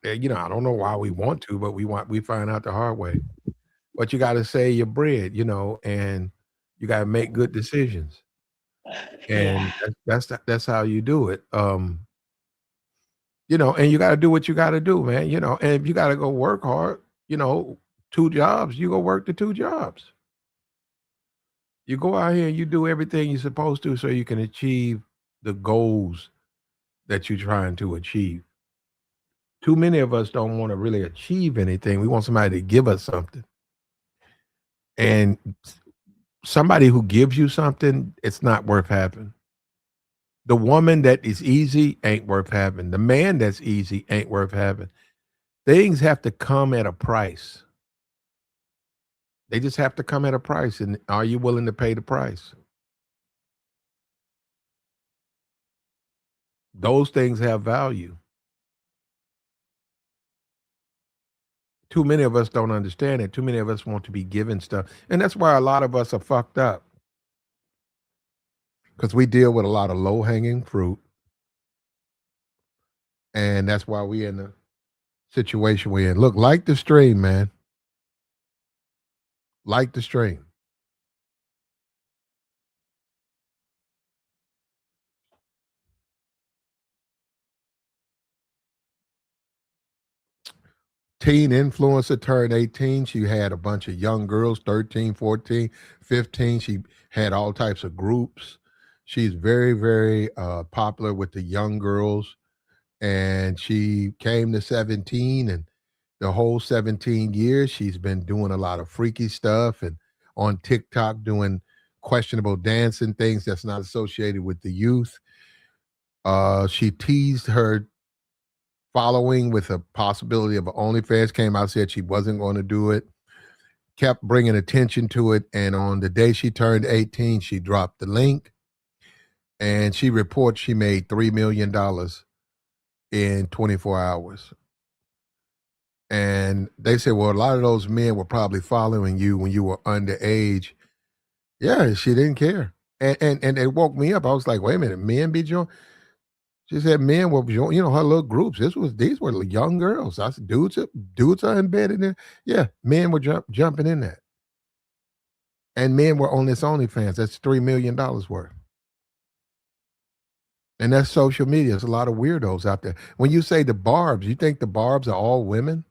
I don't know why we want to, but we find out the hard way. But you got to save your bread, and you got to make good decisions, yeah, and that's how you do it. And you got to do what you got to do, man. And if you got to go work hard, 2 jobs, you go work the 2 jobs. You go out here and you do everything you're supposed to so you can achieve the goals that you're trying to achieve. Too many of us don't want to really achieve anything. We want somebody to give us something. And somebody who gives you something, it's not worth having. The woman that is easy ain't worth having. The man that's easy ain't worth having. Things have to come at a price. They just have to come at a price. And are you willing to pay the price? Those things have value. Too many of us don't understand it. Too many of us want to be given stuff. And that's why a lot of us are fucked up. Because we deal with a lot of low hanging fruit. And that's why we in the situation we're in. Look, like the stream, man. Like the stream. Teen influencer turned 18. She had a bunch of young girls, 13, 14, 15. She had all types of groups. She's very, very popular with the young girls. And she came to 17, and the whole 17 years, she's been doing a lot of freaky stuff and on TikTok doing questionable dancing things that's not associated with the youth. She teased her following with a possibility of OnlyFans, came out, said she wasn't going to do it, kept bringing attention to it. And on the day she turned 18, she dropped the link, and she reports she made $3 million in 24 hours. And they said, well, a lot of those men were probably following you when you were underage. Yeah, she didn't care. And it woke me up. I was like, wait a minute, men be joining? She said men were joining, her little groups. These were young girls. I said, dudes are embedded in. Yeah, men were jumping in that. And men were on this OnlyFans. That's $3 million worth. And that's social media. There's a lot of weirdos out there. When you say the barbs, you think the barbs are all women?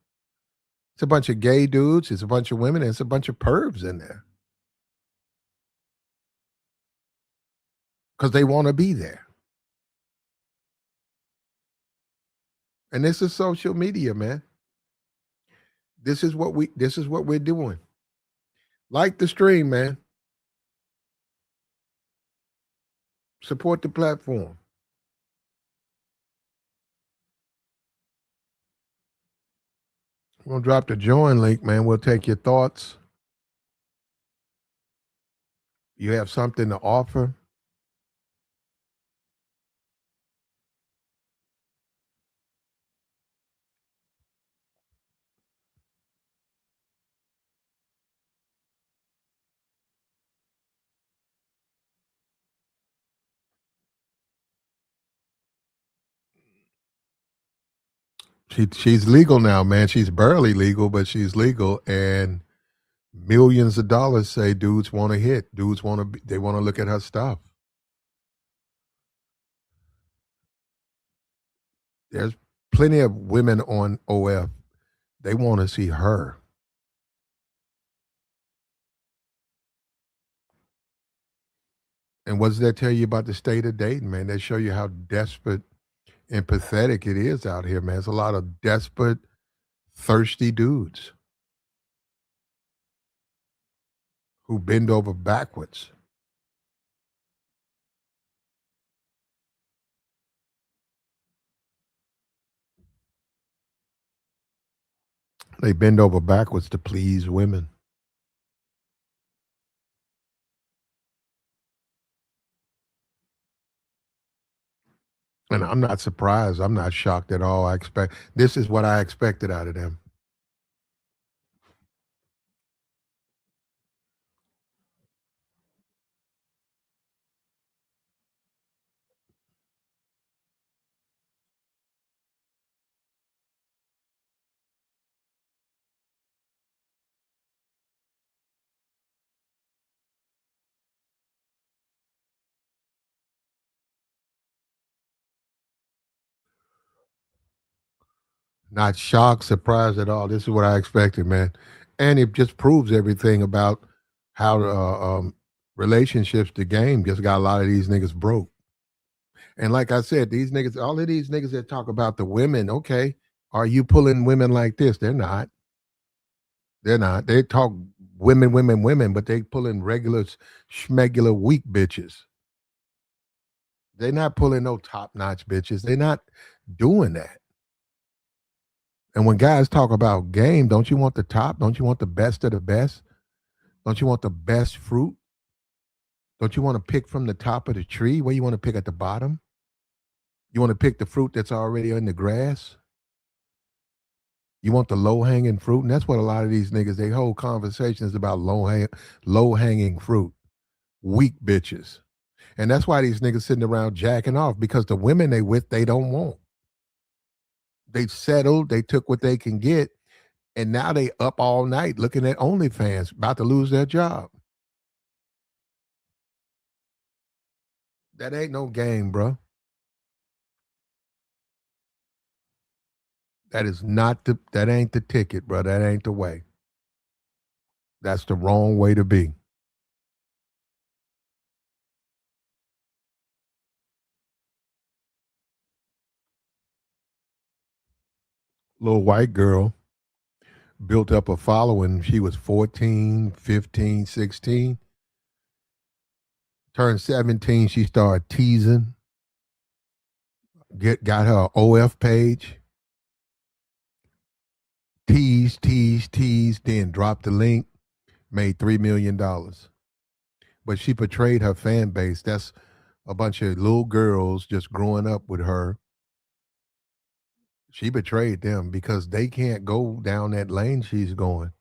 It's a bunch of gay dudes, it's a bunch of women, and it's a bunch of pervs in there. Because they want to be there. And this is social media, man. This is what we're doing. Like the stream, man. Support the platform. We're gonna drop the join link, man. We'll take your thoughts. You have something to offer. She's legal now, man. She's barely legal, but she's legal, and millions of dollars say dudes want to hit. Dudes they want to look at her stuff. There's plenty of women on OF. They want to see her. And what does that tell you about the state of dating, man? They show you how desperate and pathetic it is out here, man. There's a lot of desperate, thirsty dudes who bend over backwards. They bend over backwards to please women. And I'm not surprised. I'm not shocked at all. This is what I expected out of them. Not shocked, surprised at all. This is what I expected, man. And it just proves everything about how relationships, the game, just got a lot of these niggas broke. And like I said, these niggas, all of these niggas that talk about the women, okay, are you pulling women like this? They're not. They're not. They talk women, women, women, but they pulling regular, schmegular, weak bitches. They're not pulling no top notch bitches. They're not doing that. And when guys talk about game, don't you want the top? Don't you want the best of the best? Don't you want the best fruit? Don't you want to pick from the top of the tree? Where you want to pick at the bottom? You want to pick the fruit that's already in the grass? You want the low hanging fruit? And that's what a lot of these niggas, they whole conversation is about low hanging fruit. Weak bitches. And that's why these niggas sitting around jacking off, because the women they with, they don't want. They settled, they took what they can get, and now they up all night looking at OnlyFans, about to lose their job. That ain't no game, bro. That ain't the ticket, bro. That ain't the way. That's the wrong way to be. Little white girl built up a following. She was 14, 15, 16. Turned 17, she started teasing. Got her OF page. Teased, then dropped the link, made $3 million. But she portrayed her fan base. That's a bunch of little girls just growing up with her. She betrayed them because they can't go down that lane she's going.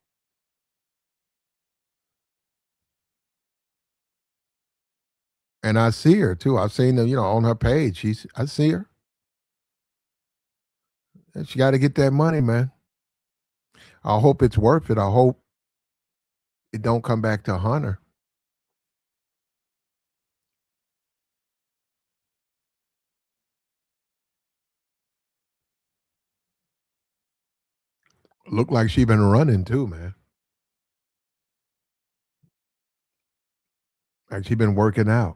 And I see her too. I've seen her, on her page. I see her. And she got to get that money, man. I hope it's worth it. I hope it don't come back to Hunter. Look like she been running too, man. Like she been working out.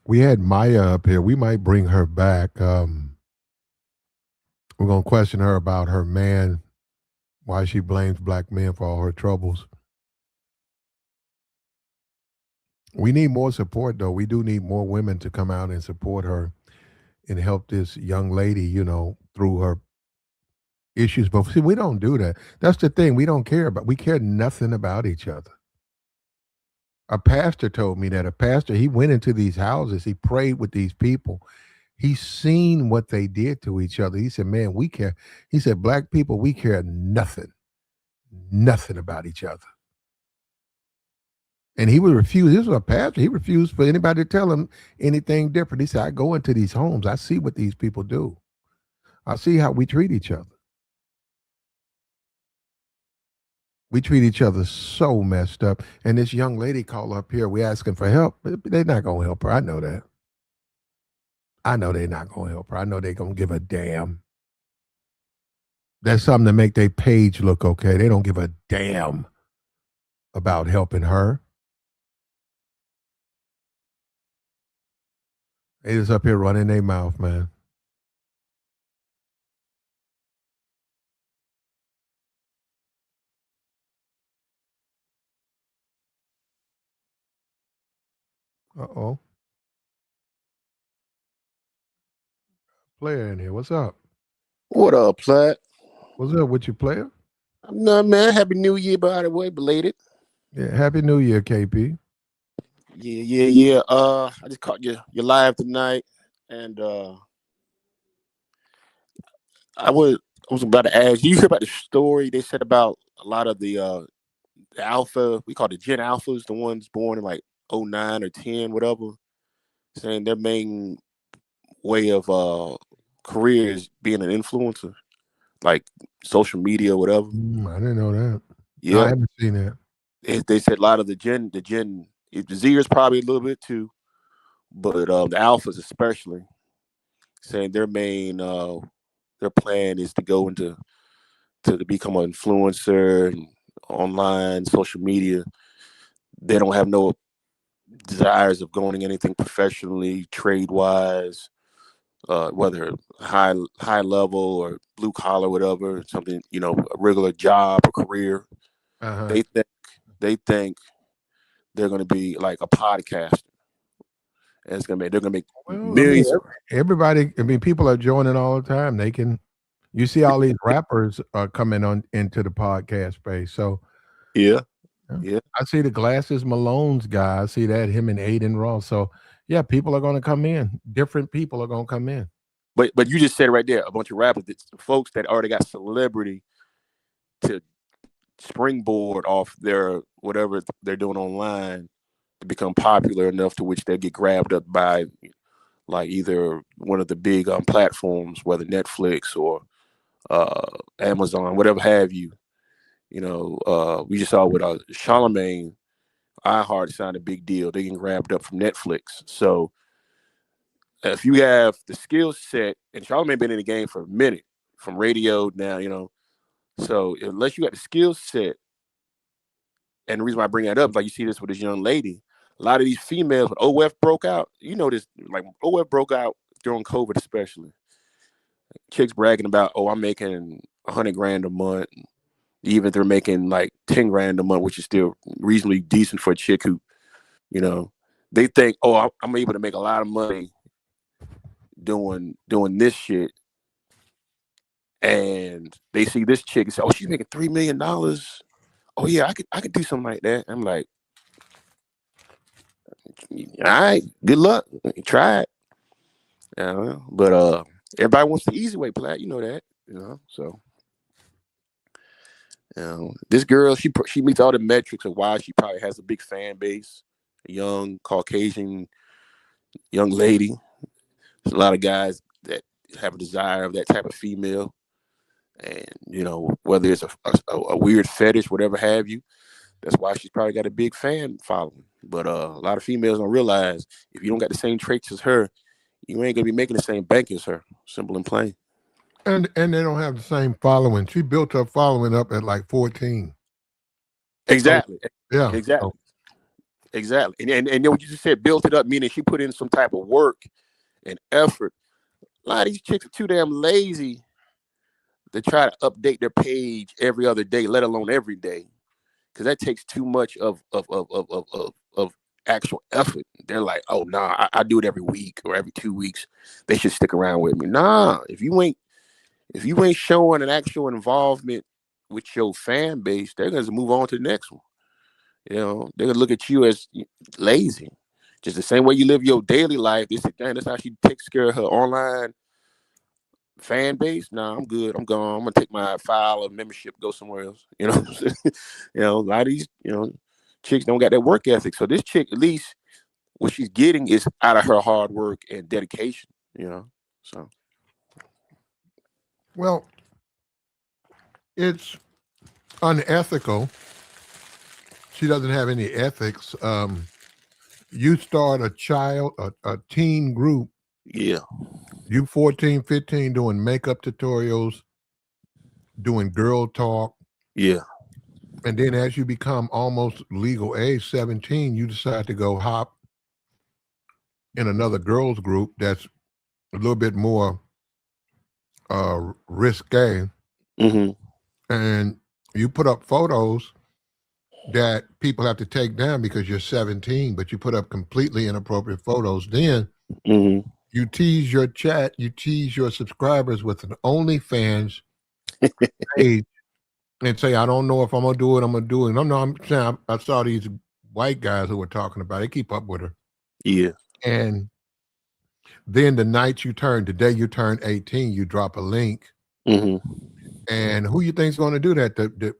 We had Maya up here. We might bring her back. We're gonna question her about her man, why she blames black men for all her troubles. We need more support, though. We do need more women to come out and support her and help this young lady, through her issues. But see, we don't do that. That's the thing. We don't care about. We care nothing about each other. A pastor told me that. A pastor, he went into these houses. He prayed with these people. He's seen what they did to each other. He said, "Man, we care." He said, "Black people, we care nothing about each other." And he would refuse. This was a pastor. He refused for anybody to tell him anything different. He said, "I go into these homes. I see what these people do. I see how we treat each other. We treat each other so messed up." And this young lady called up here. We asking for help. They're not going to help her. I know that. I know they're not going to help her. I know they're going to give a damn. That's something to make their page look okay. They don't give a damn about helping her. They just up here running their mouth, man. Uh-oh. Player in here. What's up? What up, Platt? What's up with you, player? No, man. Happy New Year, by the way, belated. Yeah, Happy New Year, KP. Yeah. I just caught you live tonight, and I was about to ask you hear about the story they said about a lot of the alpha, we call it Gen Alphas, the ones born in like '09 or 10, whatever, saying their main way of career is being an influencer, like social media, whatever. I didn't know that. No, I Yeah, haven't seen that. they said a lot of the Zers probably a little bit too, but the alphas especially saying their plan is to go into to become an influencer and online social media. They don't have no desires of going anything professionally, trade wise, whether high level or blue collar, whatever, something a regular job or career. Uh-huh. They think they're going to be like a podcaster, and they're going to make Well, millions. everybody. People are joining all the time. They can. You see all these rappers coming on into the podcast space. So Yeah. I see the Glasses Malone's guy. I see that him and Aiden Ross. So yeah, people are going to come in. Different people are going to come in. But you just said right there, a bunch of rappers, folks that already got celebrity to springboard off their whatever they're doing online to become popular enough to which they get grabbed up by like either one of the big platforms, whether Netflix or Amazon, whatever have you. We just saw with Charlemagne, iHeart signed a big deal. They get grabbed up from Netflix. So if you have the skill set, and Charlemagne been in the game for a minute, from radio now. So unless you got the skill set, and the reason why I bring that up is like you see this with this young lady. A lot of these females, when OF broke out, this, like OF broke out during COVID, especially. Chicks bragging about, oh, I'm making $100,000 a month, even if they're making like $10,000 a month, which is still reasonably decent for a chick who You know, they think, oh, I'm able to make a lot of money doing this shit, and they see this chick and say, oh, she's making $3 million. Oh yeah, I could do something like that. I'm like, all right, good luck, try it. But everybody wants the easy way, Platt. You know that, So, this girl, she meets all the metrics of why she probably has a big fan base. A young Caucasian young lady. There's a lot of guys that have a desire of that type of female, and whether it's a weird fetish, whatever have you. That's why she's probably got a big fan following. But a lot of females don't realize if you don't got the same traits as her, you ain't gonna be making the same bank as her. Simple and plain. And they don't have the same following. She built her following up at like 14. Exactly. So, yeah. Exactly. Exactly. And what you just said, built it up, meaning she put in some type of work and effort. A lot of these chicks are too damn lazy to try to update their page every other day, let alone every day, because that takes too much of actual effort. They're like, oh nah, I do it every week or every 2 weeks. They should stick around with me. Nah, if you ain't showing an actual involvement with your fan base, they're gonna move on to the next one. They're gonna look at you as lazy. Just the same way you live your daily life. That's how she takes care of her online fan base. Nah, I'm good. I'm gone. I'm gonna take my $5 membership, go somewhere else. A lot of these, chicks don't got that work ethic. So this chick, at least what she's getting is out of her hard work and dedication. So. Well, it's unethical. She doesn't have any ethics. You start a teen group. Yeah. You 14, 15 doing makeup tutorials, doing girl talk. Yeah. And then as you become almost legal age, 17, you decide to go hop in another girls group that's a little bit more risque. Mm-hmm. And you put up photos that people have to take down because you're 17, but you put up completely inappropriate photos. Then you tease your chat, you tease your subscribers with an OnlyFans page and say, I don't know if I'm going to do it, I'm going to do it. No, I'm saying I saw these white guys who were talking about it. They keep up with her. Yeah. And then the day you turn 18, you drop a link. Mm-hmm. And who you think's going to do that?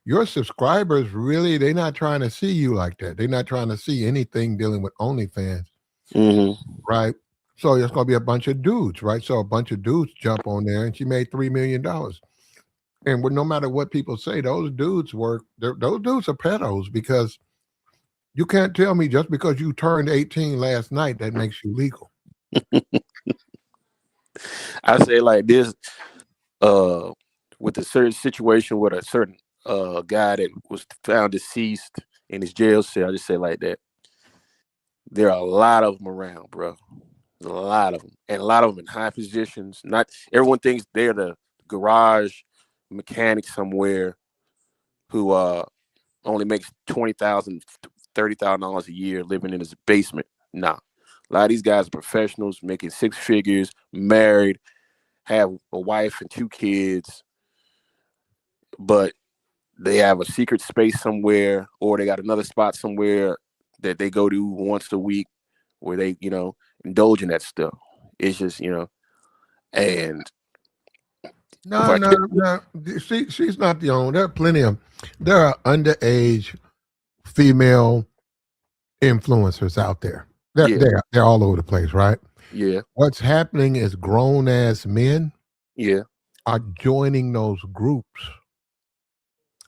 Your subscribers, really, they're not trying to see you like that. They're not trying to see anything dealing with OnlyFans. Mm-hmm. Right? So it's going to be a bunch of dudes, right? So a bunch of dudes jump on there and she made $3 million. And no matter what people say, those dudes are pedos, because you can't tell me just because you turned 18 last night that makes you legal. I say like this, with a certain situation with a certain guy that was found deceased in his jail cell, I just say like that. There are a lot of them around, bro. A lot of them, and a lot of them in high positions. Not everyone thinks they're the garage mechanic somewhere who only makes $20,000, $30,000 a year living in his basement. Nah, a lot of these guys are professionals, making 6 figures, married, have a wife and 2 kids, but they have a secret space somewhere, or they got another spot somewhere that they go to once a week where they, indulge in that stuff. It's just, and No. She's not the only. There are underage female influencers out there. They're all over the place, right? Yeah. What's happening is grown ass men are joining those groups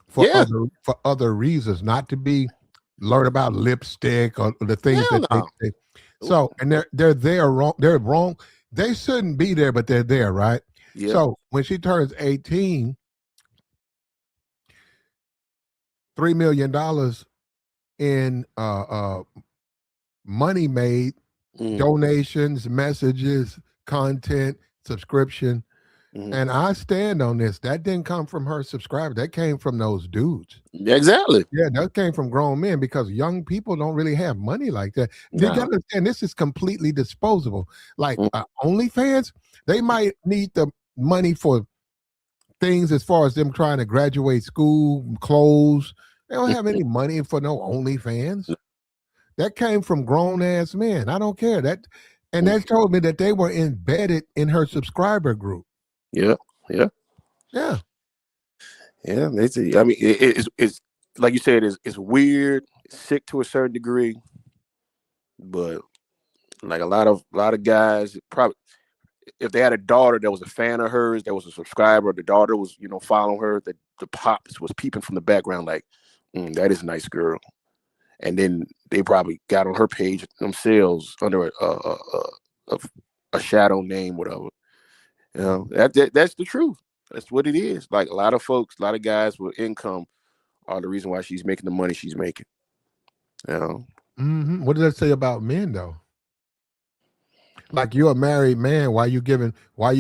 for other reasons, not to be learn about lipstick or the things they so, and they're there wrong. They're wrong. They shouldn't be there, but they're there, right? Yeah. So when she turns 18, $3 million in money made, donations, messages, content, subscription. And I stand on this. That didn't come from her subscriber. That came from those dudes. Exactly. Yeah, that came from grown men because young people don't really have money like that. You got to understand, this is completely disposable. Like OnlyFans, they might need the money for things as far as them trying to graduate school, clothes. They don't have any money for no OnlyFans. That came from grown ass men. I don't care that. And that told me that they were embedded in her subscriber group. Yeah. Yeah. Yeah. I mean, it's like you said, it's weird, it's sick to a certain degree, but like a lot of guys probably, if they had a daughter that was a fan of hers, that was a subscriber, the daughter was, following her, that the pops was peeping from the background like, that is a nice girl. And then they probably got on her page themselves under a shadow name, whatever. That's the truth. That's what it is. Like a lot of folks, a lot of guys with income are the reason why she's making the money she's making. What does that say about men though? Like, you're a married man. Why you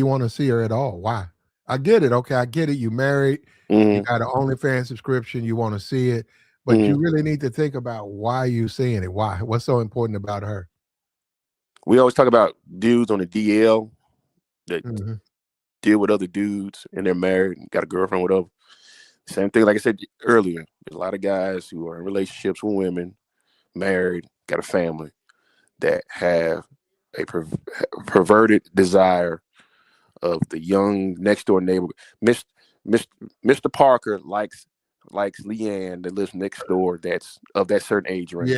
want to see her at all? Why? I get it. Okay, I get it. You married. You got an OnlyFans subscription. You want to see it. But you really need to think about why you seeing it. Why? What's so important about her? We always talk about dudes on the DL that deal with other dudes and they're married and got a girlfriend, whatever. Same thing, like I said earlier, there's a lot of guys who are in relationships with women, married, got a family, that have a perverted desire of the young next door neighbor. Mr. Parker likes Leanne that lives next door that's of that certain age range.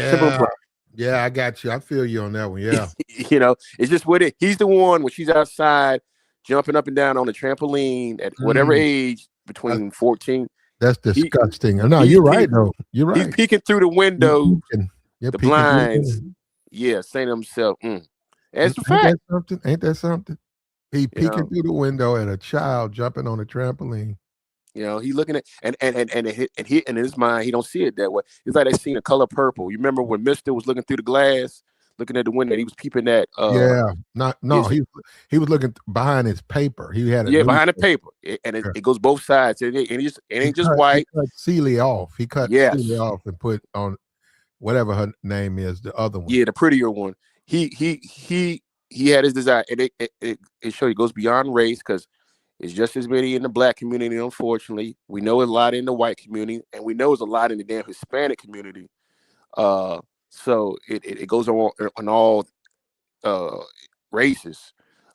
Yeah, I got you. I feel you on that one. Yeah. It's just what he's the one when she's outside jumping up and down on the trampoline at whatever age between 14. That's disgusting. No, you're right, though. You're right. He's peeking through the window, the blinds. Yeah, saying to himself, that's a fact. Ain't that something? He peeking through the window at a child jumping on a trampoline. He looking at and in his mind he don't see it that way. It's like they seen The Color Purple. You remember when Mister was looking through the glass, looking at the window, and he was peeping at he was looking behind his paper. He had behind the paper, and it goes both sides. And it ain't just white. He cut Celie off. He cut Celie off and put on whatever her name is, the other one. Yeah, the prettier one. He had his desire, and it shows it goes beyond race because it's just as many in the Black community. Unfortunately, we know a lot in the white community, and we know it's a lot in the damn Hispanic community. So it goes on all races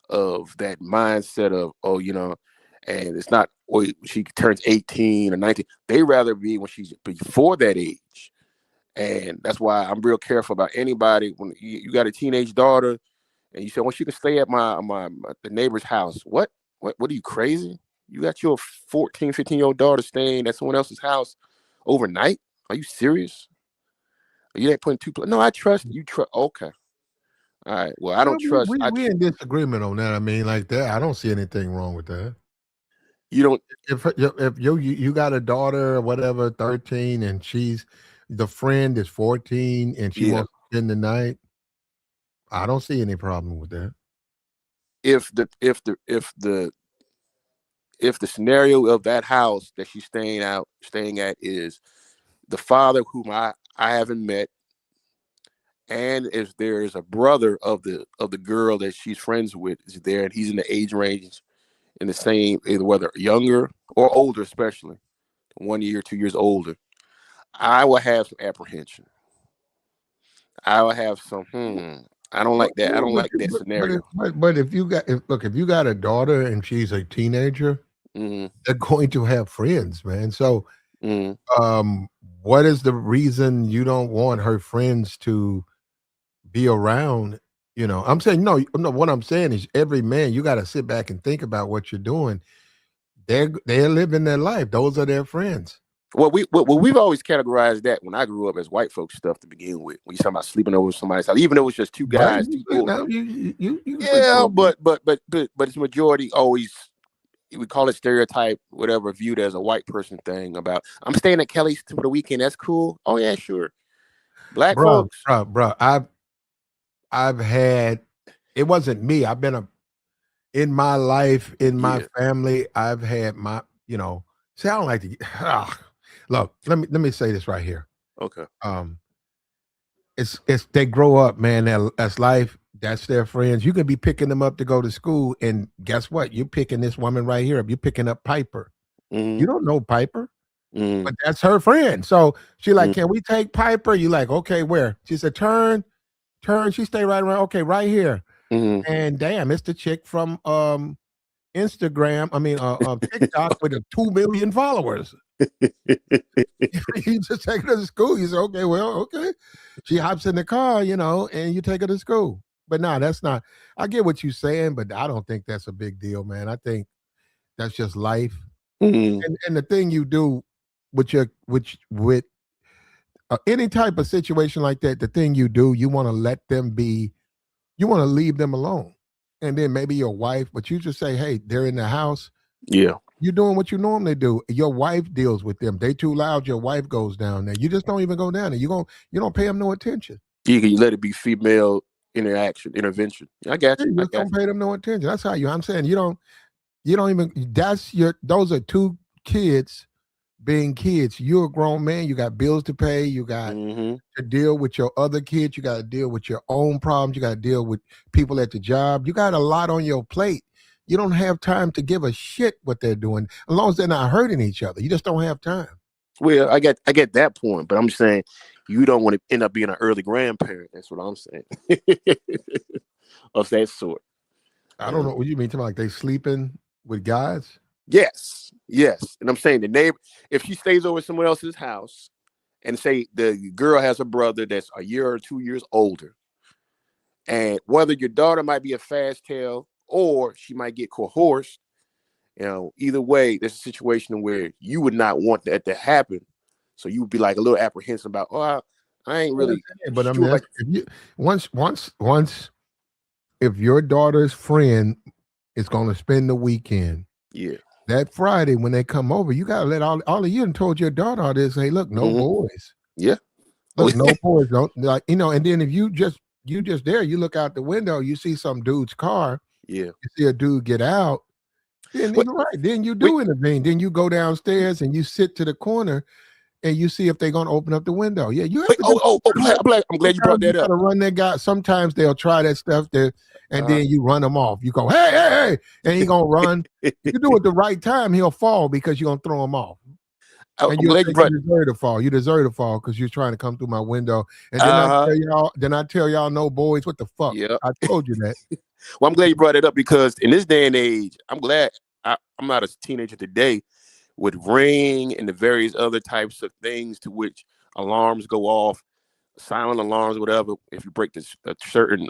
of that mindset of and it's not she turns 18 or 19. They rather be when she's before that age, and that's why I'm real careful about anybody when you got a teenage daughter, and you say, well, she can stay at the neighbor's house. What are you, crazy? You got your 14, 15-year-old daughter staying at someone else's house overnight? Are you serious? Are you not putting two? No, I trust you. Okay. All right. Well, I don't trust. We in disagreement on that. I mean, like that. I don't see anything wrong with that. You don't. If you got a daughter or whatever, 13, and the friend is 14, and she wants to spend the night, I don't see any problem with that. If the scenario of that house that she's staying at is the father whom I haven't met, and if there is a brother of the girl that she's friends with is there, and he's in the age range in the same, either whether younger or older, especially 1 year, 2 years older, I will have some apprehension. I will have some I don't like that. I don't like that scenario. But if you got a daughter and she's a teenager, they're going to have friends, man. So, what is the reason you don't want her friends to be around? I'm saying no. What I'm saying is, every man, you got to sit back and think about what you're doing. They're living their life. Those are their friends. Well, we've always categorized that when I grew up as white folks stuff to begin with. When you talk about sleeping over somebody's house, even though it was just two guys, but it's majority always. We call it stereotype, whatever, viewed as a white person thing about, I'm staying at Kelly's for the weekend. That's cool. Oh yeah, sure. Black folks, bro. I've had. It wasn't me. in my life, in my Yeah. family, I've had my, see, I don't like to look, let me say this right here. Okay. Um, it's they grow up, man. That's life. That's their friends. You can be picking them up to go to school, and guess what? You're picking this woman right here up. You're picking up Piper. You Mm-hmm. don't know Piper, Mm-hmm. but that's her friend. So she like, Mm-hmm. can we take Piper? You like, okay, where? She said, turn. She stay right around. Okay, right here. Mm-hmm. And damn, it's the chick from Instagram. I mean, TikTok with a 2 million followers. You just take her to school. You say, okay, well, okay. She hops in the car, and you take her to school. But no, that's not. I get what you're saying, but I don't think that's a big deal, man. I think that's just life. Mm-hmm. And the thing you do with with any type of situation like that, the thing you do, you want to let them be. You want to leave them alone, and then maybe your wife. But you just say, hey, they're in the house. Yeah. You're doing what you normally do. Your wife deals with them. They too loud. Your wife goes down there. You just don't even go down there. You don't pay them no attention. You let it be female intervention. I got you. You I just got don't pay them no attention. That's how I'm saying you don't even. Those are two kids being kids. You're a grown man. You got bills to pay. You you. got Mm-hmm. to deal with your other kids. You got to deal with your own problems. You got to deal with people at the job. You got a lot on your plate. You don't have time to give a shit what they're doing, as long as they're not hurting each other. You just don't have time. Well, I get that point, but I'm just saying you don't want to end up being an early grandparent. That's what I'm saying. Of that sort. I don't know what you mean. Like they sleeping with guys? Yes, yes. And I'm saying the neighbor, if she stays over at someone else's house, and say the girl has a brother that's a year or 2 years older, and whether your daughter might be a fast tail or she might get coerced, either way, there's a situation where you would not want that to happen. So you would be like a little apprehensive about, I ain't really But I mean, sure. Like, if you once if your daughter's friend is going to spend the weekend, yeah, that Friday when they come over, you got to let all of you and told your daughter all this. Hey, look, no boys. yeah, Look, no boys. Don't like And then if you just there, you look out the window, you see some dude's car. yeah. You see a dude get out. Then Wait, you're right. Then you wait, do intervene. Then you go downstairs and you sit to the corner and you see if they're going to open up the window. Yeah, you have wait. to do. I'm glad you brought Sometimes you that up. gotta run that guy. Sometimes they'll try that stuff there, and Uh, then you run them off. You go, hey, hey, hey, and he gonna run. You do it the right time, he'll fall because you're gonna throw him off. And I'm you'll glad you think brought. you deserve to fall. You deserve to fall because you're trying to come through my window. And then Uh-huh. I tell y'all, no boys. What the fuck? Yeah. I told you that. Well, I'm glad you brought it up because in this day and age, I'm glad I'm not a teenager today with Ring and the various other types of things to which alarms go off, silent alarms, whatever. If you break this a certain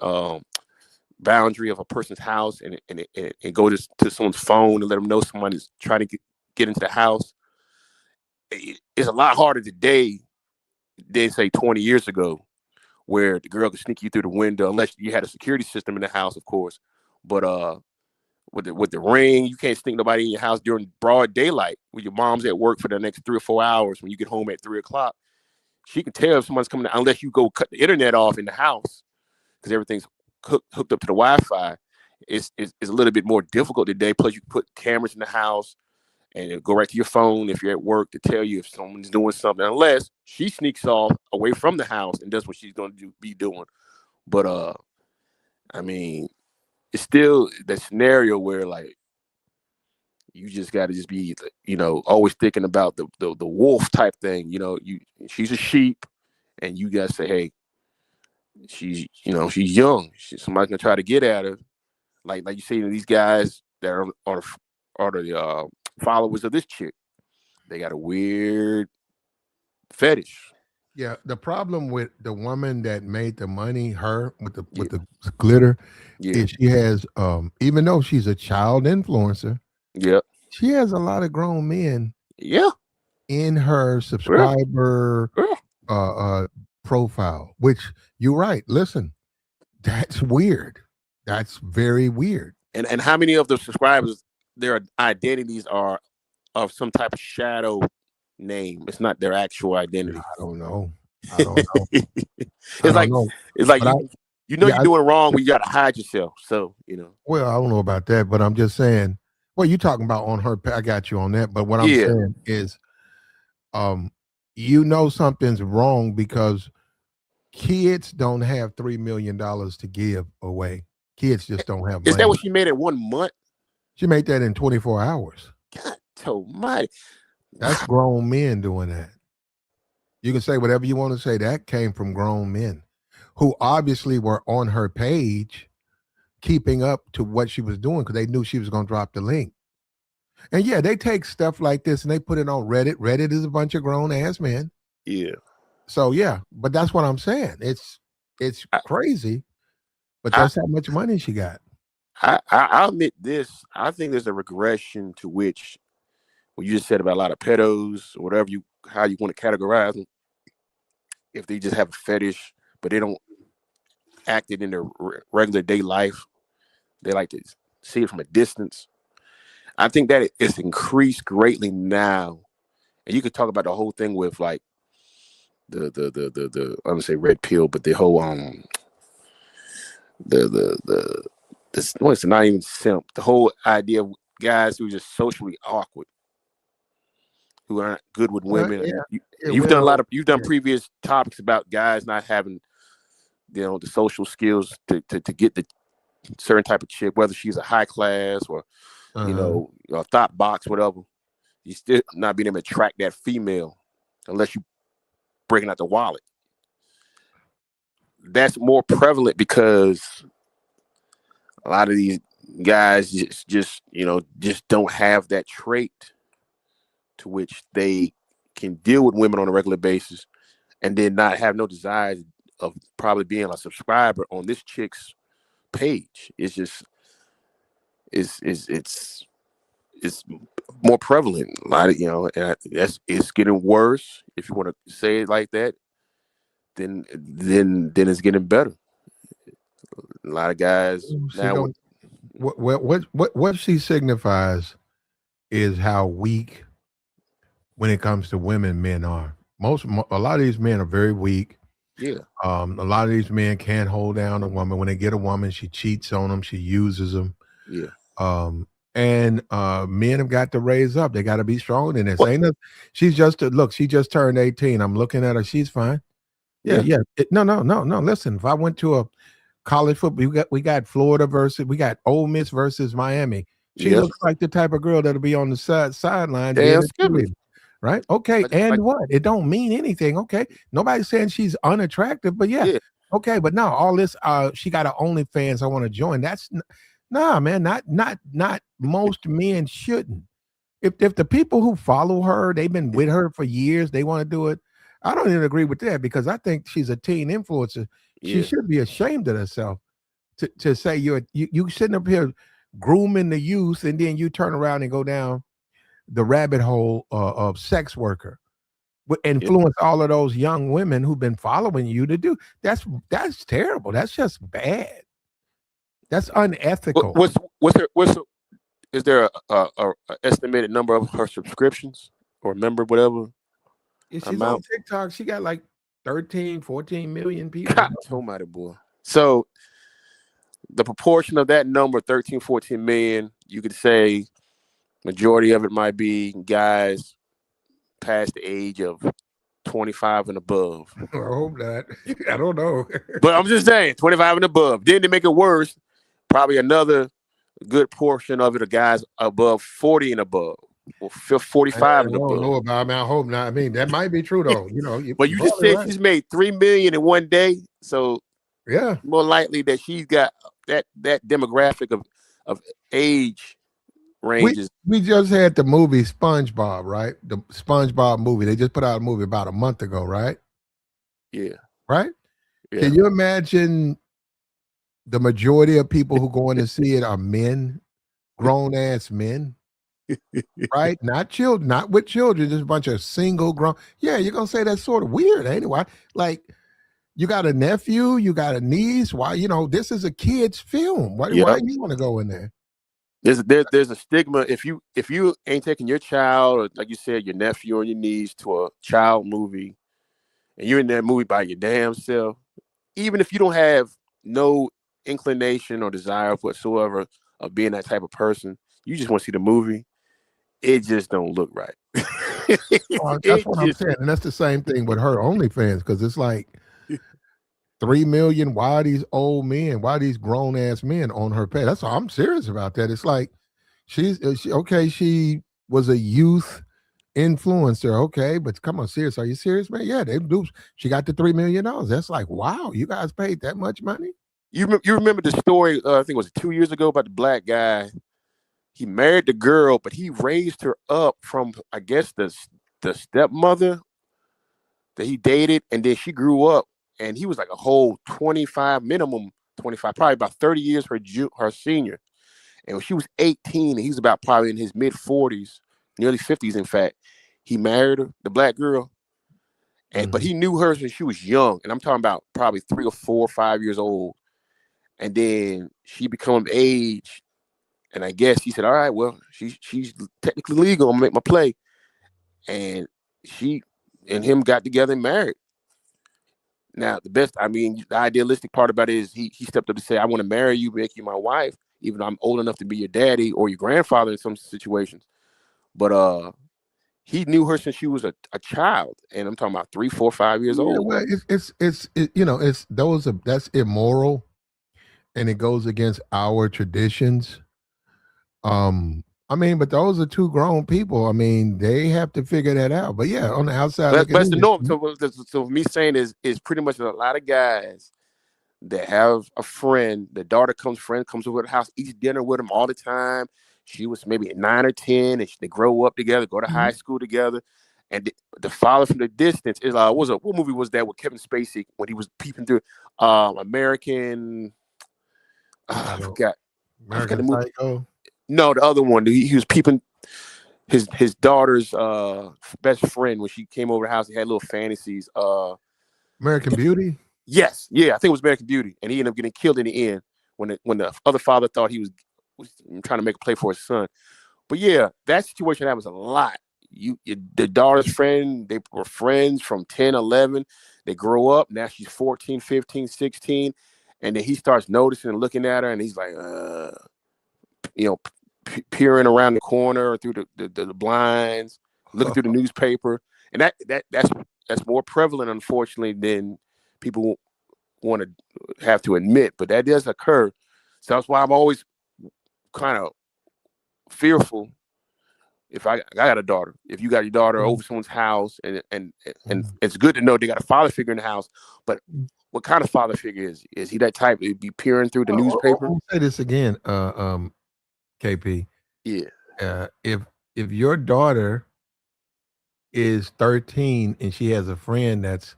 boundary of a person's house and go to someone's phone and let them know somebody's trying to get into the house, it's a lot harder today than say 20 years ago, where the girl could sneak you through the window unless you had a security system in the house, of course. But with the Ring, you can't sneak nobody in your house during broad daylight when your mom's at work for the next 3 or 4 hours. When you get home at 3 o'clock, she can tell if someone's coming out, unless you go cut the internet off in the house because everything's hooked up to the Wi-Fi. It's a little bit more difficult today. Plus, you can put cameras in the house and it'll go right to your phone if you're at work to tell you if someone's doing something, unless she sneaks off away from the house and does what she's going to be doing. But I mean, it's still that scenario where like you just got to just be, always thinking about the wolf type thing. She's a sheep, and you got to say, hey, she's young. Somebody's gonna try to get at her. Like you see these guys that are the followers of this chick. They got a weird fetish. Yeah, the problem with the woman that made the money, her with the glitter, Yeah, is she has even though she's a child influencer, yeah, she has a lot of grown men yeah, in her yeah, subscriber yeah. profile, which you're right. Listen, that's weird. That's very weird. And how many of the subscribers their identities are of some type of shadow name? It's not their actual identity. I don't know. I don't know. I It's don't like know. it's like But You know Yeah, you're doing wrong when you got to hide yourself. So, you know. well, I don't know about that, but I'm just saying. Well, you talking about on her? I got you on that. But what I'm Yeah. saying is, you know something's wrong because kids don't have $3 million to give away. Kids just don't have Is that money. what she made in 1 month? She made that in 24 hours. God almighty. That's grown men doing that. You can say whatever you want to say. That came from grown men who obviously were on her page keeping up to what she was doing because they knew she was going to drop the link. And yeah, they take stuff like this and they put it on Reddit. Reddit is a bunch of grown ass men. Yeah. So yeah, but that's what I'm saying. It's crazy, but I, that's how much money she got. I'll admit this. I think there's a regression to which what you just said about a lot of pedos or whatever how you want to categorize them. If they just have a fetish, but they don't act it in their regular day life, they like to see it from a distance. I think that it's increased greatly now, and you could talk about the whole thing with like the I'm gonna say red pill, but the whole this well, it's not even simp. The whole idea of guys who are just socially awkward, who aren't good with women. Yeah, You've done yeah. previous topics about guys not having, you know, the social skills to get the certain type of chick, whether she's a high class or you know, a thought box, whatever. You still not being able to track that female unless you breaking out the wallet. That's more prevalent because a lot of these guys just you know just don't have that trait to which they can deal with women on a regular basis and then not have no desire of probably being a subscriber on this chick's page. It's just it's more prevalent. A lot of, you know, and it's getting worse. If you want to say it like that, then it's getting better. A lot of guys She now don't. What she signifies is how weak when it comes to women men are. A lot of these men are very weak. yeah. A lot of these men can't hold down a woman. When they get a woman, she cheats on them. She uses them. Yeah. And men have got to raise up. They got to be strong in this. What? Ain't she's just look. She just turned 18. I'm looking at her. She's fine. Yeah. No. Listen, if I went to a college football, we got Florida we got Ole Miss versus Miami. She looks like the type of girl that'll be on the sideline being a cheerleader. Right? Okay. And what? It don't mean anything. Okay. Nobody's saying she's unattractive, but yeah. Okay. But no, all this, she got an OnlyFans I want to join. That's nah, man. Not most men shouldn't. If the people who follow her, they've been with her for years, they want to do it. I don't even agree with that because I think she's a teen influencer. She should be ashamed of herself to say you sitting up here grooming the youth and then you turn around and go down the rabbit hole of sex worker, influence all of those young women who've been following you to do. That's terrible. That's just bad. That's unethical. Is there a estimated number of her subscriptions or member, whatever? If she's on TikTok, she got like 13, 14 million people. God almighty, boy. So the proportion of that number, 13, 14 million, you could say majority of it might be guys past the age of 25 and above. I hope not. I don't know. But I'm just saying, 25 and above. Then to make it worse, probably another good portion of it are guys above 40 and above. Or 45 and above. I don't know about. I mean, I hope not. I mean, that might be true though. You know, but you just said she's made 3 million in one day, so yeah, more likely that she's got that demographic of age ranges. We just had the movie SpongeBob, right? The SpongeBob movie. They just put out a movie about a month ago, right? Yeah. Right? Yeah. Can you imagine the majority of people who go in to see it are men, grown ass men? Right? Not children, not with children, just a bunch of single grown. Yeah, you're gonna say that's sort of weird, ain't it? Why? Like, you got a nephew, you got a niece. Why, this is a kid's film. Why do you want to go in there? There's a stigma if you ain't taking your child, or like you said, your nephew or your niece to a child movie, and you're in that movie by your damn self, even if you don't have no inclination or desire whatsoever of being that type of person. You just want to see the movie. It just don't look right. That's It what I'm just saying, and that's the same thing with her OnlyFans, because it's like 3 million. Why are these old men? Why are these grown ass men on her page? That's all. I'm serious about that. It's like okay. She was a youth influencer, okay, but come on, serious? Are you serious, man? Yeah, they do. She got the $3 million. That's like, wow, you guys paid that much money? you remember the story? I think it was 2 years ago about the black guy. He married the girl, but he raised her up from, I guess, the stepmother that he dated, and then she grew up, and he was like a whole 25, minimum 25, probably about 30 years her senior. And when she was 18, and he was about probably in his mid 40s, nearly 50s, in fact, he married her, the black girl. But he knew her since she was young, and I'm talking about probably 3 or 4 or 5 years old. And then she became of age, and I guess he said, "All right, well, she's technically legal. I'm gonna make my play." And she and him got together and married. Now, the idealistic part about it is he stepped up to say, "I want to marry you, make you my wife, even though I'm old enough to be your daddy or your grandfather in some situations." But he knew her since she was a child, and I'm talking about 3, 4, 5 years Yeah, old. well, it's that's immoral, and it goes against our traditions. I mean, but those are two grown people. I mean, they have to figure that out. But yeah, on the outside But looking that's the in, norm. So me saying is pretty much a lot of guys that have a friend. The friend comes over to the house, eats dinner with them all the time. She was maybe 9 or 10, and they grow up together, go to high school together. And the father from the distance is what movie was that with Kevin Spacey when he was peeping through American? I forgot. I forgot the American movie. Psycho. No, the other one. He was peeping his daughter's best friend when she came over the house. He had little fantasies. American Beauty. Yes, yeah, I think it was American Beauty, and he ended up getting killed in the end when the other father thought he was trying to make a play for his son. But yeah, that situation happens a lot. The daughter's friend, they were friends from 10, 11. They grow up. Now she's 14, 15, 16. And then he starts noticing and looking at her, and he's like, peering around the corner or through the blinds, looking through the newspaper. And that's more prevalent, unfortunately, than people want to have to admit. But that does occur. So that's why I'm always kind of fearful. If I got a daughter, if you got your daughter over someone's house, and it's good to know they got a father figure in the house, but what kind of father figure is he? Is he that type to be peering through the newspaper? I'll say this again, KP. Yeah. If your daughter is 13 and she has a friend that's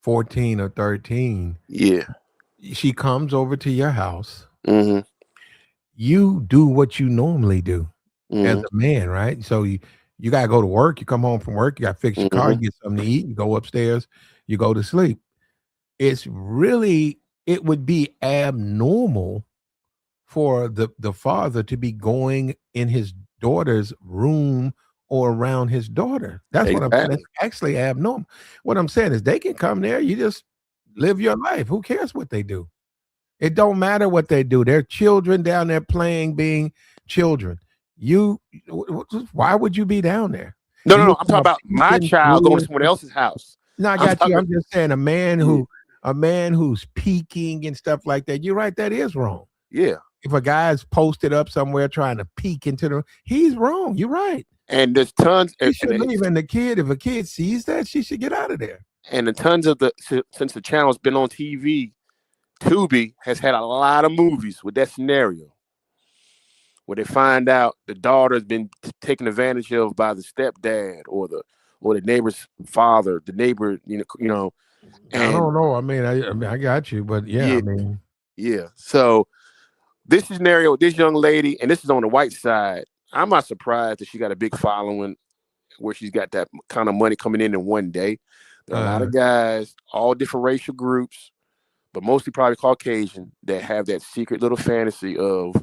14 or 13, yeah, she comes over to your house. Mm-hmm. You do what you normally do as Mm-hmm. a man, right? So you gotta go to work. You come home from work. You gotta fix your car. You get something to eat. You go upstairs. You go to sleep. It would be abnormal for the father to be going in his daughter's room or around his daughter. That's what I'm saying. It's actually abnormal. What I'm saying is they can come there. You just live your life. Who cares what they do? It don't matter what they do. They're children down there playing, being children. Why would you be down there? No. I'm talking about my child going to someone else's house. No, I got you. I'm just saying a man who's peeking and stuff like that. You're right. That is wrong. Yeah. If a guy's posted up somewhere trying to peek into the, he's wrong. You're right. And there's tons. He should leave. And if a kid sees that, she should get out of there. And the tons of since the channel's been on TV, Tubi has had a lot of movies with that scenario, where they find out the daughter has been taken advantage of by the stepdad or the neighbor's father, the neighbor, you know. And I don't know. I mean, I got you, but yeah, I mean, yeah. So this scenario, this young lady, and this is on the white side. I'm not surprised that she got a big following, where she's got that kind of money coming in one day. There are a lot of guys, all different racial groups, but mostly probably Caucasian, that have that secret little fantasy of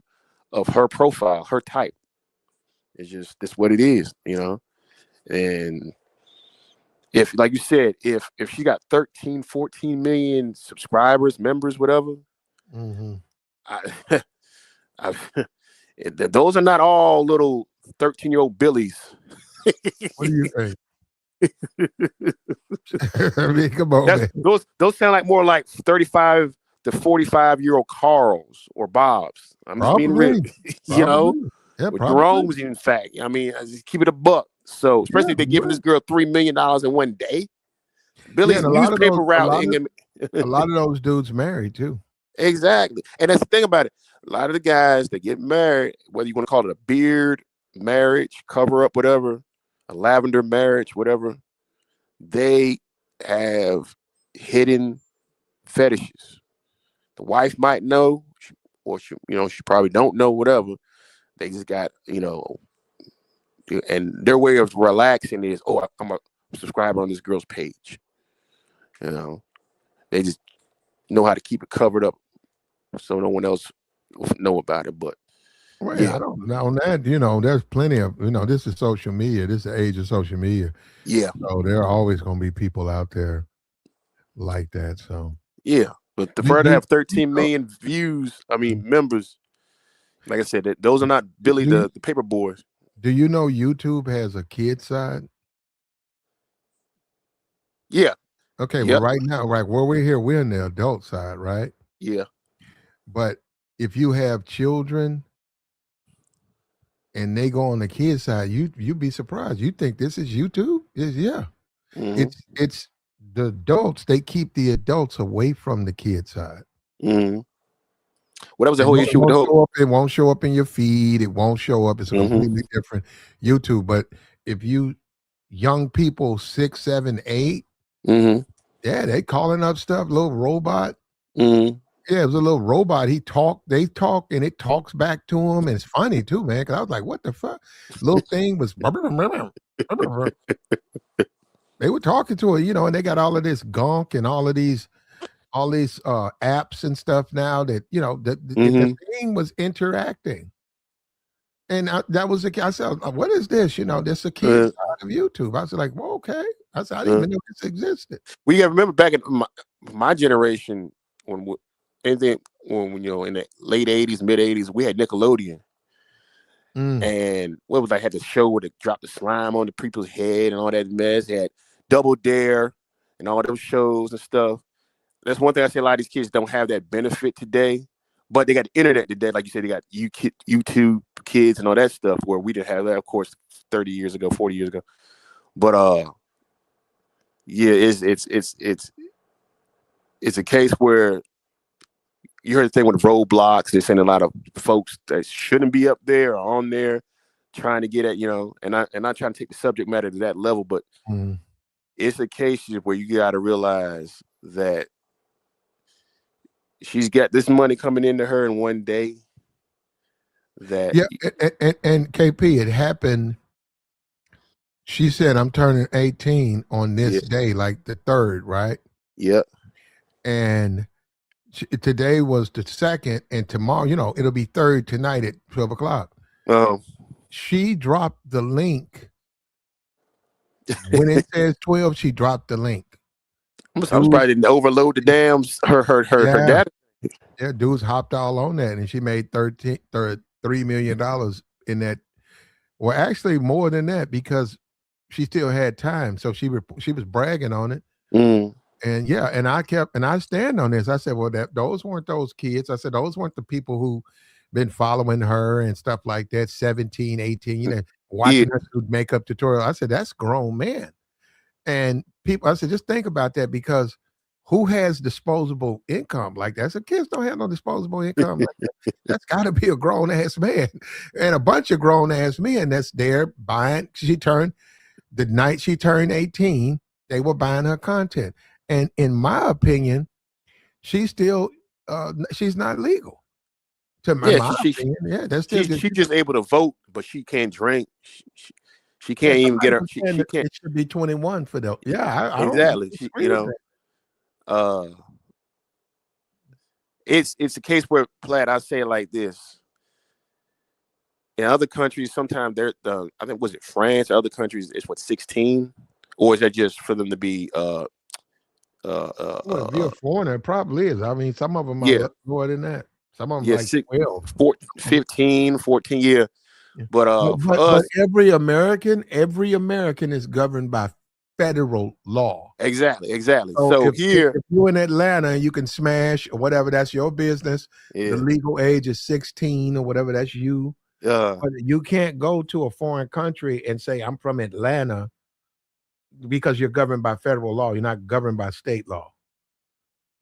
her profile, her type. It's just that's what it is, And if, like you said, if she got 13, 14 million subscribers, members, whatever, Mm-hmm. Those are not all little 13-year-old Billies. What do you think? I mean, come on, man. Those sound like more like 35 to 45-year-old Carls or Bobs. I'm just being real, Probably. you know, Probably. Yeah, with probably. Jerome's. In fact, I mean, I just keep it a buck. So, Yeah, especially if they're giving yeah. this girl $3 million in one day, Yeah, Billy's and a lot of those, newspaper route. a lot of those dudes married too. Exactly, and that's the thing about it. A lot of the guys that get married, whether you want to call it a beard marriage, cover up, whatever, a lavender marriage, whatever, they have hidden fetishes. The wife might know, or she probably don't know, whatever. They just got, and their way of relaxing is, oh, I'm a subscriber on this girl's page. You know, they just know how to keep it covered up so no one else will know about it. But Well, yeah, I don't know that, there's plenty of, this is social media. This is the age of social media. yeah, So there are always going to be people out there like that. So, yeah. But the do, further do, have 13 million views, members, like I said, those are not Billy do, the paper boys. do you know YouTube has a kid side? Yeah. Okay, well, Yep. right now, right where we're here, we're in the adult side, right? Yeah. But if you have children and they go on the kid side, you'd be surprised. You think this is YouTube? Yeah. Mm-hmm. It's the adults, they keep the adults away from the kid side. Mm-hmm. Well, that was the whole issue with the whole. It won't show up in your feed. It won't show up. It's a completely different YouTube. But if you young people 6, 7, 8, yeah, they calling up stuff. Little robot. Yeah, it was a little robot. They talk, and it talks back to him, and it's funny too, man. Because I was like, "What the fuck?" Little thing was. They were talking to it, and they got all of this gunk and all these apps and stuff now that the thing was interacting, and that was I said, what is this? This a kid's side of YouTube. I was like, well, okay. I said, I didn't even know this existed. We got to remember back in my generation when in the late 80s, mid 80s, we had Nickelodeon. And what was I had the show where they dropped the slime on the people's head and all that mess. They had Double Dare and all those shows and stuff. That's one thing I say. A lot of these kids don't have that benefit today, but they got the internet today. Like you said, they got YouTube kids and all that stuff where we didn't have that, of course, 30 years ago, 40 years ago. But yeah, it's a case where you heard the thing with roadblocks. They're saying a lot of folks that shouldn't be up there or on there trying to get at, and I'm not trying to take the subject matter to that level, but it's a case where you got to realize that she's got this money coming into her in one day. That and KP, it happened. She said, "I'm turning 18 on this day, like the 3rd, right?" Yep. And today was the 2nd, and tomorrow, it'll be 3rd tonight at 12 o'clock. She dropped the link. When it says 12, she dropped the link. I'm surprised didn't overload the dams. Her data. Yeah, dudes hopped all on that, and she made $3 million in that. Well, actually, more than that, because she still had time, so she was bragging on it. And yeah, and I stand on this. I said, well, those weren't those kids. I said, those weren't the people who been following her and stuff like that, 17, 18, watching her do makeup tutorial. I said, that's grown man. And people, I said, just think about that, because who has disposable income like that? So kids don't have no disposable income like that. That's got to be a grown ass man, and a bunch of grown ass men that's there buying. The night she turned 18, they were buying her content. And in my opinion, she's still she's not legal. To my opinion, yeah, that's still she's just able to vote, but she can't drink. She can't even get her. She can't. It should be 21 for the. Yeah, I exactly. It's a case where Platt. I say it like this. In other countries, sometimes I think was it France or other countries, it's 16, or is that just for them to be Well, if you're a foreigner, it probably is. I mean, some of them are yeah, more than that. Some of them yeah, like 12. 15, 14 year. Yeah. But for But us, every American is governed by federal law. exactly. So So here, if you're in Atlanta and you can smash or whatever, that's your business. The yeah, legal age is 16 or whatever, that's you. uh, But you can't go to a foreign country and say, I'm from Atlanta because you're governed by federal law. You're not governed by state law.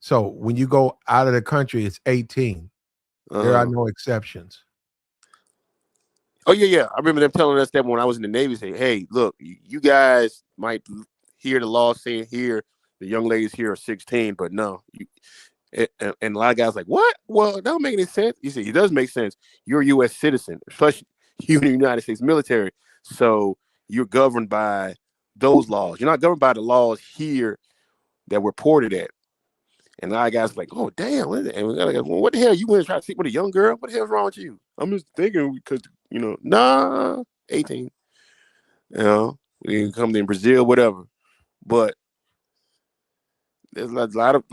So when you go out of the country, it's 18. There are no exceptions. oh yeah. I remember them telling us that when I was in the Navy. Say, hey, look, you guys might hear the law saying here the young ladies here are 16, but no, and a lot of guys like, what? Well, that don't make any sense. He said, it does make sense. You're a U.S. citizen, especially you in the United States military, so you're governed by those laws. You're not governed by the laws here that we're ported at. And a lot of guys are like, oh damn, and we're like, well, what the hell? You went and try to sleep with a young girl? What the hell's wrong with you? I'm just thinking because nah, 18. You know, we can come in Brazil, whatever. But there's a lot of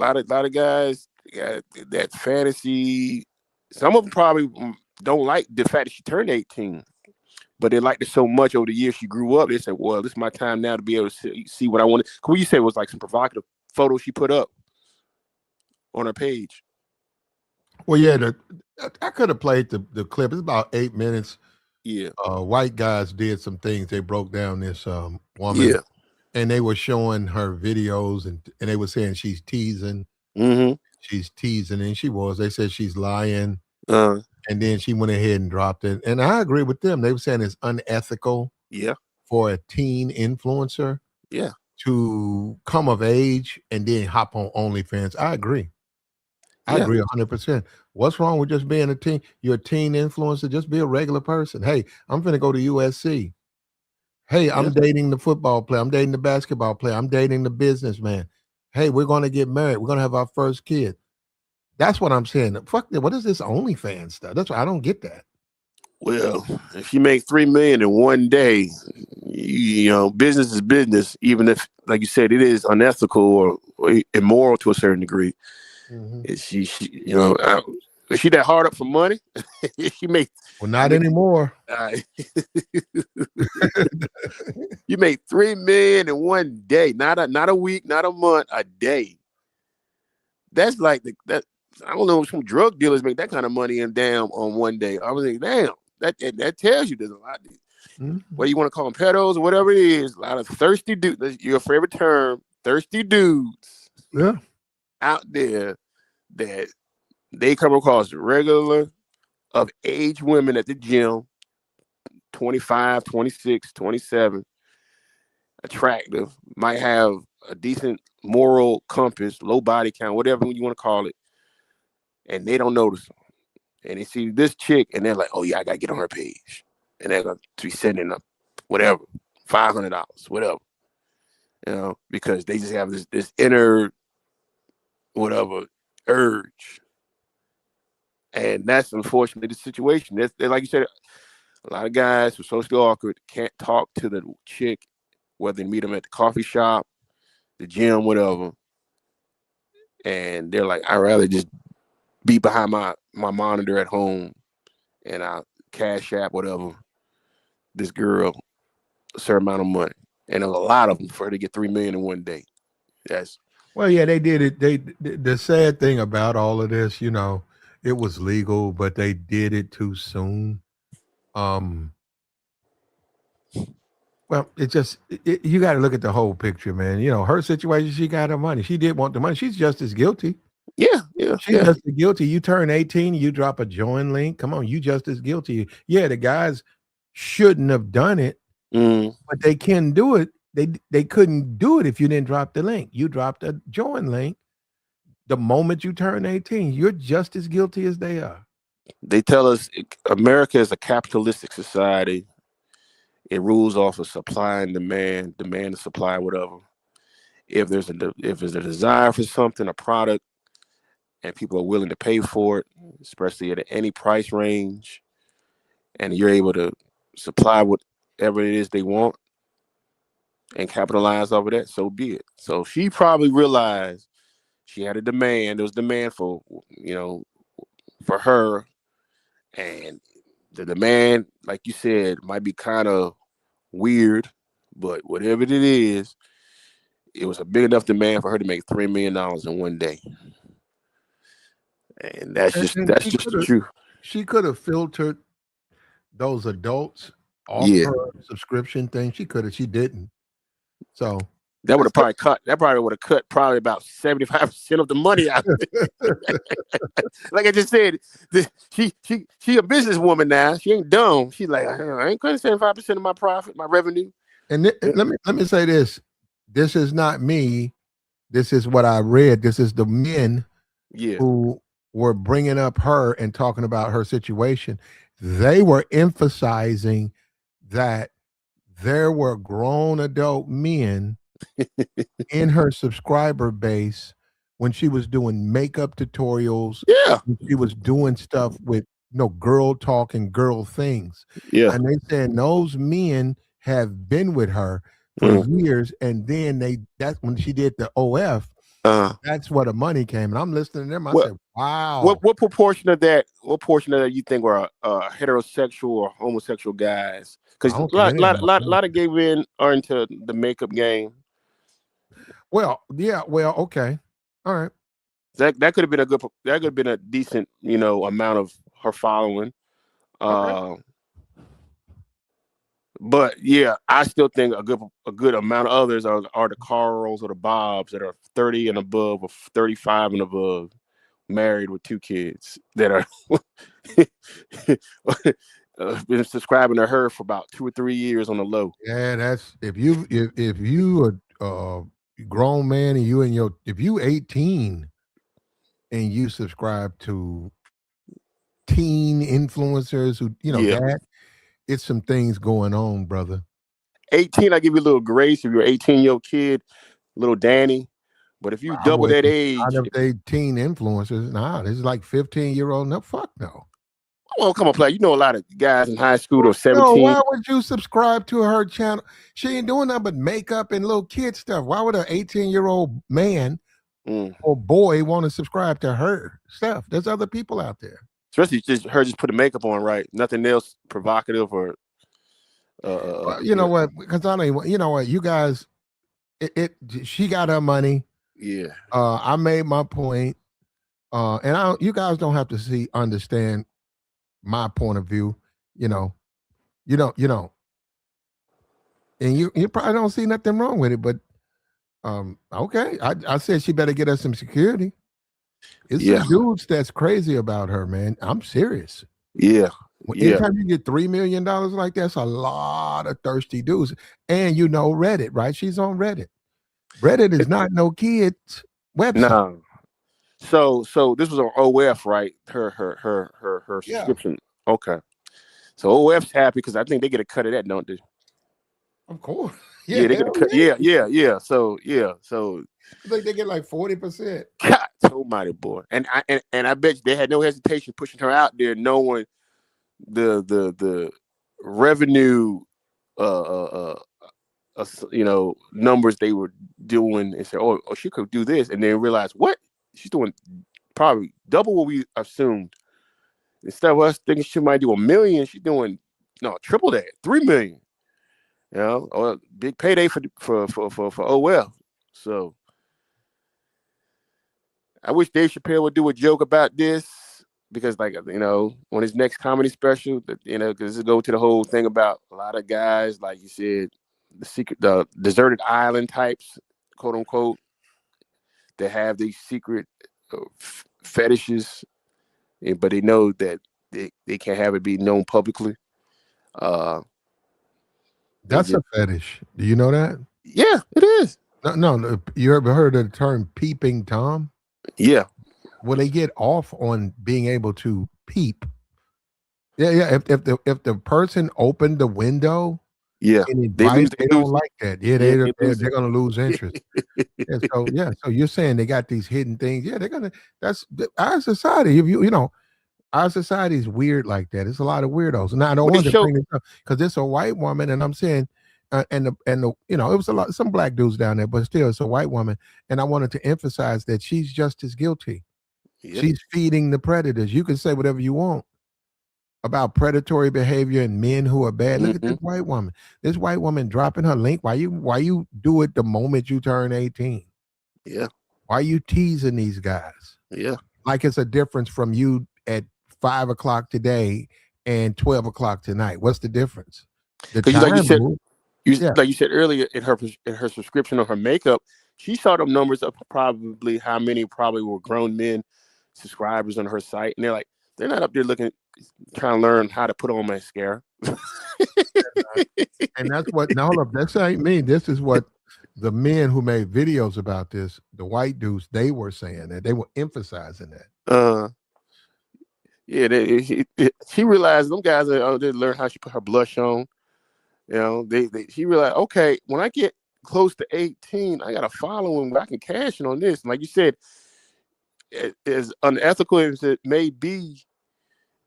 guys got that fantasy. Some of them probably don't like the fact that she turned 18, but they liked it so much over the years she grew up. They said, well, this is my time now to be able to see what I wanted. What you said was like some provocative photos she put up on her page. Well, yeah, I could have played the clip. It's about 8 minutes. Yeah. White guys did some things. They broke down this woman, Yeah. and they were showing her videos, and they were saying she's teasing. Mm-hmm. She's teasing, and she was. They said she's lying, Uh, and then she went ahead and dropped it. And I agree with them. They were saying it's unethical yeah. for a teen influencer Yeah. to come of age and then hop on OnlyFans. I agree. I Yeah. agree 100%. What's wrong with just being a teen? You're a teen influencer. Just be a regular person. Hey, I'm finna go to USC. Hey, I'm dating the football player. I'm dating the basketball player. I'm dating the businessman. Hey, we're gonna get married. We're gonna have our first kid. That's what I'm saying. Fuck that. What is this OnlyFans stuff? That's why I don't get that. Well, if you make $3 million in one day, you know, business is business. Even if, like you said, it is unethical or immoral to a certain degree. Mm-hmm. Is she that hard up for money? She make Well, not anymore. You make $3 million in one day, not a week, not a month, a day. That's like that. I don't know if some drug dealers make that kind of money in damn on one day. I was like, damn, that tells you there's a lot. Mm-hmm. Whether you want to call them pedos or whatever it is, a lot of thirsty dudes. Your favorite term, thirsty dudes. Yeah. Out there that they come across regular of age women at the gym, 25, 26, 27, attractive, might have a decent moral compass, low body count, whatever you want to call it, and they don't notice them. And they see this chick, and they're like, oh, yeah, I got to get on her page. And they're going to be sending up whatever, $500, whatever, because they just have this inner, whatever, urge. And that's unfortunately the situation. That's like you said, a lot of guys who are socially awkward can't talk to the chick, whether they meet them at the coffee shop, the gym, whatever. And they're like, I'd rather just be behind my monitor at home and I'll cash app, whatever, this girl a certain amount of money. And there's a lot of them for her to get $3 million in one day. Well, yeah, they did it. The sad thing about all of this, it was legal, but they did it too soon. Well, you got to look at the whole picture, man. Her situation, she got her money. She did want the money. She's just as guilty. Yeah. She's just as guilty. You turn 18, you drop a join link. Come on, you just as guilty. Yeah, the guys shouldn't have done it, but they can do it. They couldn't do it if you didn't drop the link. You dropped a join link. The moment you turn 18, you're just as guilty as they are. They tell us America is a capitalistic society. It rules off of supply and demand and supply, whatever. If there's a desire for something, a product, and people are willing to pay for it, especially at any price range, and you're able to supply whatever it is they want, and capitalize over that, so be it. So she probably realized she had a demand. There was demand for, for her, and the demand, like you said, might be kind of weird, but whatever it is, it was a big enough demand for her to make $3 million in one day, and that's just And that's just the truth. she could have filtered those adults off Yeah, her subscription thing. She could have. She didn't. So that would have probably cut. That probably would have cut probably about 75% of the money out. Like I just said, she a businesswoman now. She ain't dumb. She's like, I ain't cutting 75% of my profit, my revenue. and let me say this. This is not me. This is what I read. This is the men Yeah, who were bringing up her and talking about her situation. They were emphasizing that there were grown adult men in her subscriber base when she was doing makeup tutorials, yeah, when she was doing stuff with girl talk and girl things. yeah. And they said those men have been with her for years. And then that's when she did the OF. That's where the money came. And I'm listening to them. I said, wow. What portion of that? What portion of that you think were heterosexual or homosexual guys? Because I don't a see any of them. lot of gay men are into the makeup game. Well, yeah. Well, okay. All right. That could have been a decent amount of her following. Okay. But yeah, I still think a good amount of others are the Carls or the Bobs that are 30 and above or 35 and above, married with 2 kids that are been subscribing to her for about 2 or 3 years on the low. Yeah, that's if you a grown man and if you 18 and you subscribe to teen influencers who that it's some things going on, brother. 18, I give you a little grace if you're an 18-year-old kid, little Danny. But if you double that age, not if they teen influencers. Nah, this is like 15-year-old. No, fuck no. Well, come on, play. You know a lot of guys in high school or 17. No, why would you subscribe to her channel? She ain't doing nothing but makeup and little kid stuff. Why would an 18-year-old man or boy want to subscribe to her stuff? There's other people out there. Especially just put the makeup on right. Nothing else provocative or. Well, you know what? Because I don't. You know what? You guys, she got her money. Yeah. I made my point. And you guys don't have to understand my point of view. You don't. And you probably don't see nothing wrong with it, but okay. I said she better get us some security. It's some dudes that's crazy about her, man. I'm serious. Yeah. Anytime you get $3 million like that's a lot of thirsty dudes. And Reddit, right? She's on Reddit. Reddit is not no kids website. No. So this was on OF, right? Her subscription. Yeah. Okay. So OF's happy because I think they get a cut of that, don't they? Of course. Yeah, they get a cut. Yeah. So I think they get like 40%. God almighty, boy. And I bet they had no hesitation pushing her out there, knowing the revenue numbers they were doing, and said, oh, she could do this, and then realize what she's doing, probably double what we assumed. Instead of us thinking she might do $1 million, she's doing triple that, $3 million. Or big payday for OL. So I wish Dave Chappelle would do a joke about this, because on his next comedy special, because it go to the whole thing about a lot of guys, like you said, the deserted island types, quote unquote, that have these secret fetishes, but they know that they can't have it be known publicly. That's a fetish. Do you know that? Yeah, it is. No. You ever heard of the term peeping Tom? Yeah. Well, they get off on being able to peep. Yeah. If the person opened the window, they don't like that. Yeah, they're gonna lose interest. So you're saying they got these hidden things. Yeah, that's our society. If our society is weird like that. It's a lot of weirdos. Now I don't want to bring this up because it's a white woman, and I'm saying and the you know, it was some black dudes down there, but still it's a white woman. And I wanted to emphasize that she's just as guilty. Yeah. She's feeding the predators. You can say whatever you want about predatory behavior and men who are bad. Look at this white woman. This white woman dropping her link. Why you do it the moment you turn 18? Yeah. Why you teasing these guys? Yeah. Like it's a difference from you at 5 o'clock today and 12 o'clock tonight. What's the difference? The Because time, like you said earlier, in her subscription of her makeup, she saw them numbers of probably how many probably were grown men subscribers on her site, and they're not up there trying to learn how to put on mascara. And that's what, now hold up, this ain't me. This is what the men who made videos about this, the white dudes, they were saying that, they were emphasizing that. Yeah, she realized them guys they learned how she put her blush on. You know, she realized, okay, when I get close to 18, I got a following where I can cash in on this. And like you said, as unethical as it may be,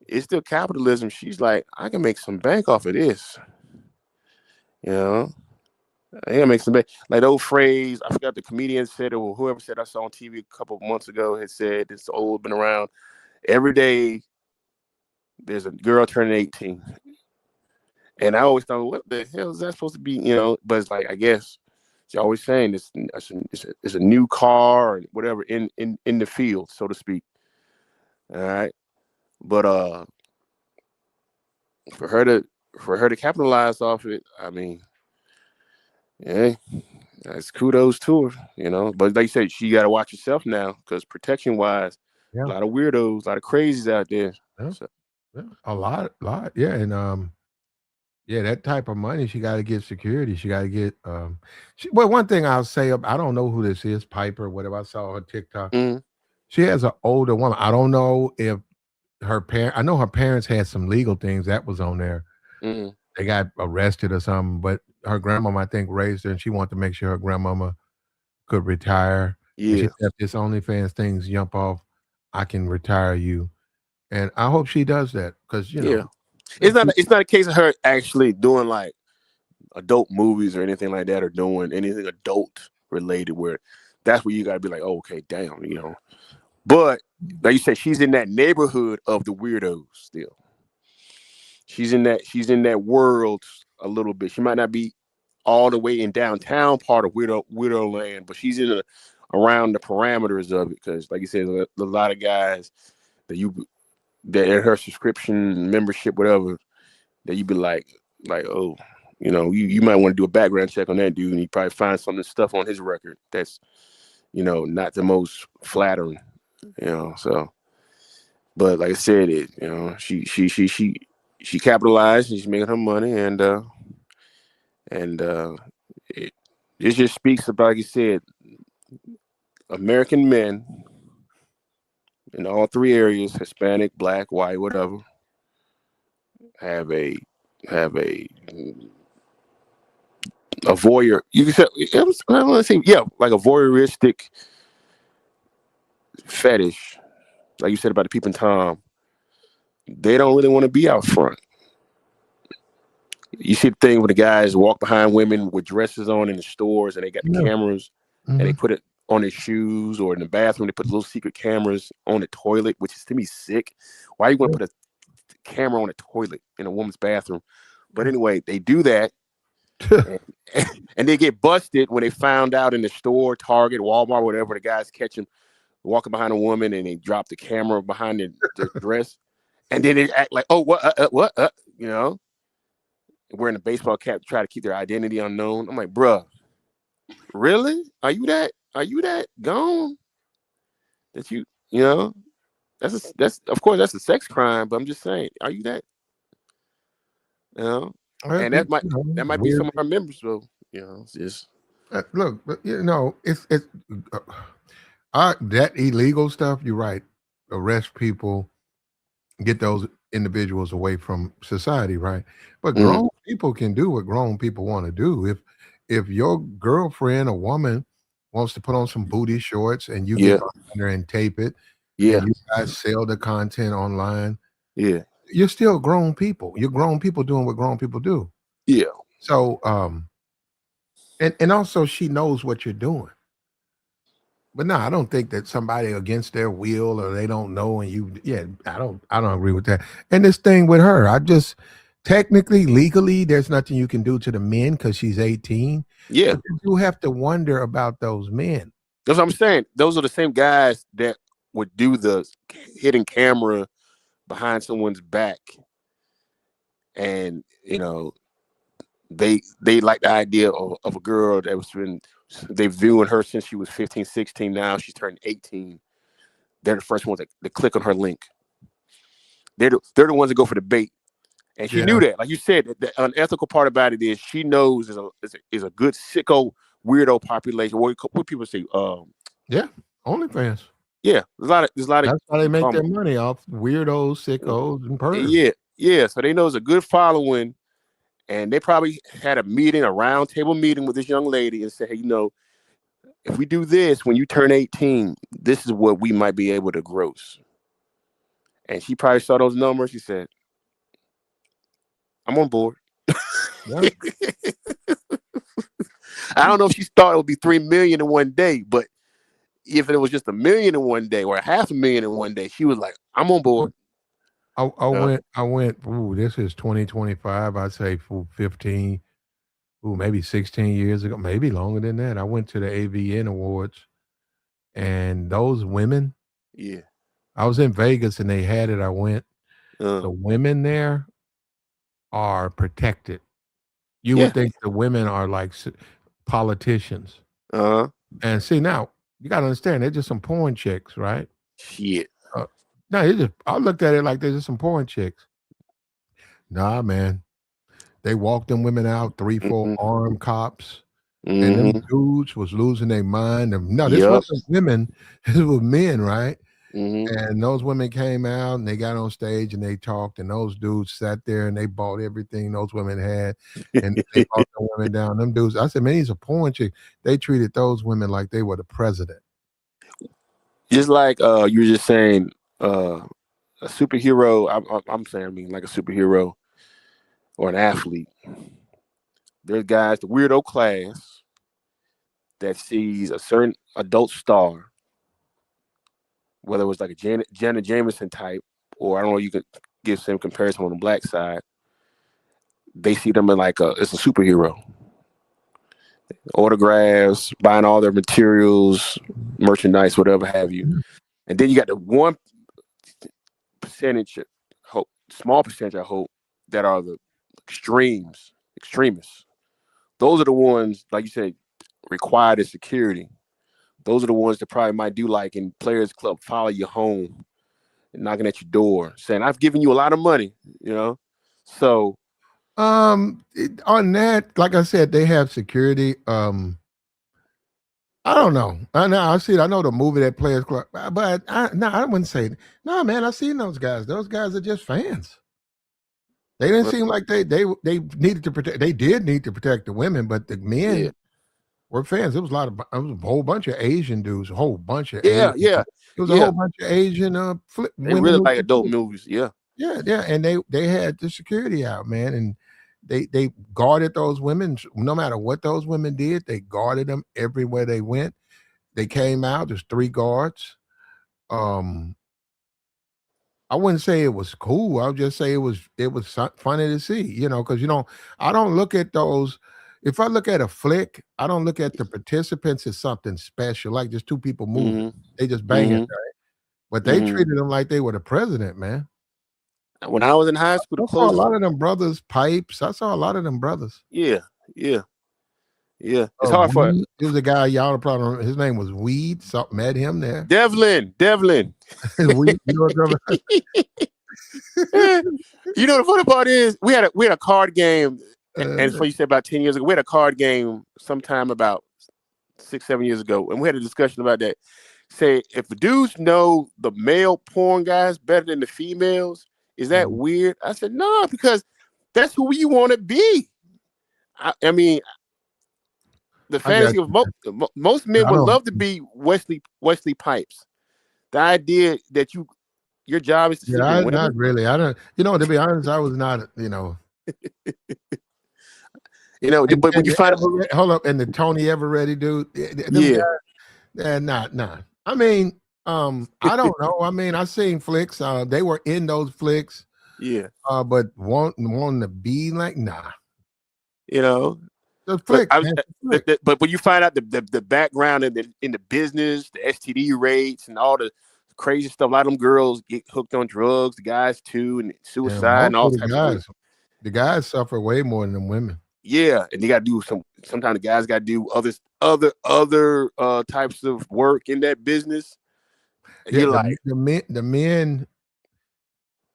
it's still capitalism. She's like, I can make some bank off of this. You know, I can make some bank. Like the old phrase, I forgot the comedian said it, or whoever said, I saw on TV a couple of months ago, had said, it's old, been around. Every day there's a girl turning 18. And I always thought, what the hell is that supposed to be? You know, but it's like, I guess she's always saying it's a new car or whatever in the field, so to speak. All right. But for her to capitalize off it, I mean, yeah, that's kudos to her, you know. But like you said, she got to watch herself now, because protection wise, a lot of weirdos, a lot of crazies out there. Yeah. So. Yeah. A lot, yeah. And yeah, that type of money, she got to get security. She got to get. Well, one thing I'll say, I don't know who this is, Piper, whatever. I saw her TikTok. She has an older woman. I don't know if I know her parents had some legal things that was on there. They got arrested or something, but her grandmama, I think, raised her, and she wanted to make sure her grandmama could retire. Yeah. And she said, if this OnlyFans things jump off, I can retire you. And I hope she does that, because know, it's not a case of her actually doing like adult movies or anything like that, or doing anything adult related where that's where you gotta be like, oh, okay, damn, you know. But like you said, she's in that neighborhood of the weirdos still. She's in that world a little bit. She might not be all the way in downtown part of weirdo land, but she's around the parameters of it, because like you said, a lot of guys that in her subscription membership, whatever, that you be like, oh, you know, you might want to do a background check on that dude, and you probably find some stuff on his record that's, you know, not the most flattering, you know. So, but like I said, you know, she capitalized, she's making her money, and it just speaks about, like you said, American men in all three areas, Hispanic, black, white, whatever, have a voyeur. You can say, I want to say, yeah, like a voyeuristic fetish, like you said about the peeping Tom. They don't really want to be out front. You see the thing when the guys walk behind women with dresses on in the stores, and they got the cameras, and they put it on their shoes, or in the bathroom they put little secret cameras on the toilet, which is to me sick. Why you want to put a camera on a toilet in a woman's bathroom? But anyway, they do that, and they get busted when they found out in the store, Target, Walmart, whatever. The guys catch them walking behind a woman, and they drop the camera behind their dress, and then they act like, oh, what, you know, wearing a baseball cap to try to keep their identity unknown. I'm like, bruh, really? Are you that gone? That you know? That's of course that's a sex crime, but I'm just saying, are you that? You know? And that might be some of our members, though. You know, it's just look, you know, it's that illegal stuff. You're right. Arrest people, get those individuals away from society, right? But grown people can do what grown people want to do. If your girlfriend, a woman, wants to put on some booty shorts, and you get under and tape it, and you guys sell the content online, you're still grown people. You're grown people doing what grown people do. Yeah. So And also she knows what you're doing. But no, I don't think that somebody against their will or they don't know and you I don't agree with that. And this thing with her, I just technically, legally, there's nothing you can do to the men because she's 18. Yeah, But you do have to wonder about those men. that's what I'm saying. Those are the same guys that would do the hidden camera behind someone's back, and they like the idea of a girl that was been they've viewing her since she was 15, 16. Now she's turned 18. They're the first ones that click on her link. They're the ones that go for the bait. And she Yeah. knew that. Like you said, the unethical part about it is she knows is a good sicko weirdo population. What people say? Yeah. OnlyFans. Yeah, there's a lot of That's how they make their money off weirdos, sickos, and pervs. yeah. So they know it's a good following, and they probably had a round table meeting with this young lady, and said, hey, if we do this when you turn 18, this is what we might be able to gross. And she probably saw those numbers. She said, I'm on board. Yeah. I don't know if she thought it would be 3 million in one day, but if it was just 1 million in one day or 500,000 in one day, she was like, I'm on board. I went, this is 2025. I'd say for 15, maybe 16 years ago, maybe longer than that. I went to the AVN Awards and those women, Yeah. I was in Vegas and they had it. I went. The women there are protected. You would think the women are like politicians. And see, now you got to understand, they're just some porn chicks, right? Shit. No, I looked at it like they're just some porn chicks. Nah, man. They walked them women out, 3, 4 armed cops. And them dudes was losing their mind. No, this wasn't women. This was men, right? And those women came out and they got on stage and they talked. And those dudes sat there and they bought everything those women had. And they bought the women down. Them dudes, I said, man, he's a porn chick. They treated those women like they were the president. Just like you were just saying, a superhero. I'm saying, like a superhero or an athlete. There's guys, the weirdo class, that sees a certain adult star, whether it was like a Janet Jameson type, or I don't know, you could give some comparison on the black side. They see them in it's a superhero. Autographs, buying all their materials, merchandise, whatever have you. And then you got the 1% small percentage, I hope, that are the extremists. Those are the ones, like you said, required as security. Those are the ones that probably might do like in Players Club, follow you home and knocking at your door, saying, I've given you a lot of money, So on that, like I said, they have security. I don't know. I know. I see it. I know the movie that Players Club, but I wouldn't say. No, man, I seen those guys. Those guys are just fans. They didn't seem like they needed to protect. They did need to protect the women, but the men were fans. It was a whole bunch of Asian dudes. A whole bunch of Asian. Yeah. It was a whole bunch of Asian. They really like adult movies. Yeah. Yeah, and they had the security out, man, and they guarded those women. No matter what those women did, they guarded them everywhere they went. They came out. There's 3 guards. I wouldn't say it was cool. I would just say it was funny to see, because I don't look at those. If I look at a flick, I don't look at the participants as something special, like just 2 people moving. They just banging, right? But they treated them like they were the president, man. When I was in high school, I saw a lot of them brothers, Pipes. I saw a lot of them brothers. Yeah. It's hard for. There was a guy, y'all probably remember, his name was Weed. Met him there. Devlin. Weed, The funny part is we had a card game, and it's what you said about 10 years ago. We had a card game sometime about 6, 7 years ago, and we had a discussion about that. Say, if the dudes know the male porn guys better than the females, is that weird? I said, no, because that's who you want to be. I mean, the fantasy of most men would love to be Wesley Pipes. The idea that your job is to sleep with women. Not really. I don't. To be honest, I was not. You know, but when you find out, hold up, and the Tony Eveready dude, them yeah, guys, they're not. I mean, I don't know. I mean, I seen flicks. They were in those flicks. yeah, But wanting to be like, nah. you know. The But flicks, man. but when you find out the background in the business, the STD rates, and all the crazy stuff, a lot of them girls get hooked on drugs, the guys too, and suicide and Most all of types of things. the guys suffer way more than the women. Yeah, and they got to do sometimes the guys got to do other types of work in that business. And Yeah, you're like, the men,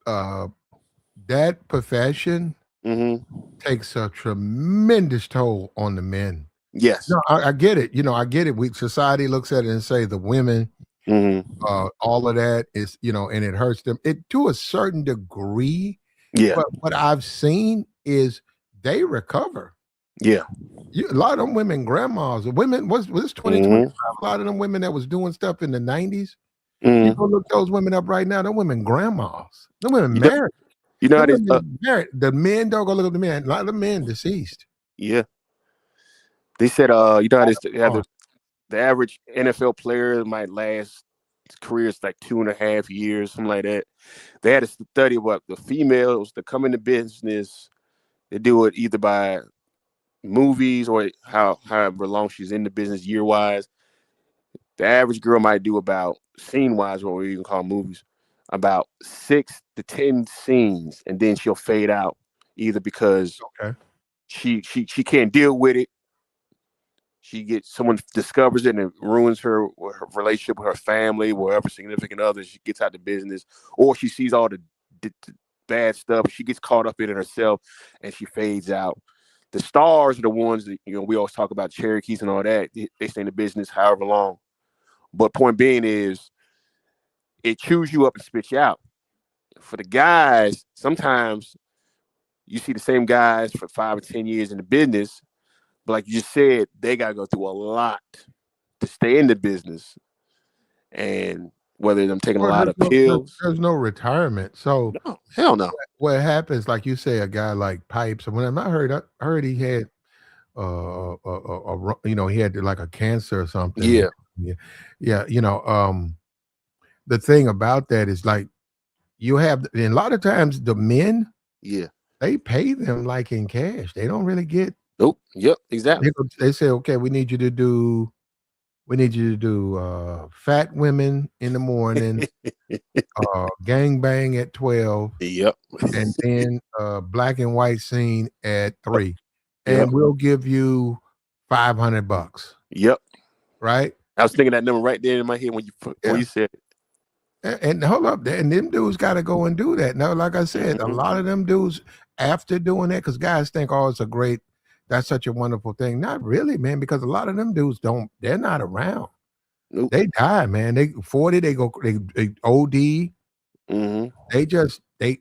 that profession takes a tremendous toll on the men. yes, No, I get it. I get it. Society looks at it and say the women, all of that is, and it hurts them. It to a certain degree. yeah, But what I've seen is they recover. yeah. A lot of them women, grandmas, women, was 2025, a lot of them women that was doing stuff in the 90s. You go look those women up right now, them women grandmas. Them women married. You know how Them this, women married. The men don't go look at the men. A lot of the men deceased. yeah. They said, you know how this, the average NFL player might last his career is like 2.5 years, something like that. They had a study what the females that come into business, they do it either by movies or however long she's in the business year wise. The average girl might do about scene wise, what we even call movies, about 6 to 10 scenes, and then she'll fade out either because she can't deal with it. Someone discovers it and it ruins her relationship with her family, wherever significant other. She gets out of business, or she sees all the bad stuff. She gets caught up in it herself, and she fades out. The stars are the ones that we always talk about, Cherokees and all that. They stay in the business however long. But point being is, it chews you up and spits you out. For the guys, sometimes you see the same guys for 5 or 10 years in the business, but like you just said, they got to go through a lot to stay in the business. And whether them taking a lot of pills. There's no retirement. So no, hell no. What happens, like you say, a guy like Pipes, and when I heard he had he had like a cancer or something. Yeah. The thing about that is like you have, and a lot of times the men, they pay them like in cash. They don't really get. Nope. Yep. Exactly. They say, okay, we need you to do fat women in the morning, gang bang at 12. Yep. And then black and white scene at 3. And we'll give you $500. Yep. Right? I was thinking that number right there in my head when you said it. And hold up, and them dudes got to go and do that. Now, like I said, a lot of them dudes, after doing that, because guys think, oh, that's such a wonderful thing. Not really, man, because a lot of them dudes they're not around. Nope. They die, man. They 40, they OD. They just they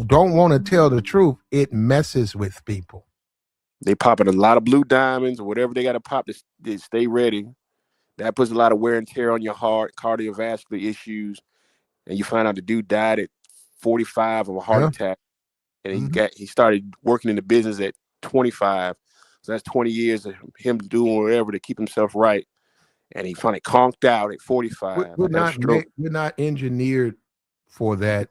don't want to tell the truth. It messes with people. They popping a lot of blue diamonds or whatever they got to pop to stay ready. That puts a lot of wear and tear on your heart, cardiovascular issues, and you find out the dude died at 45 of a heart attack, and he started working in the business at 25. So that's 20 years of him doing whatever to keep himself right, and he finally conked out at 45. We're not engineered for that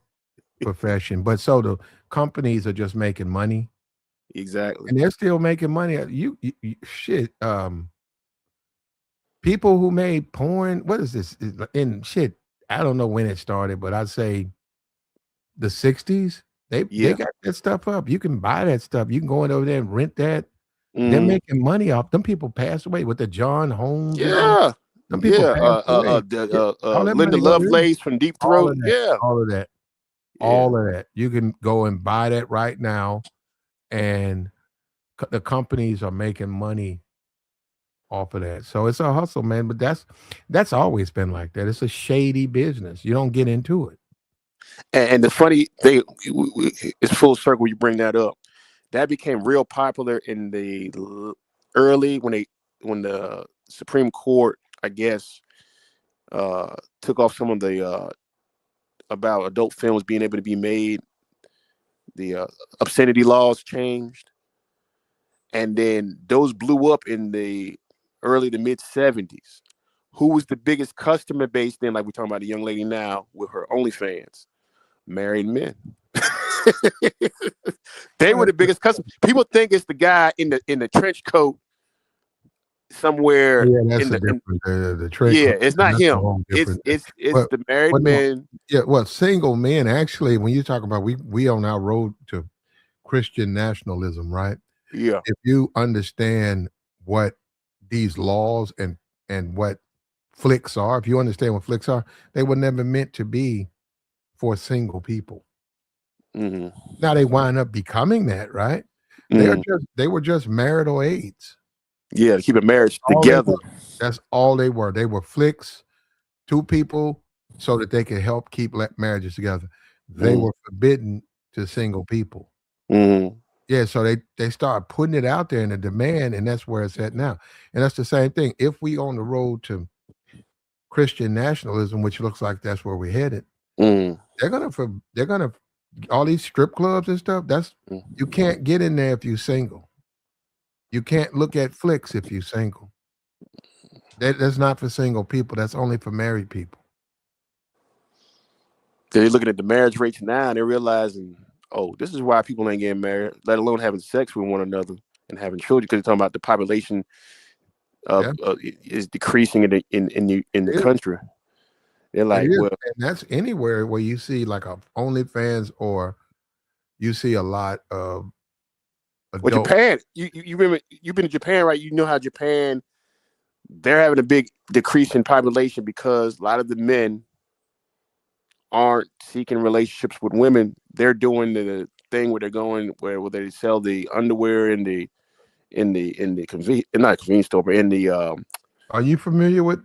profession, but so the companies are just making money. Exactly, and they're still making money. You shit. People who made porn, what is this? In shit, I don't know when it started, but I'd say the 60s. They got that stuff up. You can buy that stuff. You can go in over there and rent that. They're making money off. Them people passed away with the John Holmes. Yeah. Them people passed away. Linda Lovelace from Deep Throat. All of that. You can go and buy that right now, and the companies are making money off of that. So it's a hustle, man. But that's always been like that. It's a shady business. You don't get into it. And the funny thing, it's full circle. You bring that up. That became real popular in the early when the Supreme Court, I guess, took off some of the about adult films being able to be made. The obscenity laws changed. and then those blew up in the early to mid 70s. Who was the biggest customer base then? Like we're talking about a young lady now with her OnlyFans, married men. They were the biggest customer. People think it's the guy in the trench coat somewhere Yeah, that's in a the different the trick. yeah. It's not That's a him. whole different thing. It's But the married no, men. yeah, well, single men actually. When you talk about we on our road to Christian nationalism, right? Yeah. If you understand what these laws and what flicks are, if you understand what flicks are, they were never meant to be for single people. Mm-hmm. Now they wind up becoming that, right? They were just marital aids. Yeah, to keep a marriage All they together. were. That's all they were. They were flicks, two people, so that they could help keep marriages together. They were forbidden to single people. Mm-hmm. Yeah, so they start putting it out there in the demand, and that's where it's at now. And that's the same thing. If we on the road to Christian nationalism, which looks like that's where we're headed, Mm-hmm. they're gonna all these strip clubs and stuff. You can't get in there if you're single. You can't look at flicks if you're single. That's not for single people. That's only for married people. They're looking at the marriage rates now and they're realizing, oh, this is why people ain't getting married, let alone having sex with one another and having children. Because they're talking about the population of Yeah, is decreasing in the it is. country. They're It like, is, well, and that's anywhere where you see like a OnlyFans or you see a lot of adult. Japan. You remember you've been to Japan, right? You know how Japan they're having a big decrease in population because a lot of the men aren't seeking relationships with women. They're doing the thing where they're going where they sell the underwear in the not convenience store, but in the Are you familiar with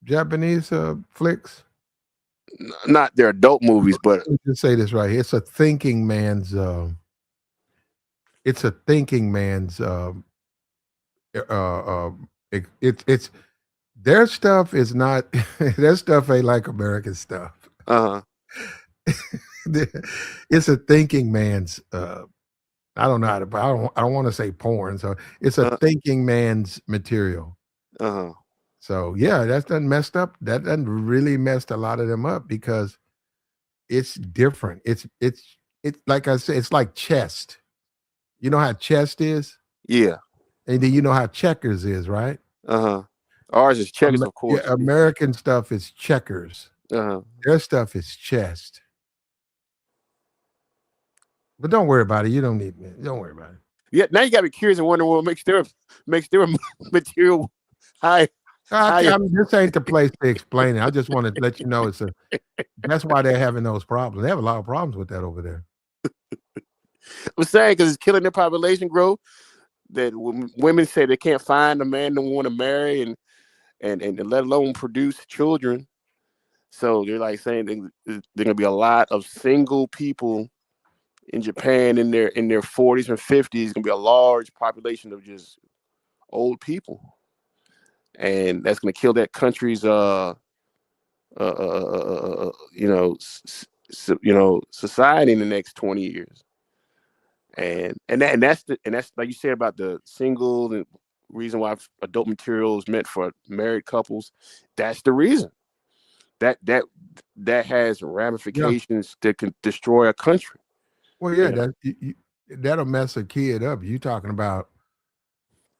Japanese flicks? not their adult movies, but Let me just say this right here. It's a thinking man's. It's a thinking man's. It's their stuff is not. Their stuff ain't like American stuff. It's a thinking man's. I don't know how to. I don't want to say porn. So it's a thinking man's material. So yeah, that's done messed up. That done really messed a lot of them up because it's different. It's like I said, it's like chest. You know how chest is? yeah, And then you know how checkers is, right? ours is checkers, of course. Yeah, American stuff is checkers. Their stuff is chest. But don't worry about it. You don't need me. Don't worry about it. Yeah, now you got to be curious and wonder what makes their material high. This ain't the place to explain it. I just want to let you know that's why they're having those problems. They have a lot of problems with that over there. I'm saying because it's killing their population growth. That women say they can't find a man they want to marry and let alone produce children. So they're like saying there's gonna be a lot of single people in Japan in their 40s and 50s. Gonna be a large population of just old people, and that's gonna kill that country's society in the next 20 years. And that's like you said about the single and reason why adult material is meant for married couples. That's the reason that has ramifications that can destroy a country. Well, yeah, that'll mess a kid up. You talking about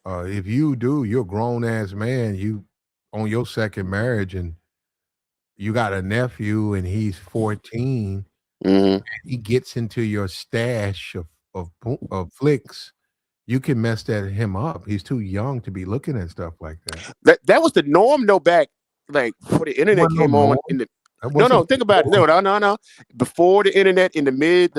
if you're a grown ass man, you on your second marriage and you got a nephew and he's 14, and he gets into your stash of flicks, you can mess him up. He's too young to be looking at stuff like that. That was the norm though back like before the internet came on in the think about it. No. Before the internet in the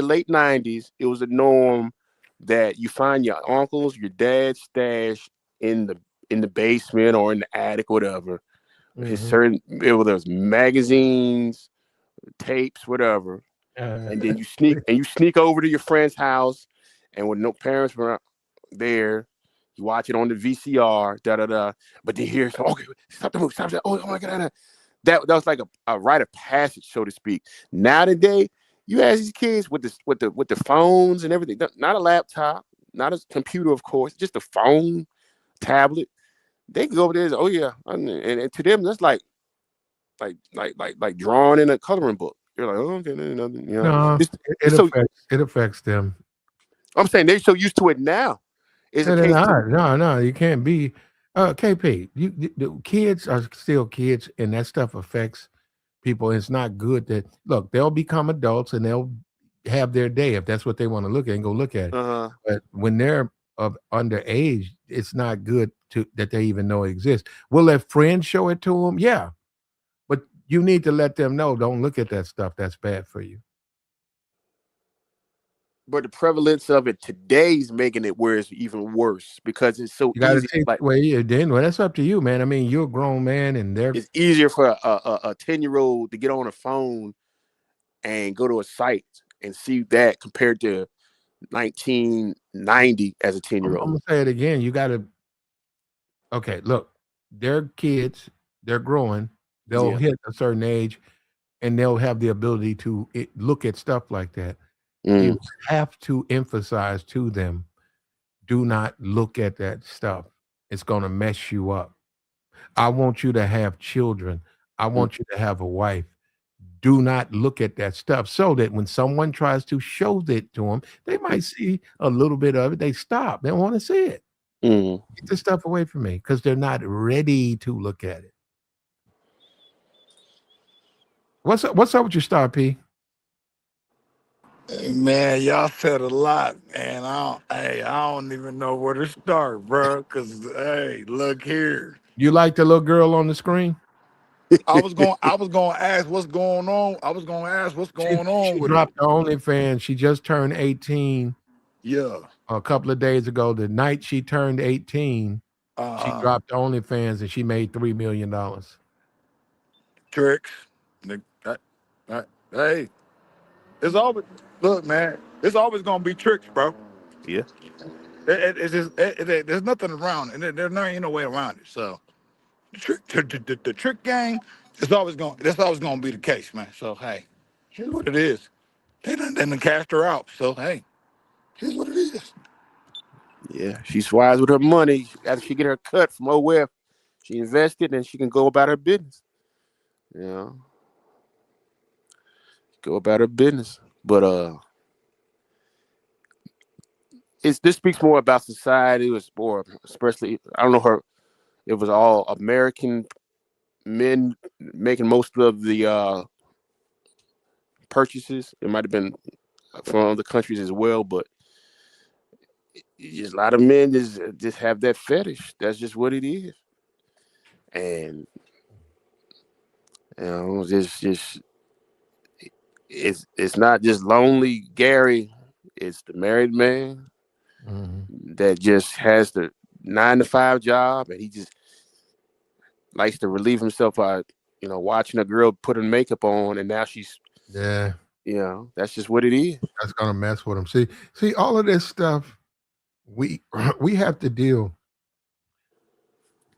late 90s, it was a norm that you find your uncles, your dad's stash in the basement or in the attic, whatever. It was magazines, tapes, whatever. And then you sneak over to your friend's house, and when no parents were there, you watch it on the VCR, But then here's okay, stop the movie, stop that. Oh my god, that was like a rite of passage, so to speak. Now today, you ask these kids with the phones and everything, not a laptop, not a computer, of course, just a phone, tablet. They can go over there and say, oh yeah, and to them that's like drawing in a coloring book. You're like, oh, okay, nothing, you know. No, It's so it affects them. I'm saying they're so used to it now. It's a No, they're case to not. No, you can't be. KP, the kids are still kids, and that stuff affects people. It's not good that look. They'll become adults and they'll have their day if that's what they want to look at and go look at it. But when they're of underage, it's not good to that they even know it exists. Will their friends show it to them? Yeah, but you need to let them know. Don't look at that stuff. That's bad for you. but the prevalence of it today's making it where it's even worse because it's so You got to easy. take Like well, yeah, then well, that's up to you, man. I mean, you're a grown man, and they're it's easier for a 10-year-old to get on a phone and go to a site and see that compared to 1990 as a I'm 10-year-old. gonna say it again. You got to okay. Look, they're kids. They're growing. They'll Yeah. hit a certain age, and they'll have the ability to look at stuff like that. You have to emphasize to them, do not look at that stuff. It's going to mess you up. I want you to have children. I want you to have a wife. Do not look at that stuff so that when someone tries to show that to them, they might see a little bit of it. They stop. They don't want to see it. Get this stuff away from me because they're not ready to look at it. What's up with your star, P? Hey, man, y'all said a lot, man. I don't even know where to start, bro. Cause hey, look here. You like the little girl on the screen? I was going to ask what's going on. I was going to ask what's She going on she with her. dropped the OnlyFans. She just turned 18 Yeah. a couple of days ago. The night she turned 18, she Uh, dropped the OnlyFans and she made $3 million. tricks. Hey, it's always look, man. It's always gonna be tricks, bro. Yeah. It's just there's nothing around it. There's not ain't no way around it. So the trick game is always going. That's always gonna be the case, man. So hey, here's what it is. They done cast her out. So hey, here's what it is. Yeah. She's wise with her money. After she get her cut from OnlyF, she invested and she can go about her business. You know, go about her business. But this speaks more about society. It was more, especially I don't know her. It was all American men making most of the purchases. It might have been from other countries as well, but just a lot of men just have that fetish. That's just what it is, and you know, just it's not just lonely Gary. It's the married man that just has the 9-to-5 job, and he just likes to relieve himself by watching a girl put her makeup on, and now she's that's just what it is. That's gonna mess with them. See, all of this stuff we have to deal.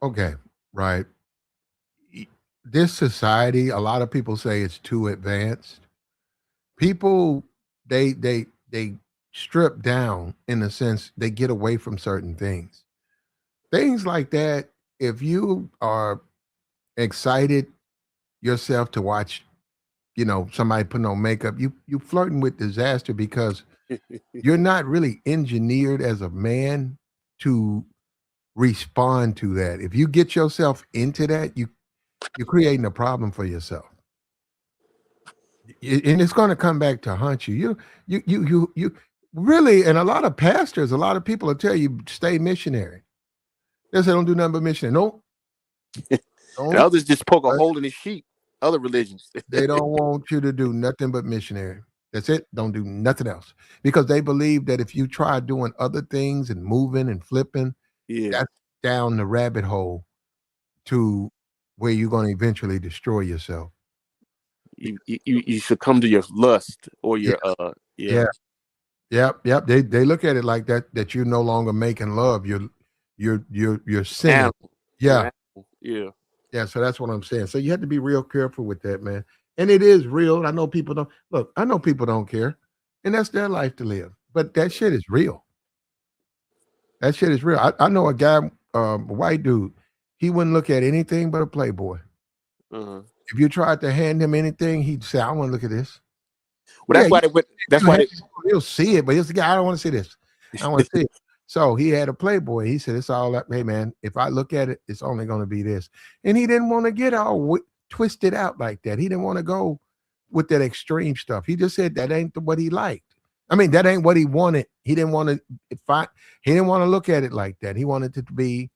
Okay, right. This society, a lot of people say it's too advanced. People they strip down in a sense, they get away from certain things. Things like that, if you are excited yourself to watch, somebody putting on makeup, you flirting with disaster because you're not really engineered as a man to respond to that. If you get yourself into that, you're creating a problem for yourself. And it's going to come back to haunt you. You really, and a lot of pastors, a lot of people will tell you stay missionary. They say don't do nothing but missionary. No, And others just poke a hole in his sheep. Other religions, they don't want you to do nothing but missionary. That's it. Don't do nothing else because they believe that if you try doing other things and moving and flipping, that's down the rabbit hole to where you're going to eventually destroy yourself. You succumb to your lust or your Yep. They look at it like that you're no longer making love. You're sinning. Yeah. Yeah, so that's what I'm saying. So you have to be real careful with that, man. And it is real. I know people don't care. And that's their life to live. But that shit is real. That shit is real. I know a guy, a white dude. He wouldn't look at anything but a Playboy. Uh-huh. If you tried to hand him anything, he'd say, "I want to look at this." Well, Yeah, that's why they went. That's why they. he'll see it, but he'll say, "I don't want to see this. I don't want to see it." So he had a Playboy. He said, "It's all that. Hey man, if I look at it, it's only going to be this." And he didn't want to get all twisted out like that. He didn't want to go with that extreme stuff. He just said that ain't what he liked. I mean, that ain't what he wanted. He didn't want to. He didn't want to look at it like that. He wanted it to be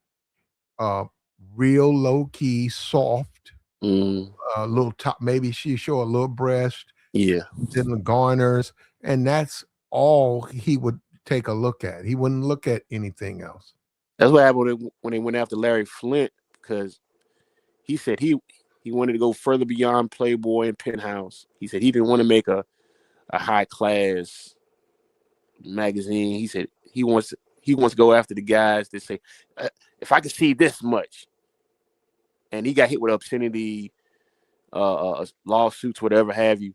real low key, soft, little top. Maybe she show a little breast. Yeah. In the garners, and that's all he would take a look at. He wouldn't look at anything else. That's what happened when they went after Larry Flint, because he said he wanted to go further beyond Playboy and Penthouse. He said he didn't want to make a high class magazine. He said he wants to go after the guys that say, if I could see this much. And he got hit with obscenity lawsuits, whatever have you,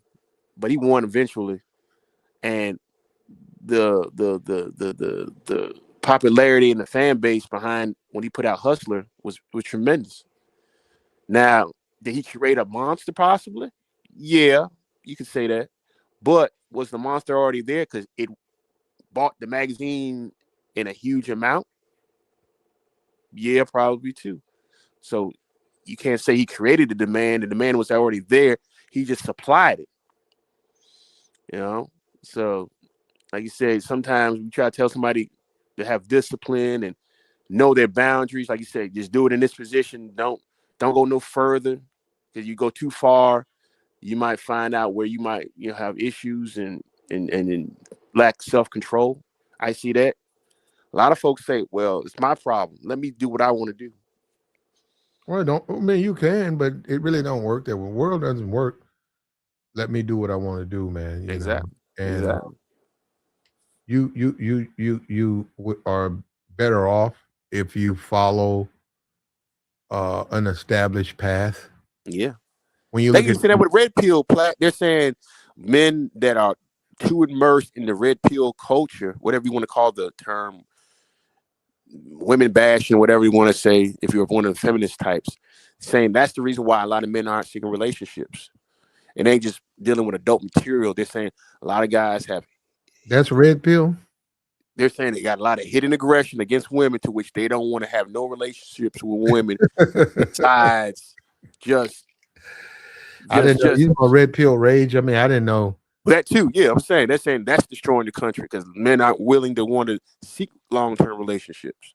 but he won eventually. And the popularity and the fan base behind when he put out Hustler was tremendous. Now, did he create a monster possibly? Yeah, you could say that. But was the monster already there because it bought the magazine in a huge amount? Yeah, probably too. So you can't say he created the demand. The demand was already there. He just supplied it. You know? So, like you said, sometimes we try to tell somebody to have discipline and know their boundaries. Like you said, just do it in this position. Don't go no further, because you go too far, you might find out where you might have issues and lack self-control. I see that. A lot of folks say, "Well, it's my problem. Let me do what I want to do." Well, I mean, you can, but it really don't work that way. The world doesn't work. Let me do what I want to do, man. You Exactly. know, and Exactly. You are better off if you follow an established path. Yeah. When you They look can at say that with red pill. They're saying men that are too immersed in the red pill culture, whatever you want to call the term, women bashing, whatever you want to say, if you're one of the feminist types, saying that's the reason why a lot of men aren't seeking relationships. And they ain't just dealing with adult material. They're saying a lot of guys have. That's red pill. They're saying they got a lot of hidden aggression against women, to which they don't want to have no relationships with women besides just I didn't know. You know, red pill rage. I mean, I didn't know. that too. Yeah, I'm saying that's destroying the country because men aren't willing to want to seek long-term relationships.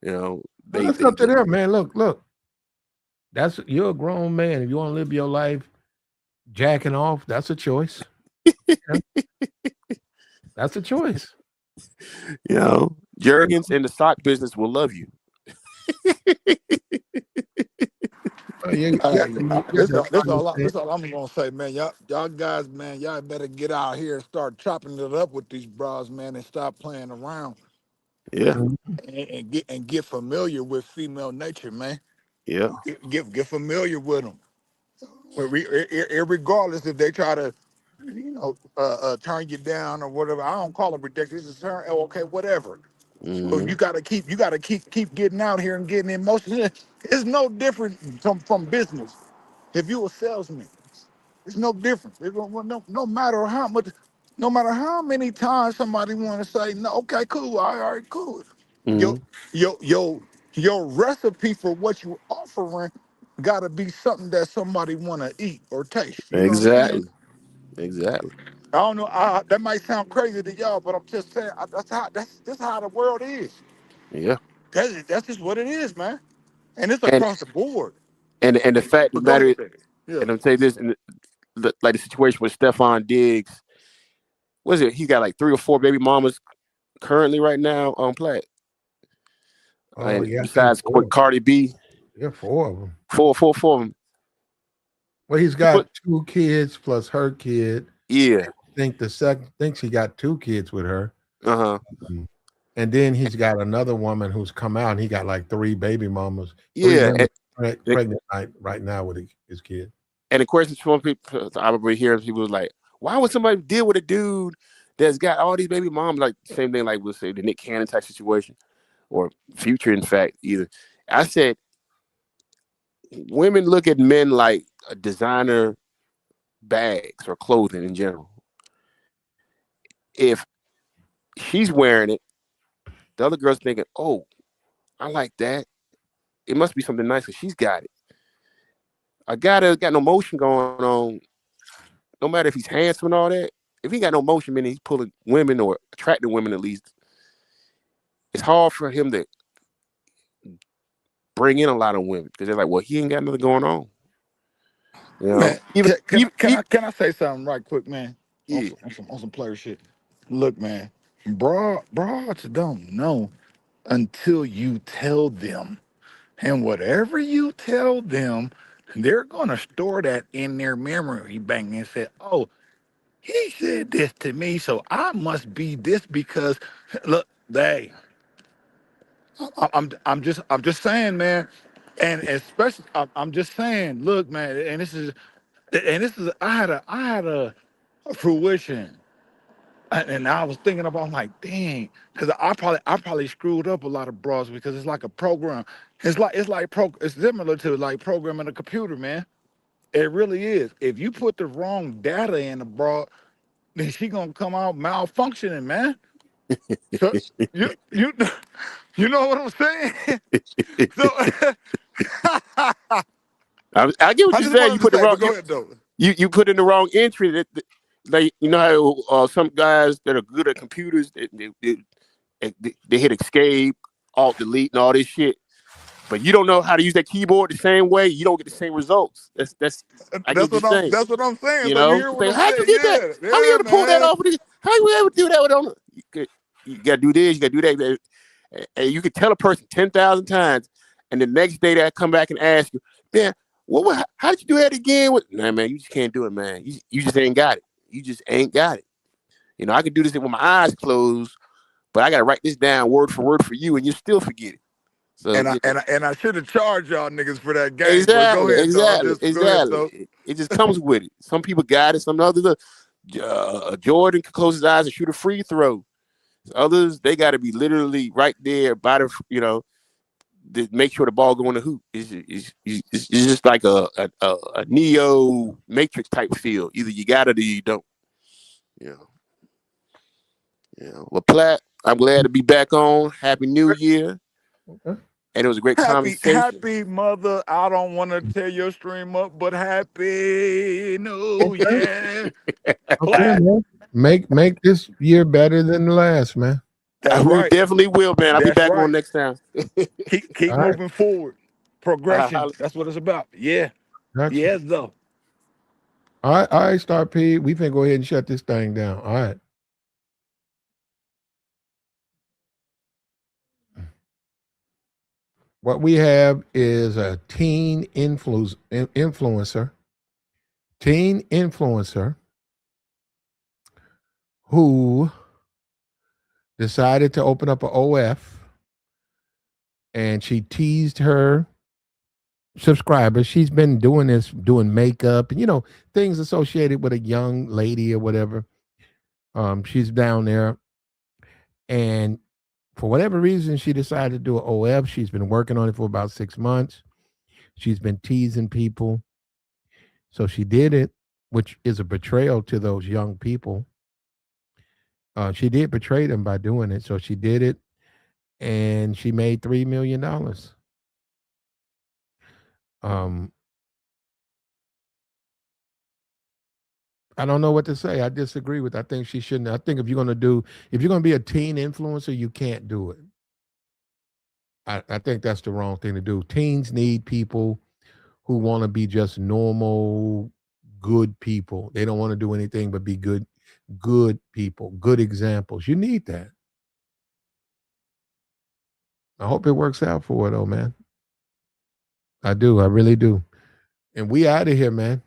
That's up to them, man. Look. You're a grown man. If you want to live your life jacking off, that's a choice. That's a choice. Jergens in the sock business will love you. That's all I'm gonna say, man. Y'all guys, man, y'all better get out here and start chopping it up with these bras, man, and stop playing around. Yeah. And get familiar with female nature, man. Yeah. Get familiar with them. Regardless if they try to, turn you down or whatever. I don't call it ridiculous. It's turn, okay, whatever. So you gotta keep getting out here and getting emotional. It's no different from business. If you a salesman, it's no different. No matter how much, no matter how many times somebody want to say no, okay, cool, all right, cool. Your your recipe for what you offering gotta be something that somebody want to eat or taste. You know what I'm saying? Exactly. I don't know. That might sound crazy to y'all, but I'm just saying that's how the world is. Yeah. That's just what it is, man. And it's And across the board. the fact of But the go matter ahead, is, baby. Yeah. and I'm saying this, like the situation with Stephon Diggs, what is it? He's got like 3 or 4 baby mamas currently right now on Platt. Oh, And yeah. besides Cardi B, Yeah, 4 of them. four of them. Well, he's got 2 kids plus her kid. Yeah. I think the second thinks he got 2 kids with her. Uh-huh. And then he's got another woman who's come out and he got like 3 baby mamas. Yeah. 3 pregnant right now with his kid. And the questions from people, I remember hearing people was like, why would somebody deal with a dude that's got all these baby moms, like same thing, like we'll say the Nick Cannon type situation, or Future, in fact, either. I said women look at men like designer bags or clothing in general. If she's wearing it, the other girl's thinking, "Oh, I like that. It must be something nice because she's got it." A guy that's got no motion going on, no matter if he's handsome and all that, if he got no motion, meaning he's pulling women or attracting women at least, it's hard for him to bring in a lot of women because they're like, well, he ain't got nothing going on. You know, Man, can I say something right quick, man? On yeah. some player shit. Look, man, broads don't know until you tell them. And whatever you tell them, they're gonna store that in their memory bank and say, "Oh, he said this to me, so I must be this because look, they." I'm just saying, man, and especially I'm just saying, look, man, and this is I had a fruition. And I was thinking about like, dang, because I probably screwed up a lot of bras because it's like a program. It's similar to like programming a computer, man. It really is. If you put the wrong data in the bra, then she gonna come out malfunctioning, man. So you you know what I'm saying? So I get what I you're just saying. You wanted to put the say, wrong but go ahead though. you put in the wrong entry. Like you know how some guys that are good at computers they hit escape, alt delete, and all this shit. But you don't know how to use that keyboard the same way. You don't get the same results. That's I get what you're saying. That's what I'm saying. You So you know, hear what say, I'm how'd you saying? get that? Yeah, How you yeah, able to pull that man. off? How you able to do that without? You got to do this. You got to do that. And you could tell a person 10,000 times, and the next day they come back and ask you, man, how did you do that again? Nah, man, you just can't do it, man. You just ain't got it. You just ain't got it. You know, I could do this with my eyes closed, but I got to write this down word for you, and you still forget it. So, And I you know. and I, and I should have charged y'all niggas for that game. But go Exactly, ahead though. exactly, Go ahead exactly. though. It just comes with it. Some people got it. Some others, Jordan can close his eyes and shoot a free throw. Others, they got to be literally right there by the, to make sure the ball go in the hoop. It's just like a Neo Matrix type feel. Either you got it or you don't. You know, Well, Platt, I'm glad to be back on. Happy New Year, Okay. and it was a great conversation. Happy mother. I don't want to tear your stream up, but happy New Okay. Year. Okay, Plat. man. Make this year better than the last, man. That's We right. definitely will, man. I'll be That's back on right. next time. Keep All right. moving forward. Progression. Uh, That's what it's about. Yeah. Got you. Yes, though. All right, Star P. We can go ahead and shut this thing down. All right. What we have is a teen influencer who decided to open up a OF, and she teased her subscribers. She's been doing this, doing makeup and things associated with a young lady or whatever. She's down there, and for whatever reason, she decided to do an OF. She's been working on it for about 6 months. She's been teasing people, so she did it, which is a betrayal to those young people. She did betray them by doing it, so she did it, and she made $3 million. Um, I don't know what to say. I disagree with. I think she shouldn't. I think if you're gonna be a teen influencer, you can't do it. I think that's the wrong thing to do. Teens need people who want to be just normal, good people. They don't want to do anything but be good people, good examples. You need that. I hope it works out for her though, man. I do. I really do. And we out of here, man.